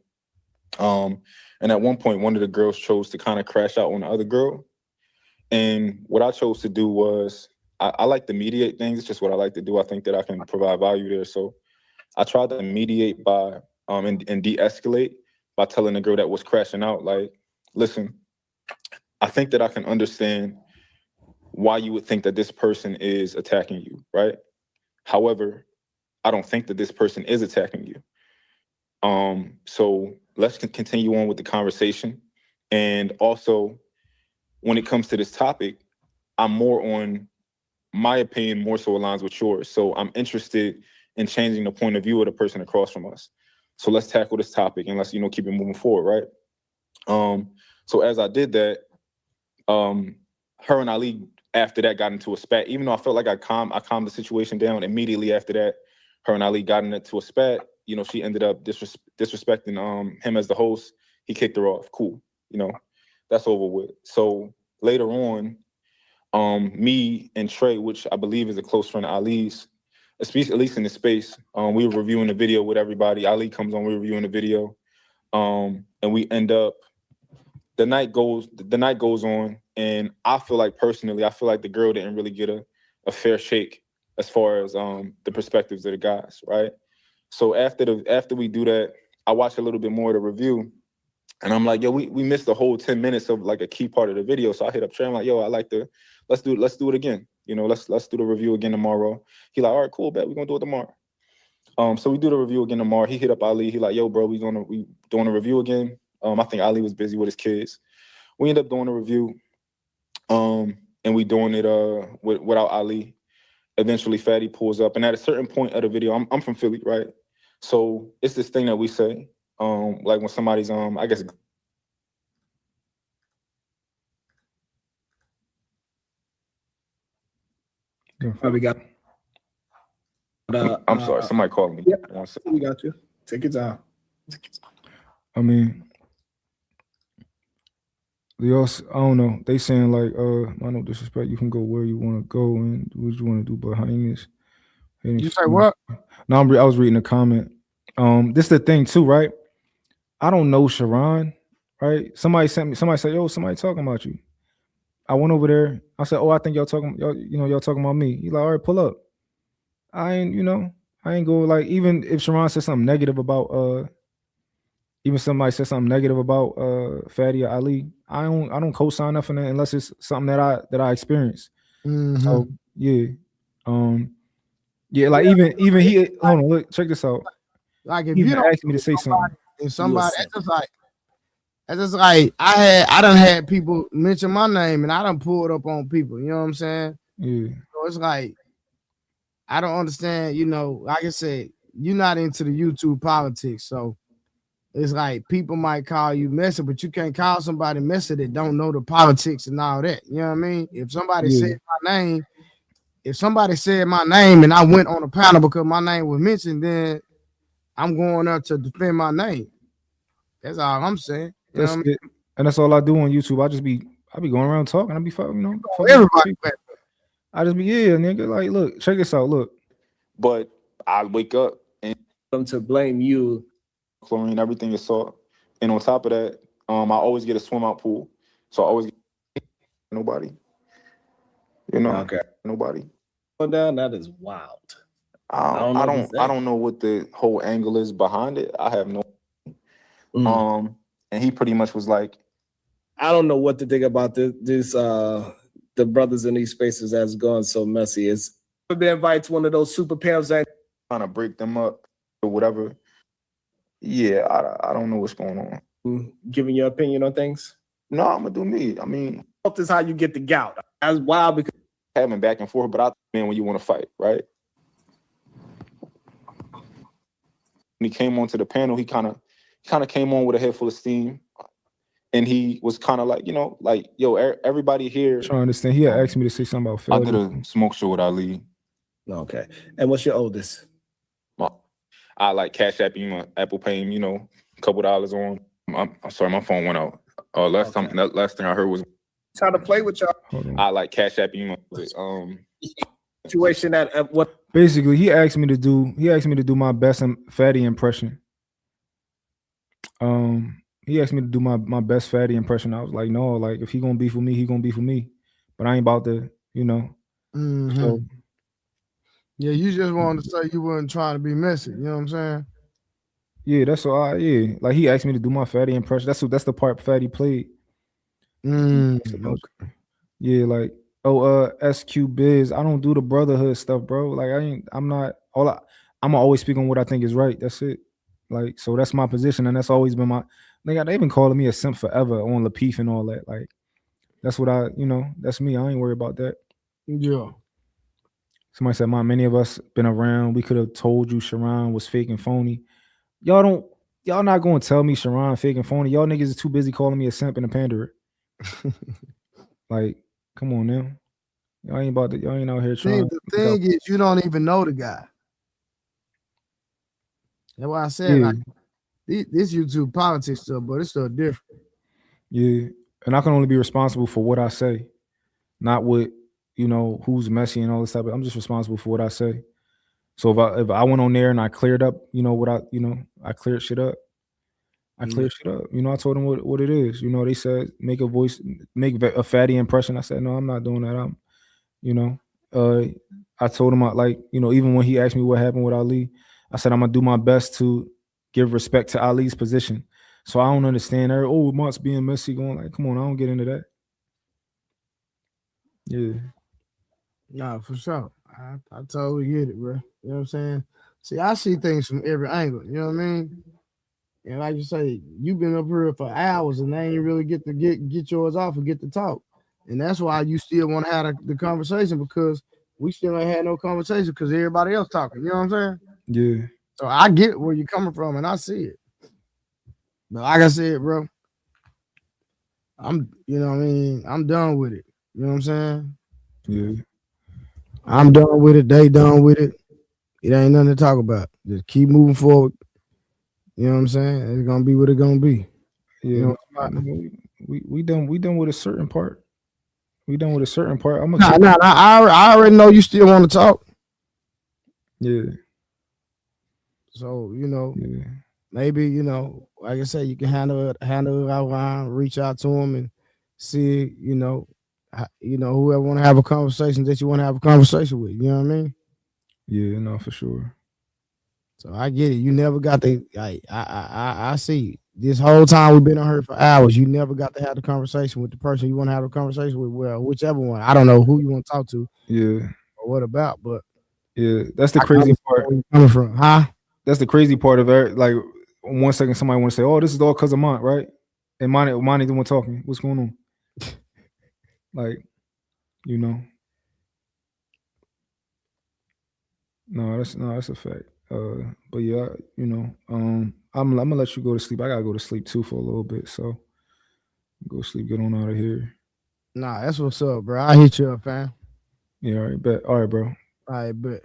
And at one point, one of the girls chose to kind of crash out on the other girl. And what I chose to do was, I like to mediate things. It's just what I like to do. I think that I can provide value there. So I tried to mediate by and de-escalate by telling the girl that was crashing out, like, listen, I think that I can understand why you would think that this person is attacking you, right? However, I don't think that this person is attacking you. So let's continue on with the conversation. And also, when it comes to this topic, I'm more on, my opinion more so aligns with yours. So I'm interested in changing the point of view of the person across from us. So let's tackle this topic and let's, keep it moving forward, right? So as I did that, her and Ali after that got into a spat. Even though I felt like I calmed the situation down, immediately after that, her and Ali got into a spat. She ended up disrespecting him as the host. He kicked her off. Cool. That's over with. So later on, me and Trey, which I believe is a close friend of Ali's, at least in the space, we were reviewing the video with everybody. Ali comes on, we're reviewing the video. And we end up, the night goes on, and I feel like personally, the girl didn't really get a fair shake as far as the perspectives of the guys, right? So after we do that, I watch a little bit more of the review, and I'm like, yo, we missed the whole 10 minutes of like a key part of the video. So I hit up Trey, I'm like, yo, let's do it again. Let's do the review again tomorrow. He like, all right, cool, bet, we're gonna do it tomorrow. So we do the review again tomorrow. He hit up Ali. He like, yo, bro, we doing a review again. I think Ali was busy with his kids. We end up doing a review, and we doing it without Ali. Eventually, Fatty pulls up, and at a certain point of the video, I'm from Philly, right? So it's this thing that we say, like when somebody's I guess. We got. I'm sorry, somebody called me. Yeah, we got you. Take your time. I mean, I don't know. They saying like, I no disrespect. You can go where you want to go and what you want to do, but highness. You say what? No, I was reading a comment. This is the thing too, right? I don't know Sharon, right? Somebody said, yo, somebody talking about you. I went over there. I said, oh, I think y'all talking about me. He's like, all right, pull up. I ain't go like, even if Sharon said something negative about even somebody said something negative about Fatty or Ali, I don't co-sign nothing unless it's something that I experienced. Mm-hmm. So yeah. Like even he, hold on, look, check this out. Like if he you don't asked me to say something. If somebody, that's just like I done had people mention my name and I done pulled up on people. You know what I'm saying? Yeah. So it's like I don't understand. Like I said, you're not into the YouTube politics, so it's like people might call you messy, but you can't call somebody messy that don't know the politics and all that. You know what I mean? If somebody said my name and I went on a panel because my name was mentioned, then I'm going up to defend my name. That's all I'm saying. You know what I mean? And that's all I do on YouTube. I be going around talking. I be fucking, everybody. I just be nigga. Like, look, check this out. Look, but I wake up and them to blame you. Chlorine, everything is salt, and on top of that, I always get a swim out pool. So I always get nobody. Okay. Nobody. Down. That is wild. I don't know what the whole angle is behind it. I have no. And he pretty much was like, I don't know what to think about this. The brothers in these spaces that's gone so messy. Be invited to one of those super panels and trying to break them up or whatever. Yeah, I don't know what's going on. Giving your opinion on things? No, I'm gonna do me. I mean, this is how you get the gout. That's wild because having back and forth, but I man, when you want to fight, right? When he came onto the panel, he kind of came on with a head full of steam, and he was kind of like, like, yo, everybody here. Trying to understand. He had asked me to say something about failure. I did a smoke show with Ali. Okay. And what's your oldest? I like Cash App, Apple Pay, a couple dollars on. I'm sorry, my phone went out. Last thing I heard was trying to play with y'all. I like Cash App, situation at what? Basically, he asked me to do my best fatty impression. He asked me to do my best fatty impression. I was like, no, like if he gonna be for me, he gonna be for me. But I ain't about to, Mm-hmm. So, yeah, you just wanted to say you weren't trying to be messy. You know what I'm saying? Yeah, that's all. Yeah, like he asked me to do my fatty impression. That's the part fatty played. Okay. Yeah, like SQ Biz. I don't do the brotherhood stuff, bro. Like I'm gonna always speak on what I think is right. That's it. Like, so that's my position, and that's always been my. They've been calling me a simp forever on Lapeef and all that. Like, that's what that's me. I ain't worried about that. Yeah. Somebody said, "Mom, many of us been around. We could have told you Sharon was fake and phony. Y'all not going to tell me Sharon fake and phony. Y'all niggas is too busy calling me a simp and a panderer. Like, come on now. Y'all ain't about to. Y'all ain't out here trying. The thing is, you don't even know the guy. That's why I said like this YouTube politics stuff, but it's still different. Yeah, and I can only be responsible for what I say, not what who's messy and all this stuff. I'm just responsible for what I say. So if I went on there and I cleared up, what I cleared shit up. I cleared shit up. I told them what it is. They said make a fatty impression. I said no, I'm not doing that. I told him even when he asked me what happened with Ali, I said I'm gonna do my best to give respect to Ali's position. So I don't understand her. Oh, Mont's being messy, going like, come on, I don't get into that. Yeah. Nah, for sure. I totally get it, bro. You know what I'm saying? See, I see things from every angle. You know what I mean? And like you say, you've been up here for hours and they ain't really get yours off and get to talk. And that's why you still want to have the conversation, because we still ain't had no conversation because everybody else talking. You know what I'm saying? Yeah. So I get where you're coming from and I see it. But like I said, bro, I'm done with it. You know what I'm saying? Yeah. I'm done with it. They done with it. It ain't nothing to talk about. Just keep moving forward. You know what I'm saying? It's gonna be what it's gonna be. Yeah. We done with a certain part. We done with a certain part. I already know you still want to talk. Yeah. So maybe like I say, you can handle it around, reach out to them and see whoever want to have a conversation that you want to have a conversation with. You know what I mean? Yeah, no, for sure. So I get it. You never got to. I see. This whole time we've been on here for hours, you never got to have the conversation with the person you want to have a conversation with. Well, whichever one. I don't know who you want to talk to. Yeah. Or what about? But yeah, that's the crazy part. Where you coming from, huh? That's the crazy part of it. Like 1 second, somebody want to say, "Oh, this is all because of Mont, right?" And Monty the one talking. What's going on? Like, No, that's a fact. But yeah, I'm gonna let you go to sleep. I gotta go to sleep too for a little bit. So go sleep, get on out of here. Nah, that's what's up, bro. I hit you up, fam. Yeah, all right, bet. All right, bro. All right, bet.